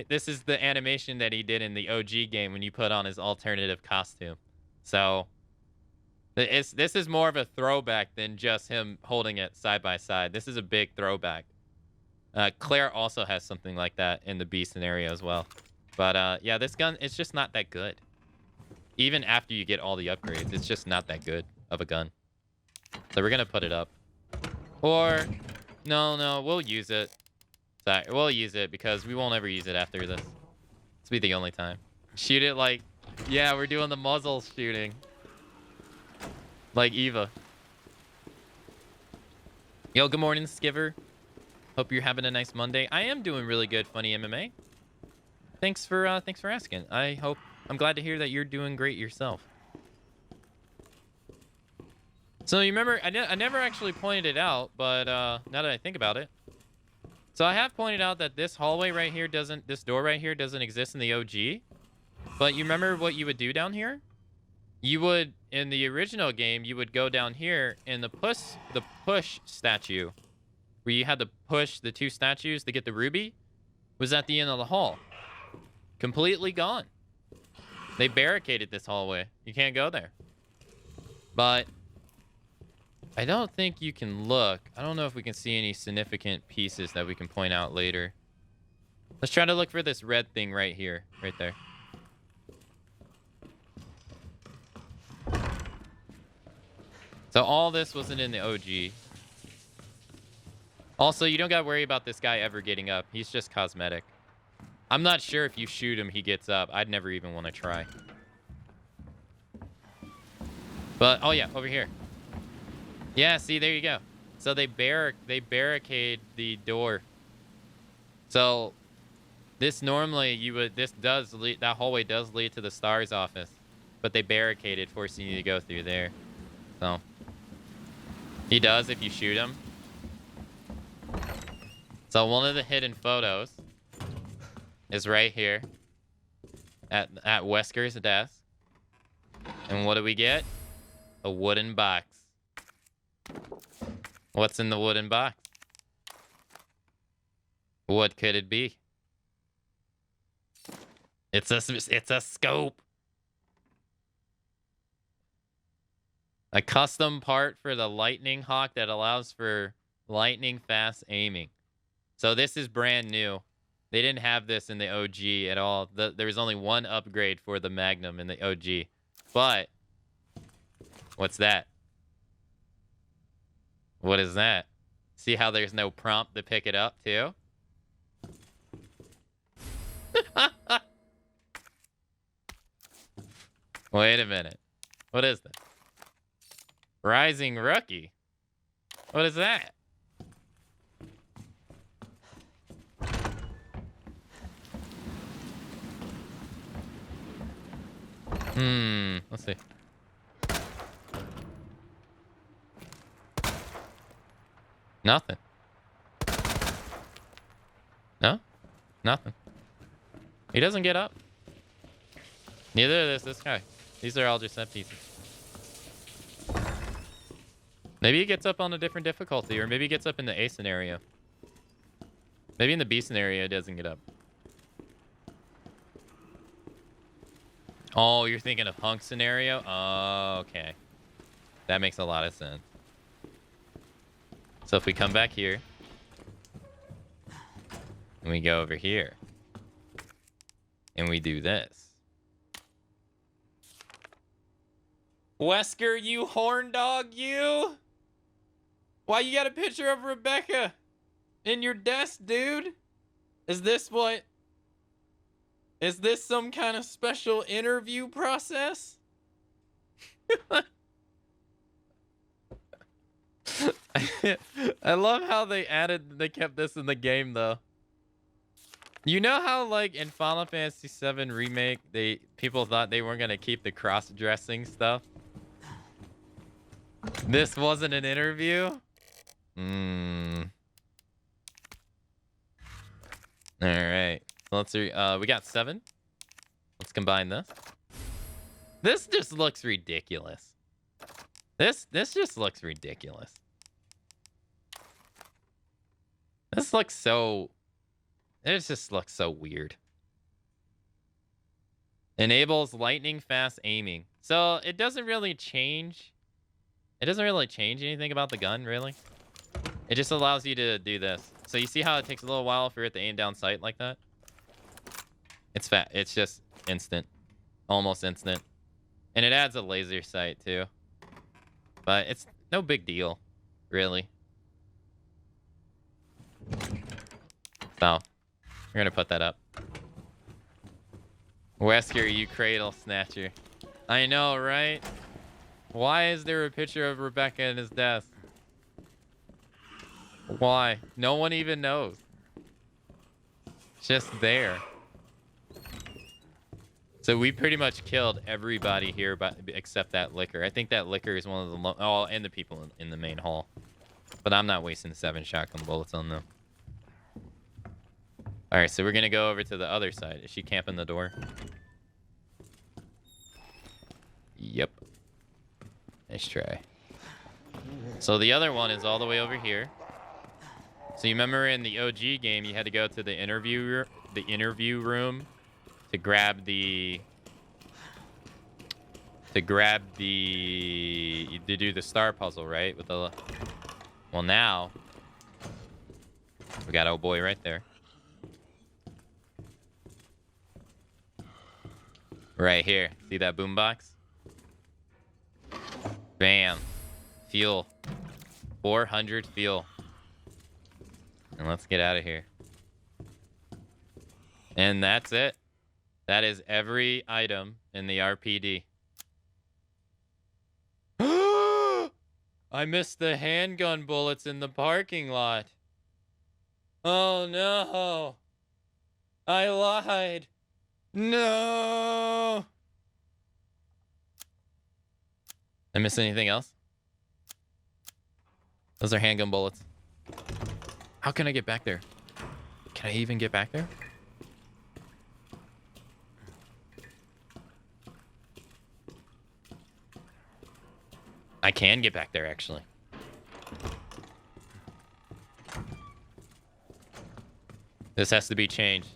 this is the animation that he did in the OG game when you put on his alternative costume. So this is more of a throwback than just him holding it side by side. This is a big throwback. Claire also has something like that in the B scenario as well. But yeah, this gun, it's just not that good. Even after you get all the upgrades, it's just not that good of a gun. So we're going to put it up. Or, no, we'll use it. Sorry, we'll use it because we won't ever use it after this. This will be the only time. Shoot it like, yeah, we're doing the muzzle shooting. Like Eva. Yo, good morning, Skiver. Hope you're having a nice Monday. I am doing really good, Funny MMA. thanks for asking. I'm glad to hear that you're doing great yourself. So you remember, I never actually pointed it out, but now that I think about it, so I have pointed out that this hallway right here this door right here doesn't exist in the OG. But you remember what you would do down here? You would, in the original game, you would go down here and the push statue, where you had to push the 2 statues to get the ruby, was at the end of the hall. Completely gone. They barricaded this hallway. You can't go there. But I don't think you can look. I don't know if we can see any significant pieces that we can point out later. Let's try to look for this red thing right here, right there. So all this wasn't in the OG. Also, you don't gotta worry about this guy ever getting up. He's just cosmetic. I'm not sure if you shoot him, he gets up. I'd never even want to try. But, oh yeah, over here. Yeah, see, there you go. So they barricade the door. So this normally that hallway does lead to the STARS office, but they barricaded, forcing you to go through there. So he does if you shoot him. So one of the hidden photos is right here at Wesker's desk. And what do we get? A wooden box. What's in the wooden box? What could it be? It's a scope. A custom part for the Lightning Hawk that allows for lightning fast aiming. So this is brand new. They didn't have this in the OG at all. There was only one upgrade for the Magnum in the OG. But what's that? What is that? See how there's no prompt to pick it up too? Wait a minute. What is this? Rising Rookie? What is that? Let's see. Nothing. No? Nothing. He doesn't get up. Neither is this guy. These are all just set pieces. Maybe he gets up on a different difficulty, or maybe he gets up in the A scenario. Maybe in the B scenario, it doesn't get up. Oh, you're thinking of Hunk scenario? Oh, okay. That makes a lot of sense. So if we come back here, and we go over here, and we do this. Wesker, you horn dog, you! Why you got a picture of Rebecca in your desk, dude? Is this what? Is this some kind of special interview process? I love how they kept this in the game though. You know how like in Final Fantasy VII Remake, people thought they weren't gonna keep the cross-dressing stuff? This wasn't an interview? Alright. Let's see. We got 7. Let's combine this. This just looks ridiculous. This just looks ridiculous. This looks so... It just looks so weird. Enables lightning fast aiming. So it doesn't really change. It doesn't really change anything about the gun, really. It just allows you to do this. So you see how it takes a little while for it to aim down sight like that? It's fat. It's just instant. Almost instant. And it adds a laser sight too. But it's no big deal, really. So, we're gonna put that up. Wesker, you cradle snatcher. I know, right? Why is there a picture of Rebecca in his desk? Why? No one even knows. It's just there. So we pretty much killed everybody here except that liquor. I think that liquor is one of the... Oh, and the people in the main hall. But I'm not wasting 7 shotgun bullets on them. Alright, so we're gonna go over to the other side. Is she camping the door? Yep. Nice try. So the other one is all the way over here. So you remember in the OG game, you had to go to the interview room to grab the... to do the star puzzle, right? With the... Well, now... we got old boy right there. Right here. See that boombox? Bam. Fuel. 400 fuel. And let's get out of here. And that's it. That is every item in the RPD. I missed the handgun bullets in the parking lot. Oh no. I lied. No. I miss anything else? Those are handgun bullets. How can I get back there? Can I even get back there? I can get back there, actually. This has to be changed.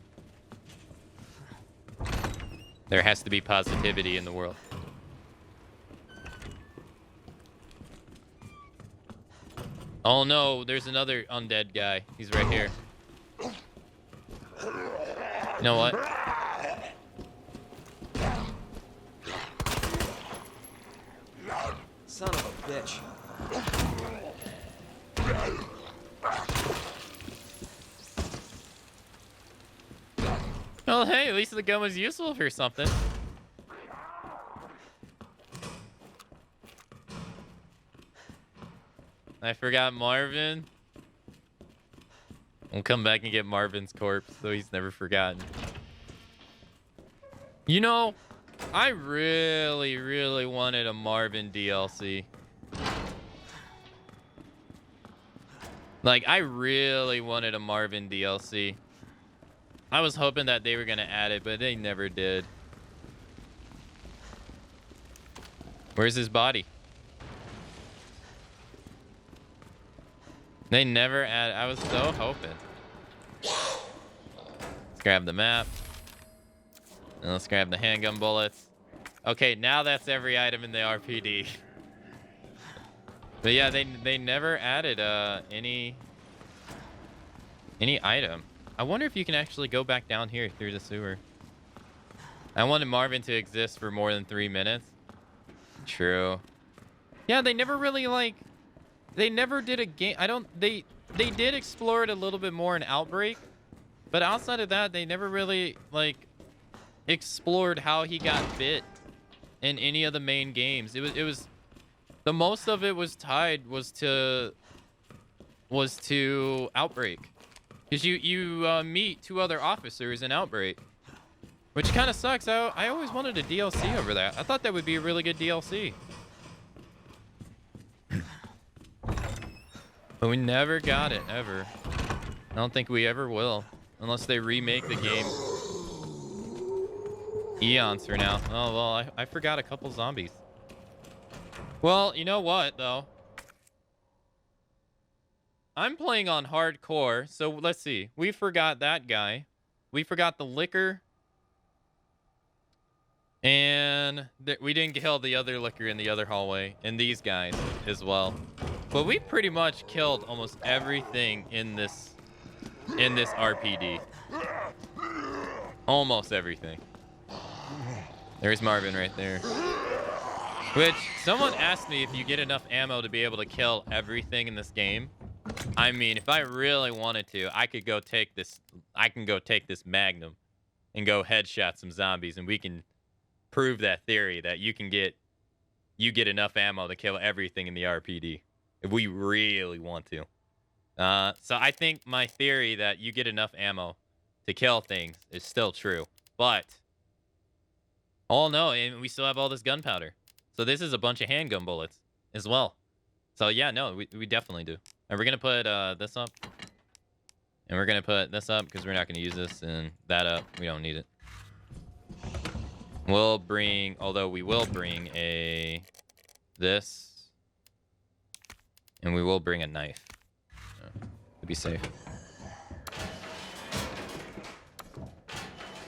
There has to be positivity in the world. Oh no, there's another undead guy. He's right here. You know what? Son of a bitch. Well, hey, at least the gun was useful for something. I forgot Marvin. We'll come back and get Marvin's corpse so he's never forgotten. You know, I really, really wanted a Marvin DLC. Like, I really wanted a Marvin DLC. I was hoping that they were going to add it, but they never did. Where's his body? They never add. I was so hoping. Let's grab the map. And let's grab the handgun bullets. Okay, now that's every item in the RPD. But yeah, they never added any item. I wonder if you can actually go back down here through the sewer. I wanted Marvin to exist for more than 3 minutes. True. Yeah, they never really like... They never did a game. They did explore it a little bit more in Outbreak, but outside of that, they never really like explored how he got bit in any of the main games. It was the most of it was tied was to Outbreak, because you meet 2 other officers in Outbreak, which kind of sucks. I always wanted a DLC over that. I thought that would be a really good DLC. But we never got it, ever. I don't think we ever will. Unless they remake the game. Eons for now. Oh, well, I forgot a couple zombies. Well, you know what, though? I'm playing on hardcore, so let's see. We forgot that guy. We forgot the liquor. And we didn't kill the other liquor in the other hallway. And these guys as well. But we pretty much killed almost everything in this RPD. Almost everything. There's Marvin right there. Which, someone asked me if you get enough ammo to be able to kill everything in this game. I mean, if I really wanted to, I can go take this Magnum and go headshot some zombies, and we can prove that theory that you get enough ammo to kill everything in the RPD. If we really want to. So I think my theory that you get enough ammo to kill things is still true. But Oh no, and we still have all this gunpowder. So this is a bunch of handgun bullets as well. So yeah, no, we definitely do. And we're gonna put this up. And we're gonna put this up because we're not gonna use this, and that up. We don't need it. We'll bring, although we will bring this, and we will bring a knife to be safe.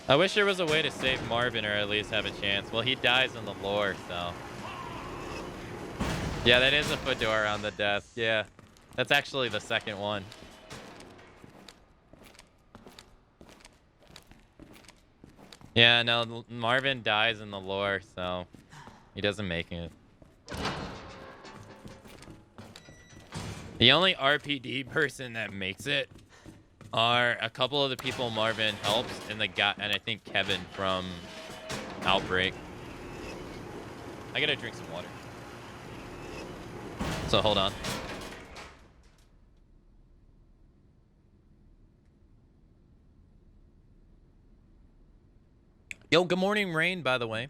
I wish there was a way to save Marvin, or at least have a chance. Well, he dies in the lore, so. Yeah, that is a fedora on the desk. Yeah, that's actually the second one. Yeah, no, Marvin dies in the lore, so he doesn't make it. The only RPD person that makes it are a couple of the people Marvin helps, and the guy, and I think Kevin from Outbreak. I gotta drink some water. So hold on. Yo, good morning, Rain, by the way.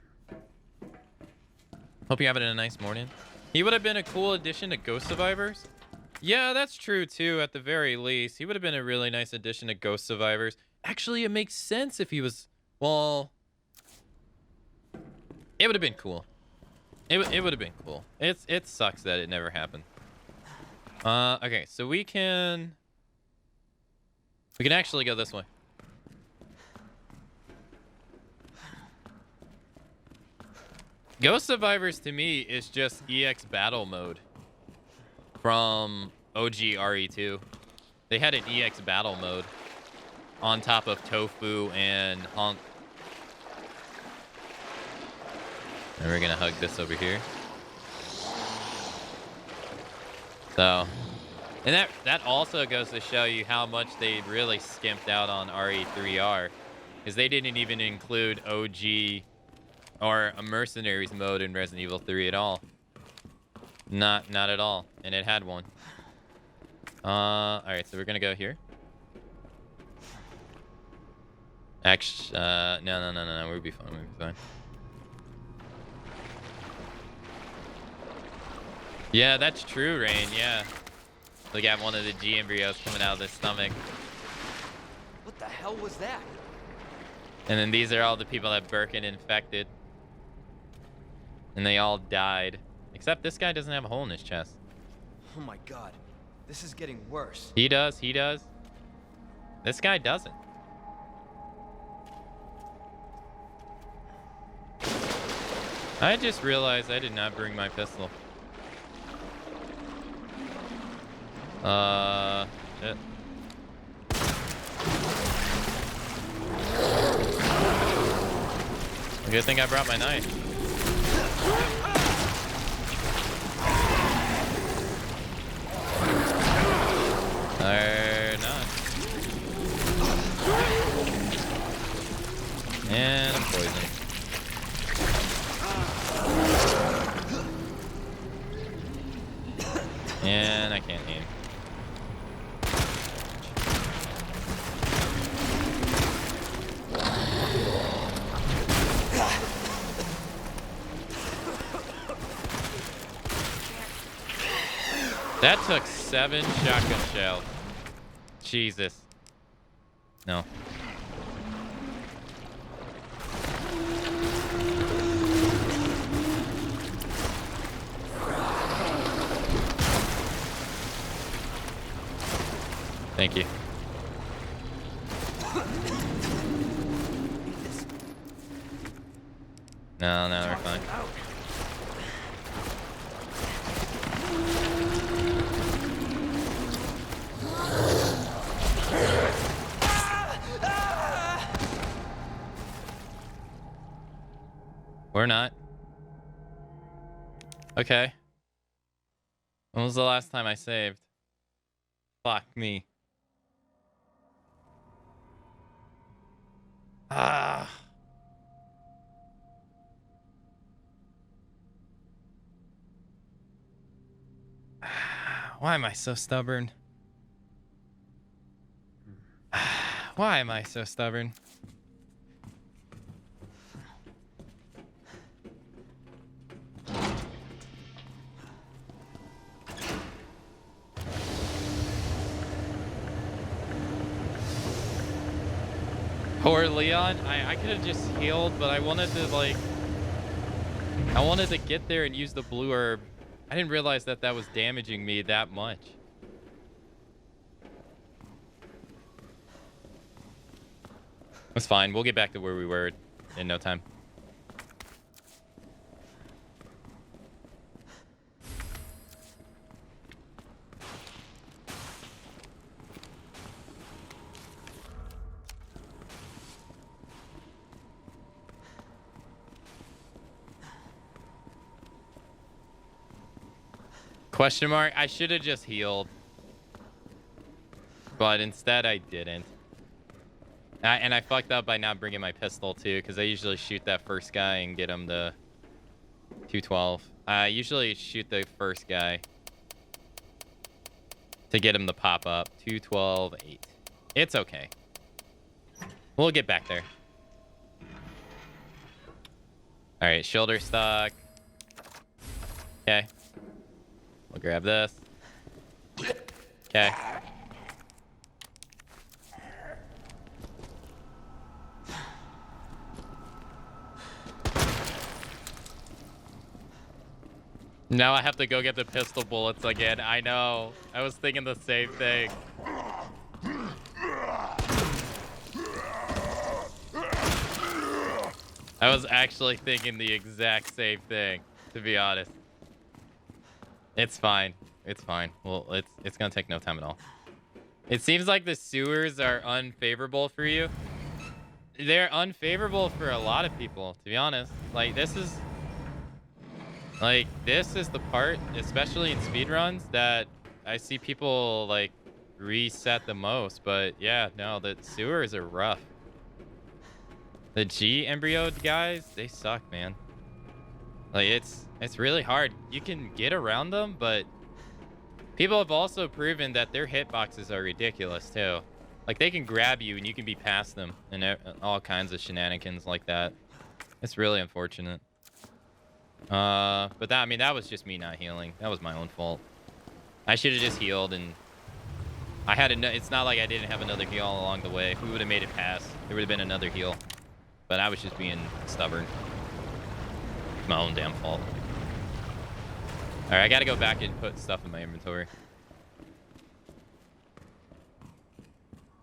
Hope you're having a nice morning. He would have been a cool addition to Ghost Survivors. Yeah, that's true, too, at the very least. He would have been a really nice addition to Ghost Survivors. Actually, it makes sense if he was... Well... It would have been cool. It would have been cool. It sucks that it never happened. Okay, so we can actually go this way. Ghost Survivors to me is just EX battle mode from OG RE2. They had an EX battle mode on top of Tofu and Hunk. And we're gonna hug this over here. So, and that also goes to show you how much they really skimped out on RE3R, because they didn't even include OG or a mercenaries mode in Resident Evil 3 at all. Not at all, and it had one. All right, so we're gonna go here. Actually, no, we'll be fine. We'll be fine. Yeah, that's true, Rain. Yeah. Look at one of the G embryos coming out of the stomach. What the hell was that? And then these are all the people that Birkin infected. And they all died. Except this guy doesn't have a hole in his chest. Oh my god. This is getting worse. He does. This guy doesn't. I just realized I did not bring my pistol. Shit. Good thing I brought my knife. Or not. And I'm poisoned. And I can't aim. That took 7 shotgun shells. Jesus. No. Thank you. No, we're fine. We're not. Okay. When was the last time I saved? Fuck me. Ah. Why am I so stubborn? Why am I so stubborn? Poor Leon. I could have just healed, but I wanted to like... I wanted to get there and use the blue herb. I didn't realize that that was damaging me that much. That's fine. We'll get back to where we were in no time. Question mark? I should have just healed. But instead I didn't. And I fucked up by not bringing my pistol too, because I usually shoot that first guy and get him the 212. I usually shoot the first guy to get him to pop up. 212, 8. It's okay. We'll get back there. All right, shoulder stock. Okay. We'll grab this. Okay. Now I have to go get the pistol bullets again. I know. I was thinking the same thing. I was actually thinking the exact same thing, to be honest. It's fine. It's fine. Well, it's gonna take no time at all. It seems like the sewers are unfavorable for you. They're unfavorable for a lot of people, to be honest. Like, this is the part, especially in speedruns, that I see people, like, reset the most. But, yeah, no, the sewers are rough. The G embryoed guys, they suck, man. Like, it's really hard. You can get around them, but people have also proven that their hitboxes are ridiculous, too. Like, they can grab you and you can be past them and all kinds of shenanigans like that. It's really unfortunate. But that, I mean, that was just me not healing. That was my own fault. I should have just healed, and I had it's not like I didn't have another heal all along the way. If we would have made it past, there would have been another heal. But I was just being stubborn. It's my own damn fault. All right, I got to go back and put stuff in my inventory.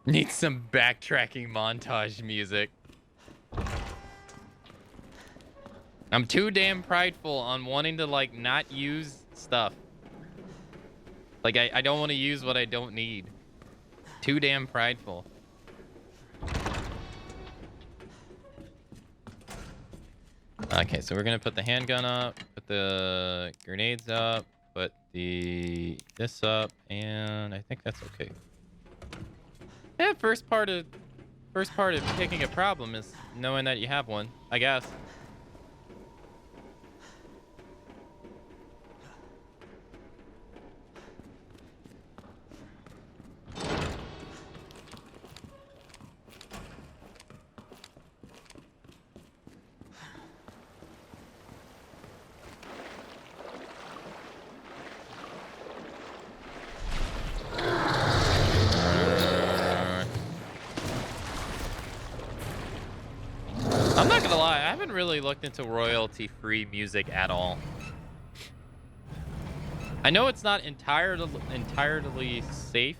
Need some backtracking montage music. I'm too damn prideful on wanting to, like, not use stuff. Like, I don't want to use what I don't need. Too damn prideful. Okay, so we're going to put the handgun up, put the grenades up, put this up, and I think that's okay. Yeah, first part of picking a problem is knowing that you have one, I guess. I'm not gonna lie, I haven't really looked into royalty-free music at all. I know it's not entirely safe,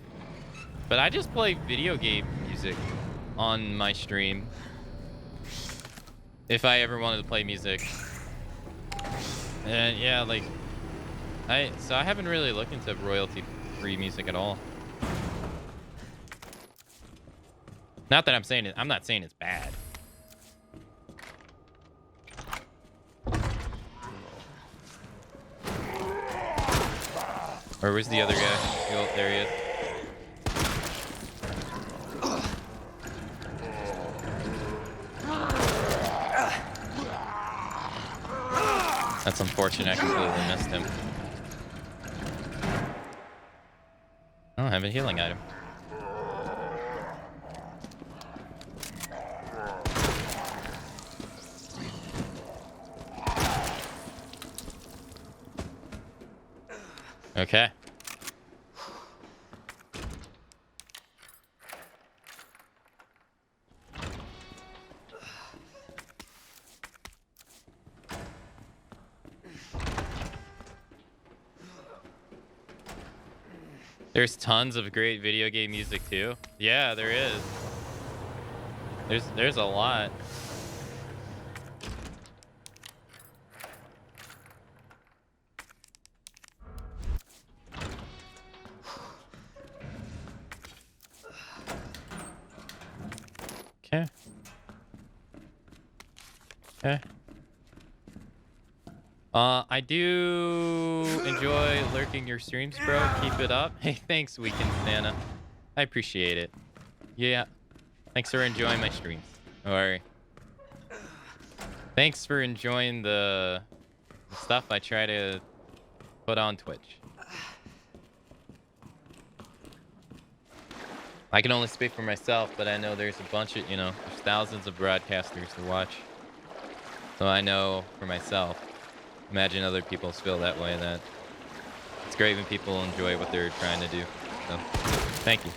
but I just play video game music on my stream. If I ever wanted to play music. And yeah, like, so I haven't really looked into royalty-free music at all. Not that I'm saying I'm not saying it's bad. Or where's the other guy? Oh, there he is. That's unfortunate. I completely missed him. I don't have a healing item. Okay. There's tons of great video game music too. Yeah, there is. There's a lot. Okay. Okay. I do enjoy lurking your streams, bro. Keep it up. Hey, thanks, Weekend Santa. I appreciate it. Yeah. Thanks for enjoying my streams. Or thanks for enjoying the stuff I try to put on Twitch. I can only speak for myself, but I know there's a bunch of, there's thousands of broadcasters to watch. So I know for myself. Imagine other people feel that way, that it's great when people enjoy what they're trying to do. So, thank you.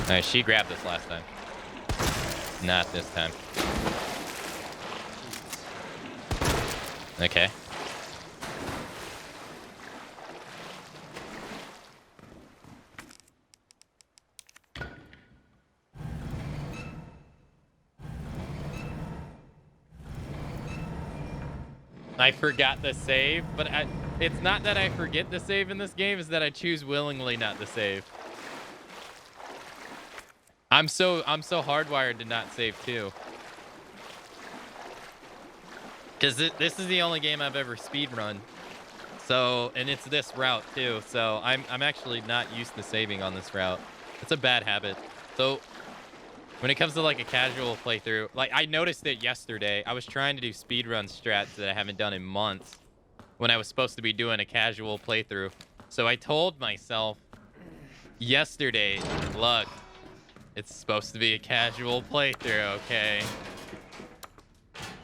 Alright, she grabbed this last time. Not this time. Okay. I forgot the save, but it's not that I forget the save in this game, it's that I choose willingly not to save. I'm so hardwired to not save too. Cause this is the only game I've ever speedrun. So, and it's this route too. So I'm actually not used to saving on this route. It's a bad habit. So when it comes to like a casual playthrough, like I noticed it yesterday. I was trying to do speedrun strats that I haven't done in months when I was supposed to be doing a casual playthrough. So I told myself yesterday, look, it's supposed to be a casual playthrough, okay?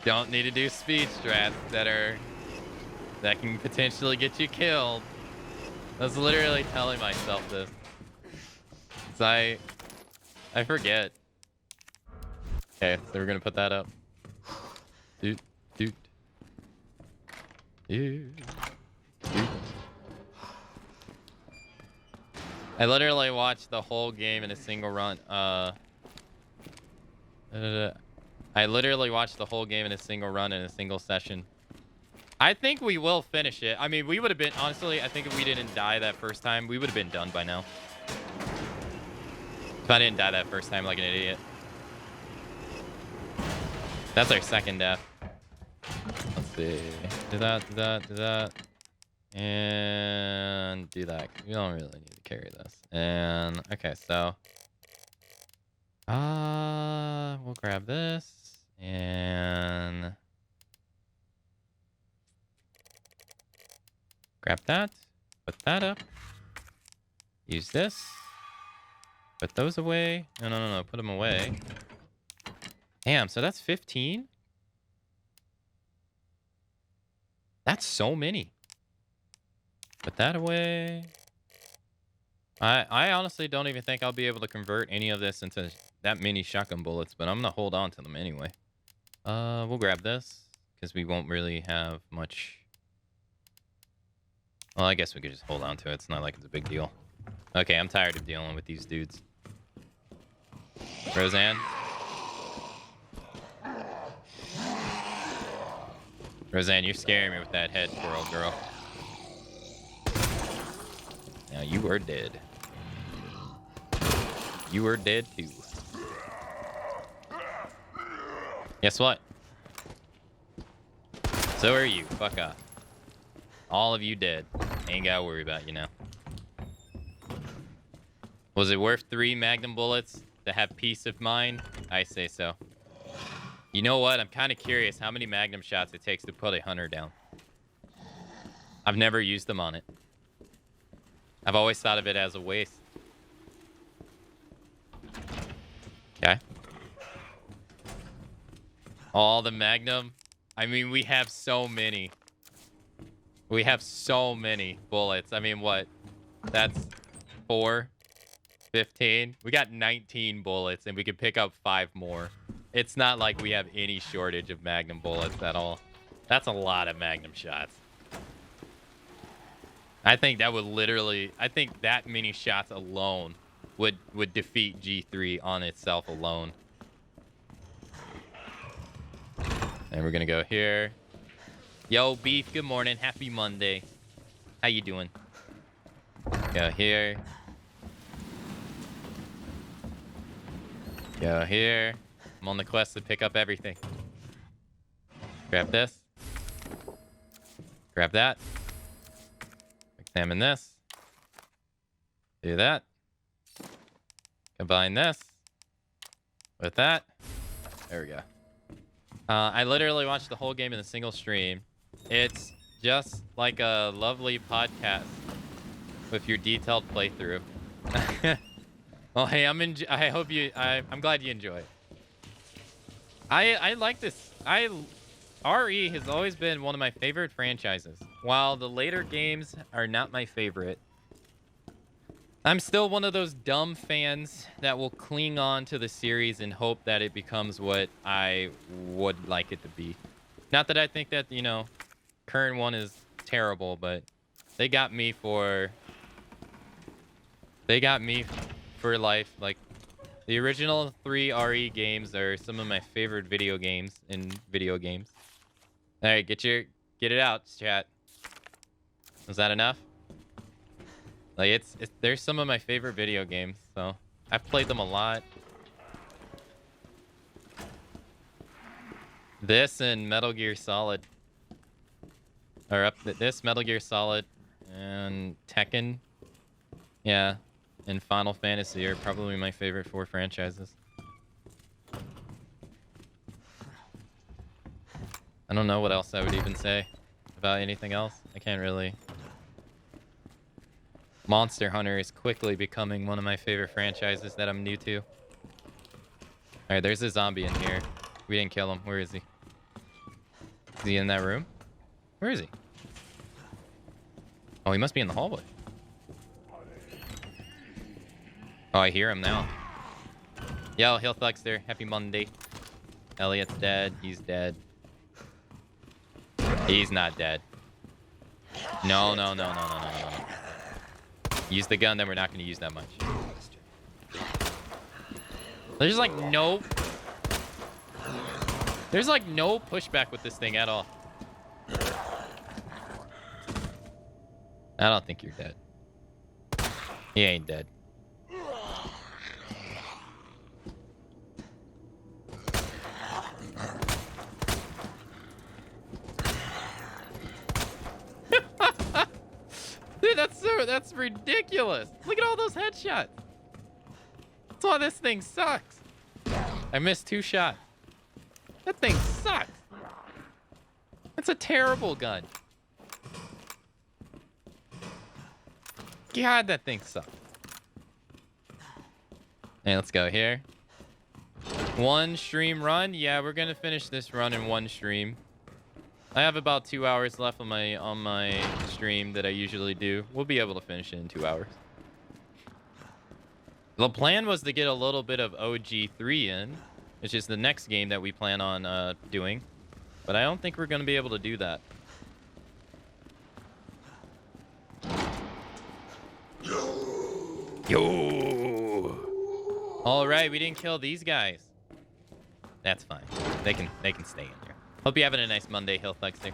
Don't need to do speed strats that can potentially get you killed. I was literally telling myself this. So I forget. Okay, so we're gonna put that up. Doot, doot. Doot, doot. I literally watched the whole game in a single run. I literally watched the whole game in a single run in a single session. I think we will finish it. I mean, we would have been, honestly, I think if we didn't die that first time, we would have been done by now. If I didn't die that first time like an idiot. That's our second death. Let's see. Do that, do that, do that. And do that. We don't really need to carry this. And, okay, so. We'll grab this. And. Grab that. Put that up. Use this. Put those away. No. Put them away. Damn, so that's 15? That's so many. Put that away. I honestly don't even think I'll be able to convert any of this into that many shotgun bullets, but I'm going to hold on to them anyway. We'll grab this, because we won't really have much. Well, I guess we could just hold on to it. It's not like it's a big deal. Okay, I'm tired of dealing with these dudes. Roseanne? Roseanne, you're scaring me with that head twirl, girl. Now you are dead. You are dead too. Guess what? So are you. Fuck off. All of you dead. Ain't gotta worry about you now. Was it worth 3 Magnum bullets to have peace of mind? I say so. You know what? I'm kind of curious how many Magnum shots it takes to put a hunter down. I've never used them on it. I've always thought of it as a waste. Okay. All the Magnum. I mean, we have so many. We have so many bullets. I mean, what? That's 4, 15. We got 19 bullets, and we could pick up 5 more. It's not like we have any shortage of Magnum bullets at all. That's a lot of Magnum shots. I think that would literally, I think that many shots alone would defeat G3 on itself alone. And we're gonna go here. Yo, Beef, good morning. Happy Monday. How you doing? Go here. Go here. I'm on the quest to pick up everything. Grab this. Grab that. Examine this. Do that. Combine this with that. There we go. I literally watched the whole game in a single stream. It's just like a lovely podcast with your detailed playthrough. Well, hey, I hope you. I'm glad you enjoy it. I like this. RE has always been one of my favorite franchises. While the later games are not my favorite, I'm still one of those dumb fans that will cling on to the series and hope that it becomes what I would like it to be. Not that I think that, you know, current one is terrible, but they got me for life. Like, the original 3 RE games are some of my favorite video games in video games. All right, get it out, chat. Was that enough? Like, there's some of my favorite video games, so I've played them a lot. This and Metal Gear Solid are up. This Metal Gear Solid and Tekken, yeah, and Final Fantasy are probably my favorite 4 franchises. I don't know what else I would even say about anything else. I can't really. Monster Hunter is quickly becoming one of my favorite franchises that I'm new to. All right, there's a zombie in here. We didn't kill him. Where is he? Is he in that room? Where is he? Oh, he must be in the hallway. Oh, I hear him now. Yo, Hill Thuckster. Happy Monday. Elliot's dead. He's dead. He's not dead. No. Use the gun, then we're not going to use that much. There's like no pushback with this thing at all. I don't think you're dead. He ain't dead. Dude, that's ridiculous. Look at all those headshots. That's why this thing sucks. I missed 2 shots. That thing sucks. That's a terrible gun. God, that thing sucks. Hey, let's go here. 1 stream run. Yeah, we're gonna finish this run in 1 stream. I have about 2 hours left on my stream that I usually do. We'll be able to finish it in 2 hours. The plan was to get a little bit of OG3 in, which is the next game that we plan on doing. But I don't think we're going to be able to do that. Yo! All right, we didn't kill these guys. That's fine. They can stay in there. Hope you're having a nice Monday, Hill Thuckster.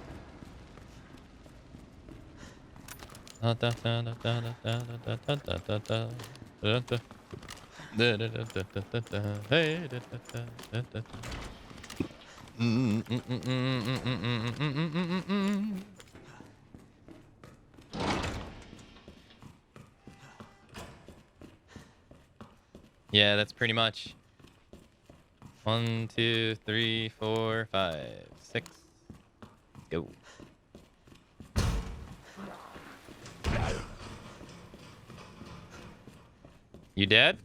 Yeah, that's pretty much 1, 2, 3, 4, 5, 6. Go. You dead?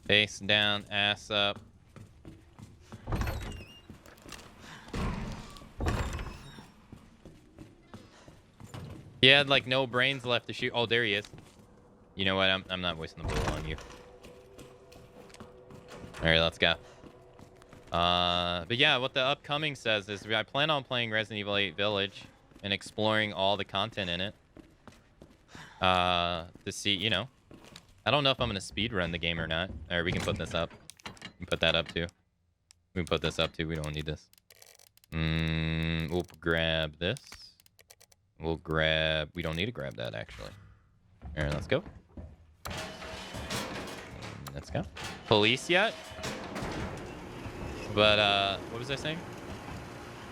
Face down, ass up. He had like no brains left to shoot. Oh, there he is. You know what? I'm not wasting the bullet on you. All right, let's go. But yeah, what the upcoming says is I plan on playing Resident Evil 8 Village and exploring all the content in it. To see, you know. I don't know if I'm going to speed run the game or not. All right, we can put this up. We can put that up too. We can put this up too. We don't need this. We'll grab this. We'll grab... We don't need to grab that, actually. All right, let's go. Let's go. Police yet? But, what was I saying?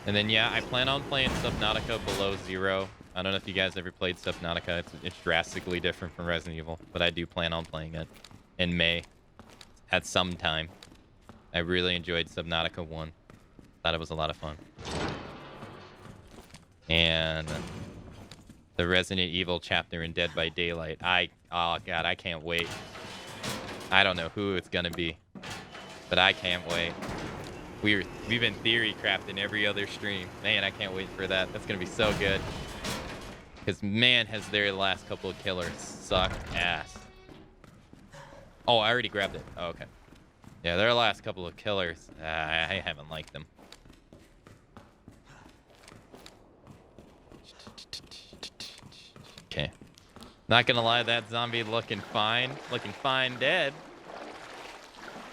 And then, yeah, I plan on playing Subnautica Below Zero. I don't know if you guys ever played Subnautica. It's drastically different from Resident Evil. But I do plan on playing it in May. At some time. I really enjoyed Subnautica 1. Thought it was a lot of fun. And the Resident Evil chapter in Dead by Daylight. Oh god, I can't wait. I don't know who it's gonna be, but I can't wait. We've been theory crafting every other stream. Man, I can't wait for that. That's gonna be so good. Because man, has their last couple of killers sucked ass. Oh, I already grabbed it. Oh, okay. Yeah, their last couple of killers, I haven't liked them. Okay. Not gonna lie, that zombie looking fine. Looking fine dead.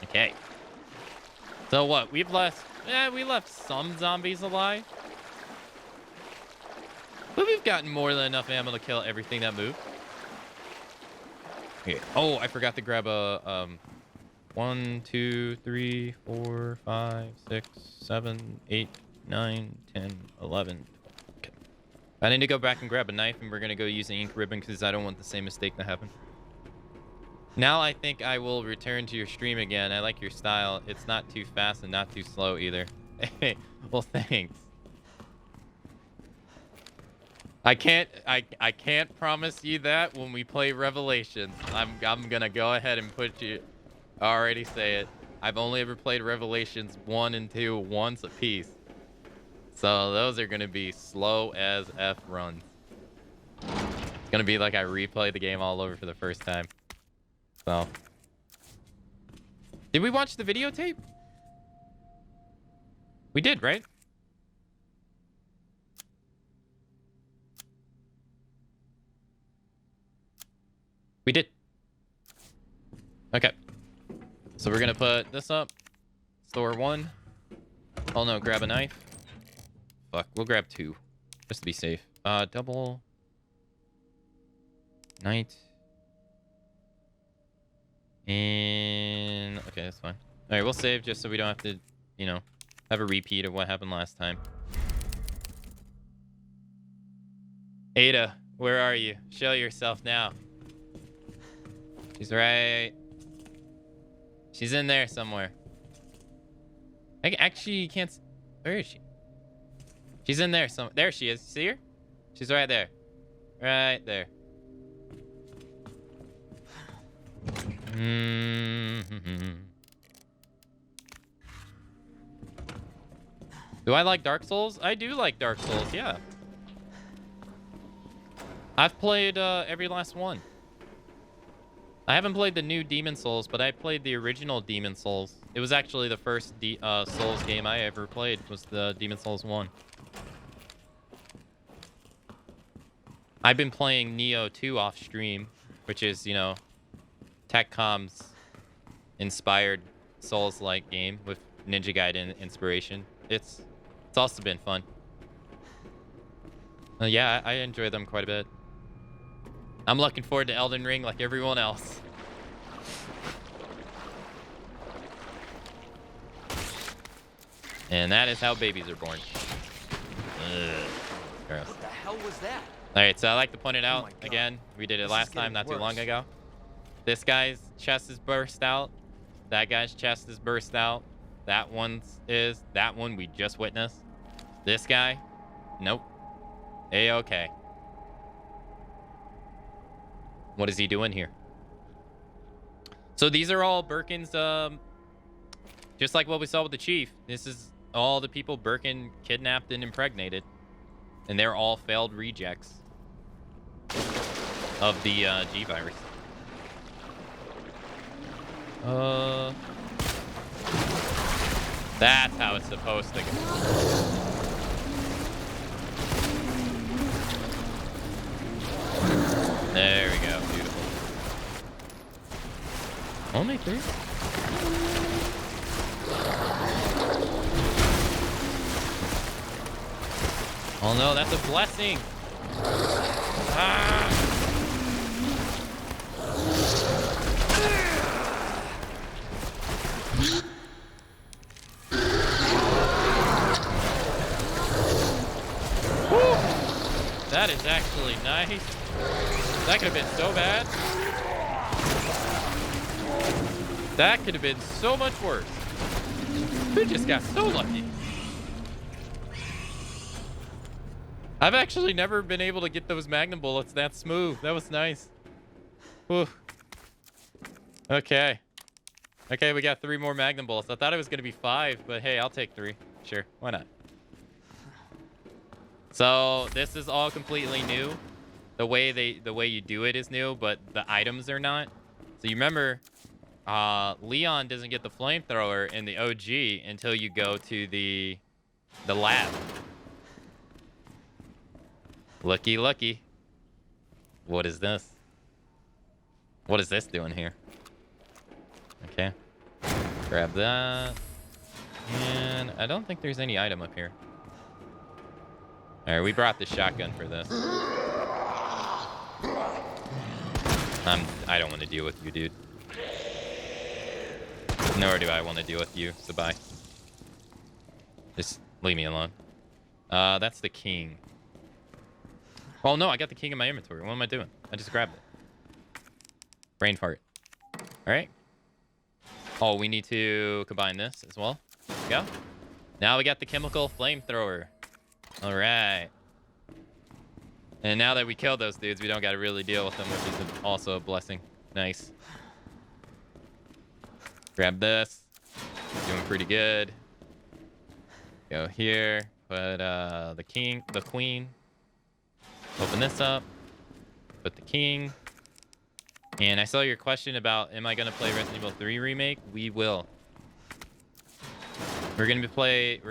Okay. So what? We left some zombies alive. But we've gotten more than enough ammo to kill everything that moved. Okay. Oh, I forgot to grab a 1, 2, 3, 4, 5, 6, 7, 8, 9, 10, 11. Okay. I need to go back and grab a knife, and we're going to go use the ink ribbon because I don't want the same mistake to happen. Now I think I will return to your stream again. I like your style. It's not too fast and not too slow either. Well, thanks. I can't promise you that when we play Revelations. I'm going to go ahead and put you... I already say it. I've only ever played Revelations 1 and 2 once a piece. So those are going to be slow as F runs. It's going to be like I replay the game all over for the first time. So. Did we watch the videotape? We did, right? We did. Okay. So we're gonna put this up. Store 1. Oh no, grab a knife. Fuck, we'll grab 2. Just to be safe. Double. Night. And... okay, that's fine. Alright, we'll save just so we don't have to, you know, have a repeat of what happened last time. Ada, where are you? Show yourself now. She's right... she's in there somewhere. I actually can't... where is she? She's in there somewhere. There she is. See her? She's right there. Right there. Do I like Dark Souls? I do like Dark Souls, yeah. I've played every last one. I haven't played the new Demon Souls, but I played the original Demon Souls. It was actually the first Souls game I ever played, was the Demon Souls 1. I've been playing Neo 2 off stream, which is, you know, Tech.com's inspired Souls-like game with Ninja Gaiden inspiration. It's also been fun. Yeah, I enjoy them quite a bit. I'm looking forward to Elden Ring like everyone else. And that is how babies are born. Ugh. Gross. What the hell was that? Alright, so I like to point it out again. We did it last time, not too long ago. This guy's chest is burst out. That guy's chest is burst out. That one's is. That one we just witnessed. This guy, nope. A-okay. What is he doing here? So these are all Birkin's, just like what we saw with the Chief. This is all the people Birkin kidnapped and impregnated. And they're all failed rejects of the G-Virus. That's how it's supposed to go. There we Only 3? Oh no, that's a blessing. Ah! Woo! That is actually nice. That could have been so bad. That could have been so much worse. We just got so lucky. I've actually never been able to get those magnum bullets that smooth. That was nice. Whew. Okay. Okay, we got 3 more magnum bullets. I thought it was going to be 5, but hey, I'll take 3. Sure, why not? So this is all completely new. The way you do it is new, but the items are not. So you remember, Leon doesn't get the flamethrower in the OG until you go to the lab. Lucky. What is this? What is this doing here? Okay. Grab that. And I don't think there's any item up here. Alright, we brought the shotgun for this. I don't want to deal with you, dude. Nor do I want to deal with you, so bye. Just leave me alone. That's the king. Oh no, I got the king in my inventory. What am I doing? I just grabbed it. Brain fart. Alright. Oh, we need to combine this as well. There we go. Now we got the chemical flamethrower. Alright. And now that we killed those dudes, we don't got to really deal with them, which is also a blessing. Nice. Grab this. Doing pretty good. Go here. Put the king, the queen. Open this up. Put the king. And I saw your question about, am I going to play Resident Evil 3 Remake? We will. We're going to play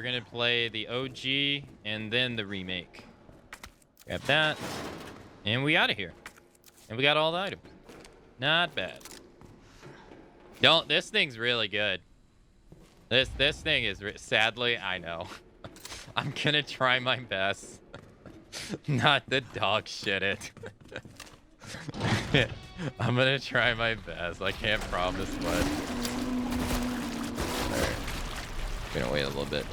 the OG and then the remake. Grab that. And we out of here. And we got all the items. Not bad. This thing's really good. This thing is, sadly, I know. I'm going to try my best. Not the dog shit it. I'm going to try my best. I can't promise, but... Alright. We're going to wait a little bit.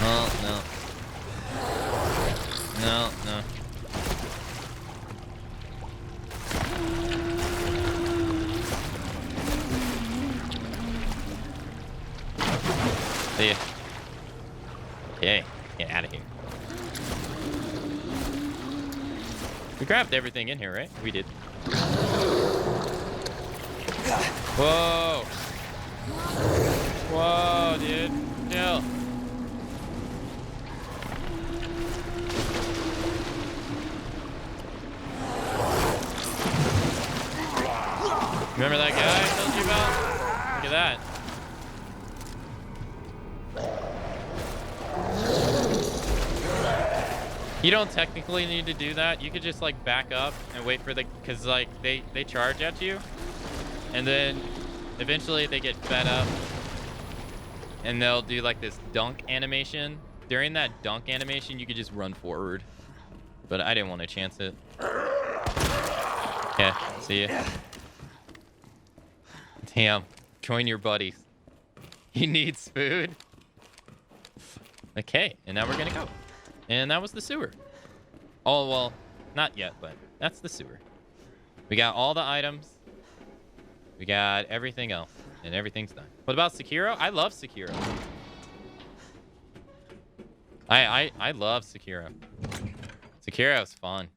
Oh, no. No. See ya. Okay, get out of here. We grabbed everything in here, right? We did. Whoa! Whoa, dude. Chill. Remember that guy I told you about? Look at that. You don't technically need to do that. You could just like back up and wait for the, cause like they charge at you, and then eventually they get fed up, and they'll do like this dunk animation. During that dunk animation, you could just run forward, but I didn't want to chance it. Yeah, see ya. Damn, join your buddies. He needs food. Okay, and now we're gonna go. And that was the sewer. Oh, well, not yet, but that's the sewer. We got all the items. We got everything else, and everything's done. What about Sekiro? I love Sekiro. I love Sekiro. Sekiro's fun.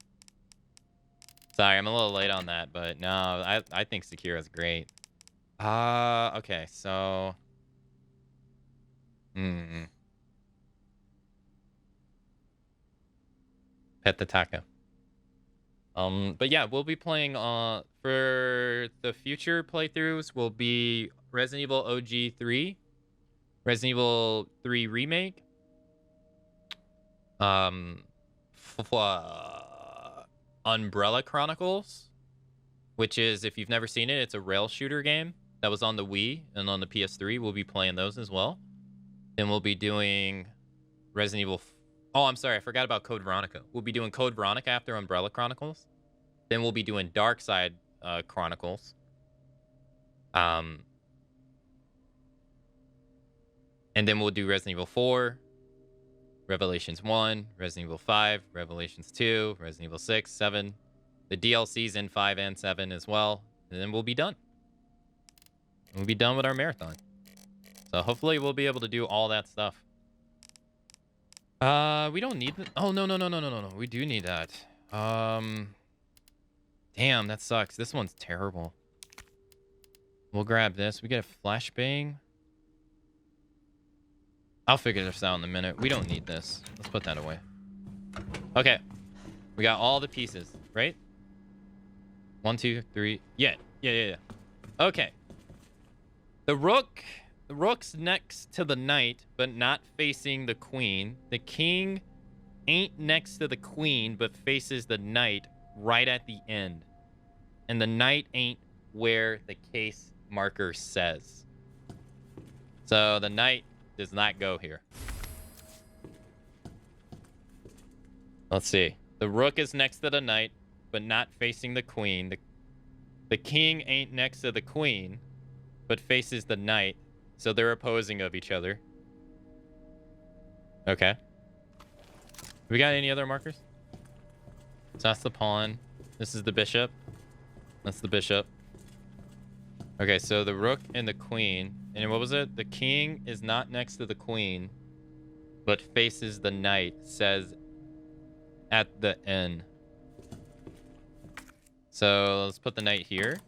Sorry, I'm a little late on that, but no, I think Sekiro's great. Okay, so... Pet the taco. But yeah, we'll be playing for the future playthroughs will be Resident Evil OG 3, Resident Evil 3 Remake, Umbrella Chronicles, which is, if you've never seen it, it's a rail shooter game that was on the Wii and on the PS3. We'll be playing those as well. Then we'll be doing Resident Evil. Oh, I'm sorry. I forgot about Code Veronica. We'll be doing Code Veronica after Umbrella Chronicles. Then we'll be doing Dark Side Chronicles. And then we'll do Resident Evil 4, Revelations 1, Resident Evil 5, Revelations 2, Resident Evil 6, 7. The DLCs in 5 and 7 as well. And then we'll be done. We'll be done with our marathon. So hopefully we'll be able to do all that stuff. We don't need... Oh, no. We do need that. Damn, that sucks. This one's terrible. We'll grab this. We get a flashbang. I'll figure this out in a minute. We don't need this. Let's put that away. Okay. We got all the pieces, right? 1, 2, 3. Yeah. Okay. The rook's next to the knight, but not facing the queen. The king ain't next to the queen, but faces the knight right at the end. And the knight ain't where the case marker says. So the knight does not go here. Let's see. The rook is next to the knight, but not facing the queen. The king ain't next to the queen, but faces the knight. So they're opposing of each other. Okay. We got any other markers? So that's the pawn. This is the bishop. That's the bishop. Okay, so the rook and the queen. And what was it? The king is not next to the queen, but faces the knight, says at the end. So let's put the knight here.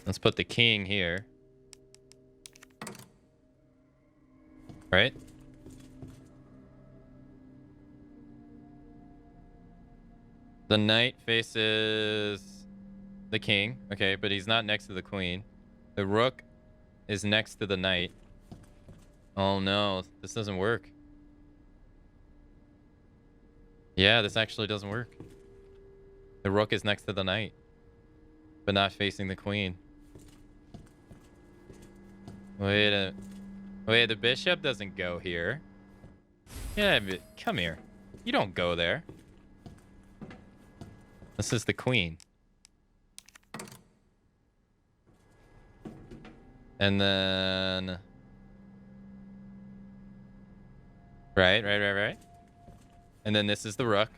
Let's put the king here. Right? The knight faces the king. Okay, but he's not next to the queen. The rook is next to the knight. Oh no, this doesn't work. Yeah, this actually doesn't work. The rook is next to the knight, but not facing the queen. Wait, the bishop doesn't go here. Yeah, but come here. You don't go there. This is the queen. And then... Right. And then this is the rook.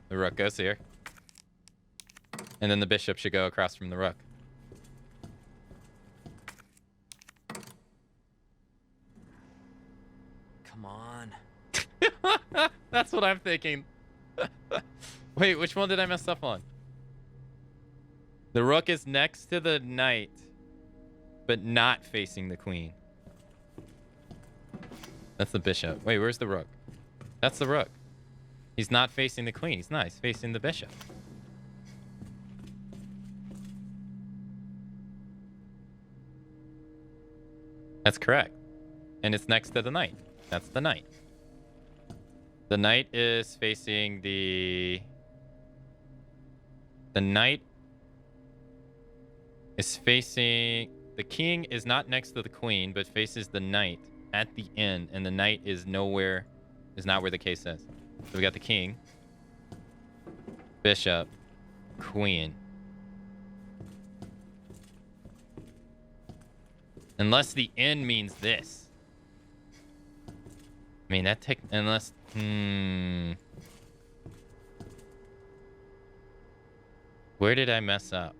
The rook goes here. And then the bishop should go across from the rook. Come on. That's what I'm thinking. Wait, which one did I mess up on? The rook is next to the knight, but not facing the queen. That's the bishop. Wait, where's the rook? That's the rook. He's not facing the queen. He's not. He's facing the bishop. That's correct. And it's next to the knight. That's the knight. The knight is facing the... The knight is facing... The king is not next to the queen, but faces the knight at the end. And the knight is nowhere... Is not where the case says. So we got the king. Bishop. Queen. Unless the end means this. I mean, that take... Unless... Where did I mess up?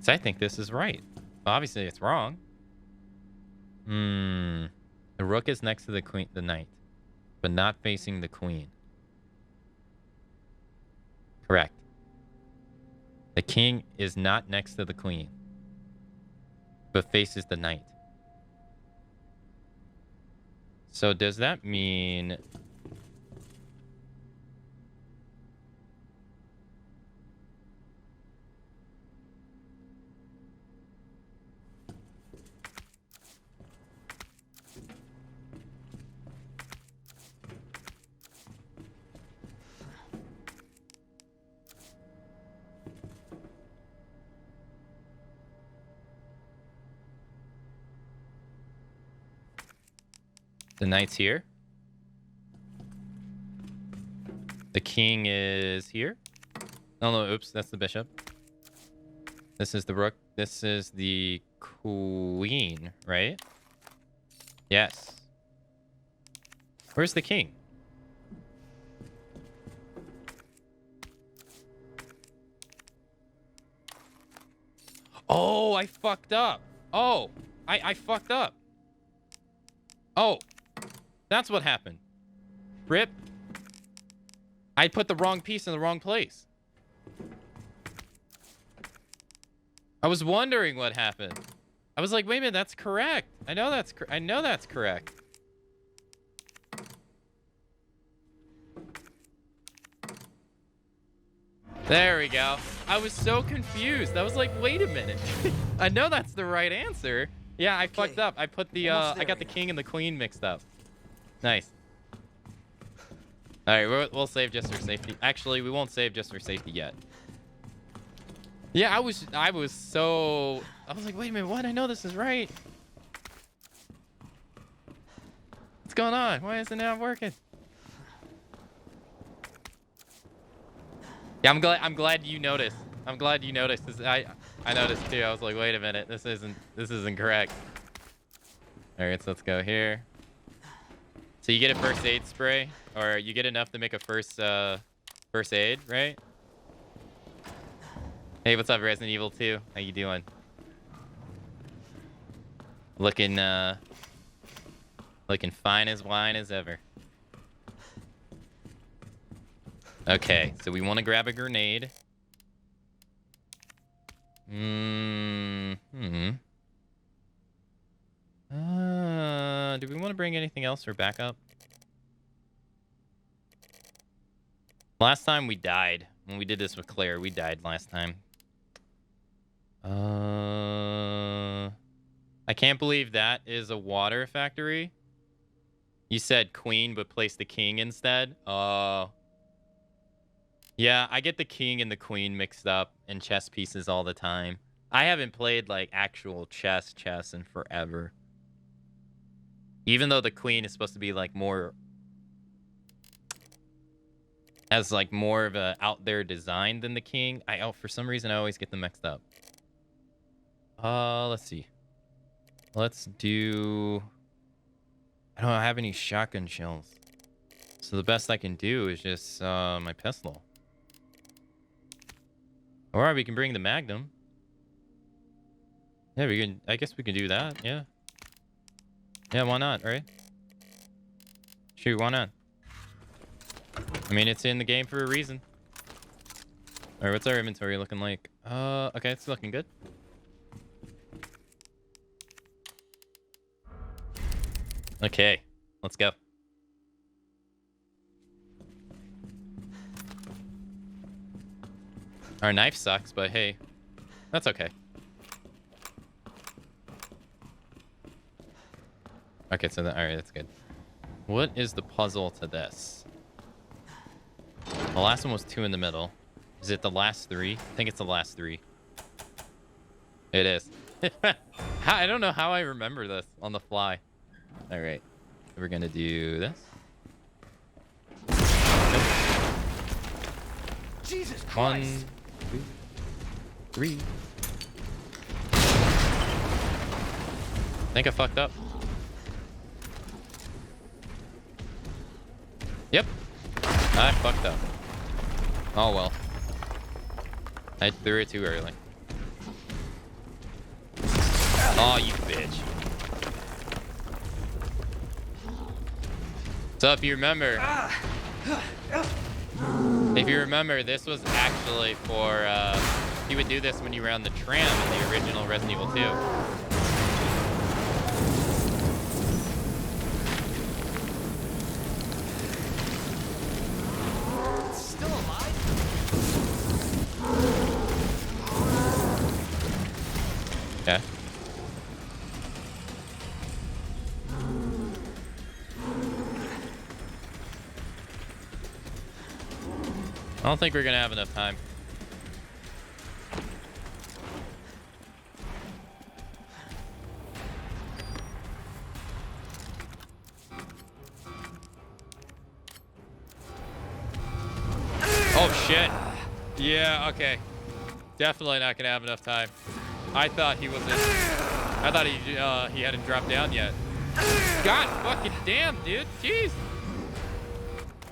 So I think this is right. Obviously, it's wrong. The rook is next to the queen, the knight, but not facing the queen. Correct. The king is not next to the queen, but faces the knight. So does that mean... The knight's here. The king is here. Oh no, oops, that's the bishop. This is the rook. This is the queen, right? Yes. Where's the king? Oh, I fucked up. Oh, I fucked up. Oh, that's what happened. Rip. I put the wrong piece in the wrong place. I was wondering what happened. I was like, wait a minute, that's correct. I know that's correct. There we go. I was so confused. I was like, wait a minute. I know that's the right answer. Yeah, I fucked up. I put the I got the king and the queen mixed up. Nice. All right, we'll save just for safety. Actually, we won't save just for safety yet. Yeah, I was like, wait a minute, what? I know this is right. What's going on? Why is it not working? Yeah, I'm glad you noticed. I'm glad you noticed. I noticed too. I was like, wait a minute, this isn't correct. All right, so let's go here. So you get a first aid spray, or you get enough to make a first aid, right? Hey, what's up, Resident Evil 2? How you doing? Looking fine as wine as ever. Okay, so we want to grab a grenade. Do we want to bring anything else for backup? Last time we died. When we did this with Claire, we died last time. I can't believe that is a water factory. You said queen, but placed the king instead. Oh. Yeah, I get the king and the queen mixed up in chess pieces all the time. I haven't played like actual chess in forever. Even though the queen is supposed to be like more, has like more of a out there design than the king. For some reason I always get them mixed up. Let's see. Let's do, I don't have any shotgun shells. So the best I can do is just my pistol. Or we can bring the Magnum. Yeah, we can. I guess we can do that. Yeah. Yeah, why not, right? Shoot, why not? I mean, it's in the game for a reason. All right, what's our inventory looking like? Okay, it's looking good. Okay, let's go. Our knife sucks, but hey, that's okay. Okay, so all right, that's good. What is the puzzle to this? The last one was 2 in the middle. Is it the last 3? I think it's the last 3. It is. I don't know how I remember this on the fly. All right, we're gonna do this. Jesus Christ. 1, 2, 3. I think I fucked up. Yep. I fucked up. Oh well. I threw it too early. Oh, you bitch. So if you remember, this was actually for, you would do this when you were on the tram in the original Resident Evil 2. Still alive? Okay. I don't think we're gonna have enough time. Oh, shit. Yeah, okay. Definitely not gonna have enough time. I thought he wasn't... I thought he hadn't dropped down yet. God fucking damn, dude. Jeez.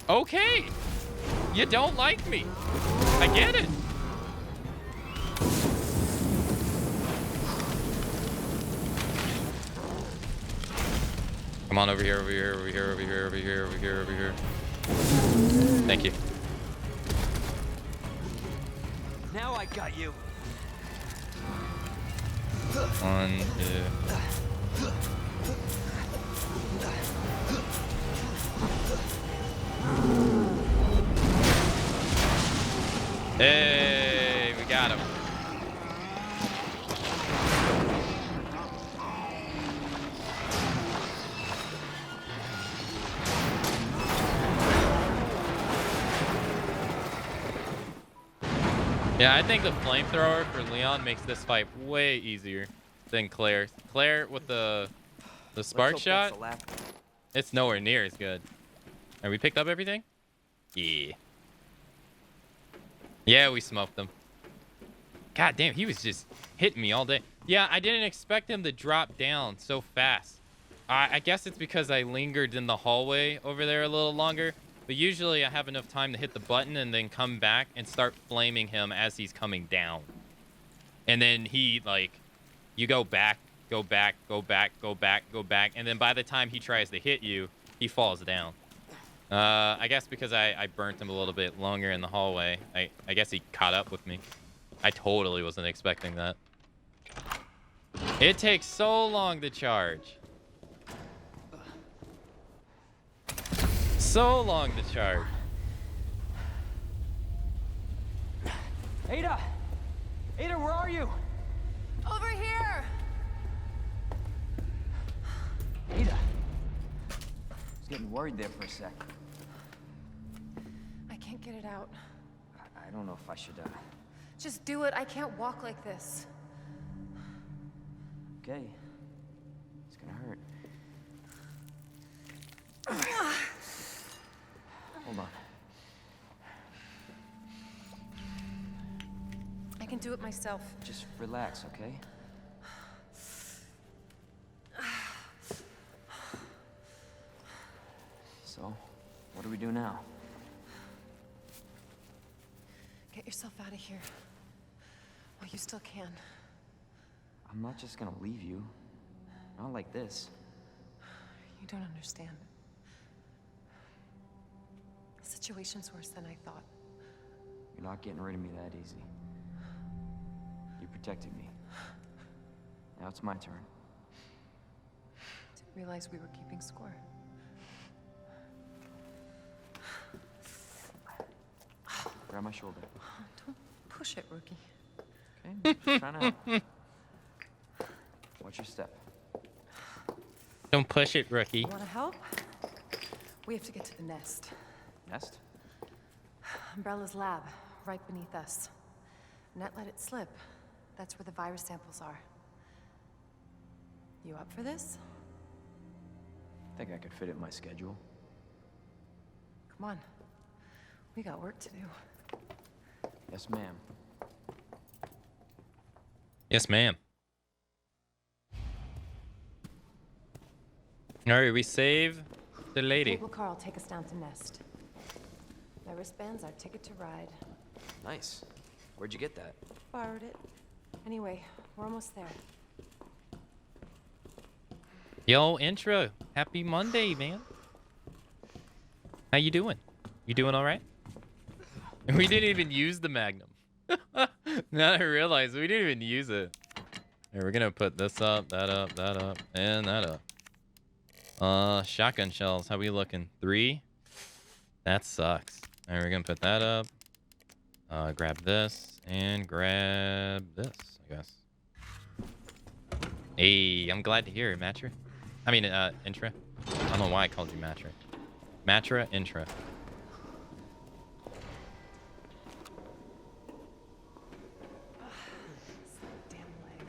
Okay. You don't like me. I get it. Come on, over here, over here, over here, over here, over here, over here, over here. Thank you. Now I got you. 1, 2. Hey, we got him. Yeah, I think the flamethrower for Leon makes this fight way easier than Claire. Claire with the spark shot, it's nowhere near as good. Are we picked up everything? Yeah. Yeah, we smoked them. God damn, he was just hitting me all day. Yeah, I didn't expect him to drop down so fast. I guess it's because I lingered in the hallway over there a little longer. But usually I have enough time to hit the button and then come back and start flaming him as he's coming down. And then he, like, you go back, go back, go back, go back, go back. And then by the time he tries to hit you, he falls down. I guess because I burnt him a little bit longer in the hallway. I guess he caught up with me. I totally wasn't expecting that. It takes so long to charge. So long to charge. Ada! Ada, where are you? Over here! Ada! I was getting worried there for a sec. I can't get it out. I don't know if I should, Just do it. I can't walk like this. Okay. It's gonna hurt. Hold on. I can do it myself. Just relax, okay? So, what do we do now? Get yourself out of here. While you still can. I'm not just gonna leave you. Not like this. You don't understand. The situation's worse than I thought. You're not getting rid of me that easy. You protected me. Now it's my turn. Didn't realize we were keeping score. Grab my shoulder. Don't push it, rookie. Okay, just trying to help. Watch your step. Don't push it, rookie. Want to help? We have to get to the nest. Nest? Umbrella's lab, right beneath us. Net let it slip. That's where the virus samples are. You up for this? Think I could fit it in my schedule. Come on. We got work to do. Yes, ma'am. Yes, ma'am. All right, we save the lady. Cable car will take us down to Nest. My wristband's our ticket to ride. Nice. Where'd you get that? Borrowed it. Anyway, we're almost there. Yo, intro. Happy Monday, man. How you doing? You doing all right? We didn't even use the Magnum. Now I realize we didn't even use it. Here, we're gonna put this up, that up, that up, and that up. Shotgun shells. How we looking? 3? That sucks. All right, we're gonna put that up. Grab this and grab this, I guess. Hey, I'm glad to hear it, Matra. I mean, Intra. I don't know why I called you Matra. Matra, Intra. Damn leg.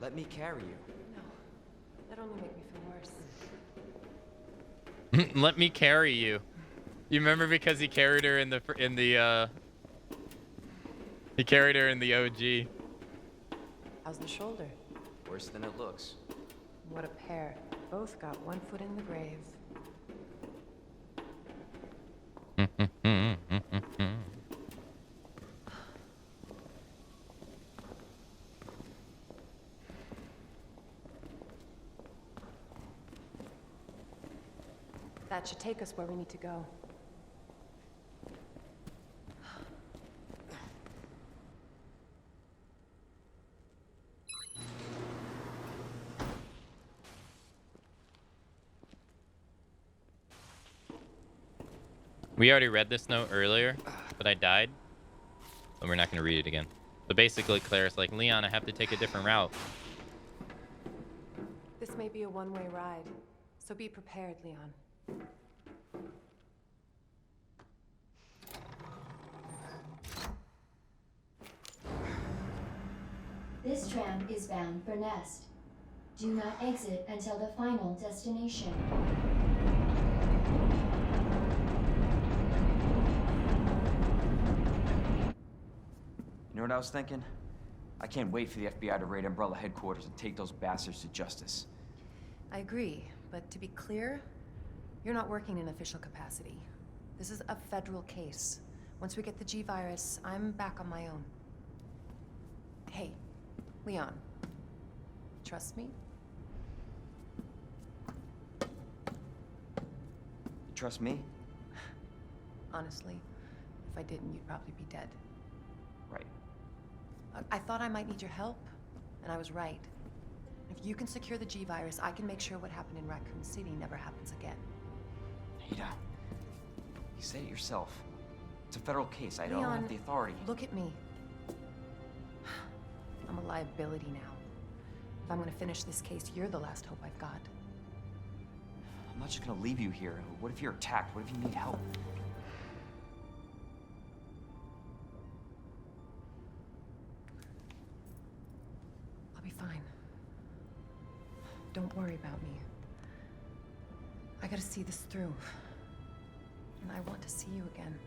Let me carry you. No. That only make me feel worse. Let me carry you. You remember because he carried her in the He carried her in the OG. How's the shoulder? Worse than it looks. What a pair. Both got one foot in the grave. That should take us where we need to go. We already read this note earlier, but I died. So we're not going to read it again. So basically, Claire's like, Leon, I have to take a different route. This may be a one-way ride, so be prepared, Leon. This tram is bound for Nest. Do not exit until the final destination. You know what I was thinking? I can't wait for the FBI to raid Umbrella headquarters and take those bastards to justice. I agree, but to be clear, you're not working in official capacity. This is a federal case. Once we get the G-Virus, I'm back on my own. Hey, Leon. Trust me? You trust me? Honestly, if I didn't, you'd probably be dead. Right. I thought I might need your help, and I was right. If you can secure the G-Virus, I can make sure what happened in Raccoon City never happens again. Ada, you said it yourself. It's a federal case. I don't Leon, have the authority. Look at me. I'm a liability now. If I'm gonna finish this case, you're the last hope I've got. I'm not just gonna leave you here. What if you're attacked? What if you need help? I'll be fine. Don't worry about me. I gotta see this through. And I want to see you again.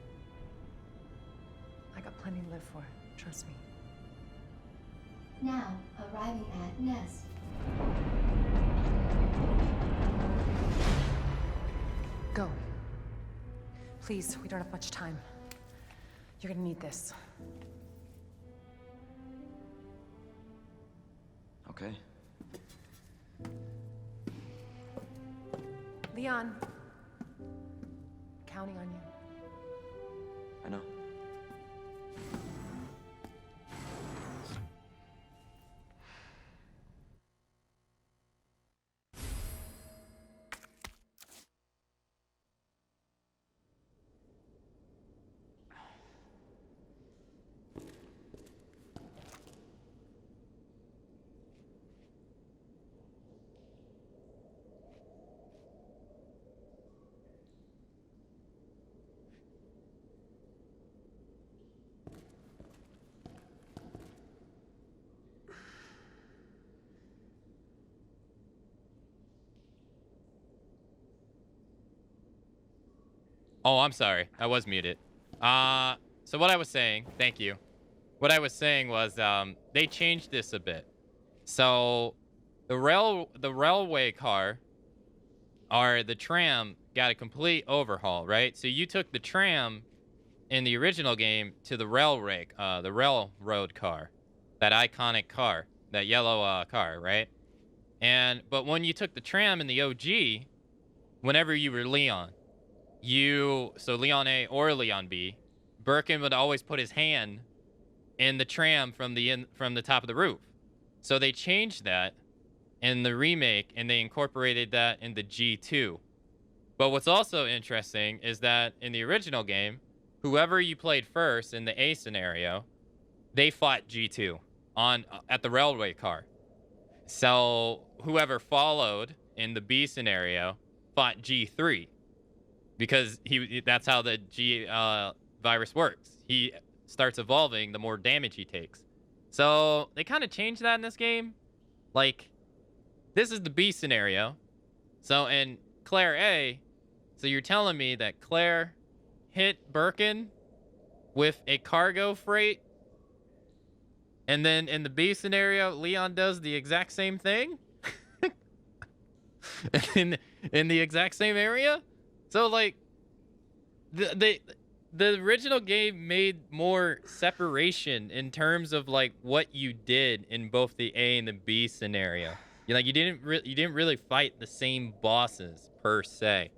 I got plenty to live for, trust me. Now, arriving at Nest. Go. Please, we don't have much time. You're gonna need this. Okay. Leon. Counting on you. I know. Oh, I'm sorry. I was muted. So what I was saying, thank you. What I was saying was, they changed this a bit. So the railway car or the tram got a complete overhaul, right? So you took the tram in the original game to the railroad car, that iconic car, that yellow car, right? But when you took the tram in the OG, whenever you were Leon, so Leon A or Leon B, Birkin would always put his hand in the tram from the top of the roof. So they changed that in the remake, and they incorporated that in the G2. But what's also interesting is that in the original game, whoever you played first in the A scenario, they fought G2 at the railway car. So whoever followed in the B scenario fought G3, because that's how the G virus works. He starts evolving the more damage he takes. So they kind of changed that in this game. Like, this is the B scenario. So in Claire A, so you're telling me that Claire hit Birkin with a cargo freight And then in the B scenario, Leon does the exact same thing. in the exact same area. So like the original game made more separation in terms of like what you did in both the A and the B scenario. You didn't really fight the same bosses per se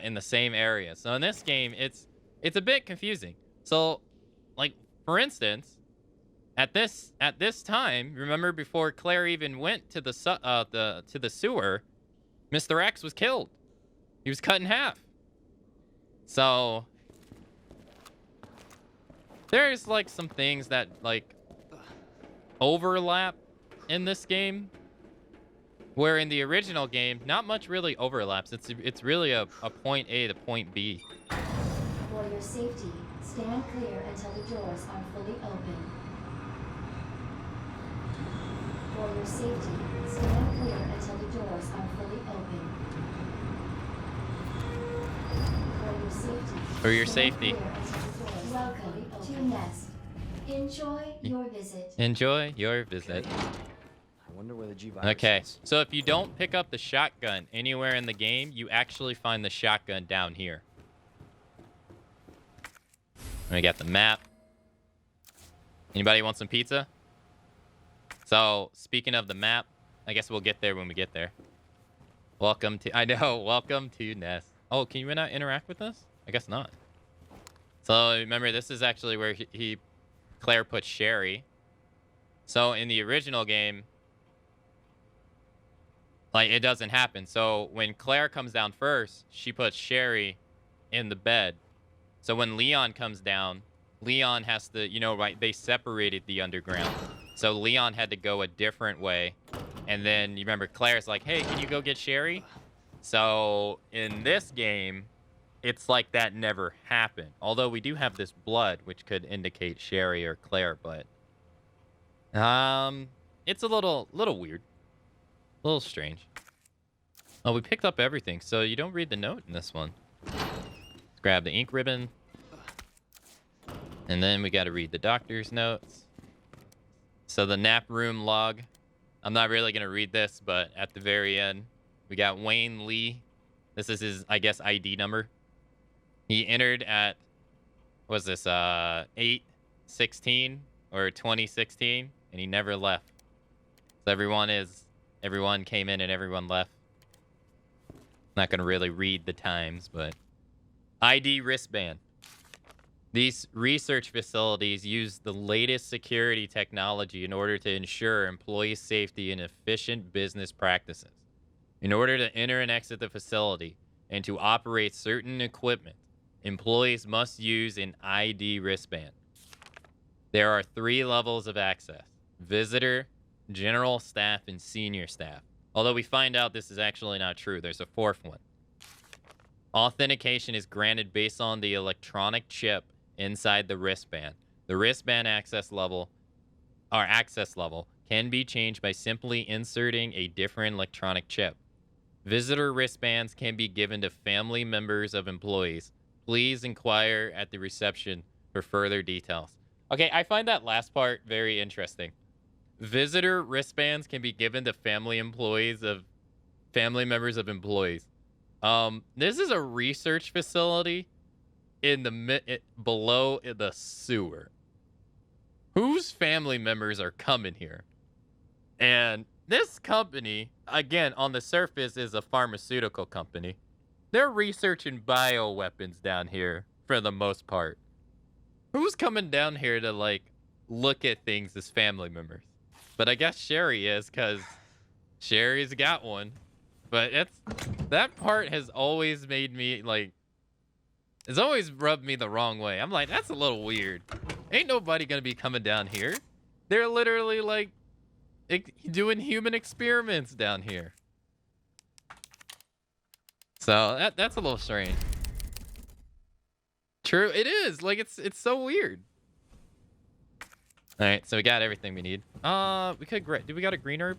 in the same area. So in this game, it's a bit confusing. So like for instance, at this time, remember before Claire even went to the sewer, Mr. X was killed. He was cut in half. So there's like some things that like overlap in this game, where in the original game, not much really overlaps. It's really a point A to point B. For your safety, stand clear until the doors are fully open. For your safety, stand clear until the doors are fully open. For your safety. Welcome to Nest. Enjoy your visit. Enjoy your visit. I wonder where the G-Virus Okay, is. so if you don't pick up the shotgun anywhere in the game, you actually find the shotgun down here. And we got the map. Anybody want some pizza? So, speaking of the map, I guess we'll get there when we get there. Welcome to Nest. Oh, can you not interact with us? I guess not. So, remember, this is actually where Claire put Sherry. So, in the original game, like, it doesn't happen. So, when Claire comes down first, she puts Sherry in the bed. So, when Leon comes down, Leon has to, right, they separated the underground. So, Leon had to go a different way. And then, you remember, Claire's like, hey, can you go get Sherry? So, in this game, it's like that never happened. Although we do have this blood, which could indicate Sherry or Claire, but it's a little weird. A little strange. Oh, we picked up everything, so you don't read the note in this one. Let's grab the ink ribbon. And then we got to read the doctor's notes. So the nap room log. I'm not really going to read this, but at the very end, we got Wayne Lee. This is his, I guess, ID number. He entered at, what was this, 8/16 or 2016, and he never left. So everyone came in and everyone left. Not going to really read the times, but ID wristband. These research facilities use the latest security technology in order to ensure employee safety and efficient business practices. In order to enter and exit the facility and to operate certain equipment, employees must use an ID wristband. There are 3 levels of access: visitor, general staff, and senior staff. Although we find out this is actually not true. There's a 4th one. Authentication is granted based on the electronic chip inside the wristband. The wristband access level can be changed by simply inserting a different electronic chip. Visitor wristbands can be given to family members of employees. Please inquire at the reception for further details. Okay, I find that last part very interesting. Visitor wristbands can be given to family members of employees. This is a research facility below the sewer. Whose family members are coming here? And this company, again, on the surface, is a pharmaceutical company. They're researching bioweapons down here for the most part. Who's coming down here to, like, look at things as family members? But I guess Sherry is, because Sherry's got one. But that part has always made me, like, it's always rubbed me the wrong way. I'm like, that's a little weird. Ain't nobody gonna be coming down here. They're literally, like, doing human experiments down here. So that's a little strange. True, it is. Like, it's so weird. All right, so we got everything we need. We could do we got a green herb?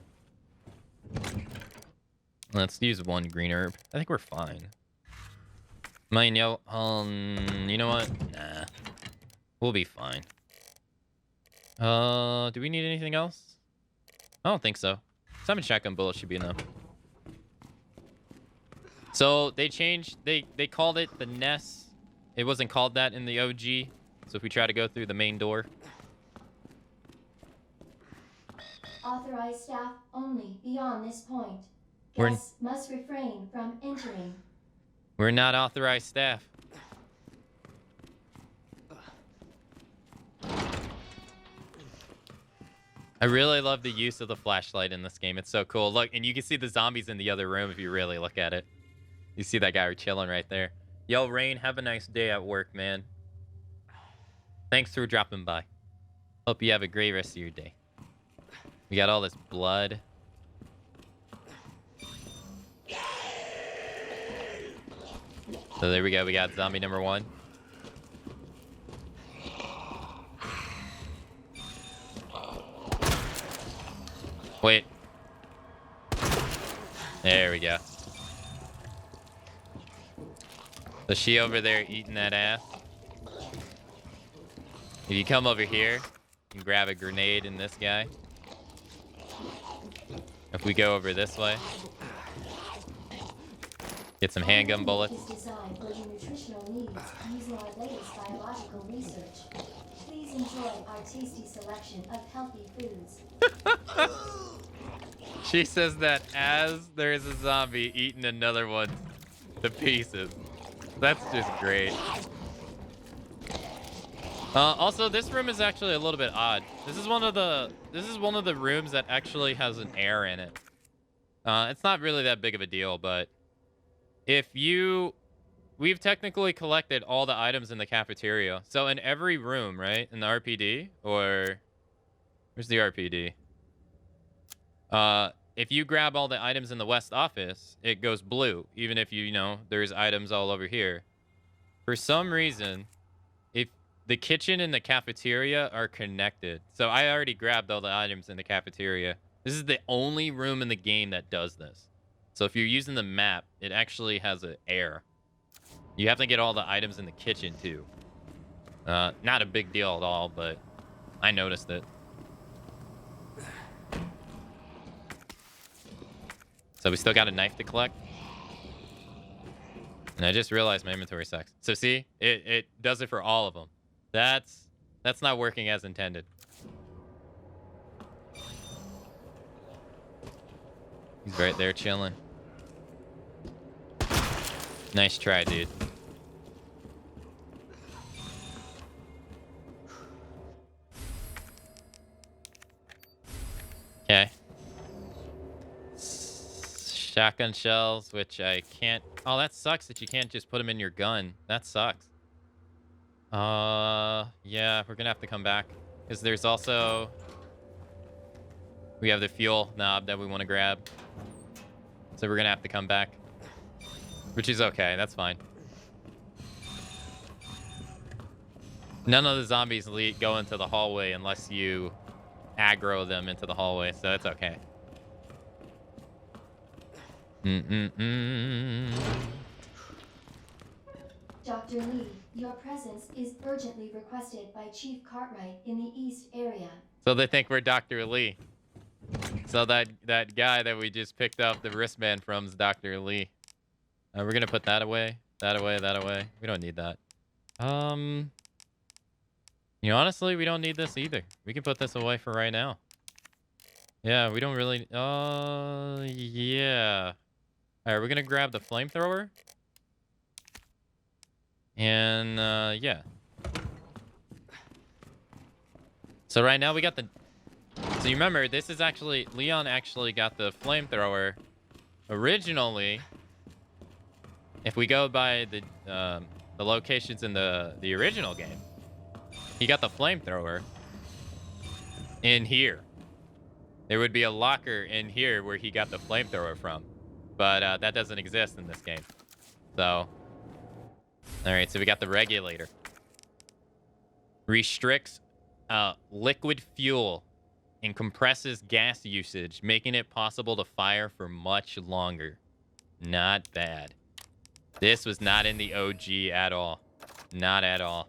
Let's use 1 green herb. I think we're fine. You know what? Nah. We'll be fine. Do we need anything else? I don't think so. 7 shotgun bullets should be enough. So they changed, they called it the Nest. It wasn't called that in the OG. So if we try to go through the main door. Authorized staff only beyond this point. We're- Guests must refrain from entering. We're not authorized staff. I really love the use of the flashlight in this game. It's so cool. Look, and you can see the zombies in the other room if you really look at it. You see that guy chilling right there. Yo, Rain, have a nice day at work, man. Thanks for dropping by. Hope you have a great rest of your day. We got all this blood. So there we go. We got zombie number 1. Wait. There we go. So she over there eating that ass. If you come over here, you can grab a grenade in this guy. If we go over this way, get some handgun bullets. Is designed for your nutritional needs using our latest biological research. Please enjoy our tasty selection of healthy foods. She says that as there is a zombie eating another one to pieces. That's just great. Also, this room is actually a little bit odd. This is one of the rooms that actually has an air in it. It's not really that big of a deal, but we've technically collected all the items in the cafeteria. So in every room, right, in the RPD, or where's the RPD? If you grab all the items in the West office, it goes blue, even if you know there's items all over here. For some reason, if the kitchen and the cafeteria are connected, so I already grabbed all the items in the cafeteria. This is the only room in the game that does this. So if you're using the map, it actually has an air. You have to get all the items in the kitchen too. Not a big deal at all, but I noticed it. So we still got a knife to collect. And I just realized my inventory sucks. So see, it does it for all of them. That's not working as intended. He's right there chilling. Nice try, dude. Okay. Shotgun shells, which I can't... Oh, that sucks that you can't just put them in your gun. That sucks. Yeah, we're gonna have to come back. Because there's also... We have the fuel knob that we want to grab. So we're gonna have to come back. Which is okay, that's fine. None of the zombies go into the hallway unless you aggro them into the hallway, so it's okay. Dr. Lee, your presence is urgently requested by Chief Cartwright in the East area. So they think we're Dr. Lee. So that guy that we just picked up the wristband from is Dr. Lee. We're gonna put that away, that away, that away. We don't need that. You know, honestly, we don't need this either. We can put this away for right now. Yeah, we don't really... yeah. All right, we're gonna grab the flamethrower. And, yeah. So right now we got the... So you remember, this is actually... Leon actually got the flamethrower originally. If we go by the locations in the original game, he got the flamethrower in here. There would be a locker in here where he got the flamethrower from. But that doesn't exist in this game. So, all right, so we got the regulator. Restricts liquid fuel and compresses gas usage, making it possible to fire for much longer. Not bad. This was not in the OG at all. Not at all.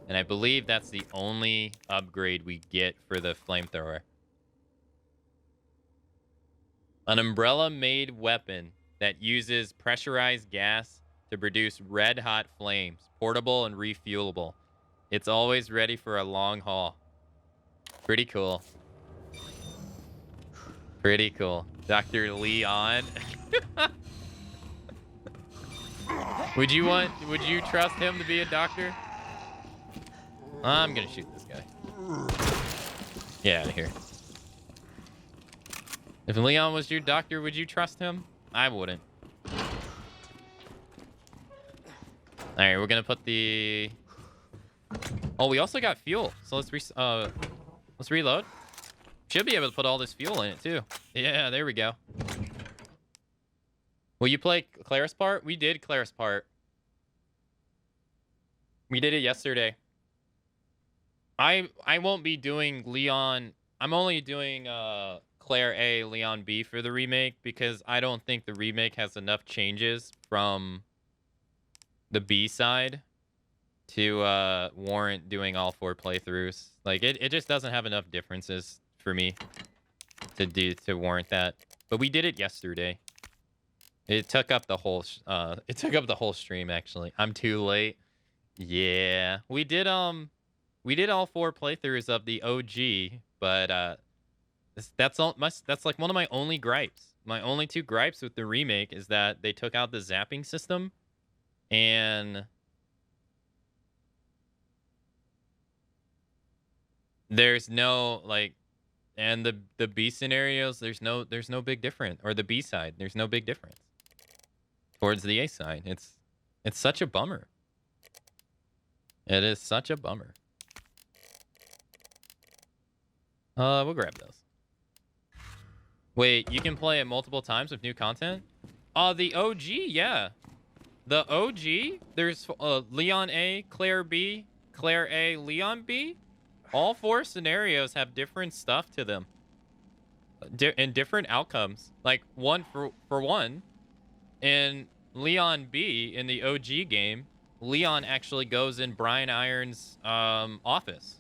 And I believe that's the only upgrade we get for the flamethrower. An umbrella-made weapon that uses pressurized gas to produce red-hot flames, portable and refuelable. It's always ready for a long haul. Pretty cool. Pretty cool. Dr. Leon. Would you trust him to be a doctor? I'm gonna shoot this guy. Get out of here. If Leon was your doctor, would you trust him? I wouldn't. Alright, we're gonna put the... Oh, we also got fuel. So let's reload. Should be able to put all this fuel in it too. Yeah, there we go. Will you play Claire's part? We did Claire's part. We did it yesterday. I won't be doing Leon. I'm only doing Claire A, Leon B for the remake because I don't think the remake has enough changes from the B side to warrant doing all 4 playthroughs. Like it just doesn't have enough differences for me to warrant that. But we did it yesterday. It took up the whole stream actually. I'm too late. Yeah. We did all 4 playthroughs of the OG, but that's like one of my only gripes. My only 2 gripes with the remake is that they took out the zapping system and there's no like, and the B scenarios, there's no big difference, or the B side, there's no big difference towards the A side. It's such a bummer. It is such a bummer. We'll grab those. Wait, you can play it multiple times with new content? The OG, yeah. The OG, there's Leon A, Claire B, Claire A, Leon B. All 4 scenarios have different stuff to them. And different outcomes. Like, one for one, in Leon B, in the OG game, Leon actually goes in Brian Iron's office.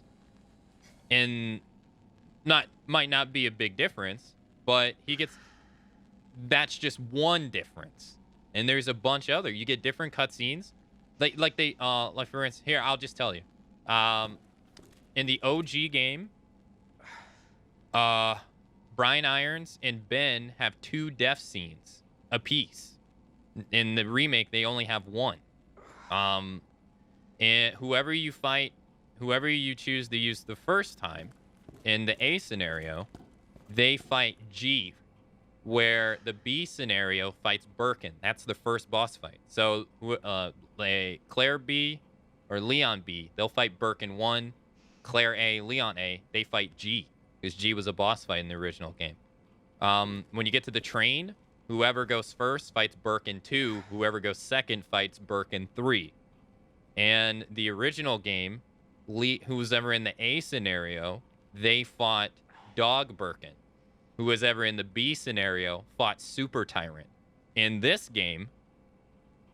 And might not be a big difference, but he gets... That's just one difference. And there's a bunch other. You get different cutscenes. Like for instance, here, I'll just tell you. In the OG game, Brian Irons and Ben have 2 death scenes apiece. In the remake, they only have 1. And whoever you choose to use the first time, in the A scenario, they fight G, where the B scenario fights Birkin. That's the first boss fight. So, Claire B or Leon B, they'll fight Birkin 1. Claire A, Leon A, they fight G, because G was a boss fight in the original game. When you get to the train, whoever goes first fights Birkin 2. Whoever goes second fights Birkin 3. And the original game, who's ever in the A scenario, they fought Dog Birkin. Who was ever in the B scenario fought Super Tyrant. In this game,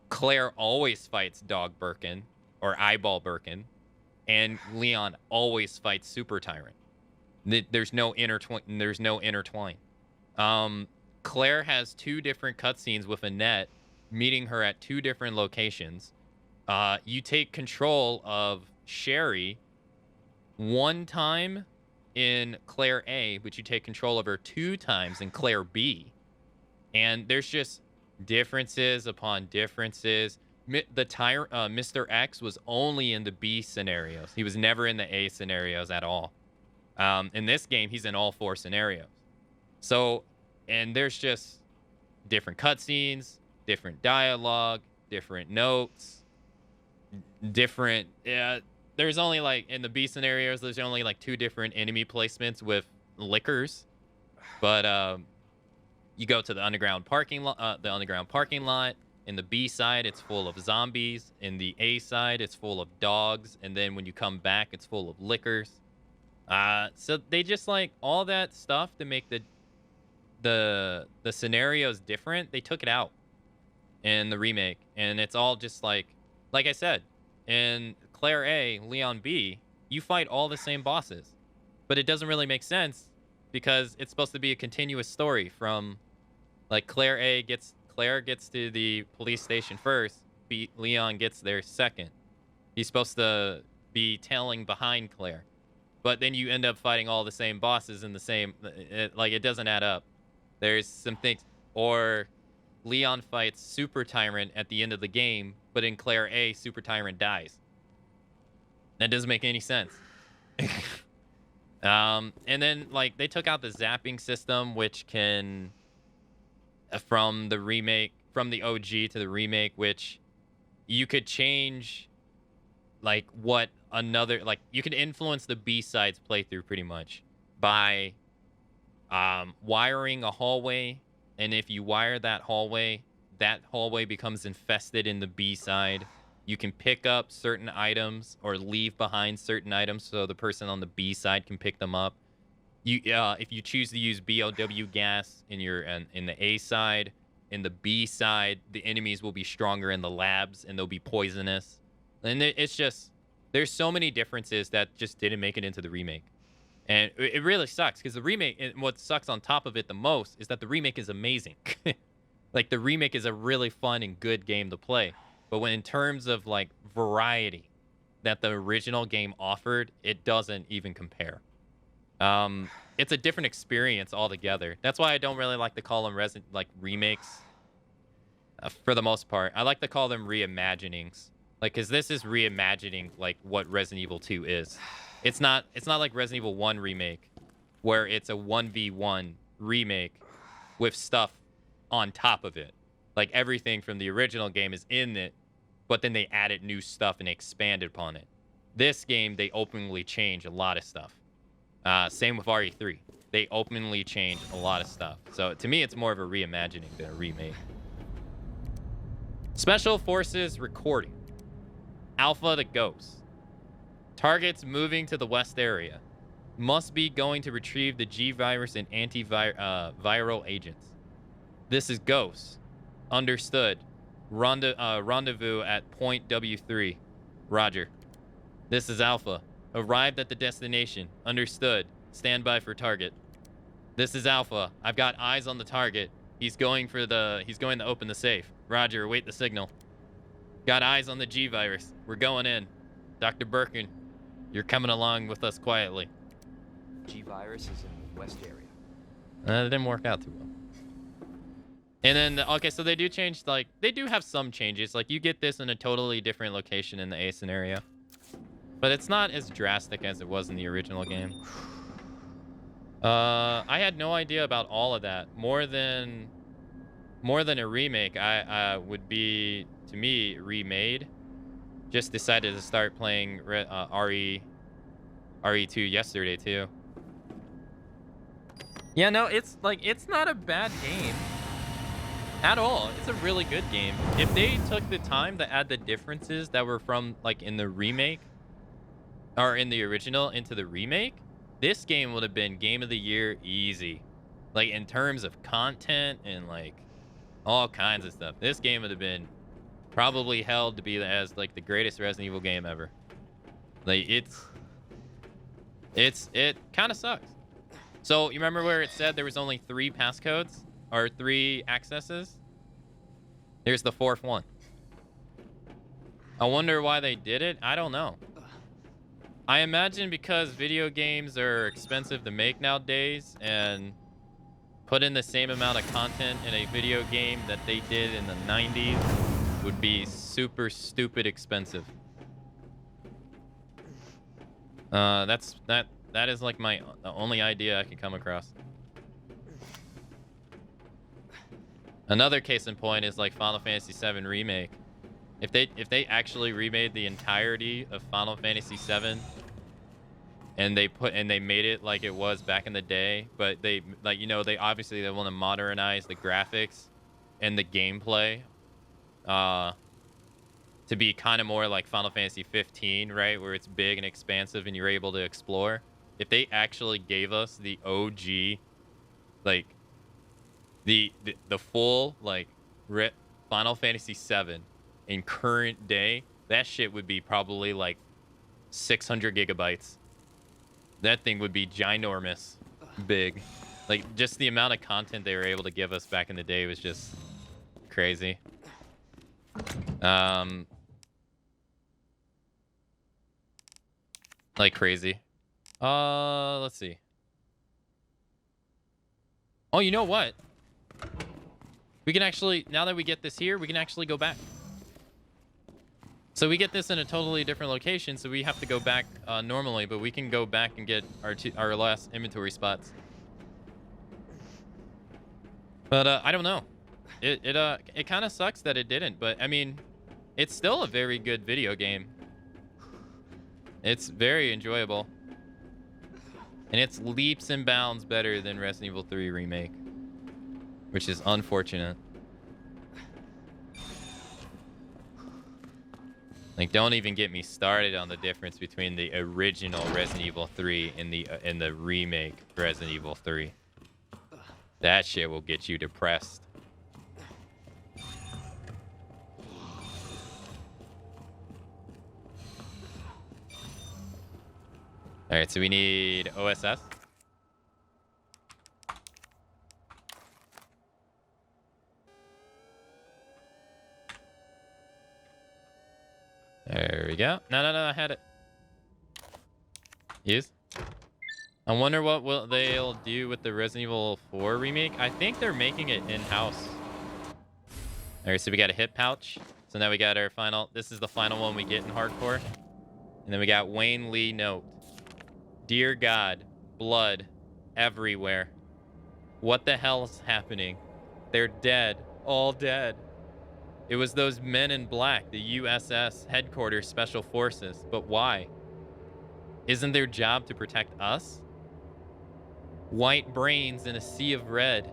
Claire always fights Dog Birkin, or Eyeball Birkin, and Leon always fights Super Tyrant. There's no intertwine. Claire has 2 different cutscenes with Annette, meeting her at 2 different locations. You take control of Sherry 1 time in Claire A, but you take control of her 2 times in Claire B. And there's just differences upon differences. Mr. X was only in the B scenarios. He was never in the A scenarios at all. In this game, he's in all 4 scenarios. So, and there's just different cutscenes, different dialogue, different notes, different... there's only, like, in the B scenarios, there's only, like, 2 different enemy placements with liquors. But, you go to the underground parking lot. In the B side, it's full of zombies. In the A side, it's full of dogs. And then when you come back, it's full of liquors. So they just, like, all that stuff to make the scenarios different, they took it out in the remake. And it's all just, like I said, in Claire A, Leon B, you fight all the same bosses. But it doesn't really make sense because it's supposed to be a continuous story from like Claire gets to the police station first, Leon gets there second. He's supposed to be tailing behind Claire. But then you end up fighting all the same bosses in the same it doesn't add up. There's some things, or Leon fights Super Tyrant at the end of the game, but in Claire A, Super Tyrant dies. That doesn't make any sense. And then like they took out the zapping system, which can from the OG to the remake, which you could change like what another, like you can influence the B-sides playthrough pretty much by wiring a hallway, and if you wire that hallway becomes infested in the B-side. You can pick up certain items or leave behind certain items so the person on the B side can pick them up. If you choose to use BOW gas in the A side, in the B side, the enemies will be stronger in the labs and they'll be poisonous. And it's just, there's so many differences that just didn't make it into the remake. And it really sucks because the remake, and what sucks on top of it the most is that the remake is amazing. Like the remake is a really fun and good game to play. But when in terms of like variety that the original game offered, it doesn't even compare. It's a different experience altogether. That's why I don't really like to call them remakes. For the most part, I like to call them reimaginings. Like, cause this is reimagining like what Resident Evil 2 is. It's not like Resident Evil 1 remake, where it's a 1v1 remake with stuff on top of it. Like everything from the original game is in it, but then they added new stuff and expanded upon it. This game, they openly change a lot of stuff. Same with RE3. They openly change a lot of stuff. So to me, it's more of a reimagining than a remake. Special Forces recording. Alpha the Ghost. Targets moving to the west area. Must be going to retrieve the G-Virus and antiviral agents. This is Ghost. Understood. Rendezvous at point W3. Roger. This is Alpha. Arrived at the destination. Understood. Stand by for target. This is Alpha. I've got eyes on the target. He's going to open the safe. Roger, await the signal. Got eyes on the G-Virus. We're going in. Dr. Birkin, you're coming along with us quietly. G-Virus is in the west area. That didn't work out too well. And then, okay, so they do change, like, they do have some changes. Like, you get this in a totally different location in the A scenario. But it's not as drastic as it was in the original game. I had no idea about all of that. More than a remake, I would be, to me, remade. Just decided to start playing RE2 yesterday, too. Yeah, no, it's not a bad game. At all. It's a really good game. If they took the time to add the differences that were from, like, in the remake, or in the original into the remake, this game would have been Game of the Year easy. Like, in terms of content and, like, all kinds of stuff. This game would have been probably held to be as, like, the greatest Resident Evil game ever. Like, it kind of sucks. So, you remember where it said there was only 3 passcodes? Or 3 accesses? Here's the 4th one. I wonder why they did it. I don't know. I imagine because video games are expensive to make nowadays, and put in the same amount of content in a video game that they did in the 90s would be super stupid expensive. That is like the only idea I can come across. Another case in point is like Final Fantasy VII Remake. If they actually remade the entirety of Final Fantasy VII and they made it like it was back in the day, but they they obviously want to modernize the graphics and the gameplay to be kind of more like Final Fantasy 15, right, where it's big and expansive and you're able to explore. If they actually gave us the OG, like the full like Final Fantasy VII in current day, that shit would be probably like 600 gigabytes. That thing would be ginormous big. Like, just the amount of content they were able to give us back in the day was just crazy. Like crazy. Let's see. Oh, you know what? We can actually, now that we get this here, we can actually go back. So we get this in a totally different location, so we have to go back normally, but we can go back and get our last inventory spots. But I don't know. It kind of sucks that it didn't, but I mean, it's still a very good video game. It's very enjoyable. And it's leaps and bounds better than Resident Evil 3 Remake, which is unfortunate. Like, don't even get me started on the difference between the original Resident Evil 3 and the remake Resident Evil 3. That shit will get you depressed. All right, so we need OSS. There we go. No, I had it. Use. I wonder what they'll do with the Resident Evil 4 remake. I think they're making it in-house. All right, so we got a hip pouch. So now we got our final. This is the final one we get in hardcore. And then we got Wayne Lee note. Dear God, blood everywhere. What the hell is happening? They're dead, all dead. It was those men in black, the USS Headquarters Special Forces. But why? Isn't their job to protect us? White brains in a sea of red.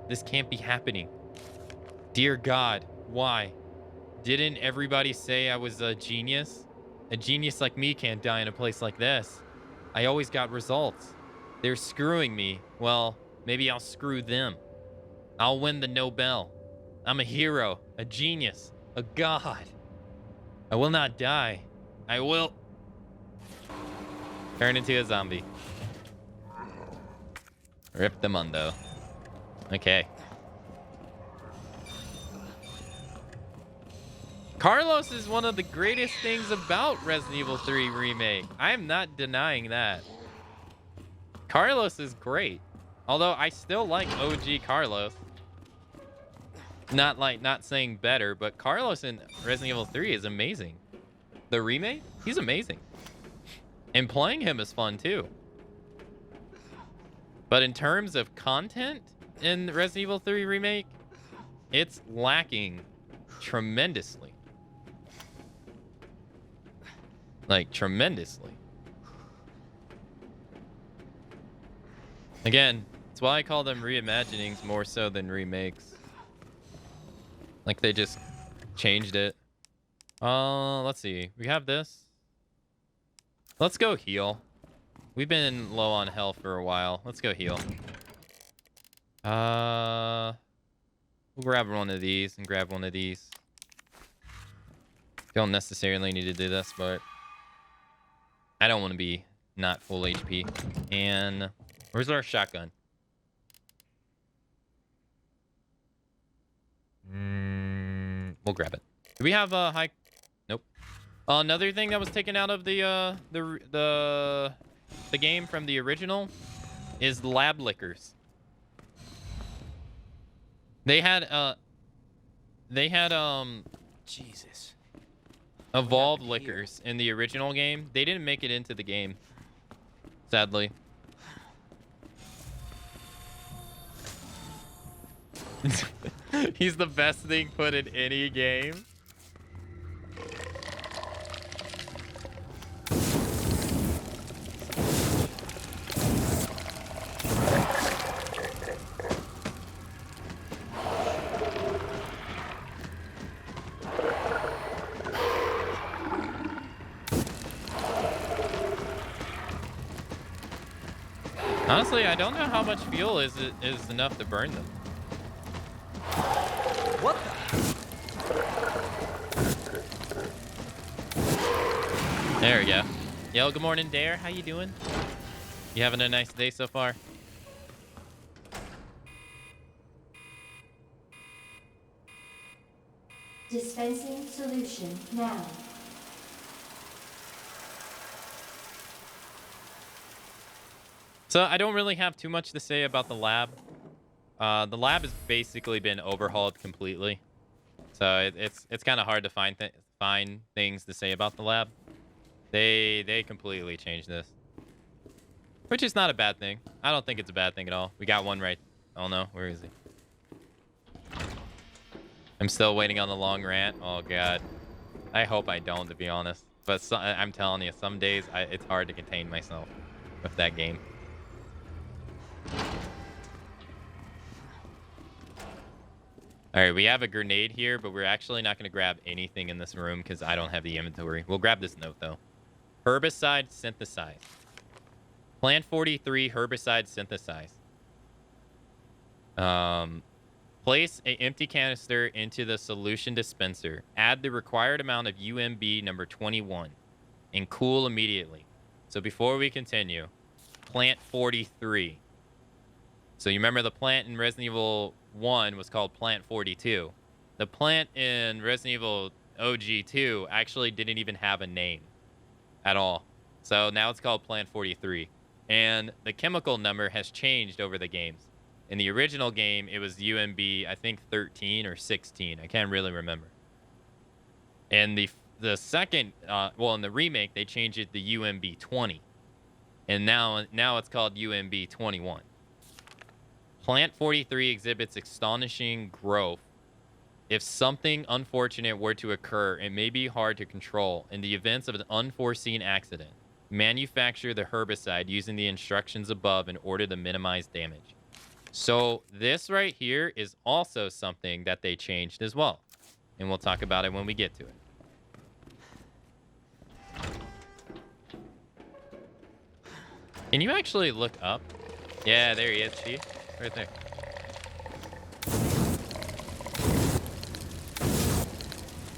This can't be happening. Dear God, why? Didn't everybody say I was a genius? A genius like me can't die in a place like this. I always got results. They're screwing me. Well, maybe I'll screw them. I'll win the Nobel. I'm a hero, a genius, a god. I will not die. I will turn into a zombie. Rip the mundo. Okay. Carlos is one of the greatest things about Resident Evil 3 Remake. I am not denying that. Carlos is great. Although I still like OG Carlos. Not saying better, but Carlos in Resident Evil 3 is amazing. The remake, he's amazing. And playing him is fun too. But in terms of content in Resident Evil 3 Remake, it's lacking tremendously. Like, tremendously. Again, that's why I call them reimaginings more so than remakes. Like, they just changed it. Let's see. We have this. Let's go heal. We've been low on health for a while. Let's go heal. We'll grab one of these and grab one of these. Don't necessarily need to do this, but I don't want to be not full HP. And where's our shotgun? We'll grab it. Do we have a high? Nope. Another thing that was taken out of the game from the original is lab liquors. They had Jesus. Evolved liquors in the original game. They didn't make it into the game, sadly. He's the best thing put in any game. Honestly, I don't know how much fuel is enough to burn them. What the? There we go. Yo, good morning, Dare. How you doing? You having a nice day so far? Dispensing solution now. So I don't really have too much to say about the lab. The lab has basically been overhauled completely. So it's kind of hard to find things to say about the lab. They completely changed this, which is not a bad thing. I don't think it's a bad thing at all. We got one right. Oh no, where is he? I'm still waiting on the long rant. Oh god, I hope I don't, to be honest. But I'm telling you, some days it's hard to contain myself with that game. All right, we have a grenade here, but we're actually not going to grab anything in this room because I don't have the inventory. We'll grab this note, though. Herbicide synthesized. Plant 43 herbicide synthesized. Place an empty canister into the solution dispenser. Add the required amount of UMB number 21 and cool immediately. So before we continue, Plant 43. So you remember the plant in Resident Evil 1 was called Plant 42. The plant in Resident Evil OG2 actually didn't even have a name at all. So now it's called Plant 43. And the chemical number has changed over the games. In the original game, it was UMB, I think 13 or 16. I can't really remember. And the second, in the remake, they changed it to UMB 20. And now it's called UMB 21. Plant 43 exhibits astonishing growth. If something unfortunate were to occur, it may be hard to control. In the events of an unforeseen accident, manufacture the herbicide using the instructions above in order to minimize damage. So this right here is also something that they changed as well. And we'll talk about it when we get to it. Can you actually look up? Yeah, there he is, Chief. Right there.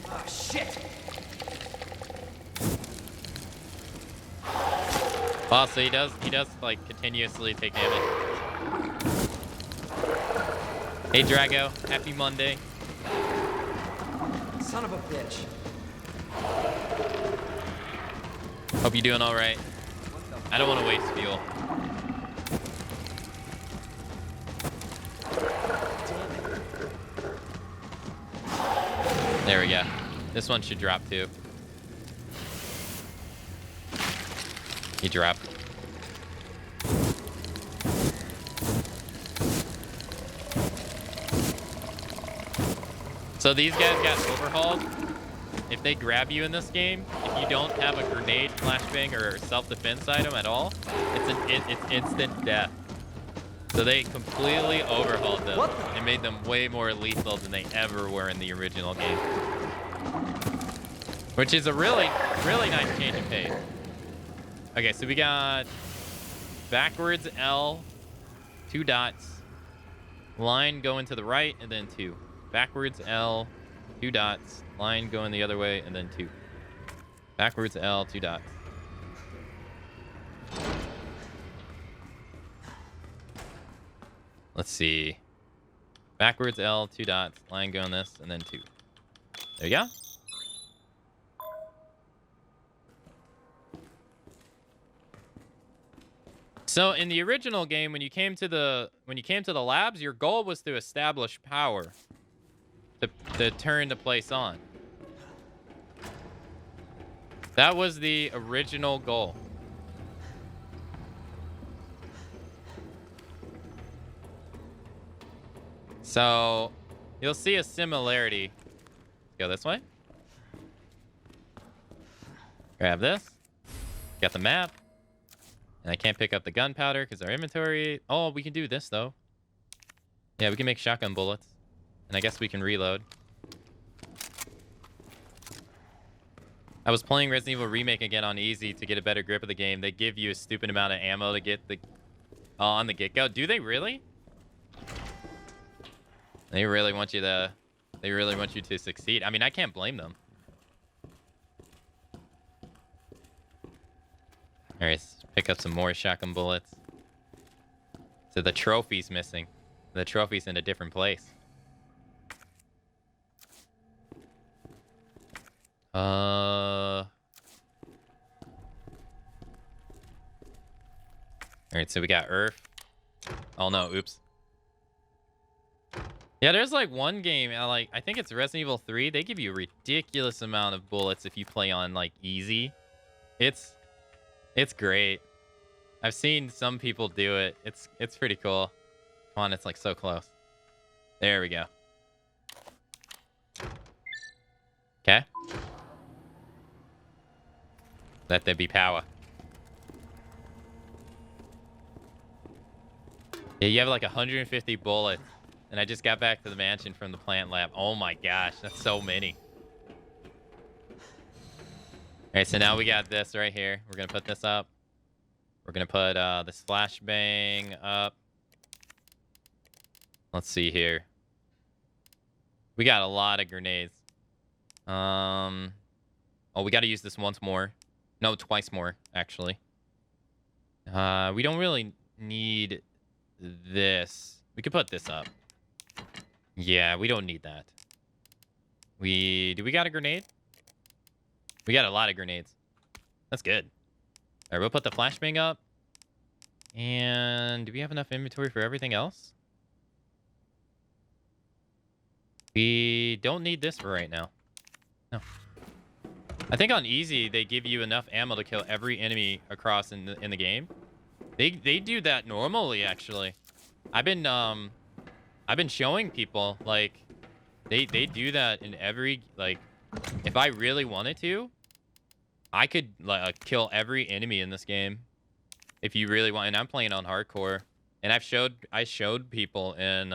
Ah, shit! Oh, so he does like continuously take damage. Hey Drago, happy Monday. Son of a bitch. Hope you're doing all right. I don't want to waste fuel. There we go. This one should drop too. He dropped. So these guys got overhauled. If they grab you in this game, if you don't have a grenade, flashbang, or self-defense item at all, it's instant death. So they completely overhauled them and made them way more lethal than they ever were in the original game. Which is a really, really nice change of pace. Okay, so we got backwards L, 2 dots, line going to the right, and then 2. Backwards L, 2 dots, line going the other way, and then 2. Backwards L, 2 dots. Let's see. Backwards L, 2 dots, line going this, and then 2. There you go. So in the original game, when you came to the labs, your goal was to establish power to turn the place on. That was the original goal. So you'll see a similarity. Go this way. Grab this. Got the map. And I can't pick up the gunpowder because our inventory... Oh, we can do this, though. Yeah, we can make shotgun bullets. And I guess we can reload. I was playing Resident Evil Remake again on easy to get a better grip of the game. They give you a stupid amount of ammo to get the... on the get-go. Do they really? They really want you to... They really want you to succeed. I mean, I can't blame them. All right, let's pick up some more shotgun bullets. So the trophy's missing. The trophy's in a different place. All right, so we got Earth. Oh no, oops. Yeah, there's like one game, I think it's Resident Evil 3. They give you a ridiculous amount of bullets if you play on like easy. It's great. I've seen some people do it. It's pretty cool. Come on, it's like so close. There we go. Okay. Let there be power. Yeah, you have like 150 bullets. And I just got back to the mansion from the plant lab. Oh my gosh, that's so many. All right, so now we got this right here. We're going to put this up. We're going to put this flashbang up. Let's see here. We got a lot of grenades. Oh, we got to use this once more. No, twice more, actually. We don't really need this. We could put this up. Yeah, we don't need that. Do we got a grenade? We got a lot of grenades. That's good. All right, we'll put the flashbang up. And do we have enough inventory for everything else? We don't need this for right now. No. I think on easy they give you enough ammo to kill every enemy across in the game. They do that normally actually. I've been showing people like they do that in every like if I really wanted to, I could like kill every enemy in this game. If you really want, and I'm playing on hardcore, and I showed people in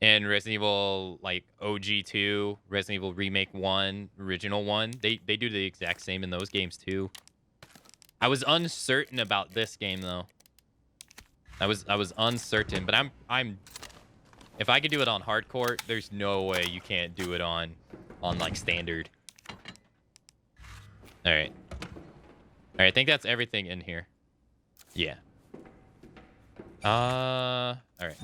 Resident Evil like OG2, Resident Evil Remake 1, Original 1. They do the exact same in those games too. I was uncertain about this game though. I was uncertain, but I'm if I could do it on hardcore, there's no way you can't do it on like standard. All right. All right, I think that's everything in here. Yeah. All right.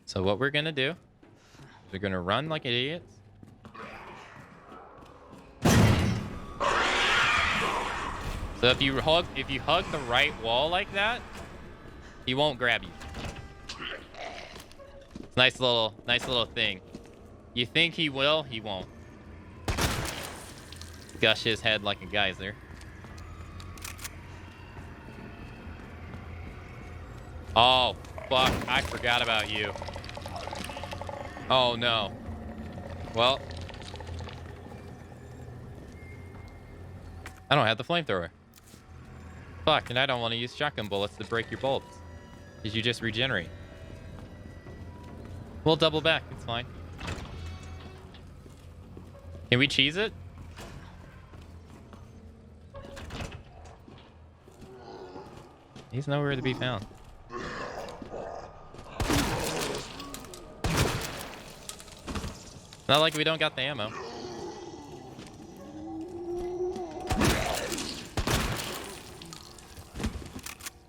So what we're going to do is we're going to run like idiots. So if you hug the right wall like that, he won't grab you. It's nice little thing. You think he will, he won't. Gush his head like a geyser. Oh, fuck. I forgot about you. Oh, no. Well. I don't have the flamethrower. Fuck, and I don't want to use shotgun bullets to break your bolts. Because you just regenerate. We'll double back. It's fine. Can we cheese it? He's nowhere to be found. Not like we don't got the ammo.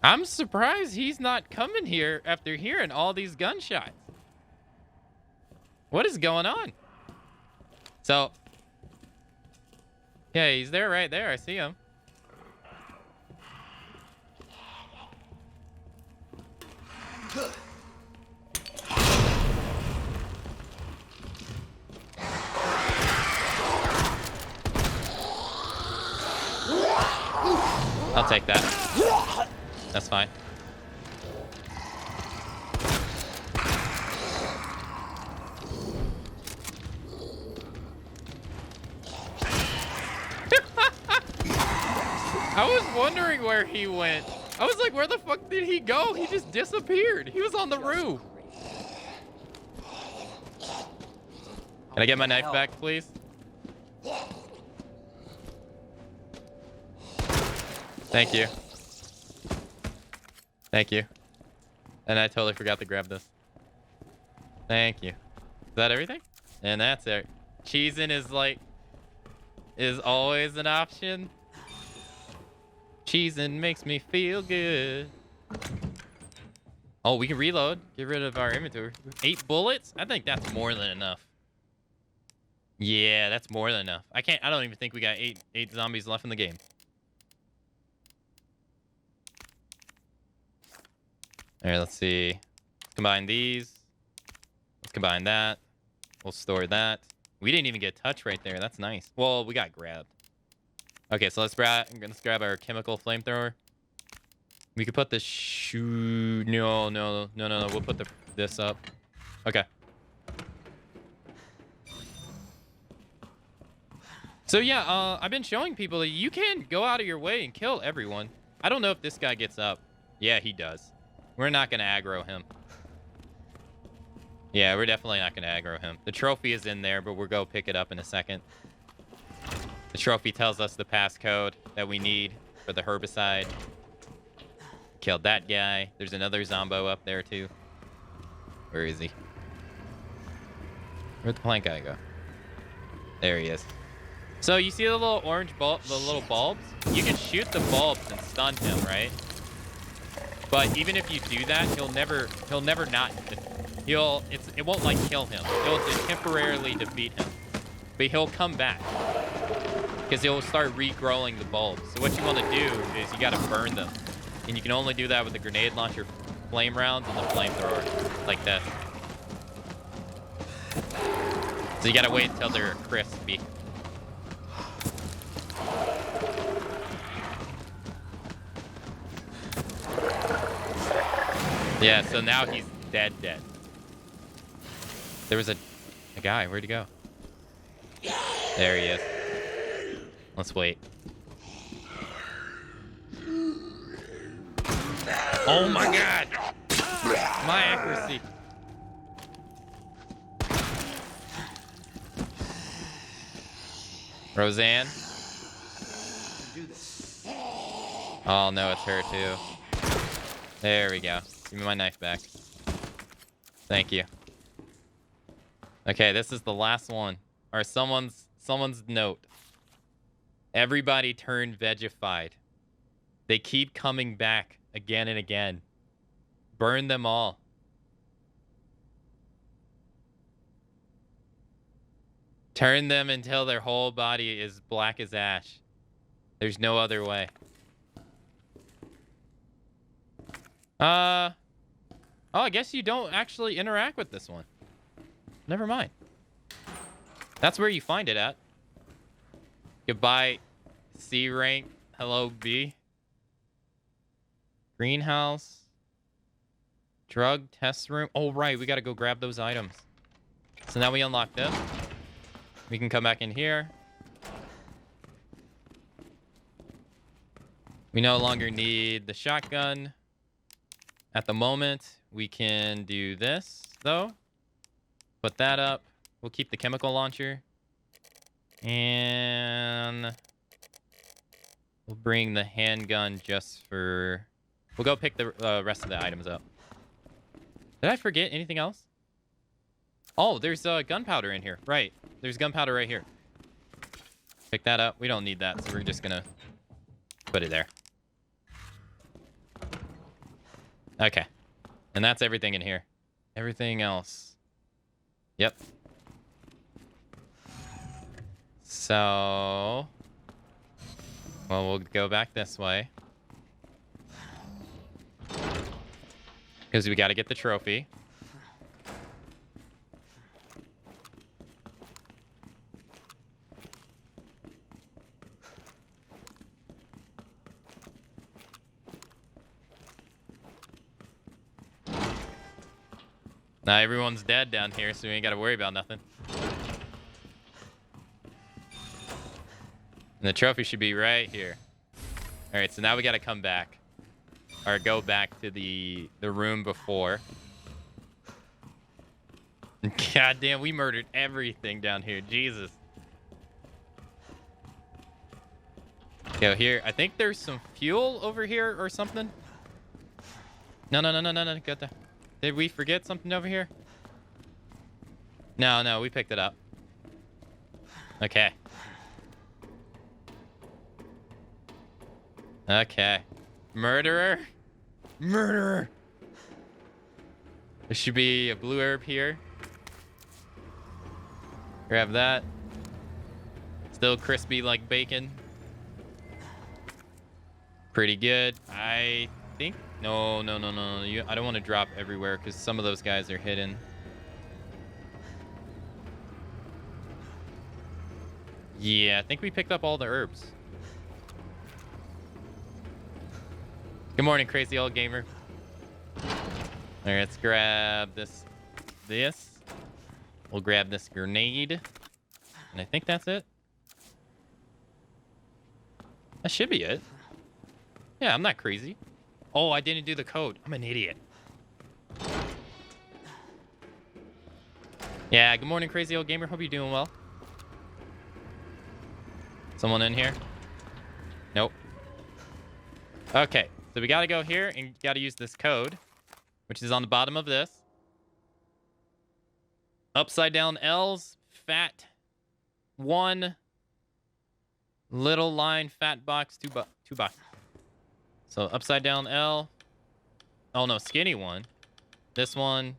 I'm surprised he's not coming here after hearing all these gunshots. What is going on? So, yeah, he's there right there. I see him. I'll take that. That's fine. I was wondering where he went. I was like, where the fuck did he go? He just disappeared. He was on the roof. Can I get my knife back, please? Thank you. Thank you. And I totally forgot to grab this. Thank you. Is that everything? And that's it. Cheesing is like is always an option. Cheesing makes me feel good. Oh, we can reload. Get rid of our inventory. 8 bullets? I think that's more than enough. Yeah, that's more than enough. I don't even think we got eight zombies left in the game. All right, let's see. Combine these. Let's combine that. We'll store that. We didn't even get touch right there. That's nice. Well, we got grabbed. Okay, so let's grab our chemical flamethrower. We could put this shoe. No. We'll put this up. Okay. So yeah, I've been showing people that you can go out of your way and kill everyone. I don't know if this guy gets up. Yeah, he does. We're not gonna aggro him. Yeah, we're definitely not gonna aggro him. The trophy is in there, but we'll go pick it up in a second. The trophy tells us the passcode that we need for the herbicide. Killed that guy. There's another zombo up there too. Where is he? Where'd the plank guy go? There he is. So you see the little orange bulb, the little bulbs? You can shoot the bulbs and stun him, right? But even if you do that, he'll never not. It won't like kill him. It'll just temporarily defeat him, but he'll come back because he'll start regrowing the bulbs. So what you want to do is you got to burn them, and you can only do that with the grenade launcher, flame rounds, and the flamethrower, like that. So you got to wait until they're crispy. Yeah, so now he's dead. There was a guy. Where'd he go? There he is. Let's wait. Oh my god! My accuracy. Roseanne? Oh no, it's her too. There we go. Give me my knife back. Thank you. Okay, this is the last one. Or someone's note. Everybody turned vegified. They keep coming back again and again. Burn them all. Turn them until their whole body is black as ash. There's no other way. Oh, I guess you don't actually interact with this one. Never mind. That's where you find it at. Goodbye, C rank. Hello, B. Greenhouse. Drug test room. Oh, right. We got to go grab those items. So now we unlock this. We can come back in here. We no longer need the shotgun. At the moment, we can do this, though. Put that up. We'll keep the chemical launcher. And we'll bring the handgun just for... We'll go pick the rest of the items up. Did I forget anything else? Oh, there's gunpowder in here. Right. There's gunpowder right here. Pick that up. We don't need that, so we're just going to put it there. Okay. And that's everything in here. Everything else. Yep. So... Well, we'll go back this way. Because we got to get the trophy. Now everyone's dead down here, so we ain't got to worry about nothing. And the trophy should be right here. All right, so now we got to come back. Or go back to the room before. God damn, we murdered everything down here. Jesus. Go here. I think there's some fuel over here or something. No. Got that. Did we forget something over here? No, we picked it up. Okay. Okay. Murderer. Murderer. There should be a blue herb here. Grab that. Still crispy like bacon. Pretty good. I think. No. I don't want to drop everywhere because some of those guys are hidden. Yeah, I think we picked up all the herbs. Good morning, crazy old gamer. All right, let's grab this. We'll grab this grenade. And I think that's it. That should be it. Yeah, I'm not crazy. Oh, I didn't do the code. I'm an idiot. Yeah, good morning, crazy old gamer. Hope you're doing well. Someone in here? Nope. Okay, so we gotta go here and gotta use this code, which is on the bottom of this. Upside down L's, fat 1, little line, fat box, 2 boxes. So upside down L. Oh no, skinny 1. This one.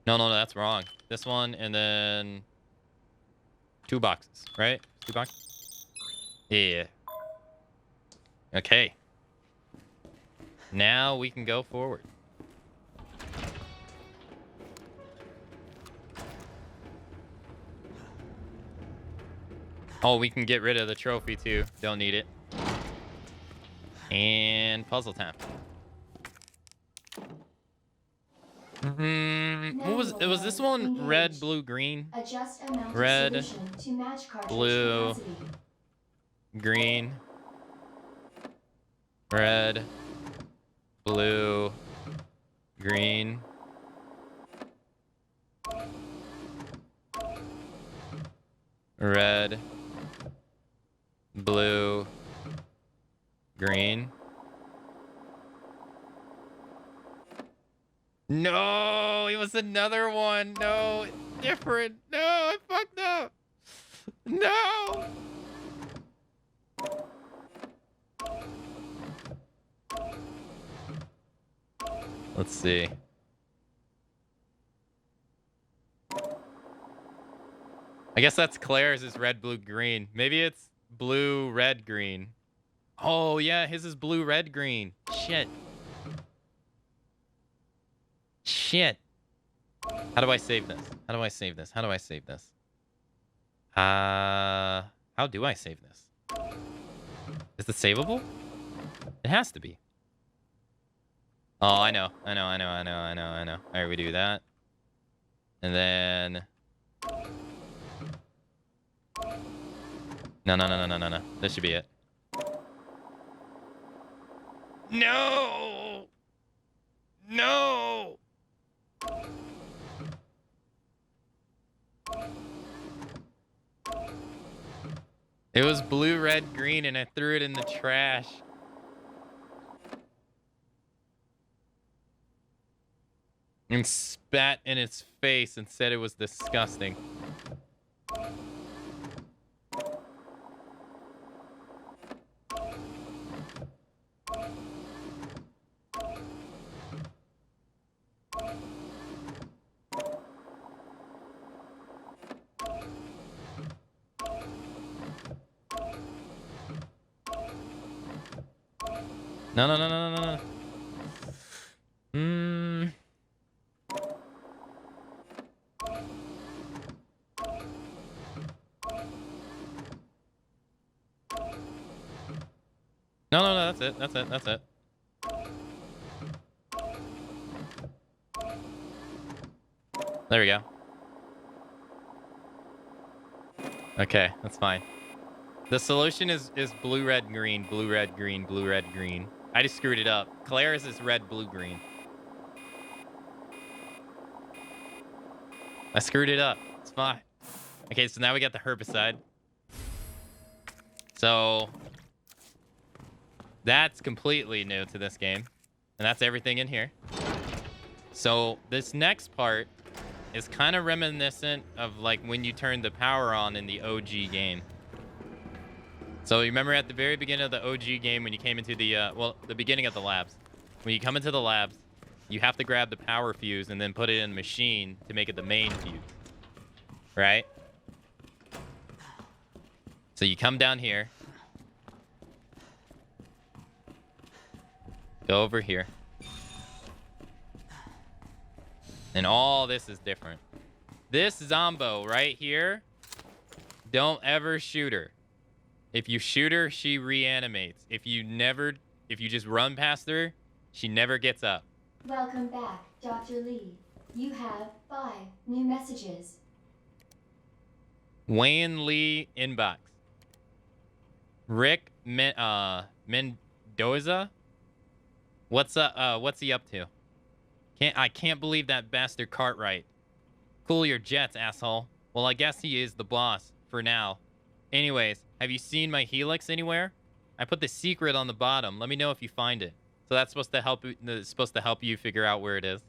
No, that's wrong. This one and then 2 boxes, right? 2 boxes? Yeah. Okay. Now we can go forward. Oh, we can get rid of the trophy too. Don't need it. And puzzle time. What was this one? Engage. Red, blue, green? Adjust amount Red, of solution to match cartridge blue, capacity. green, red, blue, green. Red, blue, green. No, it was another one. No, it's different. No, I fucked up. No. Let's see. I guess that's Claire's is red, blue, green. Maybe it's blue, red, green. Oh, yeah, his is blue, red, green. Shit. Shit. How do I save this? How do I save this? How do I save this? How do I save this? Is it savable? It has to be. Oh, I know. All right, we do that. And then... No. This should be it. No! No! It was blue, red, green, and I threw it in the trash. And spat in its face and said it was disgusting. No. No, that's it. There we go. Okay, that's fine. The solution is blue, red, green, blue, red, green, blue, red, green. I just screwed it up. Claire's is red, blue, green. I screwed it up. It's fine. Okay, so now we got the herbicide. So that's completely new to this game. And that's everything in here. So this next part is kind of reminiscent of like when you turn the power on in the OG game. So you remember at the very beginning of the OG game when you came into the, the beginning of the labs. When you come into the labs, you have to grab the power fuse and then put it in the machine to make it the main fuse. Right? So you come down here. Go over here. And all this is different. This Zombo right here, don't ever shoot her. If you shoot her, she reanimates. If you just run past her, she never gets up. Welcome back, Dr. Lee. You have 5 new messages. Wayne Lee inbox. Rick Mendoza? What's he up to? I can't believe that bastard Cartwright. Cool your jets, asshole. Well, I guess he is the boss for now. Anyways, have you seen my helix anywhere? I put the secret on the bottom. Let me know if you find it. So that's supposed to help you figure out where it is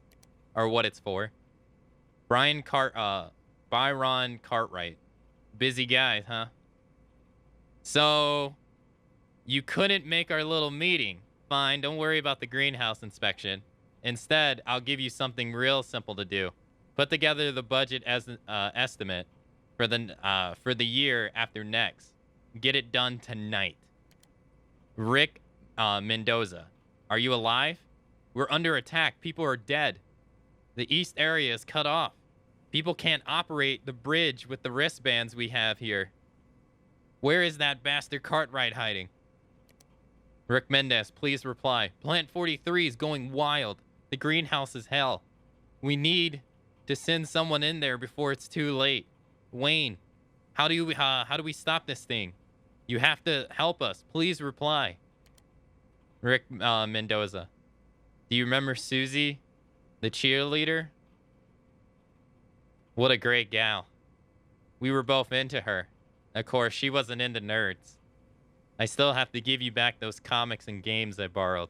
or what it's for. Byron Cartwright. Busy guy, huh? So you couldn't make our little meeting. Fine, don't worry about the greenhouse inspection. Instead, I'll give you something real simple to do. Put together the budget as estimate for the year after next. Get it done tonight. Rick Mendoza, are you alive? We're under attack. People are dead. The east area is cut off. People can't operate the bridge with the wristbands we have here. Where is that bastard Cartwright hiding? Rick Mendez, please reply. Plant 43 is going wild. The greenhouse is hell. We need to send someone in there before it's too late. Wayne, how do we stop this thing? You have to help us. Please reply. Rick Mendoza, do you remember Susie, the cheerleader? What a great gal. We were both into her. Of course, she wasn't into nerds. I still have to give you back those comics and games I borrowed.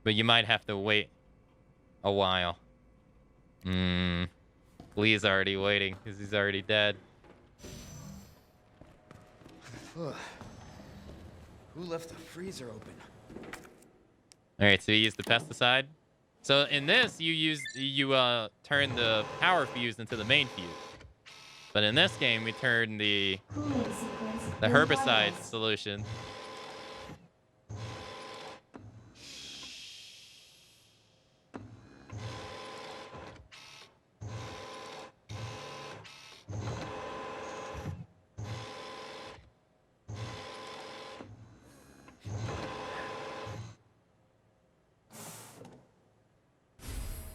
But you might have to wait a while. Lee's already waiting because he's already dead. Who left the freezer open? All right, so you use the pesticide. So in this, you turn the power fuse into the main fuse. But in this game, we turn the herbicide solution.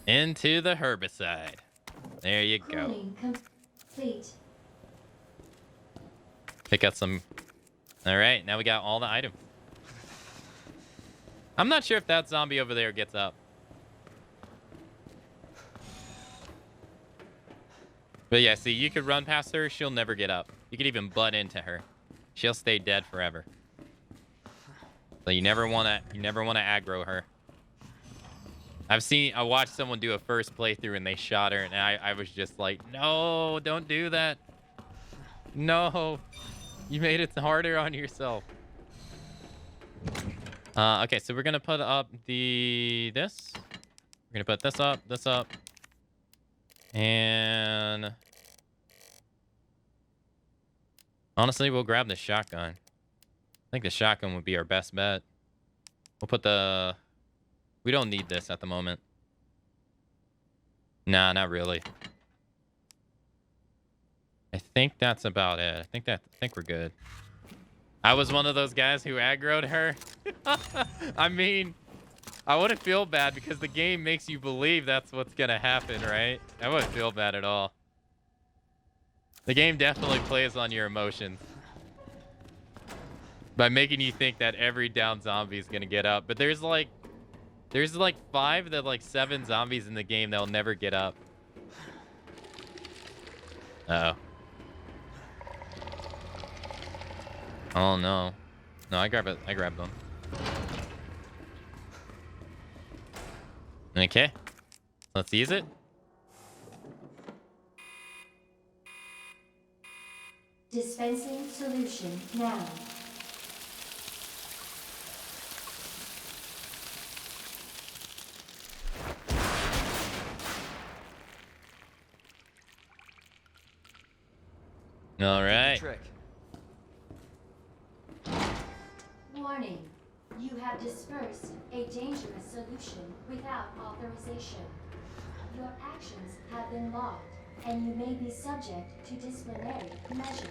Into the herbicide. There you go. Complete. Pick up some. All right, now we got all the items. I'm not sure if that zombie over there gets up. But yeah, see, you could run past her. She'll never get up. You could even butt into her. She'll stay dead forever. So you never want to aggro her. I watched someone do a first playthrough and they shot her and I was just like, no, don't do that. No, you made it harder on yourself. Okay, so we're going to put up this. We're going to put this up. And honestly, we'll grab the shotgun. I think the shotgun would be our best bet. We'll put we don't need this at the moment. Nah, not really. I think that's about it. I think we're good. I was one of those guys who aggroed her. I mean, I wouldn't feel bad because the game makes you believe that's what's gonna happen, right? I wouldn't feel bad at all. The game definitely plays on your emotions by making you think that every down zombie is gonna get up. But there's like 5 to 7 zombies in the game that'll never get up. Uh-oh. Oh no. No, I grabbed them. Okay. Let's use it. Dispensing solution now. All right. Trick. Warning. You have dispersed a dangerous solution without authorization. Your actions have been logged, and you may be subject to disciplinary measures.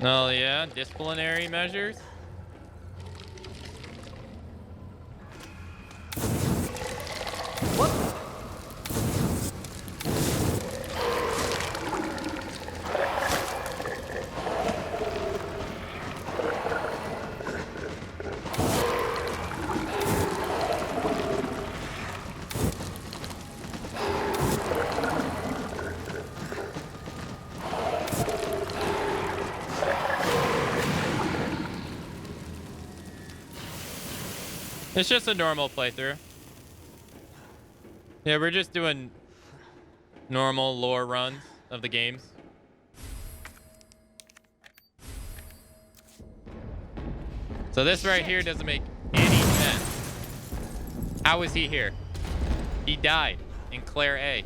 Oh, yeah? Disciplinary measures? What? It's just a normal playthrough. Yeah, we're just doing normal lore runs of the games. So this right here doesn't make any sense. How is he here? He died in Claire A.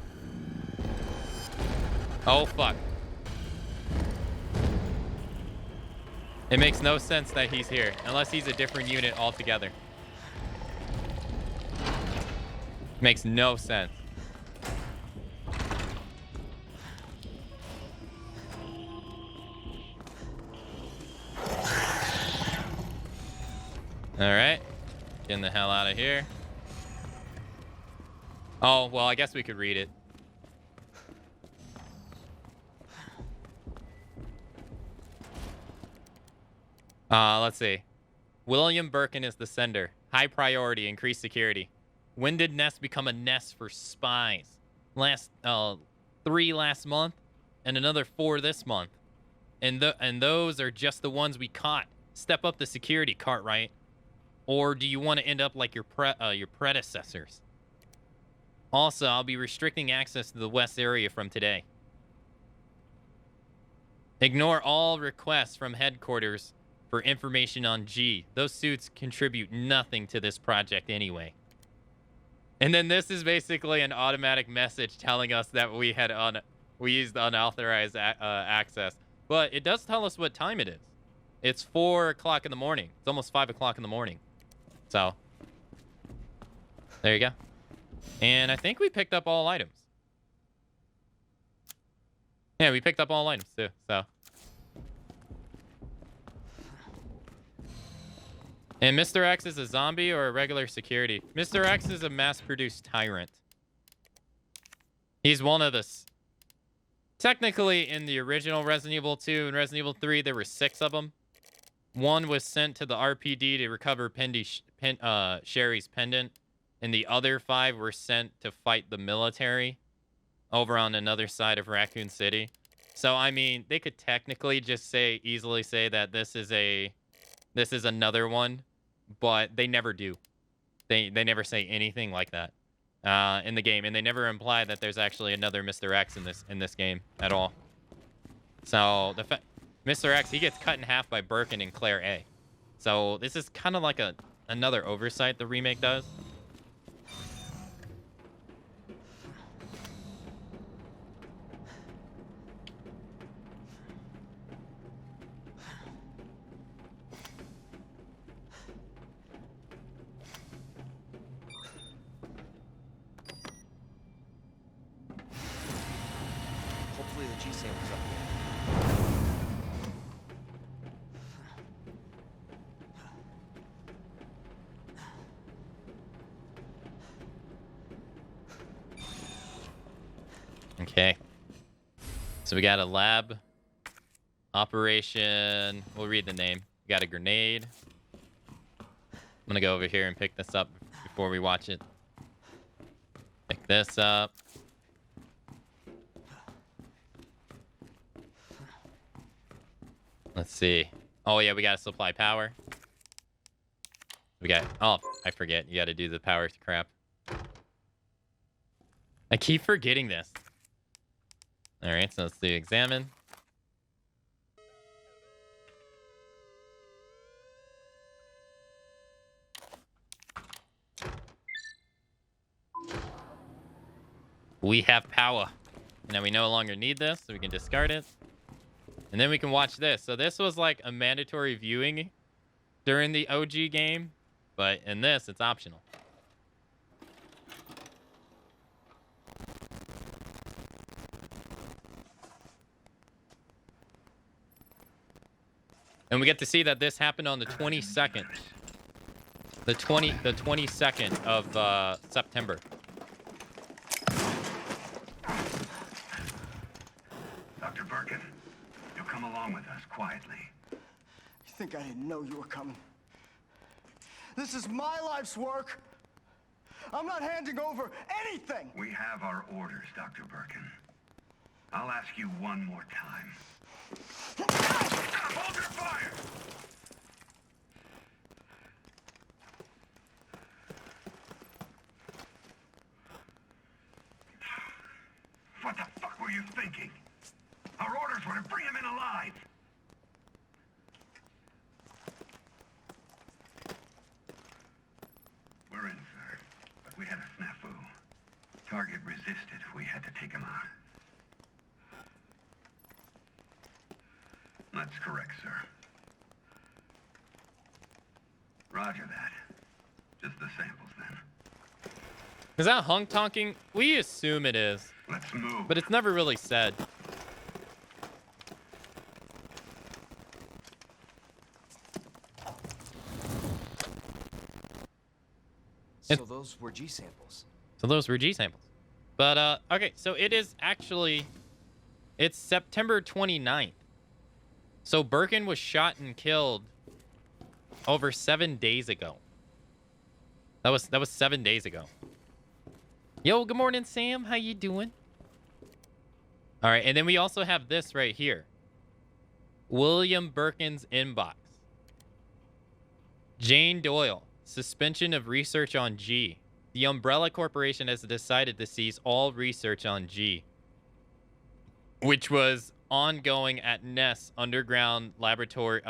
Oh, fuck. It makes no sense that he's here, unless he's a different unit altogether. Makes no sense. All right. Getting the hell out of here. Oh, well, I guess we could read it. Let's see. William Birkin is the sender. High priority, increased security. When did Nest become a nest for spies? 3 last month, and another 4 this month. And those are just the ones we caught. Step up the security, Cartwright. Or do you want to end up like your predecessors? Also, I'll be restricting access to the west area from today. Ignore all requests from headquarters for information on G. Those suits contribute nothing to this project anyway. And then this is basically an automatic message telling us that we used unauthorized access. But it does tell us what time it is. It's 4 o'clock in the morning. It's almost 5 o'clock in the morning. So, there you go. And I think we picked up all items. Yeah, we picked up all items too, so. And Mr. X is a zombie or a regular security? Mr. X is a mass-produced tyrant. He's one of the... Technically, in the original Resident Evil 2 and Resident Evil 3, there were 6 of them. One was sent to the RPD to recover Sherry's pendant, and the other 5 were sent to fight the military over on another side of Raccoon City. So, I mean, they could technically just easily say that this is another one, but they never do. They never say anything like that in the game, and they never imply that there's actually another Mr. X in this game at all. So Mr. X, he gets cut in half by Birkin and Claire A. So this is kind of like another oversight the remake does. Hopefully the G-sample's up here. Okay. So we got a lab operation. We'll read the name. We got a grenade. I'm gonna go over here and pick this up before we watch it. Pick this up. Let's see. Oh yeah, we gotta supply power. We got... Oh, I forget. You gotta do the power crap. I keep forgetting this. Alright, so let's do examine. We have power. Now we no longer need this, so we can discard it. And then we can watch this. So this was like a mandatory viewing during the OG game, but in this, it's optional. And we get to see that this happened on the 22nd. The 22nd of September. Dr. Birkin, you'll come along with us quietly. You think I didn't know you were coming? This is my life's work. I'm not handing over anything. We have our orders, Dr. Birkin. I'll ask you one more time. Hold your fire! What the fuck were you thinking? Our orders were to bring him in alive. We're in, sir. But we had a snafu. Target resisted. We had to take him out. That's correct, sir. Roger that. Just the samples, then. Is that hunk tonking? We assume it is. Let's move. But it's never really said. So those were G samples. So those were G samples. But, okay, so it is actually... It's September 29th. So Birkin was shot and killed over 7 days ago. That was 7 days ago. Yo, good morning, Sam. How you doing? All right, and then we also have this right here. William Birkin's inbox. Jane Doyle. Suspension of research on G. The Umbrella Corporation has decided to cease all research on G, which was ongoing at Ness underground laboratory.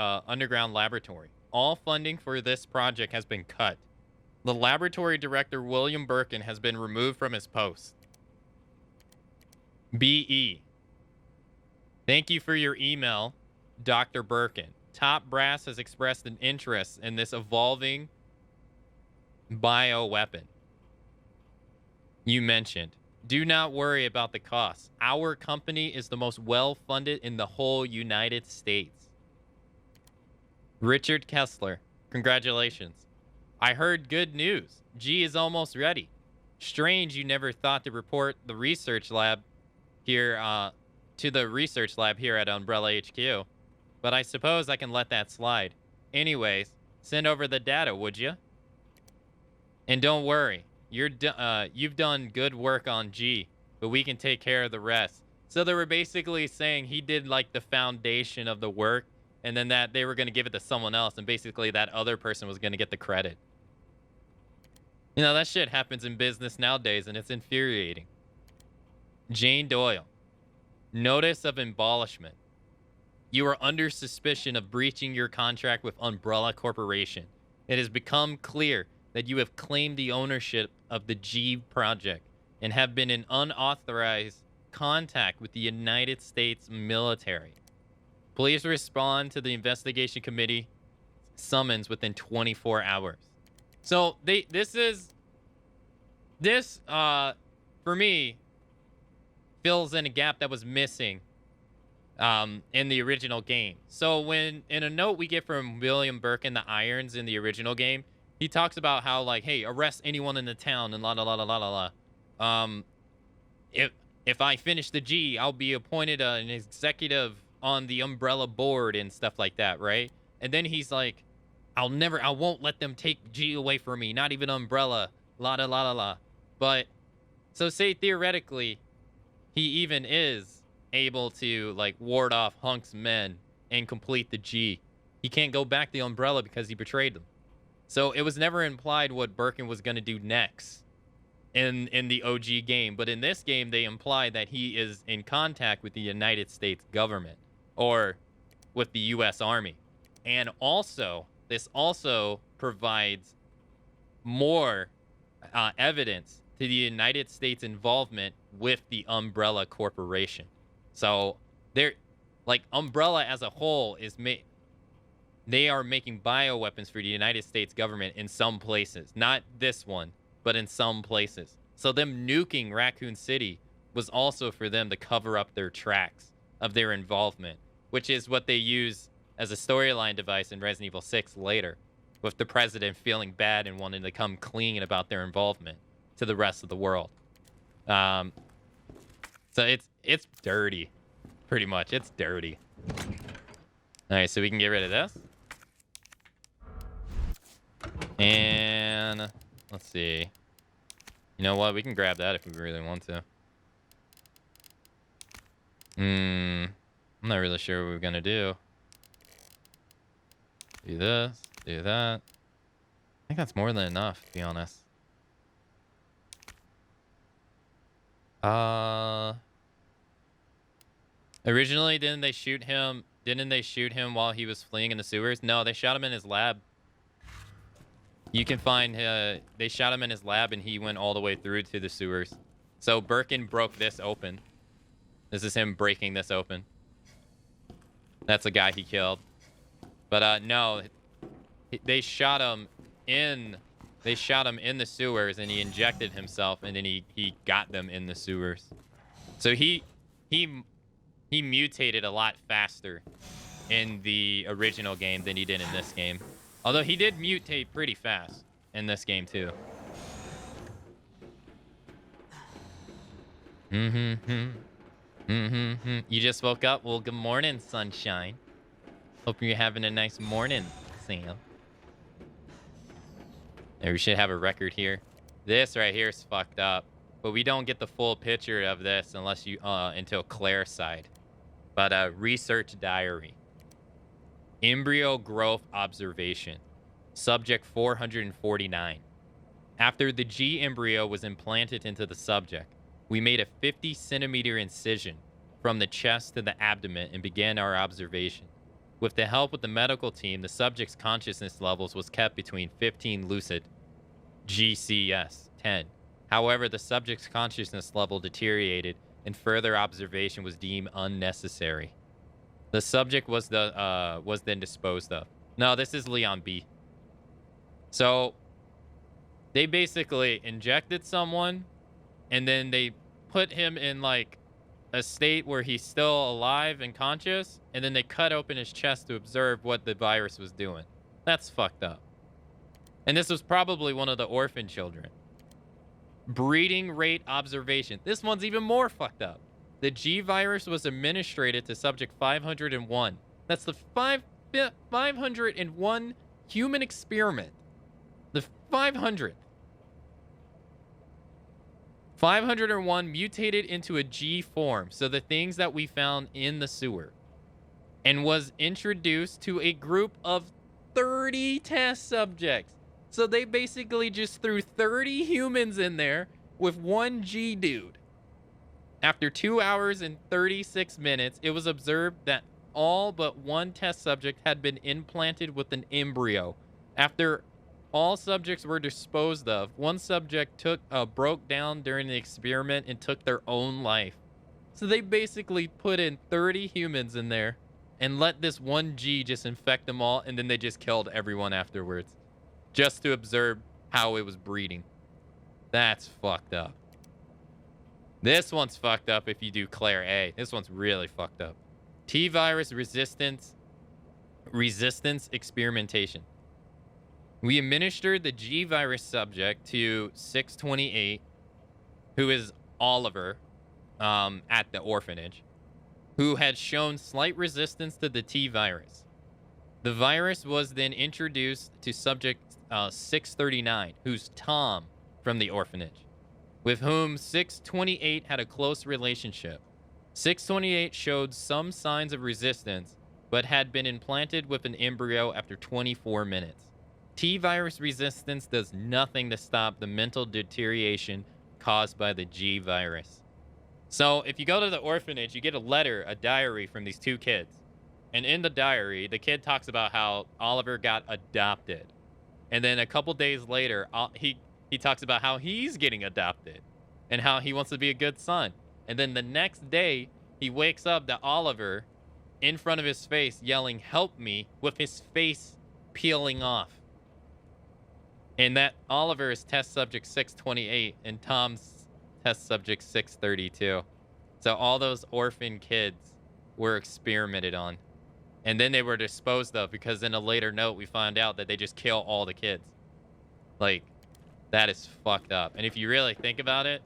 All funding for this project has been cut. The laboratory director, William Birkin, has been removed from his post. BE. Thank you for your email, Dr. Birkin. Top brass has expressed an interest in this evolving bioweapon you mentioned. Do not worry about the cost. Our company is the most well-funded in the whole United States. Richard Kessler, congratulations. I heard good news. G is almost ready. Strange you never thought to report the research lab here to the research lab here at Umbrella HQ. But I suppose I can let that slide. Anyways, send over the data, would you? And don't worry, you've done good work on G, but we can take care of the rest. So they were basically saying he did like the foundation of the work, and then that they were going to give it to someone else, and basically that other person was going to get the credit. You know, that shit happens in business nowadays, and it's infuriating. Jane Doyle. Notice of abolishment. You are under suspicion of breaching your contract with Umbrella Corporation. It has become clear that you have claimed the ownership of the G project and have been in unauthorized contact with the United States military. Please respond to the investigation committee summons within 24 hours. So this for me fills in a gap that was missing in the original game. So when in a note we get from William Birkin, the Irons in the original game, he talks about how, like, hey, arrest anyone in the town and la la la la la la la. If I finish the G, I'll be appointed an executive on the Umbrella board and stuff like that, right? And then he's like, I won't let them take G away from me, not even Umbrella, la la la la la. But so say theoretically, he even is able to like ward off Hunk's men and complete the G. He can't go back to the Umbrella because he betrayed them. So it was never implied what Birkin was going to do next in the OG game. But in this game, they imply that he is in contact with the United States government or with the U.S. Army. And also, this also provides more evidence to the United States involvement with the Umbrella Corporation. So Like, Umbrella as a whole is they are making bioweapons for the United States government in some places. Not this one, but in some places. So them nuking Raccoon City was also for them to cover up their tracks of their involvement, which is what they use as a storyline device in Resident Evil 6 later, with the president feeling bad and wanting to come clean about their involvement to the rest of the world. So it's dirty, pretty much. It's dirty. All right, so we can get rid of this. And let's see. You know what? We can grab that if we really want to. I'm not really sure what we're gonna do. Do this, do that. I think that's more than enough, to be honest. Originally, didn't they shoot him while he was fleeing in the sewers? No, they shot him in his lab. You can find, they shot him in his lab and he went all the way through to the sewers. So Birkin broke this open. This is him breaking this open. That's a guy he killed. But no, they shot him in the sewers and he injected himself and then he got them in the sewers. So he mutated a lot faster in the original game than he did in this game. Although he did mutate pretty fast in this game too. You just woke up? Well, good morning, sunshine. Hope you're having a nice morning, Sam. And we should have a record here. This right here is fucked up. But we don't get the full picture of this unless you until Claire's side. But research diary. Embryo growth observation. Subject 449. After the G embryo was implanted into the subject, we made a 50-centimeter incision from the chest to the abdomen and began our observation. With the help of the medical team, the subject's consciousness levels was kept between 15 lucid, GCS 10. However, the subject's consciousness level deteriorated and further observation was deemed unnecessary. The subject was then disposed of. No, this is Leon B. So they basically injected someone and then they put him in like a state where he's still alive and conscious, and then they cut open his chest to observe what the virus was doing. That's fucked up. And this was probably one of the orphan children. Breeding rate observation. This one's even more fucked up. The G virus was administered to subject 501. That's the 501 human experiment. The 500th. 501 mutated into a G form, so the things that we found in the sewer, and was introduced to a group of 30 test subjects. So they basically just threw 30 humans in there with one G dude. After 2 hours and 36 minutes, it was observed that all but one test subject had been implanted with an embryo. After all subjects were disposed of, one subject broke down during the experiment and took their own life. So they basically put in 30 humans in there and let this one G just infect them all, and then they just killed everyone afterwards just to observe how it was breeding. That's fucked up. This one's fucked up if you do Claire A. This one's really fucked up. T-virus resistance experimentation. We administered the G virus subject to 628, who is Oliver, at the orphanage, who had shown slight resistance to the T virus. The virus was then introduced to subject 639, who's Tom from the orphanage, with whom 628 had a close relationship. 628 showed some signs of resistance, but had been implanted with an embryo after 24 minutes. T-virus resistance does nothing to stop the mental deterioration caused by the G virus. So if you go to the orphanage, you get a letter, a diary from these two kids. And in the diary, the kid talks about how Oliver got adopted. And then a couple days later, he talks about how he's getting adopted and how he wants to be a good son. And then the next day, he wakes up that Oliver in front of his face yelling, "Help me," with his face peeling off. And that Oliver is test subject 628 and Tom's test subject 632. So all those orphan kids were experimented on. And then they were disposed of because in a later note we find out that they just kill all the kids. Like, that is fucked up. And if you really think about it,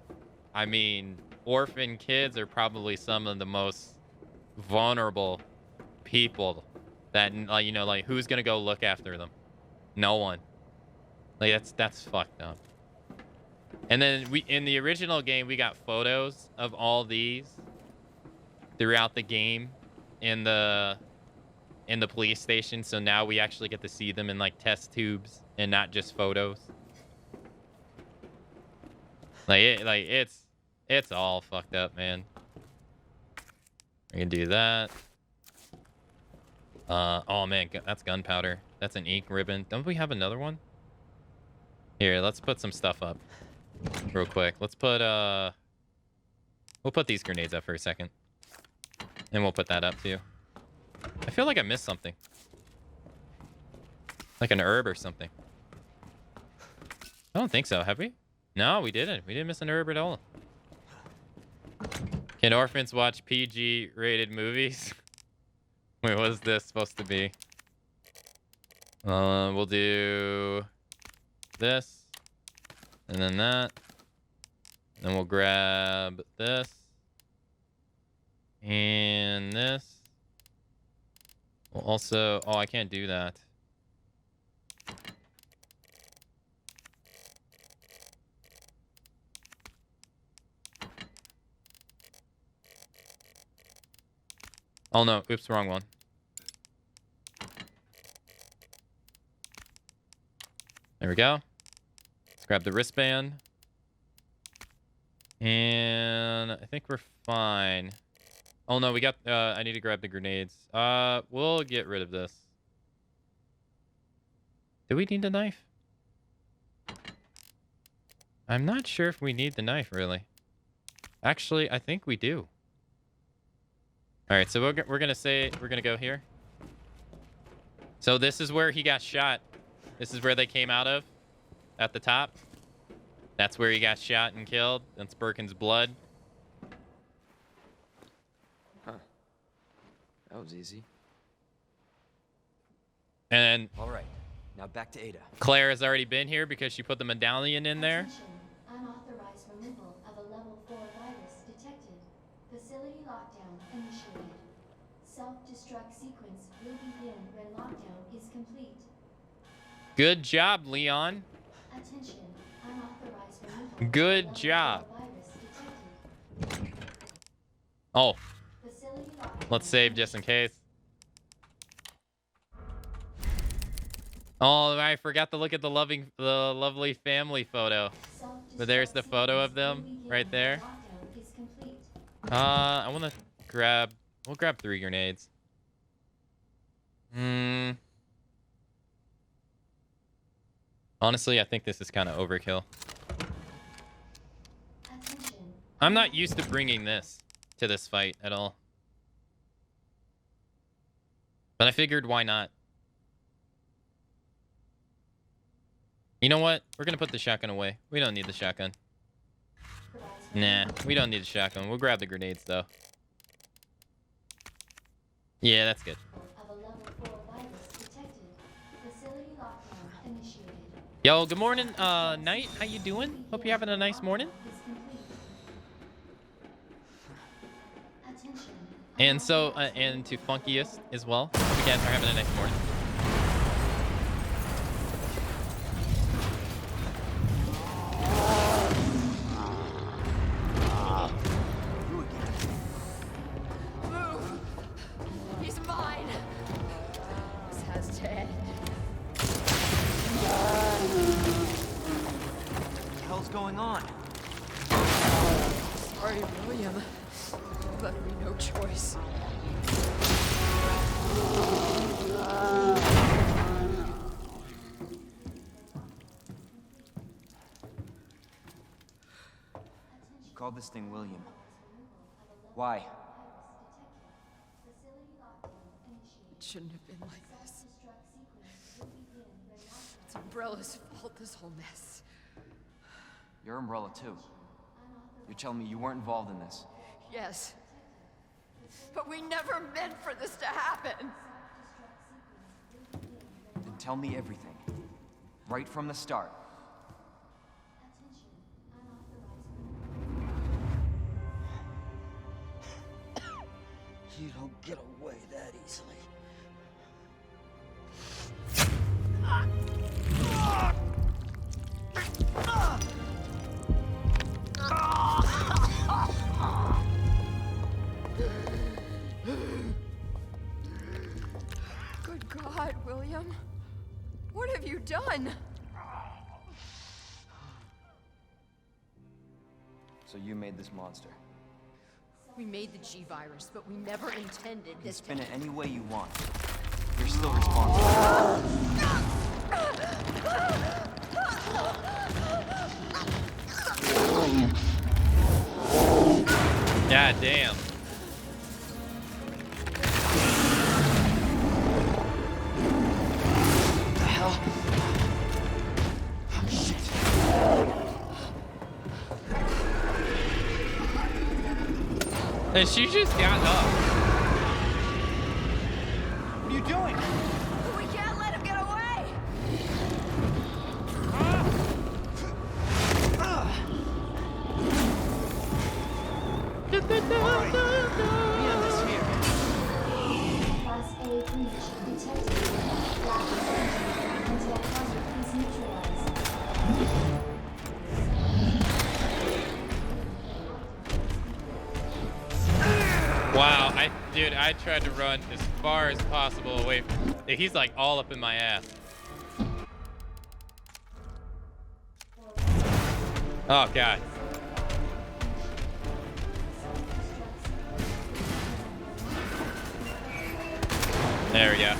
I mean, orphan kids are probably some of the most vulnerable people that, like, you know, like, who's gonna go look after them? No one. Like, that's fucked up. And then in the original game, we got photos of all these throughout the game in the police station. So now we actually get to see them in like test tubes and not just photos. It's all fucked up, man. We can do that. Oh man, that's gunpowder. That's an ink ribbon. Don't we have another one? Here, let's put some stuff up real quick. Let's put we'll put these grenades up for a second. And we'll put that up too. I feel like I missed something. Like an herb or something. I don't think so. Have we? No, we didn't. We didn't miss an herb at all. Can orphans watch PG rated movies? Wait, what is this supposed to be? We'll do this. And then that. Then we'll grab this. And this. We'll also... Oh, I can't do that. Oh, no. Oops, wrong one. There we go. Let's grab the wristband. And I think we're fine. Oh, no, we got... I need to grab the grenades. We'll get rid of this. Do we need the knife? I'm not sure if we need the knife, really. Actually, I think we do. All right, so we're going to say... We're going to go here. So this is where he got shot. This is where they came out of. At the top. That's where he got shot and killed. That's Birkin's blood. Huh. That was easy. And All right, now back to Ada. Claire has already been here because she put the medallion in there. Attention. Unauthorized removal of a level 4 virus detected. Facility lockdown initiated. Self-destruct sequence will begin when lockdown is complete. Good job, Leon. Attention. Unauthorized removal Good of a job. level 4 virus detected. Oh, Facility lockdown. let's save just in case. Oh, I forgot to look at the lovely family photo. But there's the photo of them right there. I want to grab... We'll grab 3 grenades. Honestly, I think this is kind of overkill. I'm not used to bringing this to this fight at all. But I figured, why not? You know what? We're going to put the shotgun away. We don't need the shotgun. Nah, we don't need the shotgun. We'll grab the grenades, though. Yeah, that's good. Yo, good morning, Knight. How you doing? Hope you're having a nice morning. And so, and to Funkiest as well. Hope you guys are having a nice morning. He's mine. This has to end. What the hell's going on? Sorry, William. You left me no choice. You called this thing William. Why? shouldn't have been like this. It's Umbrella's fault, this whole mess. You're Umbrella too. You're telling me you weren't involved in this? Yes. But we never meant for this to happen. Then tell me everything. Right from the start. You don't get away that easily. Good God, William. What have you done? So you made this monster. We made the G-Virus, but we never intended You can this spin it any way you want. You're still responsible. God damn. What the hell? Oh, shit. And she just got up. What are you doing? We can't let him get away! Class A breach detected. Black until target is neutralized. Wow, dude, I tried to run as far as possible away from. He's like all up in my ass. Oh God. There we go.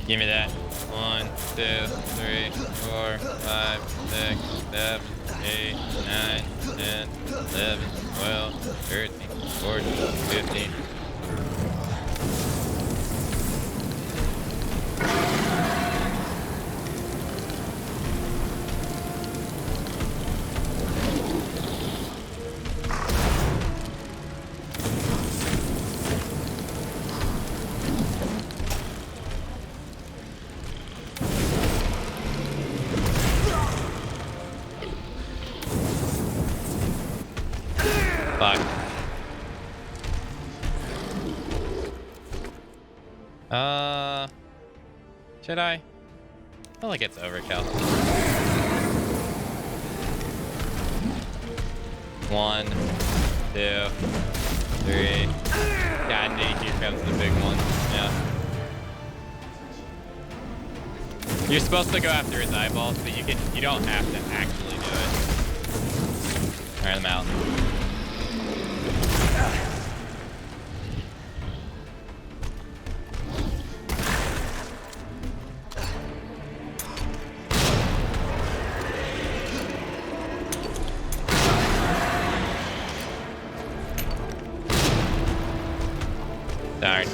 Give me that. 1, 2, 3, 4, 5, 6, 7, 8, 9, 10, 11, 12, 13, 14, 15. Fuck. Should I? I feel like it's overkill. 1, 2, 3. God, here comes the big one. Yeah. You're supposed to go after his eyeballs, but you don't have to actually do it. Alright, I'm out. Sorry.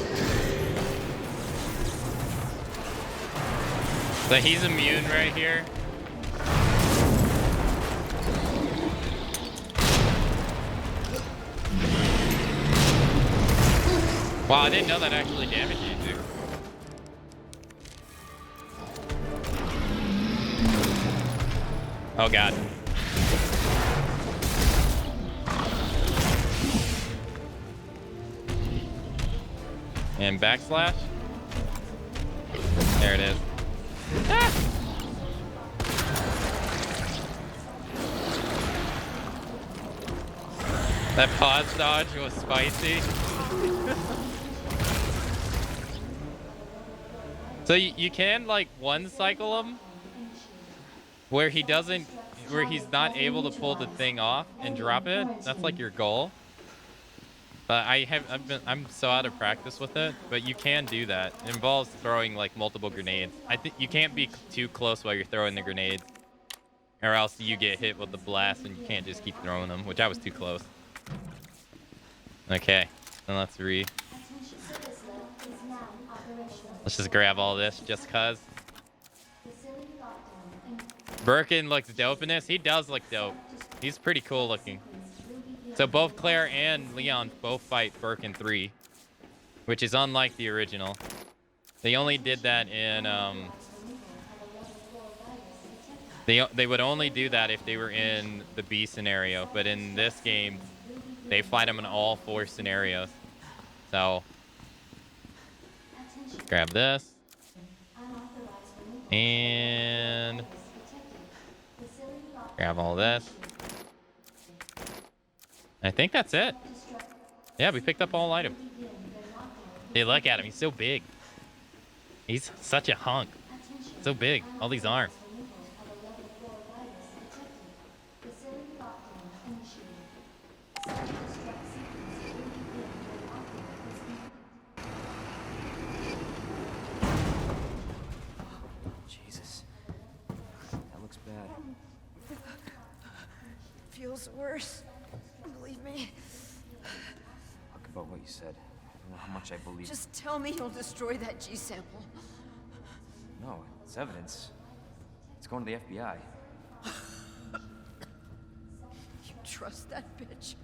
So he's immune right here. Wow, I didn't know that actually damaged you, dude. Oh God. And backslash. There it is. Ah! That pause dodge was spicy. So you can like one cycle him where he's not able to pull the thing off and drop it. That's like your goal. But I'm so out of practice with it, but you can do that. It involves throwing like multiple grenades. I think you can't be too close while you're throwing the grenades, or else you get hit with the blast and you can't just keep throwing them, which I was too close. Okay, then let's Let's just grab all this just cuz. Birkin looks dope in this. He does look dope. He's pretty cool looking. So both Claire and Leon both fight Birkin 3, which is unlike the original. They only did that in they would only do that if they were in the B scenario, but in this game they fight them in all 4 scenarios. So grab this and grab all this. I think that's it. Yeah, we picked up all items. Hey, look at him. He's so big. He's such a hunk. So big. All these arms. Jesus. That looks bad. Feels worse. Believe me. Talk about what you said. I don't know how much I believe. Just tell me you'll destroy that G sample. No, it's evidence. It's going to the FBI. You trust that bitch?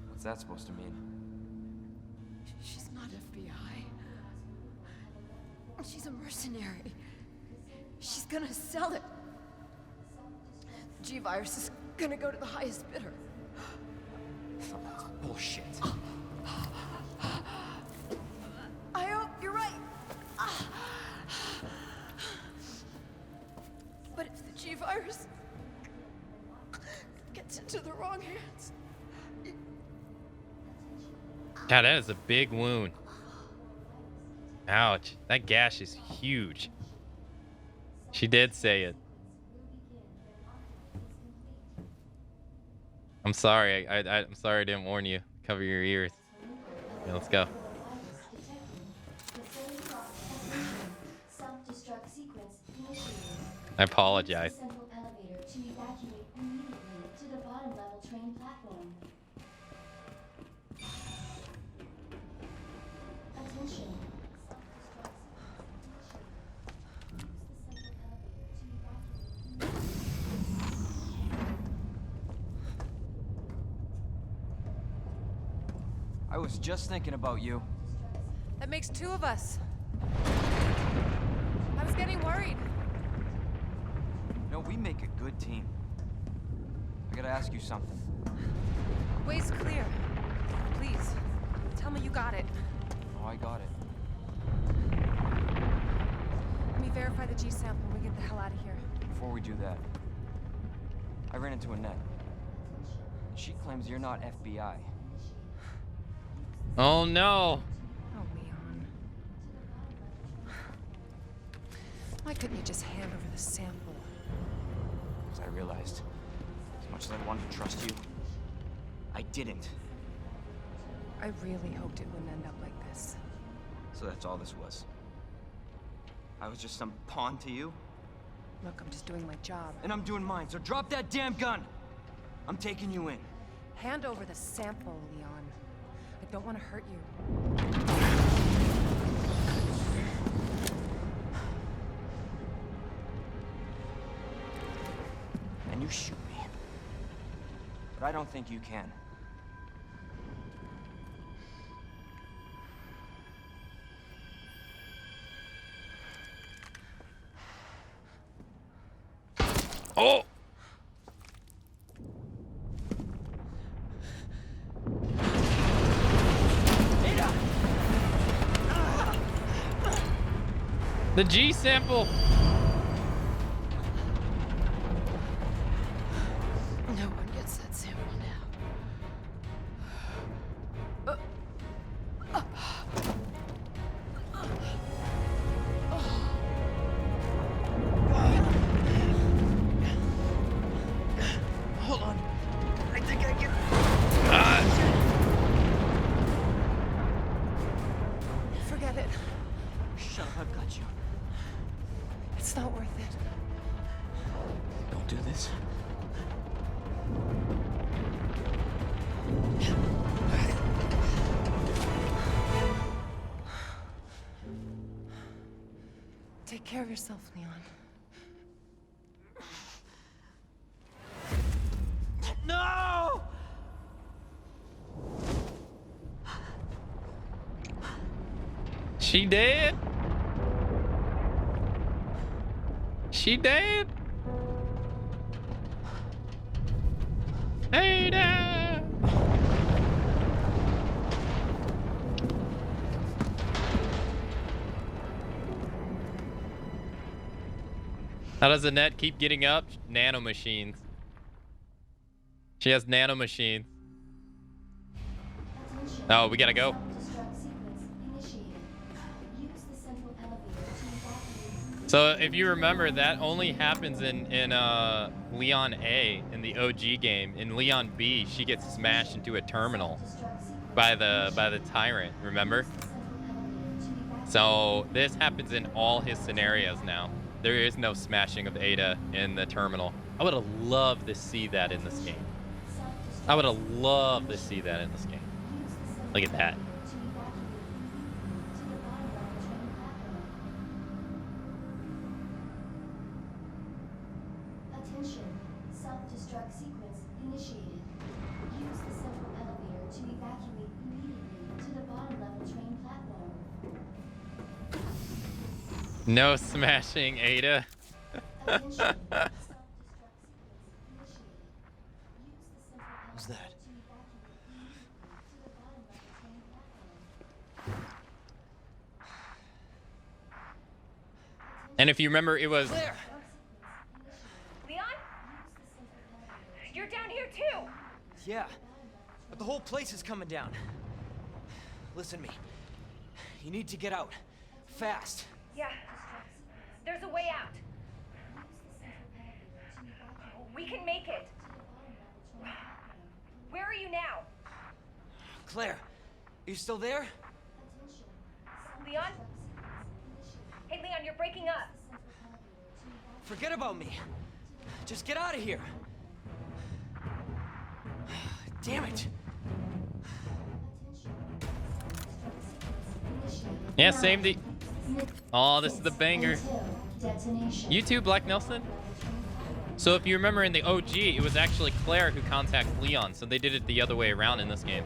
What's that supposed to mean? She's not FBI. She's a mercenary. She's gonna sell it. The G-Virus is gonna go to the highest bidder. That's bullshit. I hope you're right. But if the G-Virus gets into the wrong hands... God, that is a big wound. Ouch. That gash is huge. She did say it. I'm sorry. I'm sorry I didn't warn you. Cover your ears. Yeah, let's go. I apologize. I was just thinking about you. That makes 2 of us. I was getting worried. No, we make a good team. I gotta ask you something. Way's clear. Please, tell me you got it. Oh, I got it. Let me verify the G sample and we get the hell out of here. Before we do that, I ran into Annette. She claims you're not FBI. Oh no. Oh, Leon. Why couldn't you just hand over the sample? As I realized, as much as I wanted to trust you, I didn't. I really hoped it wouldn't end up like this. So that's all this was. I was just some pawn to you? Look, I'm just doing my job. And I'm doing mine, so drop that damn gun! I'm taking you in. Hand over the sample, Leon. I don't want to hurt you. And you shoot me. But I don't think you can. Oh! The G sample. No one gets that sample now. Hold on. I think I can... Forget it. Shut up, I've got you. It's not worth it. Don't do this. care of yourself, Leon. No! She dead? She dead? Hey there! How does Annette keep getting up? Nanomachines. She has nanomachines. Oh, we gotta go. So if you remember, that only happens in Leon A in the OG game. In Leon B, she gets smashed into a terminal by the tyrant. Remember? So this happens in all his scenarios now. There is no smashing of Ada in the terminal. I would have loved to see that in this game. I would have loved to see that in this game. Look at that. Attention, self-destruct sequence initiated. Use the central elevator to evacuate immediately to the bottom level train platform. No smashing Ada. What's that? And if you remember, it was... Claire! Leon? You're down here too! Yeah, but the whole place is coming down. Listen to me. You need to get out. Fast. Yeah. There's a way out. We can make it. Where are you now? Claire, are you still there? Leon? Hey, Leon, you're breaking up. Forget about me. Just get out of here. Damn it. Yeah, same the... Oh, this is the banger. You too, Black Nelson? So if you remember in the OG, it was actually Claire who contacts Leon, so they did it the other way around in this game.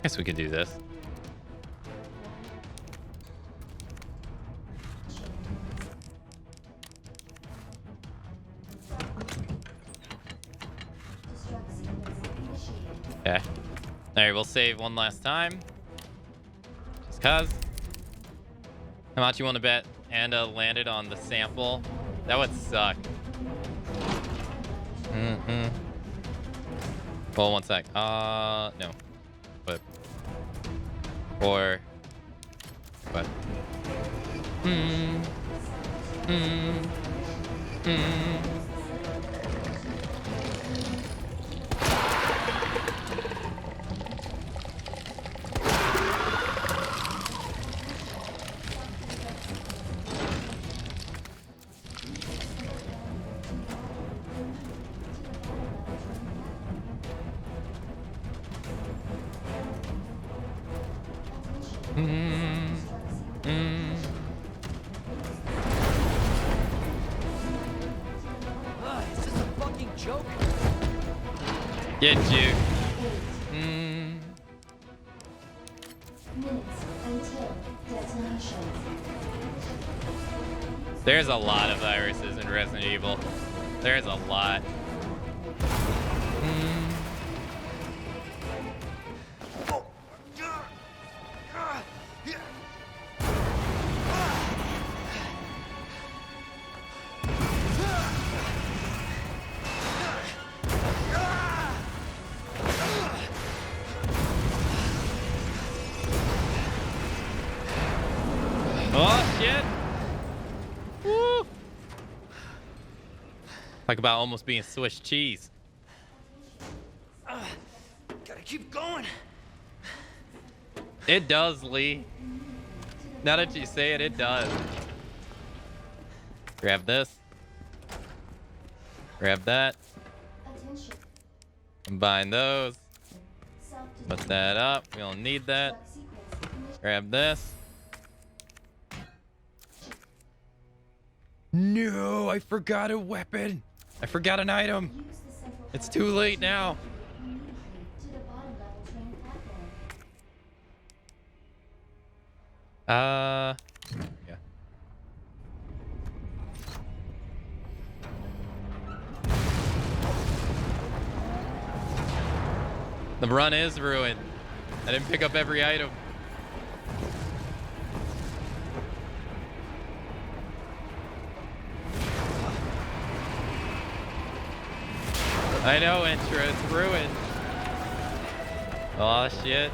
Guess we could do this. Okay. Alright, we'll save one last time. Just cause. How much you want to bet Anda landed on the sample? That would suck. Well, one sec. No. But. Or. But. Is this a fucking joke? Get you. Minutes until detonation. There's a lot of viruses in Resident Evil. There's a lot. Oh, shit. Woo. Talk about almost being Swiss cheese. Gotta keep going. It does, Lee. Now that you say it, it does. Grab this. Grab that. Attention. Combine those. Put that up. We don't need that. Grab this. No, I forgot a weapon. I forgot an item. It's too late now. Yeah. The run is ruined. I didn't pick up every item. I know, intro, it's ruined. Oh shit.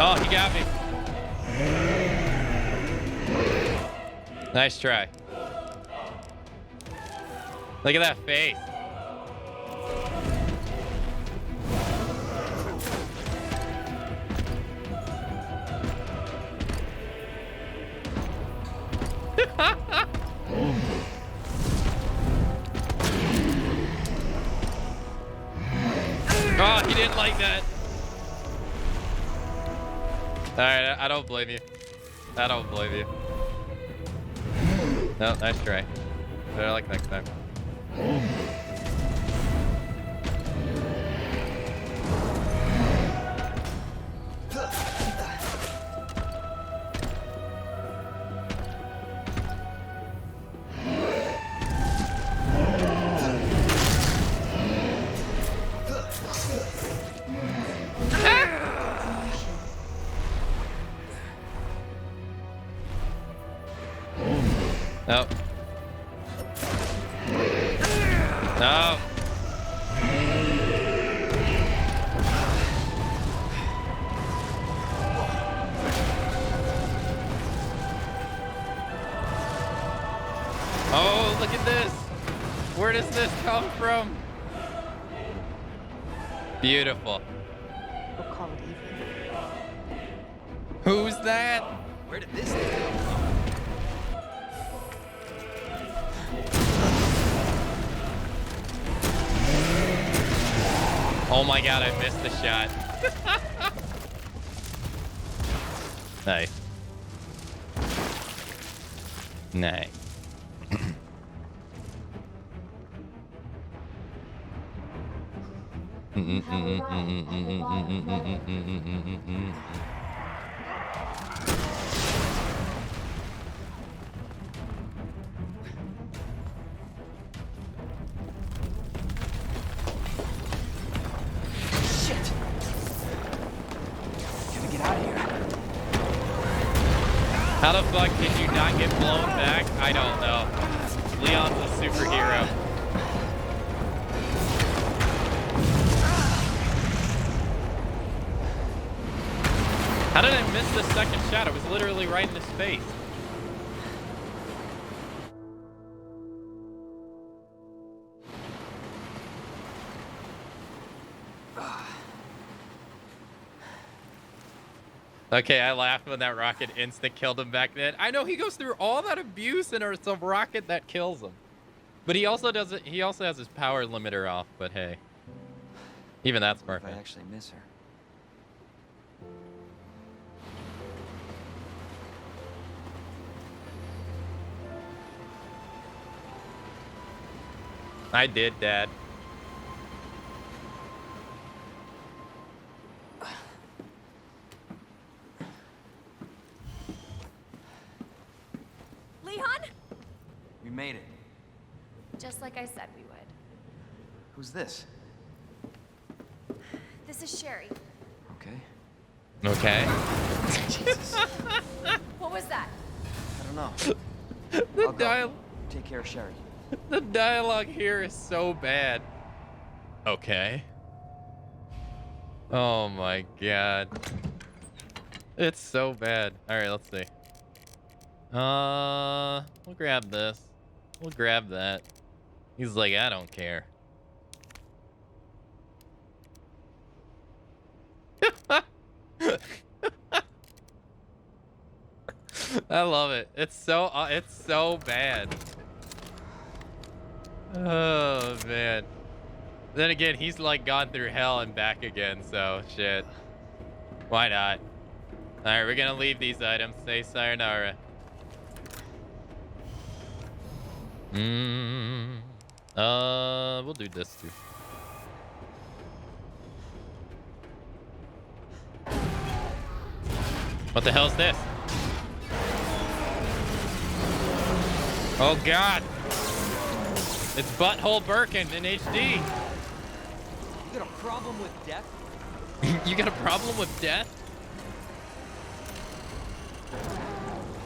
Oh, he got me. Nice try. Look at that face. Oh, he didn't like that. Alright, I don't blame you. I don't blame you. No, nice try. Better luck next time. Nope. No. Oh, look at this. Where does this come from? Beautiful. We'll call it even. Who's that? Where did this thing come from? Oh my god, I missed the shot. Nice. Nice. How the fuck did you not get blown back? I don't know. Leon's a superhero. How did I miss the second shot? It was literally right in his face. Okay, I laughed when that rocket instant killed him back then. I know he goes through all that abuse and it's a rocket that kills him. But he also doesn't. He also has his power limiter off. But hey, even that's perfect. I actually miss her. I did, Dad. Leon? We made it. Just like I said we would. Who's this? This is Sherry. Okay. Okay. Jesus. What was that? I don't know. The dialogue. Take care of Sherry. The dialogue here is so bad. Okay. Oh my god. It's so bad. Alright, let's see. We'll grab this. We'll grab that. He's like, I don't care. I love it. It's so bad. Oh man. Then again, he's like gone through hell and back again, so shit. Why not? Alright, we're gonna leave these items. Say sayonara. We'll do this too. What the hell is this? Oh god. It's Butthole Birkin in HD. You got a problem with death? You got a problem with death?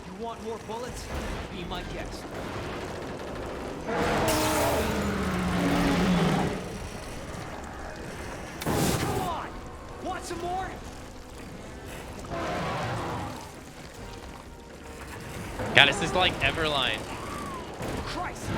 You want more bullets? Be my guest. Come on! Want some more? God, this is like Everline. Christ!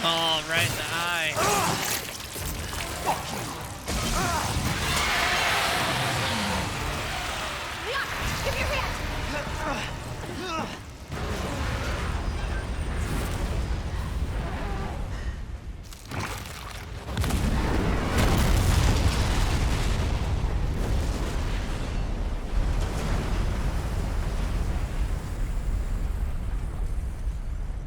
Oh, right in the eye. Leon, give me your hand!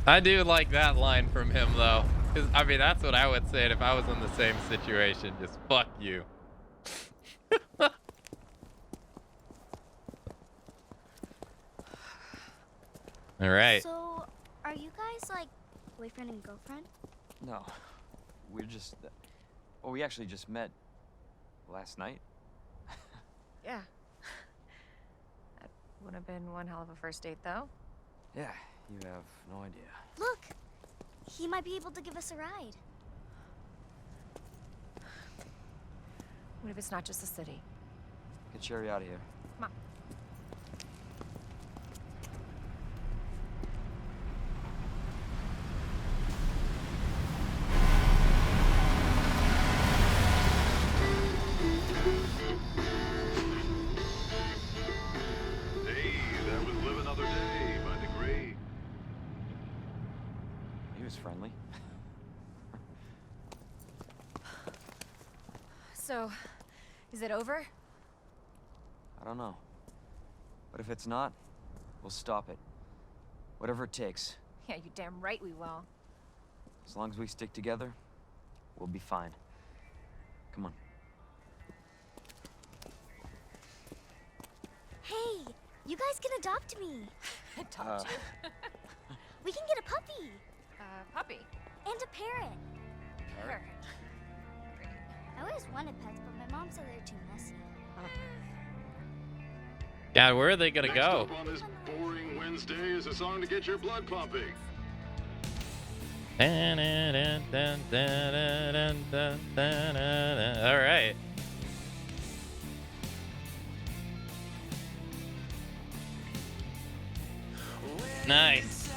I do like that line from him, though. Because, I mean, that's what I would say if I was in the same situation. Just fuck you. All right. So, are you guys like boyfriend and girlfriend? No. We're just... well, we actually just met last night. Yeah. That would have been one hell of a first date, though. Yeah, you have no idea. Look! He might be able to give us a ride. What if it's not just the city? Get Sherry out of here. Come on. Hey, that was Live Another Day by the Great. He was friendly. So, is it over? I don't know. But if it's not, we'll stop it. Whatever it takes. Yeah, you damn right we will. As long as we stick together, we'll be fine. Come on. Hey, you guys can adopt me. Adopt you? We can get a puppy. Puppy? And a parrot. her. I always wanted pets, but my mom said they're too messy. God, where are they gonna go? Next up on this boring Wednesday is a song to get your blood pumping. All right. Nice.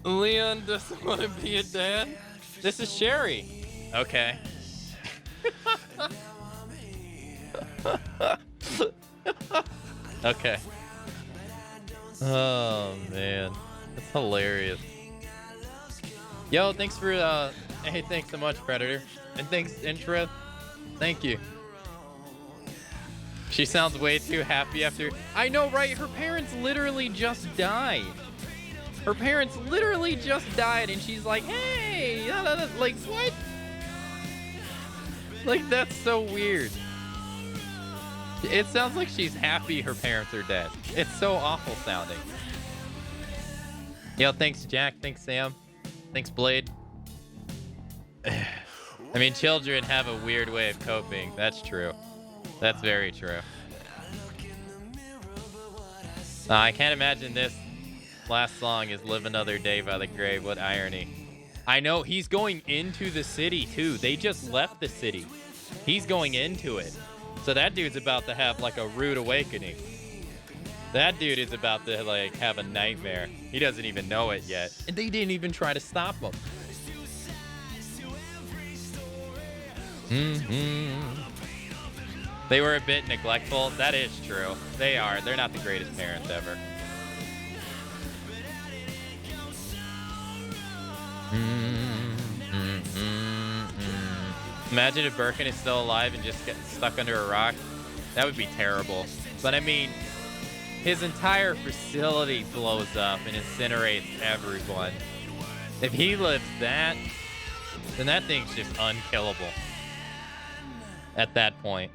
Leon doesn't want to be a dad. This is Sherry. Okay. Okay. Oh man, that's hilarious. Yo, thanks for hey, thanks so much, Predator, and thanks, Intra. Thank you. She sounds way too happy after. I know, right? Her parents literally just died. Her parents literally just died, and she's like, hey, like what? Like that's so weird. It sounds like she's happy her parents are dead. It's so awful sounding. Yo, thanks Jack. Thanks Sam. Thanks Blade. I mean, children have a weird way of coping. That's true. That's very true. I can't imagine this last song is Live Another Day by The Grave. What irony. I know, he's going into the city too. They just left the city. He's going into it. So that dude's about to have like a rude awakening. That dude is about to like have a nightmare. He doesn't even know it yet. And they didn't even try to stop him. They were a bit neglectful. That is true. They are. They're not the greatest parents ever. Imagine if Birkin is still alive and just gets stuck under a rock. That would be terrible. But I mean, his entire facility blows up and incinerates everyone. If he lives that, then that thing's just unkillable at that point.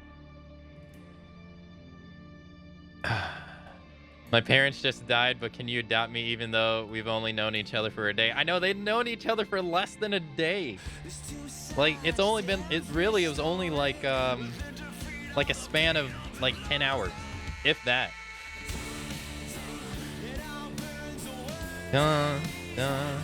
My parents just died, but can you adopt me even though we've only known each other for a day? I know, they've known each other for less than a day. Like, it's only been, it was only like a span of like 10 hours, if that. Dun, dun.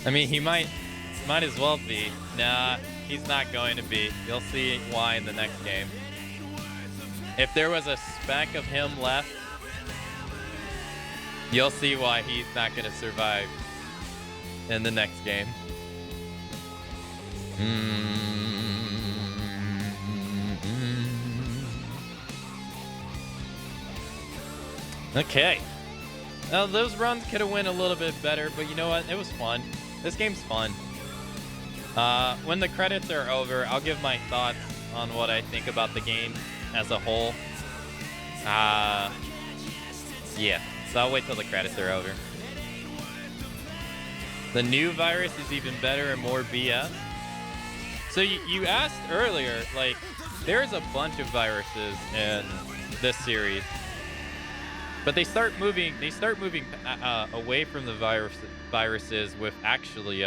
I mean, he might as well be. Nah, he's not going to be. You'll see why in the next game. If there was a speck of him left, you'll see why he's not going to survive in the next game. Okay. Now, those runs could have went a little bit better, but you know what? It was fun. This game's fun. When the credits are over, I'll give my thoughts on what I think about the game as a whole. Yeah, so I'll wait till the credits are over. The new virus is even better and more BS. So you asked earlier, like, there's a bunch of viruses in this series. But they start moving away from the viruses with actually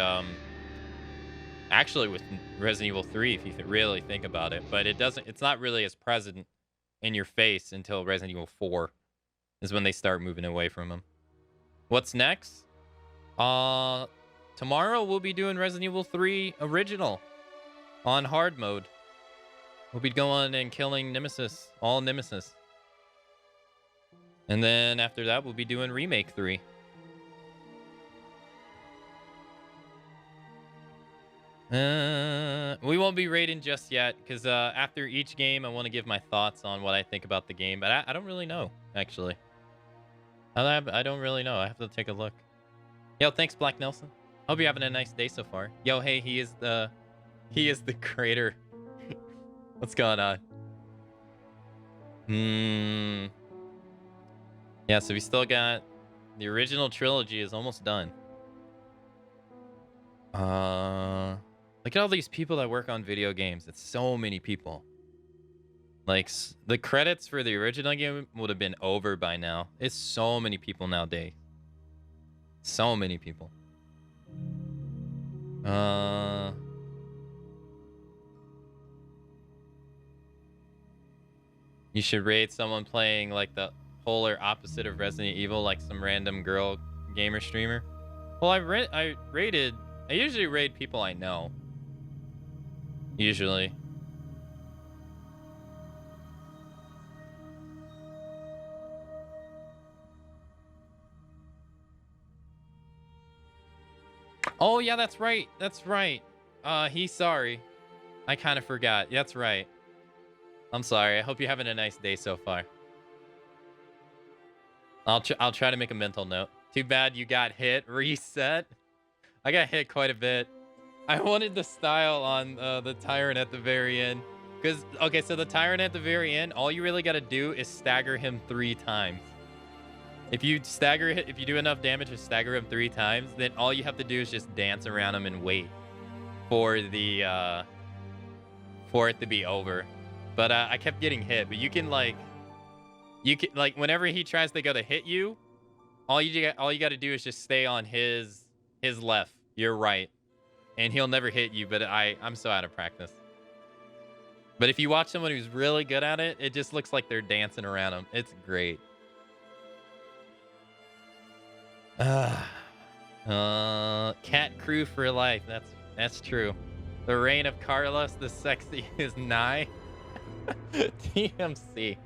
with Resident Evil 3, if you really think about it. But it's not really as present in your face until Resident Evil 4 is when they start moving away from them. What's next? Tomorrow we'll be doing Resident Evil 3 Original on hard mode. We'll be going and killing Nemesis, all Nemesis. And then after that, we'll be doing Remake 3. We won't be rating just yet, because after each game, I want to give my thoughts on what I think about the game. But I don't really know, actually. I don't really know. I have to take a look. Yo, thanks, Black Nelson. Hope you're having a nice day so far. Yo, hey, he is the creator. What's going on? Yeah, so we still got the original trilogy is almost done. Look at all these people that work on video games. It's so many people. Like, the credits for the original game would have been over by now. It's so many people nowadays. So many people. You should rate someone playing like the polar opposite of Resident Evil, like some random girl gamer streamer. Well, I usually raid people I know. Usually. Oh, yeah, that's right. That's right. He's sorry. I kind of forgot. That's right. I'm sorry. I hope you're having a nice day so far. I'll try to make a mental note. Too bad you got hit. Reset. I got hit quite a bit. I wanted the style on the Tyrant at the very end. Because, okay, so the Tyrant at the very end, all you really got to do is stagger him 3 times. If you do enough damage to stagger him 3 times, then all you have to do is just dance around him and wait for the for it to be over. But I kept getting hit. But you can like whenever he tries to go to hit you, all you got to do is just stay on his left, your right, and he'll never hit you. But I'm so out of practice. But if you watch someone who's really good at it, it just looks like they're dancing around him. It's great. Cat crew for life. That's true. The reign of Carlos the Sexy is nigh. TMC.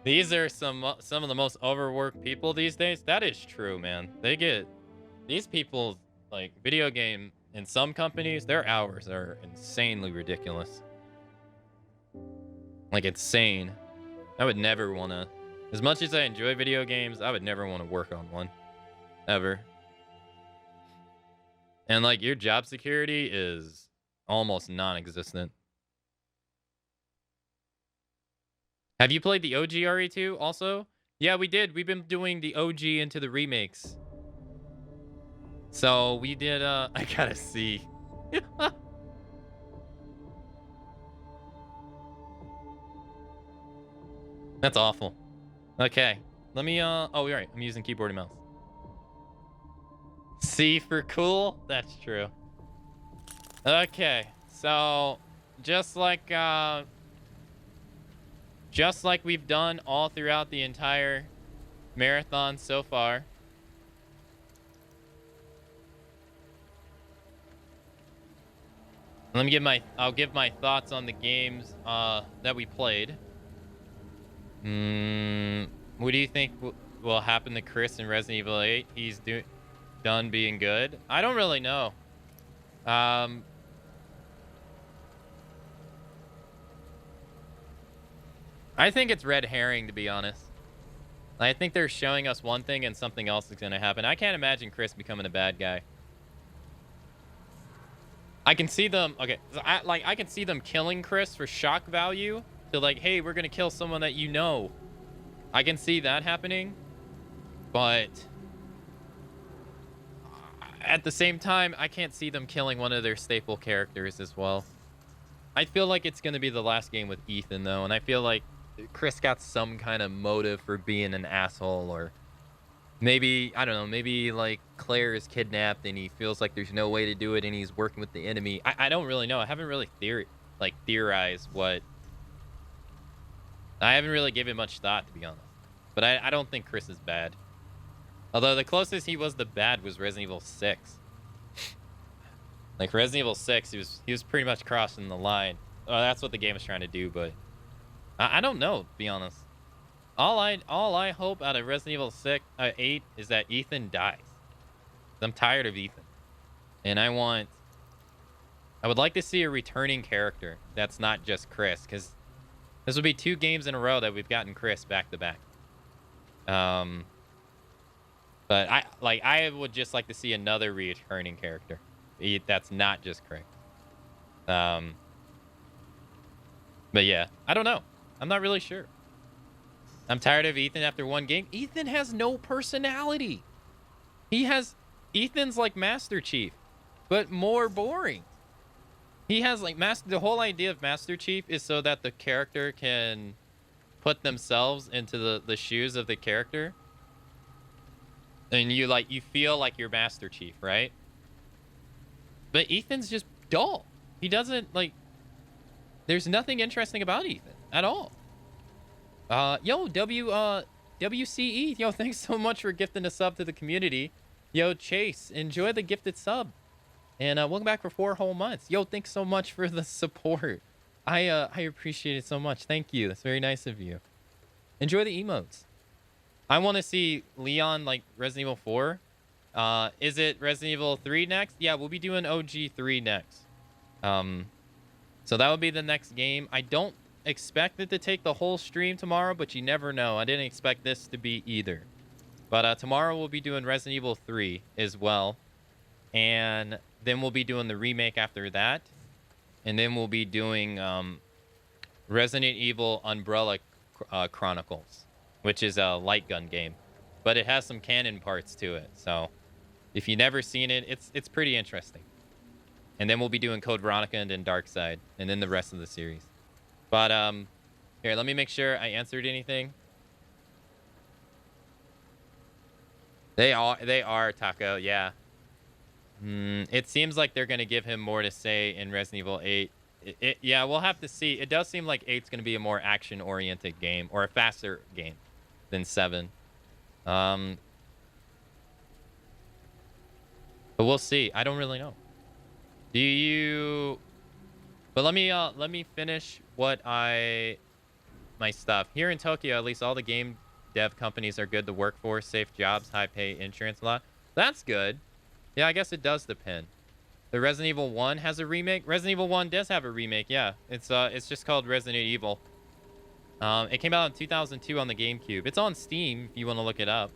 These are some of the most overworked people these days. That is true, man. These people, like, video game in some companies, their hours are insanely ridiculous. Like, insane. I would never want to, as much as I enjoy video games, I would never want to work on one. Ever. And like, your job security is almost non-existent. Have you played the OG RE2 also? Yeah, we did. We've been doing the OG into the remakes. So we did I gotta see. That's awful. Okay. Let me oh, right. I'm using keyboard and mouse. C for cool? That's true. Okay. So just like we've done all throughout the entire marathon so far. Let me I'll give my thoughts on the games that we played. What do you think will happen to Chris in Resident Evil 8? He's done being good. I don't really know. I think it's red herring, to be honest. I think they're showing us one thing and something else is going to happen. I can't imagine Chris becoming a bad guy. I can see them. Okay, so I can see them killing Chris for shock value. To like, hey, we're going to kill someone that you know. I can see that happening. But at the same time, I can't see them killing one of their staple characters as well. I feel like it's going to be the last game with Ethan, though. And I feel like Chris got some kind of motive for being an asshole. Or maybe, I don't know, maybe like Claire is kidnapped and he feels like there's no way to do it and he's working with the enemy. I don't really know. I haven't really theorized what... I haven't really given much thought, to be honest. But I don't think Chris is bad. Although the closest he was to bad was Resident Evil 6. Like Resident Evil 6, he was pretty much crossing the line. Well, that's what the game is trying to do, but I don't know, to be honest. All I hope out of Resident Evil 8 is that Ethan dies. I'm tired of Ethan. And I would like to see a returning character that's not just Chris, because this will be 2 games in a row that we've gotten Chris back to back. But I would just like to see another returning character that's not just Chris. But yeah, I don't know. I'm not really sure. I'm tired of Ethan after 1 game. Ethan has no personality. Ethan's like Master Chief, but more boring. He has like the whole idea of Master Chief is so that the character can put themselves into the shoes of the character. And you feel like you're Master Chief, right? But Ethan's just dull. He doesn't like there's nothing interesting about Ethan at all. Yo, WCE, yo, thanks so much for gifting a sub to the community. Yo, Chase, enjoy the gifted sub. And welcome back for 4 whole months. Yo, thanks so much for the support. I appreciate it so much. Thank you. That's very nice of you. Enjoy the emotes. I want to see Leon like Resident Evil 4. Is it Resident Evil 3 next? Yeah, we'll be doing OG 3 next. So that would be the next game. I don't expect it to take the whole stream tomorrow, but you never know. I didn't expect this to be either. But tomorrow we'll be doing Resident Evil 3 as well. And then we'll be doing the remake after that. And then we'll be doing Resident Evil Umbrella Chronicles, which is a light gun game. But it has some canon parts to it. So if you've never seen it, it's pretty interesting. And then we'll be doing Code Veronica and then Darkside. And then the rest of the series. But here, let me make sure I answered anything. They are Taco, yeah. It seems like they're gonna give him more to say in Resident Evil 8. Yeah, we'll have to see. It does seem like 8's gonna be a more action-oriented game or a faster game than 7. But we'll see. I don't really know. Do you? But let me finish my stuff. Here in Tokyo, at least all the game dev companies are good to work for. Safe jobs, high pay, insurance, a lot. That's good. Yeah, I guess it does depend. The Resident Evil 1 has a remake. Resident Evil 1 does have a remake, yeah. It's just called Resident Evil. It came out in 2002 on the GameCube. It's on Steam if you want to look it up.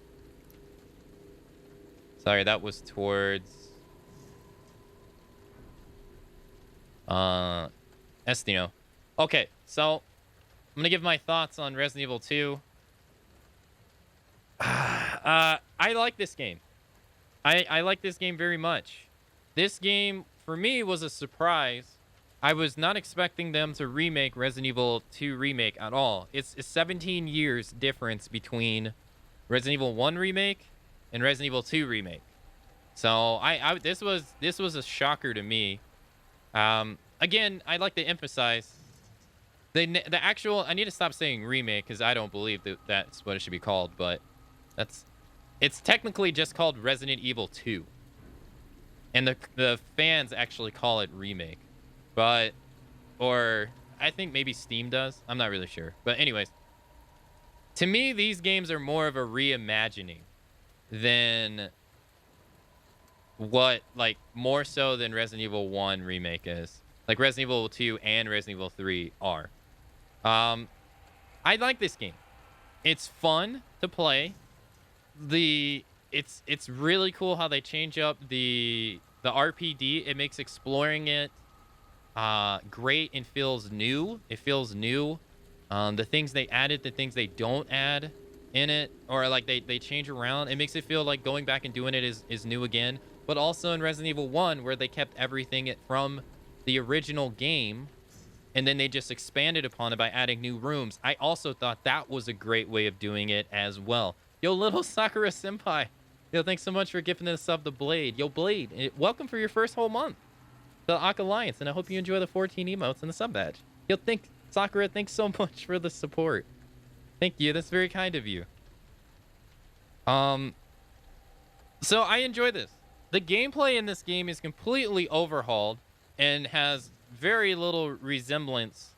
Sorry, that was towards Estino. Okay, so I'm gonna give my thoughts on Resident Evil 2. I like this game. I like this game very much. This game, for me, was a surprise. I was not expecting them to remake Resident Evil 2 Remake at all. It's 17 years difference between Resident Evil 1 Remake and Resident Evil 2 Remake. So this was a shocker to me. Again, I'd like to emphasize the actual. I need to stop saying remake because I don't believe that's what it should be called. But it's technically just called Resident Evil 2, and the fans actually call it remake. Or I think maybe Steam does. I'm not really sure. But anyways, to me, these games are more of a reimagining than more so than Resident Evil 1 Remake is. Like Resident Evil 2 and Resident Evil 3 are. I like this game. It's fun to play. It's really cool how they change up the RPD. It makes exploring it great and feels new. It feels new. The things they added, the things they don't add in it, or like they change around. It makes it feel like going back and doing it is new again. But also in Resident Evil 1, where they kept everything from the original game, and then they just expanded upon it by adding new rooms. I also thought that was a great way of doing it as well. Yo, little Sakura Senpai. Yo, thanks so much for gifting us up the Blade. Yo, Blade, welcome for your first whole month to the Ak Alliance, and I hope you enjoy the 14 emotes and the sub badge. Yo, Sakura, thanks so much for the support. Thank you. That's very kind of you. So I enjoy this. The gameplay in this game is completely overhauled and has very little resemblance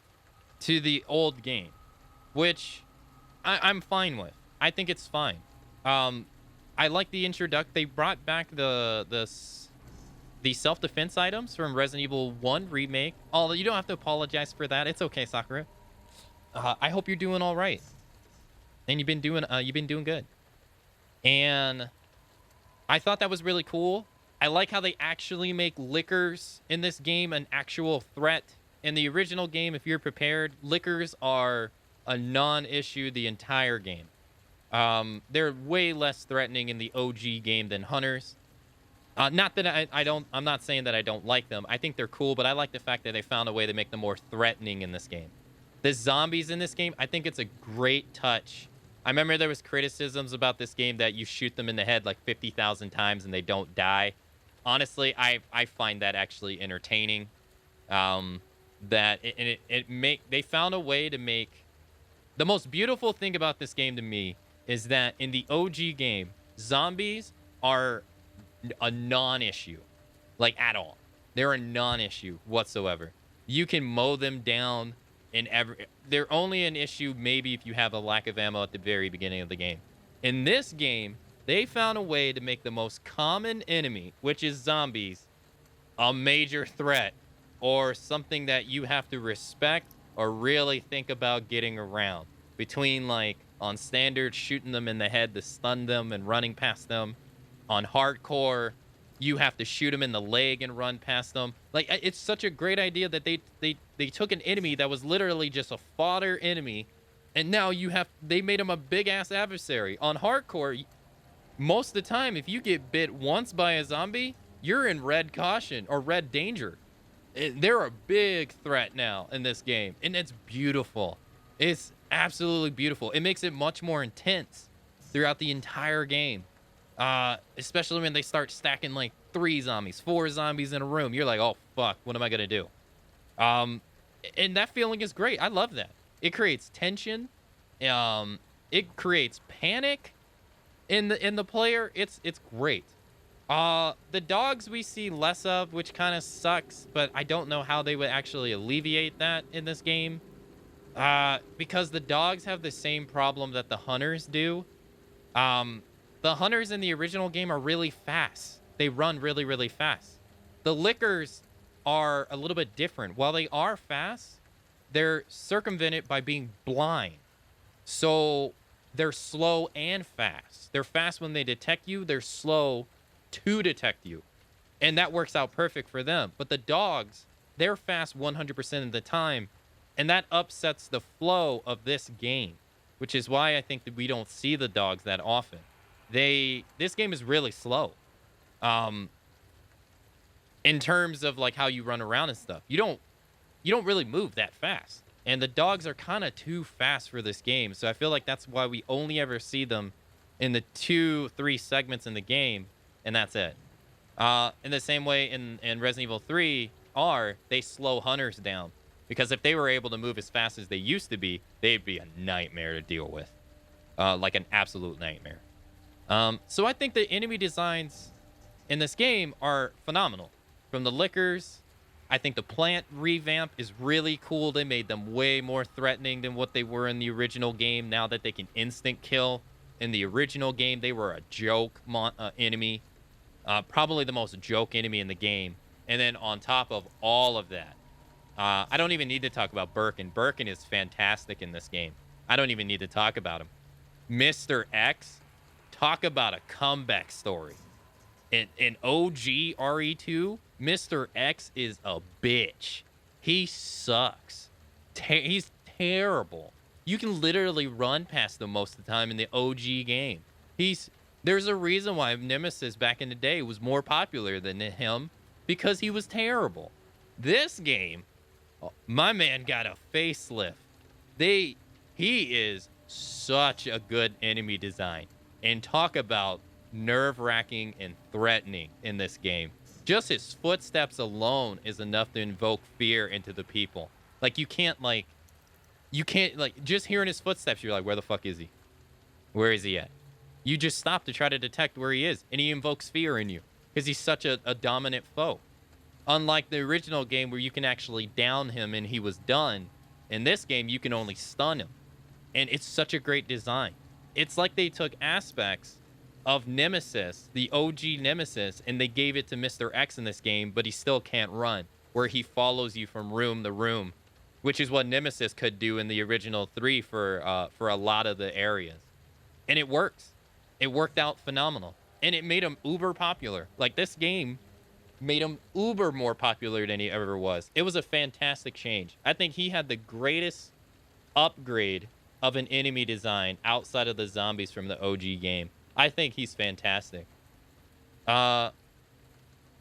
to the old game, which I'm fine with. I think it's fine. I like the introduction. They brought back the self-defense items from Resident Evil 1 Remake. Although you don't have to apologize for that. It's okay, Sakura. I hope you're doing all right. And you've been doing good. And I thought that was really cool. I like how they actually make lickers in this game an actual threat. In the original game, if you're prepared, lickers are a non-issue the entire game. They're way less threatening in the OG game than hunters. Not that I'm not saying that I don't like them. I think they're cool, but I like the fact that they found a way to make them more threatening in this game. The zombies in this game, I think it's a great touch. I remember there was criticisms about this game that you shoot them in the head like 50,000 times and they don't die. Honestly, I find that actually entertaining. They found a way to make the most beautiful thing about this game to me is that in the OG game, zombies are a non-issue, like at all. They're a non-issue whatsoever. You can mow them down they're only an issue maybe if you have a lack of ammo at the very beginning of the game. In this game, they found a way to make the most common enemy, which is zombies, a major threat or something that you have to respect or really think about getting around. Between like on standard, shooting them in the head to stun them and running past them. On hardcore, you have to shoot them in the leg and run past them. Like, it's such a great idea that they took an enemy that was literally just a fodder enemy, and now they made him a big ass adversary. On hardcore, most of the time, if you get bit once by a zombie, you're in red caution or red danger. They're a big threat now in this game, and it's beautiful. It's absolutely beautiful. It makes it much more intense throughout the entire game. Especially when they start stacking like 3 zombies, 4 zombies in a room. You're like, oh fuck, what am I gonna do? And that feeling is great. I love that. It creates tension. It creates panic in the player. It's great. The dogs we see less of, which kind of sucks, but I don't know how they would actually alleviate that in this game. Because the dogs have the same problem that the hunters do. The hunters in the original game are really fast. They run really, really fast. The lickers are a little bit different. While they are fast, they're circumvented by being blind. So they're slow and fast. They're fast when they detect you. They're slow to detect you. And that works out perfect for them. But the dogs, they're fast 100% of the time. And that upsets the flow of this game, which is why I think that we don't see the dogs that often. This game is really slow. In terms of like how you run around and stuff. You don't really move that fast. And the dogs are kind of too fast for this game. So I feel like that's why we only ever see them in the 2-3 segments in the game, and that's it. In the same way in Resident Evil 3 they slow hunters down. Because if they were able to move as fast as they used to be, they'd be a nightmare to deal with. Like an absolute nightmare. So I think the enemy designs in this game are phenomenal. From the lickers, I think the plant revamp is really cool. They made them way more threatening than what they were in the original game. Now that they can instant kill. In the original game, they were a joke enemy. Probably the most joke enemy in the game. And then on top of all of that, I don't even need to talk about Birkin. Birkin is fantastic in this game. I don't even need to talk about him. Mr. X, talk about a comeback story. In OG RE2, Mr. X is a bitch. He sucks. He's terrible. You can literally run past him most of the time in the OG game. There's a reason why Nemesis back in the day was more popular than him, because he was terrible. This game, my man got a facelift. He is such a good enemy design. And talk about nerve-wracking and threatening in this game. Just his footsteps alone is enough to invoke fear into the people. Like, you can't, just hearing his footsteps, you're like, where the fuck is he? Where is he at? You just stop to try to detect where he is, and he invokes fear in you, because he's such a dominant foe. Unlike the original game where you can actually down him and he was done, in this game, you can only stun him. And it's such a great design. It's like they took aspects of Nemesis, the OG Nemesis, and they gave it to Mr. X in this game, but he still can't run, where he follows you from room to room, which is what Nemesis could do in the original 3 for a lot of the areas. And it works. It worked out phenomenal. And it made him uber popular. Like, this game made him uber more popular than he ever was. It was a fantastic change. I think he had the greatest upgrade of an enemy design outside of the zombies from the OG game. I think he's fantastic.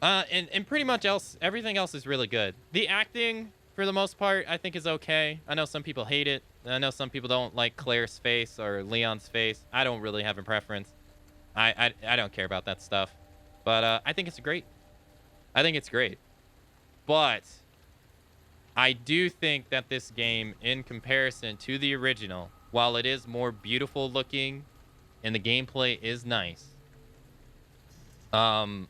And pretty much everything else is really good. The acting, for the most part, I think is okay. I know some people hate it. I know some people don't like Claire's face or Leon's face. I don't really have a preference. I don't care about that stuff. But I think it's great. I think it's great. But I do think that this game, in comparison to the original, while it is more beautiful looking and the gameplay is nice, I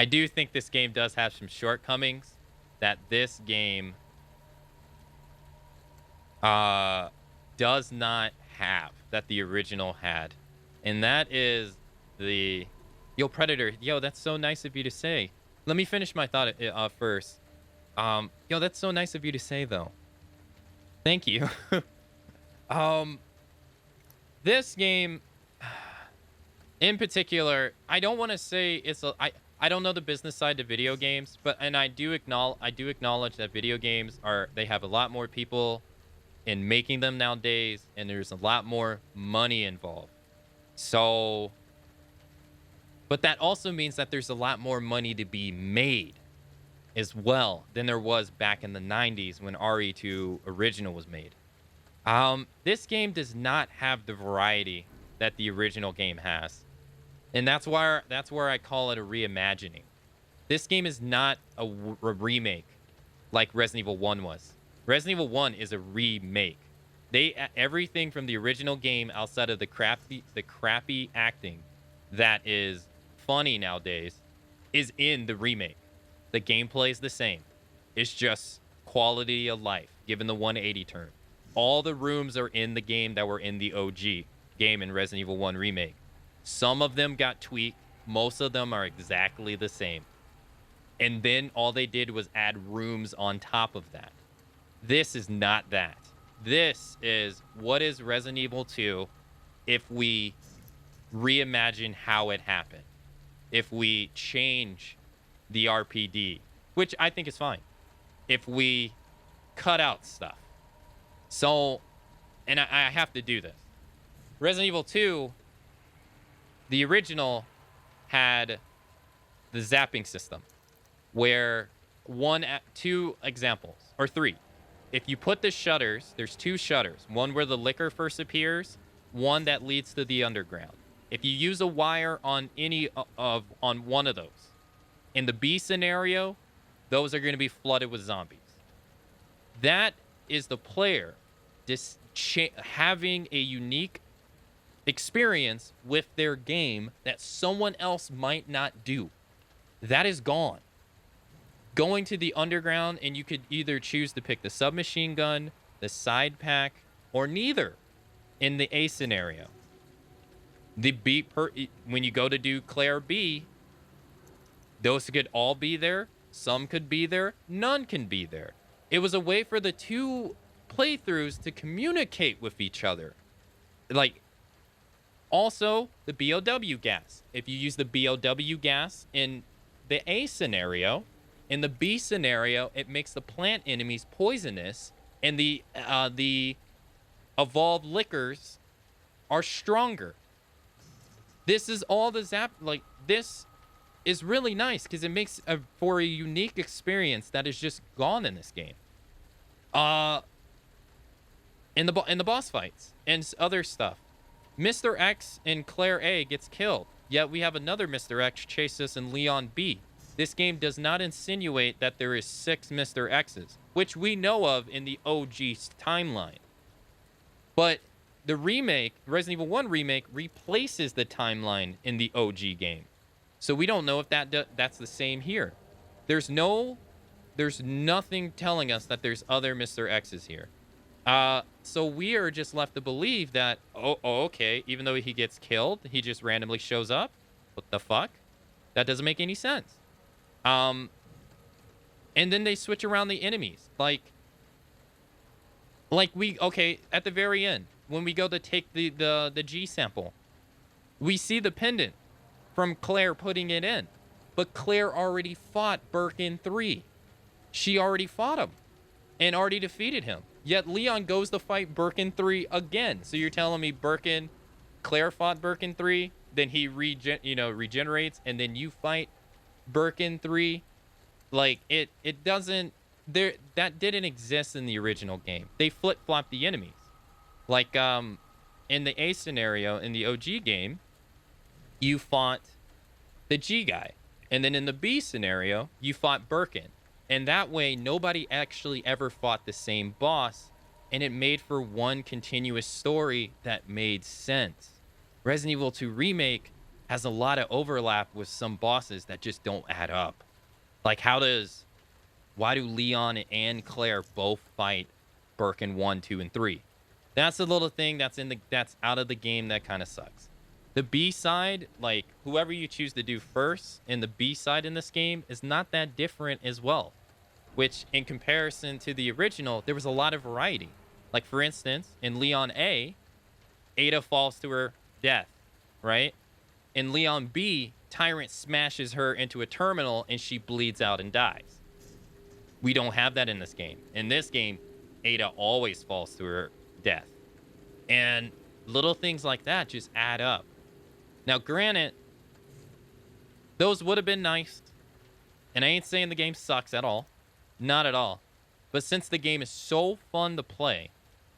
do think this game does have some shortcomings that this game does not have that the original had. And that is the... Yo, Predator. Yo, that's so nice of you to say. Let me finish my thought first. Yo, that's so nice of you to say, though. Thank you. This game, in particular, I don't want to say it's a... I don't know the business side to video games, but I do acknowledge that video games they have a lot more people in making them nowadays, and there's a lot more money involved. So, but that also means that there's a lot more money to be made as well than there was back in the 90s when RE2 original was made. This game does not have the variety that the original game has. And that's where I call it a reimagining. This game is not a remake like Resident Evil 1 was. Resident Evil 1 is a remake. Everything from the original game outside of the crappy acting that is funny nowadays is in the remake. The gameplay is the same. It's just quality of life, given the 180 turn. All the rooms are in the game that were in the OG game in Resident Evil 1 Remake. Some of them got tweaked. Most of them are exactly the same. And then all they did was add rooms on top of that. This is not that. This is what is Resident Evil 2 if we reimagine how it happened. If we change the RPD, which I think is fine. If we cut out stuff. So, and I have to do this. Resident Evil 2, the original had the zapping system where two examples, or three. If you put the shutters, there's two shutters. One where the liquor first appears, one that leads to the underground. If you use a wire on on one of those, in the B scenario, those are going to be flooded with zombies. That is the player having a unique experience with their game that someone else might not do. That is gone. Going to the underground, and you could either choose to pick the submachine gun, the side pack, or neither in the A scenario. The B when you go to do Claire B, those could all be there. Some could be there. None can be there. It was a way for the two playthroughs to communicate with each other. Like, also, the BOW gas. If you use the BOW gas in the A scenario, in the B scenario, it makes the plant enemies poisonous, and the evolved liquors are stronger. This is all the zap. Like, this is really nice because it makes for a unique experience that is just gone in this game. In the boss fights and other stuff, Mr. X in Claire A gets killed, yet we have another Mr. X chase us in Leon B. This game does not insinuate that there is 6 Mr. X's, which we know of in the OG timeline. But the remake, Resident Evil 1 Remake, replaces the timeline in the OG game. So we don't know if that's the same here. There's nothing telling us that there's other Mr. X's here. So we are just left to believe that, okay, even though he gets killed, he just randomly shows up. What the fuck? That doesn't make any sense. And then they switch around the enemies. Like at the very end, when we go to take the G sample, we see the pendant from Claire putting it in. But Claire already fought Birkin 3. She already fought him and already defeated him. Yet Leon goes to fight Birkin 3 again. So you're telling me Claire fought Birkin 3, then he regenerates, and then you fight Birkin 3. Like, it doesn't... That didn't exist in the original game. They flip-flopped the enemies. Like, in the A scenario, in the OG game, you fought the G guy. And then in the B scenario, you fought Birkin. And that way, nobody actually ever fought the same boss. And it made for one continuous story that made sense. Resident Evil 2 Remake has a lot of overlap with some bosses that just don't add up. Like, why do Leon and Claire both fight Birkin 1, 2, and 3? That's a little thing that's out of the game that kind of sucks. The B side, like, whoever you choose to do first in the B side in this game is not that different as well. Which, in comparison to the original, there was a lot of variety. Like, for instance, in Leon A, Ada falls to her death, right? In Leon B, Tyrant smashes her into a terminal and she bleeds out and dies. We don't have that in this game. In this game, Ada always falls to her death. And little things like that just add up. Now, granted, those would have been nice. And I ain't saying the game sucks at all. Not at all. But since the game is so fun to play,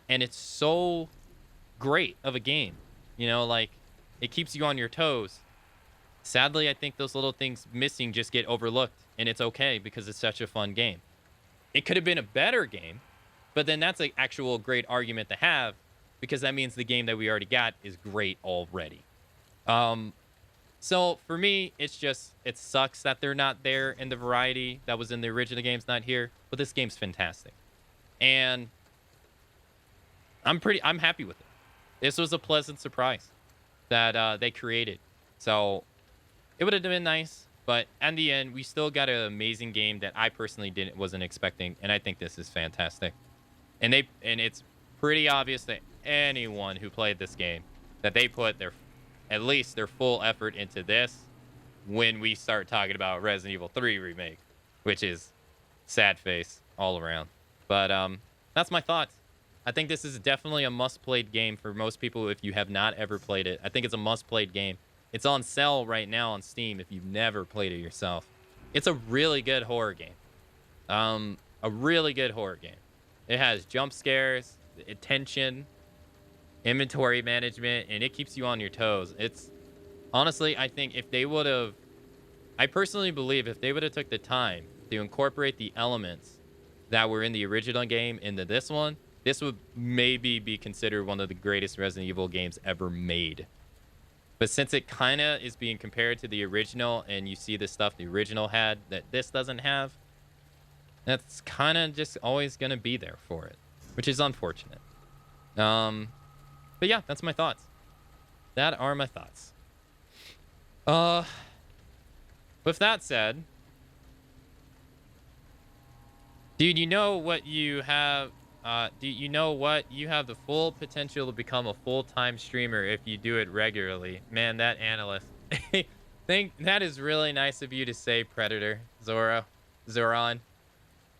and it's so great of a game, you know, like, it keeps you on your toes. Sadly, I think those little things missing just get overlooked, and it's okay because it's such a fun game. It could have been a better game, but then that's an actual great argument to have, because that means the game that we already got is great already. So for me, it sucks that they're not there, and the variety that was in the original game's not here, but this game's fantastic. And I'm happy with it. This was a pleasant surprise that they created. So it would have been nice, but in the end, we still got an amazing game that I personally wasn't expecting, and I think this is fantastic. And it's pretty obvious to anyone who played this game that they put at least their full effort into this when we start talking about Resident Evil 3 Remake, which is sad face all around. But that's my thoughts. I think this is definitely a must-played game for most people if you have not ever played it. I think it's a must-played game. It's on sale right now on Steam if you've never played it yourself. It's a really good horror game. A really good horror game. It has jump scares, tension, inventory management, and it keeps you on your toes. It's honestly, I think I personally believe if they would have took the time to incorporate the elements that were in the original game into this one, this would maybe be considered one of the greatest Resident Evil games ever made. But since it kind of is being compared to the original, and you see the stuff the original had that this doesn't have, that's kind of just always going to be there for it, which is unfortunate. But yeah, that's my thoughts. That are my thoughts. With that said, dude, you know what you have? Do you know what? You have the full potential to become a full-time streamer if you do it regularly. Man, that analyst. That is really nice of you to say, Predator, Zoran.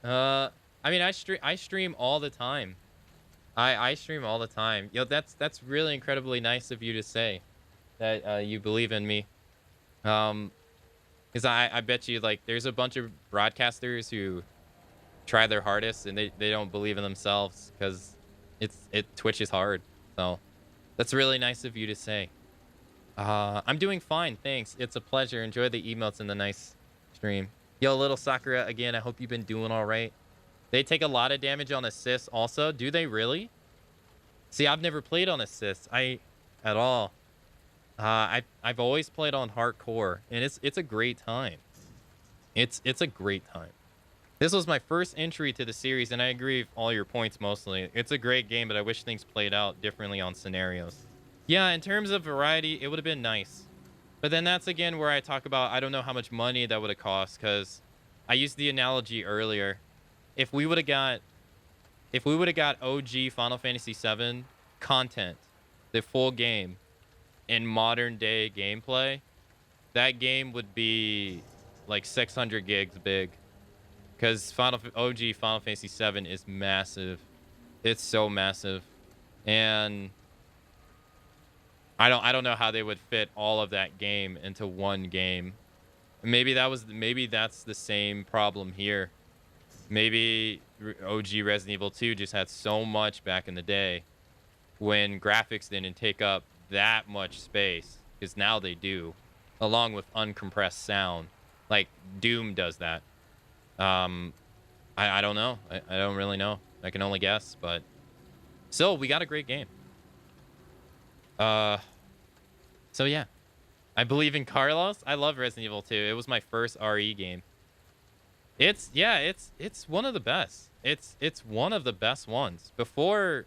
I mean, I stream all the time. I stream all the time. Yo, that's really incredibly nice of you to say that you believe in me. Because I bet you, like, there's a bunch of broadcasters who try their hardest and they don't believe in themselves because Twitch is hard. So that's really nice of you to say. I'm doing fine, thanks. It's a pleasure. Enjoy the emotes and the nice stream. Yo, little Sakura, again, I hope you've been doing all right. They take a lot of damage on assists also. Do they really? See, I've never played on assists. At all. I've always played on hardcore, and it's a great time. It's a great time. This was my first entry to the series, and I agree with all your points mostly. It's a great game, but I wish things played out differently on scenarios. Yeah, in terms of variety, it would have been nice. But then that's again where I talk about I don't know how much money that would have cost, because I used the analogy earlier. If we would have got OG Final Fantasy VII content, the full game, in modern day gameplay, that game would be like 600 gigs big. Because OG Final Fantasy VII is massive. It's so massive. And I don't know how they would fit all of that game into one game. Maybe that's the same problem here. Maybe OG Resident Evil 2 just had so much back in the day when graphics didn't take up that much space, because now they do, along with uncompressed sound. Like Doom does that. I don't know. I don't really know. I can only guess, but still, we got a great game. So yeah, I believe in Carlos. I love Resident Evil 2. It was my first RE game. It's one of the best. It's one of the best ones. Before,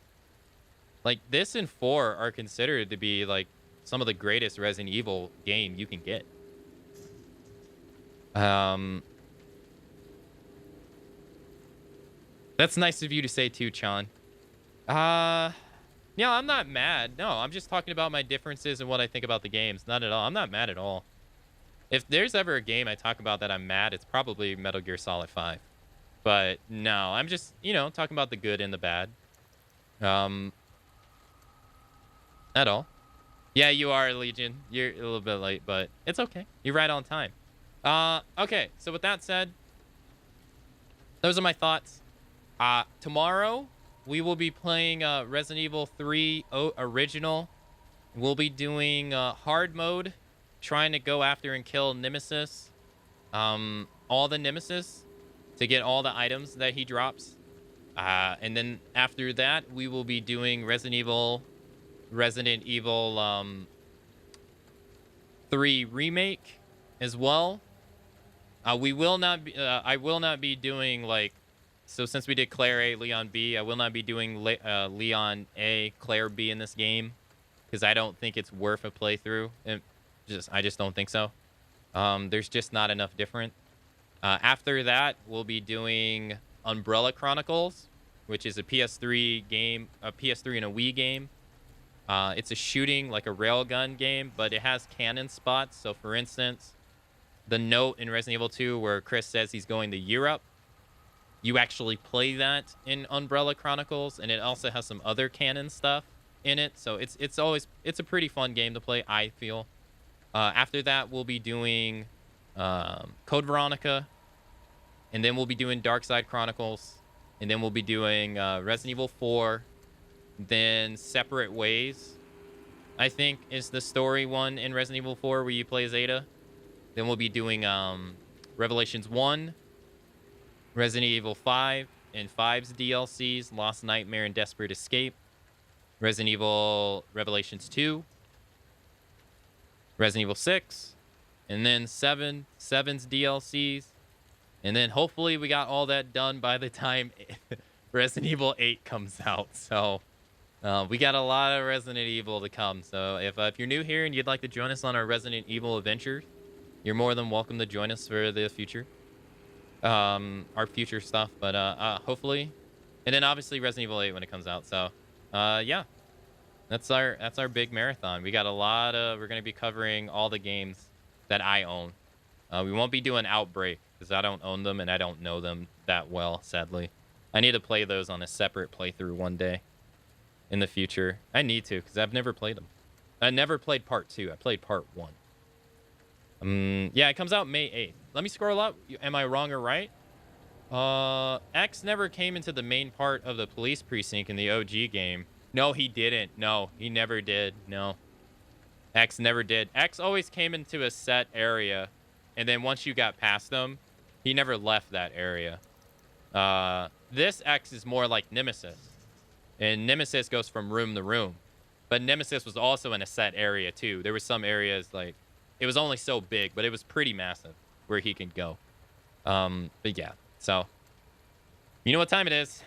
like, this and 4 are considered to be like some of the greatest Resident Evil game you can get. That's nice of you to say too, Chan. Yeah, I'm not mad. No, I'm just talking about my differences and what I think about the games. Not at all. I'm not mad at all. If there's ever a game I talk about that I'm mad, it's probably Metal Gear Solid 5. But no, I'm just, talking about the good and the bad. At all. Yeah, you are, Legion. You're a little bit late, but it's okay. You're right on time. Okay, so with that said, those are my thoughts. Tomorrow, we will be playing Resident Evil 3 Original. We'll be doing hard mode, trying to go after and kill Nemesis. All the Nemesis to get all the items that he drops. And then after that, we will be doing Resident Evil 3 Remake as well. I will not be doing, like, so since we did Claire A, Leon B, I will not be doing Leon A, Claire B in this game, because I don't think it's worth a playthrough. I just don't think so. There's just not enough different. After that, we'll be doing Umbrella Chronicles, which is a PS3 game, a PS3 and a Wii game. It's a shooting, like a railgun game, but it has cannon spots. So, for instance, the note in Resident Evil 2 where Chris says he's going to Europe, you actually play that in Umbrella Chronicles, and it also has some other canon stuff in it. So it's a pretty fun game to play, I feel. After that, we'll be doing Code Veronica, and then we'll be doing Dark Side Chronicles, and then we'll be doing Resident Evil 4. Then Separate Ways, I think, is the story one in Resident Evil 4 where you play as Ada. Then we'll be doing Revelations 1, Resident Evil 5, and 5's DLCs, Lost Nightmare and Desperate Escape. Resident Evil Revelations 2, Resident Evil 6, and then 7's DLCs. And then hopefully we got all that done by the time Resident Evil 8 comes out. So we got a lot of Resident Evil to come. So if you're new here and you'd like to join us on our Resident Evil adventure, you're more than welcome to join us for the future. Our future stuff. But hopefully. And then obviously Resident Evil 8 when it comes out. So yeah. That's our big marathon. We got a lot of, we're going to be covering all the games that I own. We won't be doing Outbreak because I don't own them and I don't know them that well, sadly. I need to play those on a separate playthrough one day in the future. I need to because I've never played them. I never played part 2. I played part 1. Yeah, it comes out May 8th. Let me scroll up. Am I wrong or right? X never came into the main part of the police precinct in the OG game. No, he didn't. No, he never did. No. X never did. X always came into a set area, and then once you got past him, he never left that area. This X is more like Nemesis, and Nemesis goes from room to room. But Nemesis was also in a set area, too. There were some areas, like, it was only so big, but it was pretty massive where he could go. But yeah, so, you know what time it is.